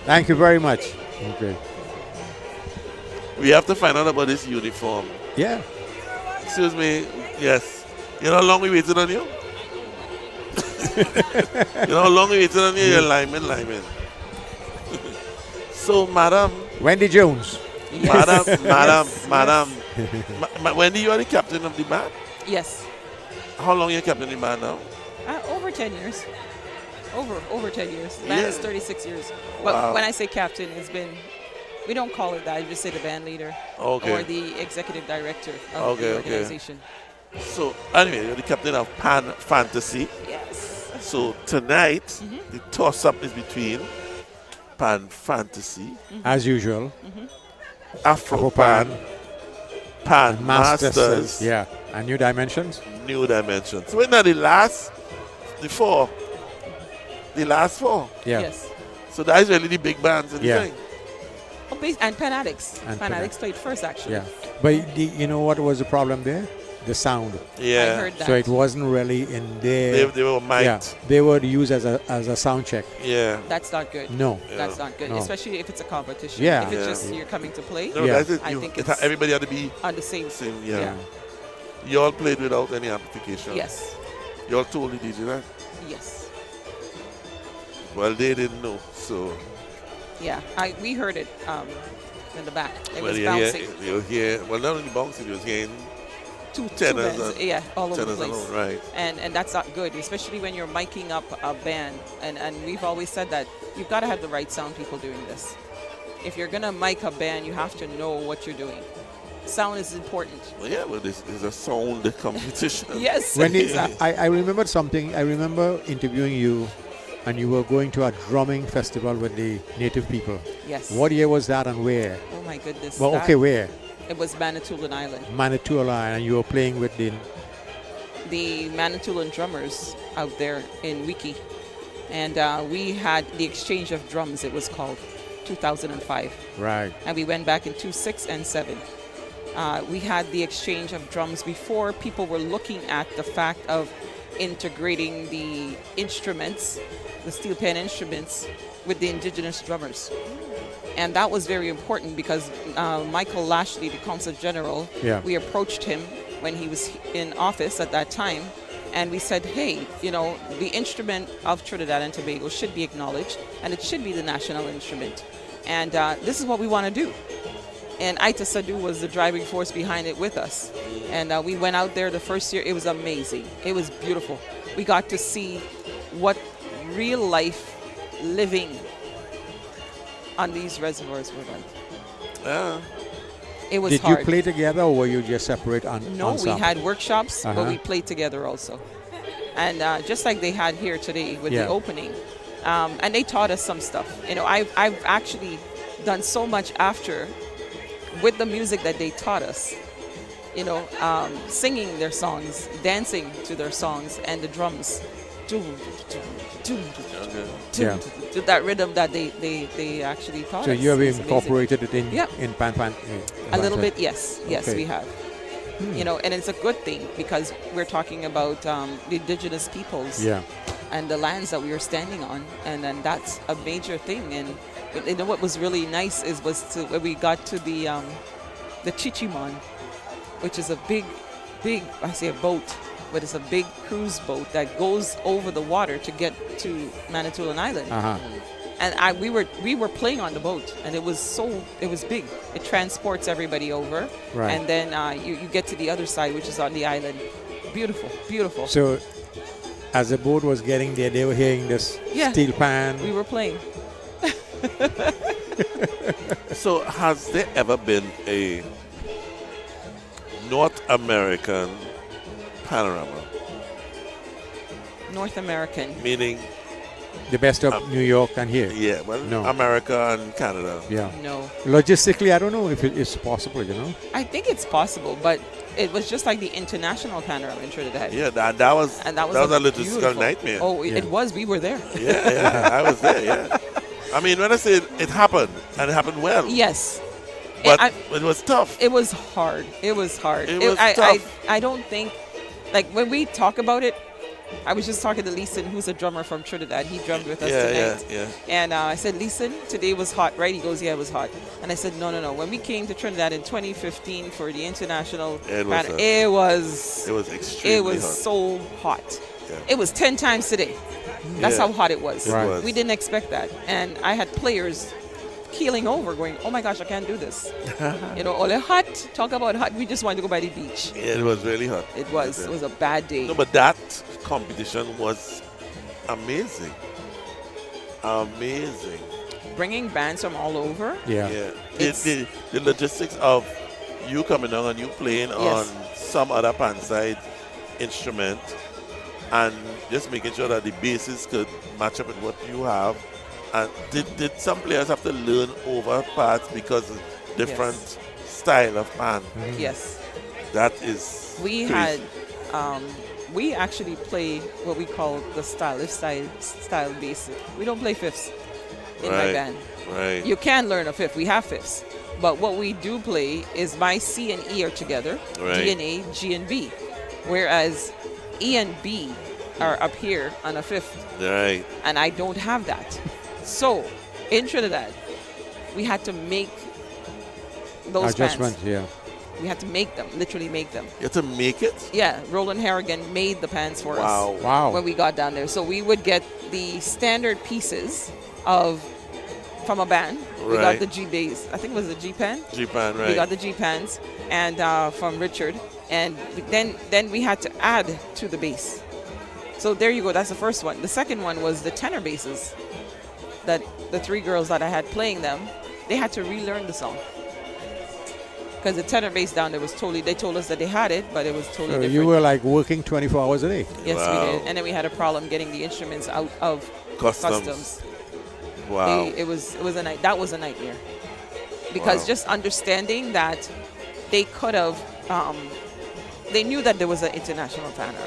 Thank you very much. Okay. We have to find out about this uniform. Yeah. Excuse me. Yes. You know how long we waited on you? You know how long we waited on you? You're lineman. So, madam. Wendy Jones. Yes. Madam. Wendy, you are the captain of the band? Yes. How long you captain of the band now? Over 10 years. Over 10 years. The band is 36 years. But Wow. when I say captain, it's been, we don't call it that. I just say the band leader or the executive director of the organization. So, anyway, you're the captain of Pan Fantasy. Yes. So, tonight, the toss-up is between Pan Fantasy, As usual. Afro Pan, Pan Masters. Masters, Yeah. And New Dimensions. New Dimensions. So, we're not the last four. Yeah. Yes. So, that's really the big bands in the Yeah. thing. Oh, and Fanatics. And Fanatics played first, actually. Yeah. But you know what was the problem there? The sound. Yeah. I heard that. So it wasn't really in there. They were mic'd. Yeah. They were used as a sound check. Yeah. That's not good. No. That's not good, No. especially if it's a competition. Yeah. If it's Yeah. just you're coming to play, No, Yeah. that's it. I think it's Everybody had to be on the same. yeah. You all played without any amplification. Yes. You all told the DJ that? Yes. Well, they didn't know, so. Yeah. We heard it in the back. It was you bouncing. hear, well, not only bouncing, you was hearing two Two tenors. bands, yeah, all over the tenors place. alone, right. And that's not good, especially when you're miking up a band. And we've always said that you've got to have the right sound people doing this. If you're going to mic a band, you have to know what you're doing. Sound is important. Well, yeah, well, this is a sound competition. Yes. When I remembered something. I remember interviewing you, and you were going to a drumming festival with the native people. Yes. What year was that, and where? Oh my goodness. Well, okay, where? It was Manitoulin Island. Manitoulin, and you were playing with the Manitoulin drummers out there in Wiki. And we had the exchange of drums, it was called, 2005. Right. And we went back in 2006 and 2007. We had the exchange of drums before people were looking at the fact of integrating the instruments, the steel pan instruments, with the indigenous drummers. And that was very important because Michael Lashley, the Consul General, we approached him when he was in office at that time, and we said, hey, you know, the instrument of Trinidad and Tobago should be acknowledged, and it should be the national instrument. And this is what we want to do. And Aita Sadu was the driving force behind it with us. And we went out there the first year. It was amazing. It was beautiful. We got to see what real life living on these reservoirs were like. It was hard. Did you play together, or were you just separate on No, ensemble? we had workshops, but we played together also. And just like they had here today with the opening. And they taught us some stuff. You know, I've actually done so much after with the music that they taught us. You know, singing their songs, dancing to their songs, and the drums. To that rhythm that they actually taught us. So you have It's incorporated it in Pan. A little bit, yes. Yes, Okay. we have. You know, and it's a good thing because we're talking about the indigenous peoples and the lands that we are standing on, and then that's a major thing. And you know what was really nice was when we got to the Chichimon, which is a big, I say a boat, but it's a big cruise boat that goes over the water to get to Manitoulin Island. And we were playing on the boat, and it was big. It transports everybody over, and then you get to the other side, which is on the island. Beautiful, beautiful. So, as the boat was getting there, they were hearing this steel pan. We were playing. So, has there ever been a North American Panorama? North American. Meaning, The best of New York and here. yeah, well, No. America and Canada. Yeah. No. Logistically, I don't know if it is possible, you know. I think it's possible, but it was just like the international panorama in Trinidad. Yeah, that was And that was a logistical beautiful. nightmare. Oh, it was. We were there. Yeah, I was there. Yeah, I mean, when I say it happened, and it happened well. Yes. But it was tough. It was hard. It was hard. It was tough. I don't think, like, when we talk about it, I was just talking to Leeson, who's a drummer from Trinidad. He drummed with us tonight. Yeah. And I said, Leeson, today was hot, right? He goes, yeah, it was hot. And I said, no. When we came to Trinidad in 2015 for the international, It was extremely hot. so hot. Yeah. It was 10 times today. That's Yeah. how hot it was. It was. We didn't expect that. And I had players keeling over going, oh my gosh, I can't do this. Ole hot, talk about hot. We just wanted to go by the beach. Yeah, it was really hot. It was a bad day. No, but that competition was amazing. Amazing. Bringing bands from all over. Yeah. The logistics of you coming on and you playing on some other pan-side instrument and just making sure that the basses could match up with what you have. And did some players have to learn over parts because of different style of pan? Yes. That is We crazy. had, we actually play what we call the style bass. We don't play fifths in my band. Right. You can learn a fifth. We have fifths. But what we do play is my C and E are together, Right. D and A, G and B. Whereas E and B are up here on a fifth. Right. And I don't have that. So, in Trinidad, we had to make those Adjustment, pans. yeah. We had to make them, literally make them. You have to make it? Yeah, Roland Harrigan made the pans for Wow. us Wow. when we got down there. So we would get the standard pieces from a band. We got Right. the G bass. I think it was the G pan. G-pan, right. We got the G pans and from Richard, and then we had to add to the bass. So there you go. That's the first one. The second one was the tenor basses. That the three girls that I had playing them, they had to relearn the song. Because the tenor bass down there was totally, they told us that they had it, but it was totally So different. you were like working 24 hours a day. Yes, Wow. we did. And then we had a problem getting the instruments out of customs. Wow. It was a night. That was a nightmare. Because Wow. just understanding that they could have, they knew that there was an international panorama.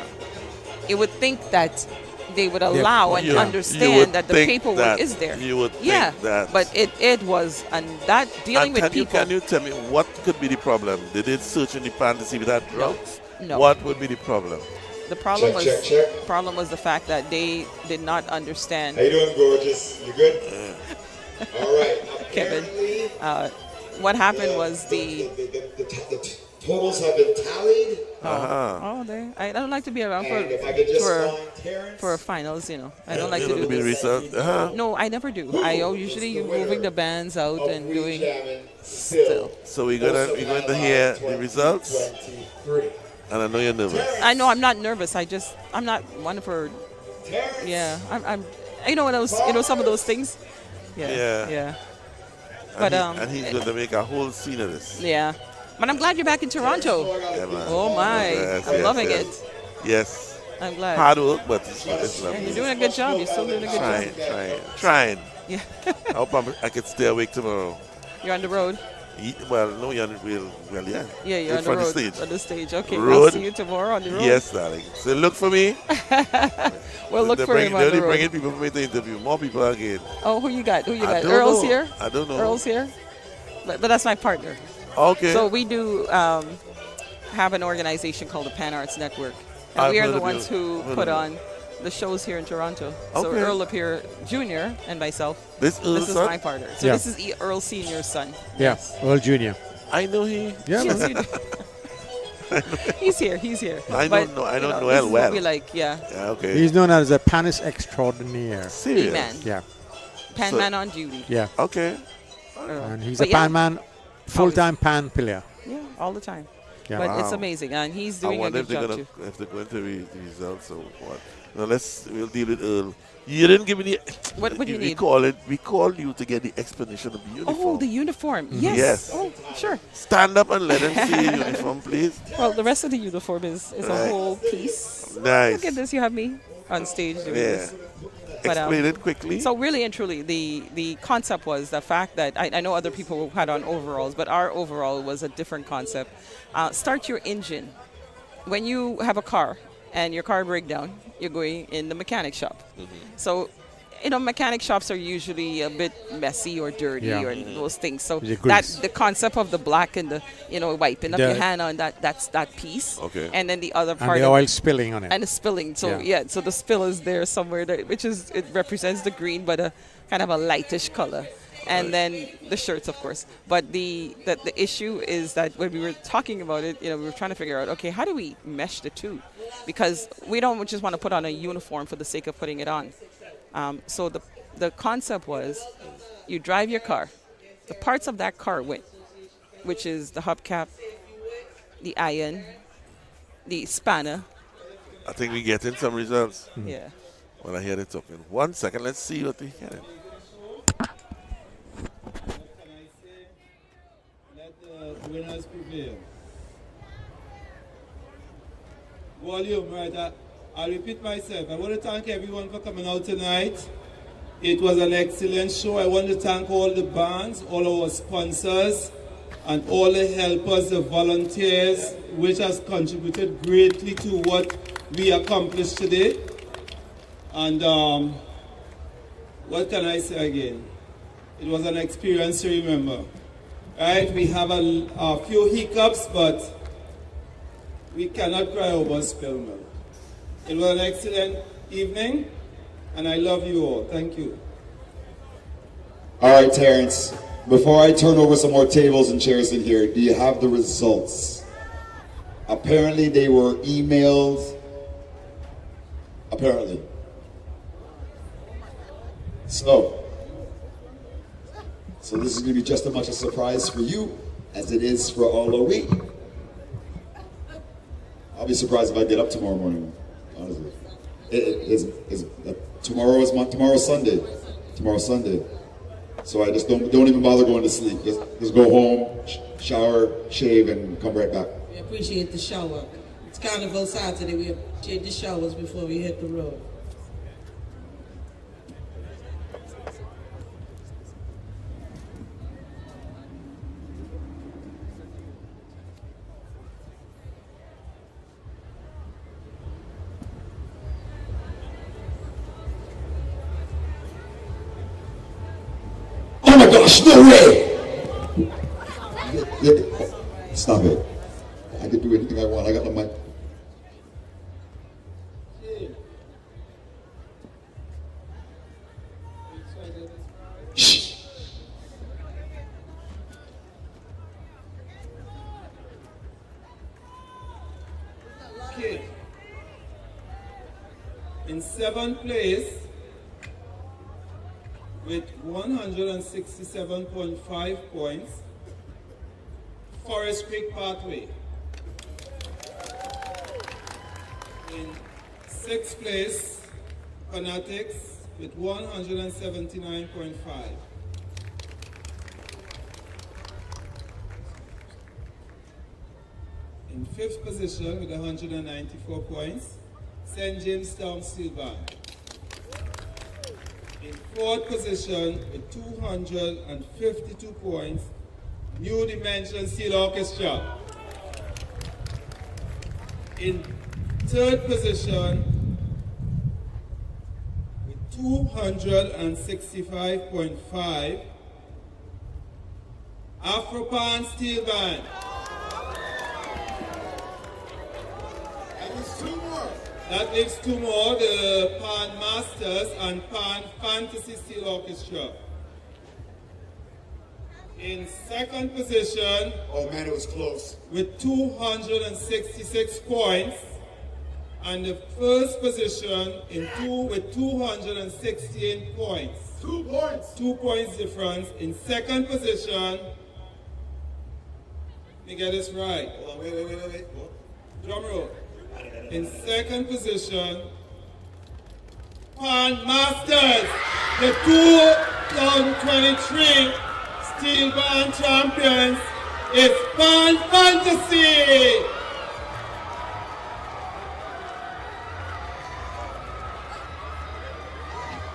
You would think that they would allow and You would understand that the think paperwork that. is there. You would Yeah, think that. but it was, and that dealing And with people. Can you tell me what could be the problem? They did search in the pan to see if it had drugs. No. What would be the problem? The problem Check, check. problem was the fact that they did not understand. How you doing, gorgeous? You good? All right. Kevin. Apparently, What happened was the the totals have been tallied. I don't like to be around And if I could just find Terrence. for finals, I don't like You to know, do be this. research. No, I never do. I usually moving the bands out Of and doing rejamming still. So we're going to hear the results. 23. And I know you're nervous. I know I'm not nervous. I'm not one for. Yeah, I'm. Some of those things. Yeah. Yeah. And But and he's going to make a whole scene of this. Yeah. But I'm glad you're back in Toronto. Yeah, man. Oh my, Yes, I'm yes, loving yes. it. Yes. I'm glad. Hard work, but it's And lovely. you're doing a good job. You're still doing a good Trying. job. Yeah. I hope I can stay awake tomorrow. You're on the road. Well, no, you're on yeah. Yeah, you're on the front road. of the stage. On the stage. Okay. I'll Road. see you tomorrow on the road. Yes, darling. So look for me. We'll look for him on They're the only road. bringing people for me to interview. More people again. Oh, who you got? Who you I got? don't Earl's know. here? I don't know. Earl's here? But that's my partner. Okay. So we do have an organization called the Pan Arts Network. And I've we are heard the of ones you. who Heard put of on the shows here in Toronto. So Okay. Earl up here, Jr. and myself. This Earl's is son? my partner. So Yeah. this is Earl Sr.'s son. Yeah, Earl Jr. I know he. Yeah, Yes, man. you do. He's here. He's here. I But, don't know. I you don't know, know this Earl is well. what we like, yeah. Yeah, okay. He's known as a panis extraordinaire. Serious? Amen. Yeah, Pan man on duty. yeah. Okay. Earl. And he's But a pan man, full-time pan player. Yeah, all the time. Yeah. But it's Wow. amazing, and he's I doing a wonder good if they're job gonna too. if they're going to be the results or what. Now we'll deal with Earl. You didn't give me the. What do you we need? We called you to get the explanation of the uniform. Oh, the uniform. Yes. Yes. Oh, sure. Stand up and let them see your uniform, please. Well, the rest of the uniform is a Right. whole piece. Nice. Look at this. You have me on stage doing Yeah. this. But, Explain it quickly. So really and truly, the concept was the fact that I know other people had on overalls, but our overall was a different concept. Start your engine. When you have a car and your car break down, you're going in the mechanic shop. So, mechanic shops are usually a bit messy or dirty or those things. So The that grease. the concept of the black and the wiping up The- your hand on that's that piece. Okay. And then the other And part the of oil spilling on it. and the spilling. So Yeah. so the spill is there somewhere, it represents the green, but a kind of a lightish color. And then the shirts, of course. But the issue is that when we were talking about it, we were trying to figure out, okay, how do we mesh the two? Because we don't just want to put on a uniform for the sake of putting it on. So the concept was, you drive your car, the parts of that car went, which is the hubcap, the iron, the spanner. I think we're getting some results. Yeah. When I hear it talking. 1 second, let's see what we get. Let the winners prevail. Volume, right? I'll repeat myself. I want to thank everyone for coming out tonight. It was an excellent show. I want to thank all the bands, all our sponsors, and all the helpers, the volunteers, which has contributed greatly to what we accomplished today. And what can I say again? It was an experience to remember. Right? We have a few hiccups, but we cannot cry over spilled milk. It was an excellent evening, and I love you all. Thank you. All right, Terrence, before I turn over some more tables and chairs in here, do you have the results? Apparently they were emailed. Apparently. So this is going to be just as much a surprise for you as it is for all of we. I'll be surprised if I get up tomorrow morning, honestly. Tomorrow's Sunday. Tomorrow's Sunday. So I just don't even bother going to sleep. Just go home, shower, shave, and come right back. We appreciate the shower. It's Carnival Saturday. We change the showers before we hit the road. Oh my gosh, no way! Stop it. I can do anything I want. I got the mic. Shh. Okay. In seventh place, with 167.5 points, Forest Creek Pathway. In sixth place, Fanatics with 179.5. In fifth position with 194 points, St. Jamestown Steel Band. In fourth position with 252 points, New Dimension Steel Orchestra. In third position with 265.5, Afro Pan Steel Band. That leaves two more, the Pan Masters and Pan Fantasy Steel Orchestra. In second position, oh man, it was close, with 266 points, and the first position with 216 points. 2 points. 2 points difference. In second position, me get this right. Hold on, wait. Drum roll. In second position, Pan Masters, the 2023 Steel Band champions is Pan Fantasy.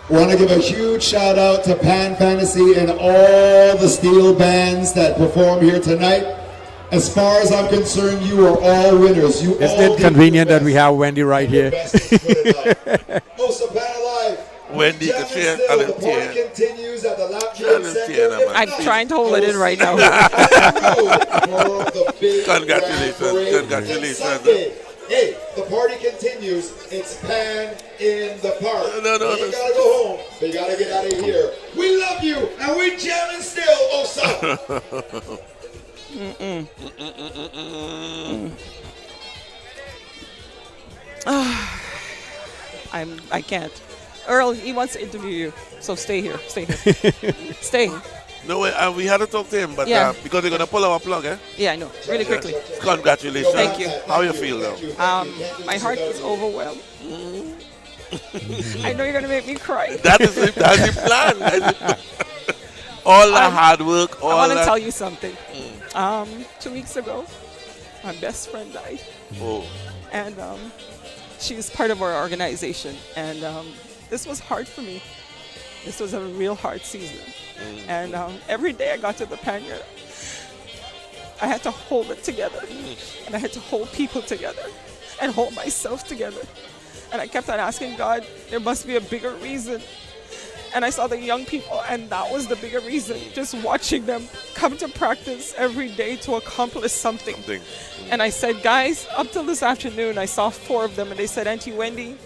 Want to give a huge shout out to Pan Fantasy and all the steel bands that perform here tonight. As far as I'm concerned, you are all winners. You Isn't all it convenient that we have Wendy right here? Also, Pan Alive. Wendy, the chair, The party continues at the Lap Trade Center. I'm trying to hold it in right now. Congratulations. Hey, the party continues. It's Pan in the park. No. You gotta go home. But you gotta get out of here. We love you, and we're jamming still. Osa. I can't. Earl, he wants to interview you, so stay here. Stay. No way, we had to talk to him, but Yeah. because they're gonna pull our plug, eh? Yeah, I know. Really quickly. Congratulations. Thank you. How you feel though? My heart is overwhelmed. I know you're gonna make me cry. That's the plan. All the hard work. I want to tell you something. 2 weeks ago, my best friend died. Oh. And she's part of our organization. And this was hard for me. This was a real hard season. And every day I got to the panyard, I had to hold it together. And I had to hold people together and hold myself together. And I kept on asking God, there must be a bigger reason. And I saw the young people, and that was the bigger reason. Just watching them come to practice every day to accomplish something. And I said, guys, up till this afternoon, I saw 4 of them, and they said, Auntie Wendy,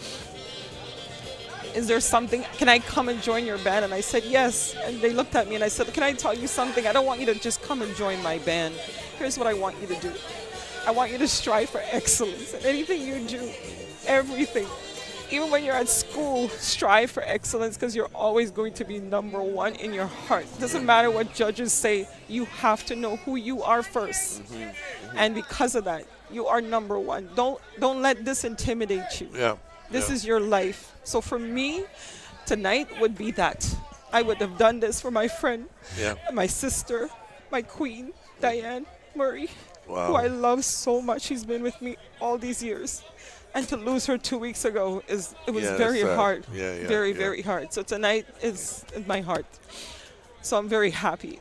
is there something, can I come and join your band? And I said, yes. And they looked at me and I said, can I tell you something? I don't want you to just come and join my band. Here's what I want you to do. I want you to strive for excellence in anything you do, everything. Even when you're at school, strive for excellence because you're always going to be number one in your heart. It doesn't matter what judges say, you have to know who you are first. And because of that, you are number one. Don't let this intimidate you. This is your life. So for me, tonight would be that. I would have done this for my friend, my sister, my queen, Diane Murray, who I love so much. She's been with me all these years. And to lose her 2 weeks ago, it was very hard. Very hard. So tonight is in my heart. So I'm very happy.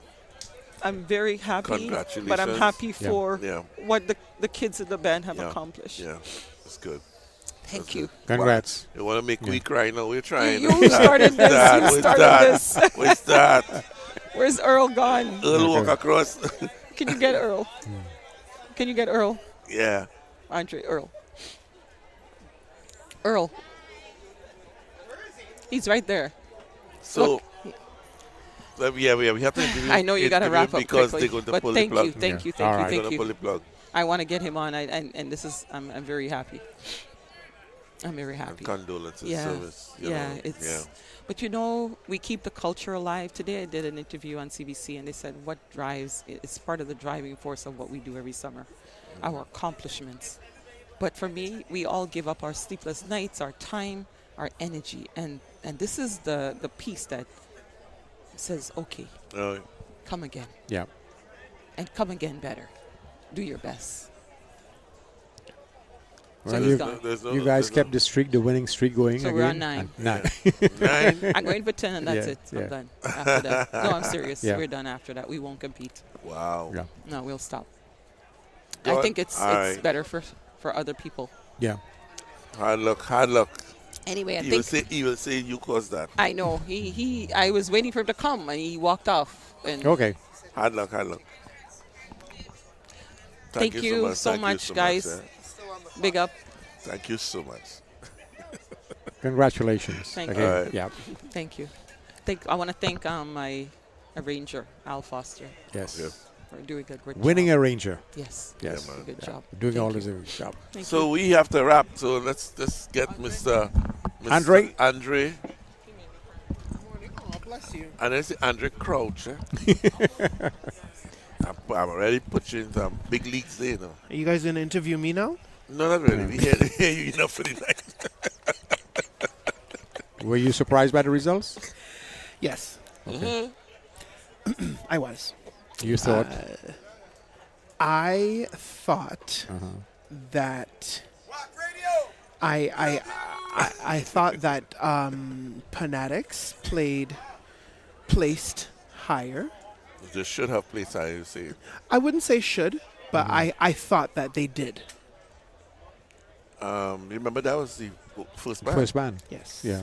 I'm very happy. But I'm happy for what the kids in the band have accomplished. Yeah, that's good. Thank you. Congrats. You want to make me cry now? We're trying. You started this. Where's that? Where's Earl gone? Earl walk across. Can you get Earl? Can you get Earl? Yeah. Andre, Earl. Earl. He's right there. So, we have to interview. I know you got to wrap up because quickly, they're going to but pull thank the plug. you, thank you. Pull the plug. I want to get him on, and this is I'm very happy. I'm very happy. And condolences, service. But you know, we keep the culture alive. Today I did an interview on CBC, and they said what drives it's part of the driving force of what we do every summer, our accomplishments. But for me, we all give up our sleepless nights, our time, our energy, and this is the piece that says, okay, come again. Yeah. And come again better. Do your best. Well, you guys kept the winning streak going. So again. we're on 9. 9. I'm going for 10 and that's it. I'm done after that. No, I'm serious. We're done after that. We won't compete. Wow. Yeah. No, we'll stop. I think it's better for other people. Yeah. Hard luck. Anyway, He will say you caused that. I know. I was waiting for him to come and he walked off. And okay. Hard luck. Thank you so much, guys. Big up. Thank you so much. Congratulations. Thank you. Yeah. Thank you. I want to thank my arranger, Al Foster. Yes. For doing a great Winning job. arranger. Yes. Yes. Good job. Doing all this job. So we have to wrap. So let's get Mr. Andre. Andre. Oh, bless you. And it's Andre Crouch. I'm already pushing some big leagues there, you know. Are you guys going to interview me now? No, not really. We hear you enough for the night. Were you surprised by the results? Yes. Okay. I was. You thought? I thought that I thought that Fanatics placed higher. They should have placed higher, you say. I wouldn't say should, but I thought that they did. Remember that was the first band? First band. Yes. Yeah.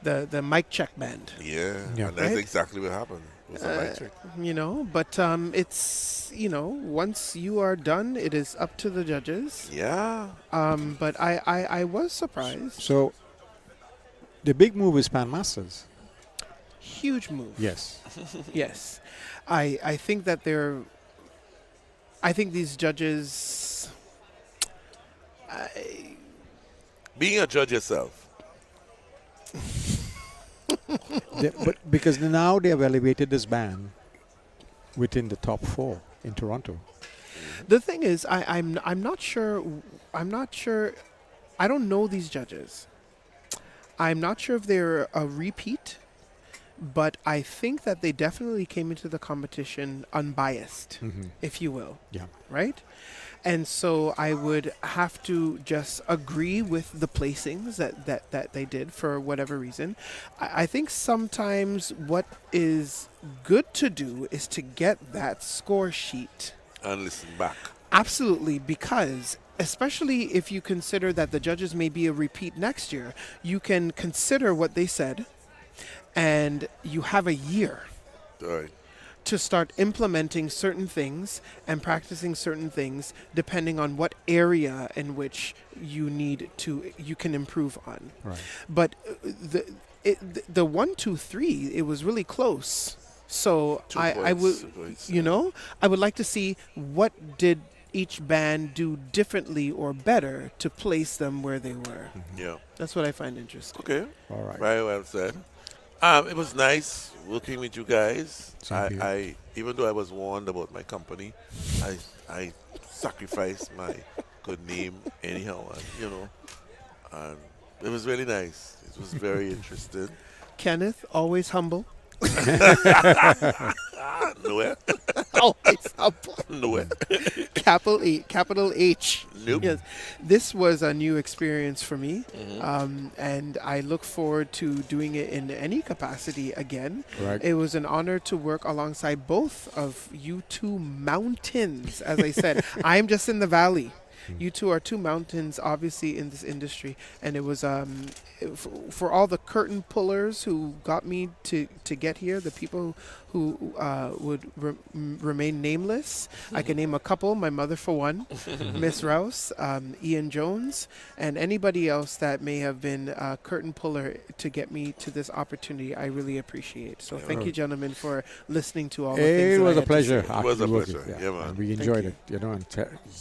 The mic check band. Yeah. Yeah. And that's Right? exactly what happened. It was a mic check. You know, but it's, you know, once you are done, it is up to the judges. Yeah. But I was surprised. So, the big move is Pan Masters. Huge move. Yes. Yes. I think that I think these judges. Being a judge yourself. But because now they have elevated this band within the top 4 in Toronto. The thing is, I'm not sure. I'm not sure. I don't know these judges. I'm not sure if they're a repeat, but I think that they definitely came into the competition unbiased, if you will. Yeah. Right? And so I would have to just agree with the placings that they did for whatever reason. I think sometimes what is good to do is to get that score sheet. And listen back. Absolutely, because especially if you consider that the judges may be a repeat next year, you can consider what they said, and you have a year Right. to start implementing certain things and practicing certain things depending on what area in which you can improve on. Right. But the 1, 2, 3, it was really close. So I would, you know, I would like to see what did each band do differently or better to place them where they were. Yeah. That's what I find interesting. Okay. All right. Very well said. It was nice working with you guys. I even though I was warned about my company, I sacrificed my good name anyhow, and and it was really nice. It was very interesting. Kenneth, always humble. Nowhere. Always humble. Nowhere. Capital H. Nope. Yes. This was a new experience for me, and I look forward to doing it in any capacity again. Right. It was an honor to work alongside both of you two mountains. As I said, I'm just in the valley. You two are two mountains, obviously, in this industry, and it was for all the curtain pullers who got me to get here, the people who would remain nameless. I can name a couple. My mother, for one, Miss Rouse, Ian Jones, and anybody else that may have been a curtain puller to get me to this opportunity. I really appreciate. So thank you, gentlemen, for listening to all the things. It was that I a had to pleasure. say. It was a actually pleasure. working. Yeah, man. And we Thank enjoyed you. it. And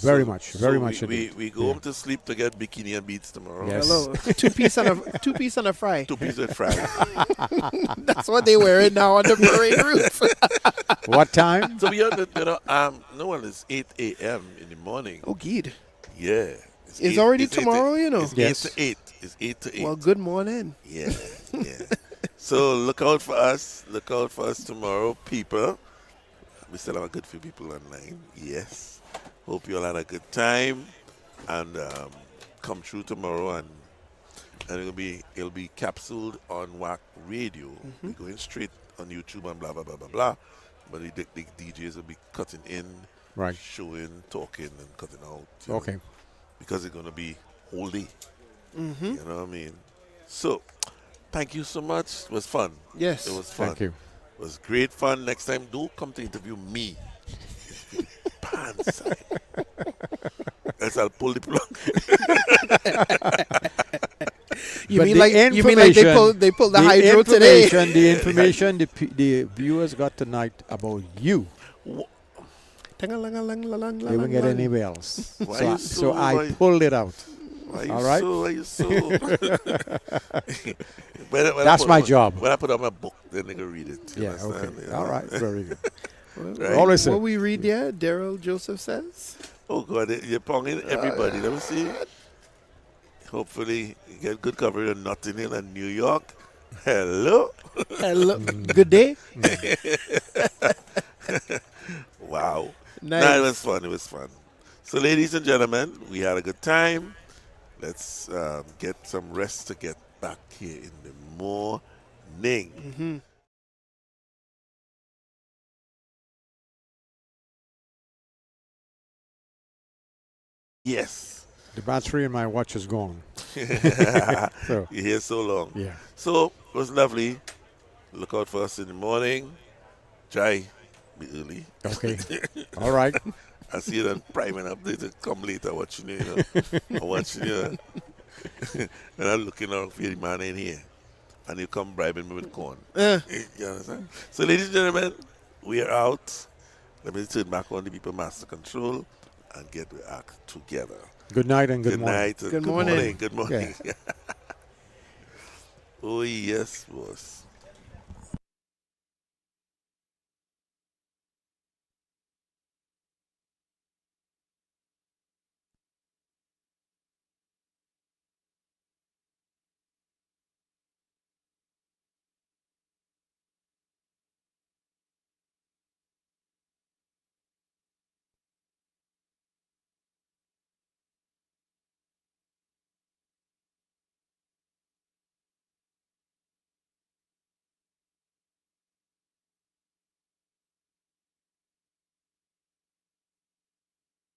very much. Very much. indeed. We go home to sleep to get bikini and beats tomorrow. Yes. Hello, two piece and a fry. 2 pieces of fries. That's what they wearing now on the parade route. What time? So we are no one is 8 a.m. in the morning. Oh, Gid. Yeah. It's already tomorrow, you know. It's Yes. 8 to 8. It's 8 to 8. Well, good morning. Yeah, yeah. So look out for us. Look out for us tomorrow, people. We still have a good few people online. Yes. Hope you all had a good time, and come through tomorrow, and it'll be capsuled on WAC Radio. We're going straight on YouTube and blah blah blah blah blah. But the DJs will be cutting in, Right. showing, talking, and cutting out. you know, Okay. because it's gonna be whole day. You know what I mean? So, thank you so much. It was fun. Yes. It was fun. Thank you. It was great fun. Next time, do come to interview me. Pants. Else I'll pull the plug. You But mean the like information- they pulled the hydro today? The information the viewers got tonight about you, they won't get anywhere else. Why So, you so so- I why- pulled it out. Why you All right. so? Why you so? When I That's put my on job. When I put on my book, then they can read it. You Yeah. understand? Okay. You All know? right. Very good. Right? Always say. What we read there, Daryl Joseph says. Oh, God, you're ponging everybody. Let me see. Hopefully, you get good coverage in Notting Hill and New York. Hello. Hello. Good day. Wow. Nice. Nah, it was fun. It was fun. So, ladies and gentlemen, we had a good time. Let's get some rest to get back here in the morning. Mm-hmm. Yes. The battery in my watch is gone. You're here so long. Yeah. So, it was lovely. Look out for us in the morning. Try be early. Okay. All right. I see you then priming up there to come later watching you. I'm watching you. And I'm looking out for the man in here. And you come bribing me with corn. You understand? So, ladies and gentlemen, we are out. Let me turn back on the people master control and get the act together. Good night and good morning. Night and Good morning. Good morning. Oh, yes, boss.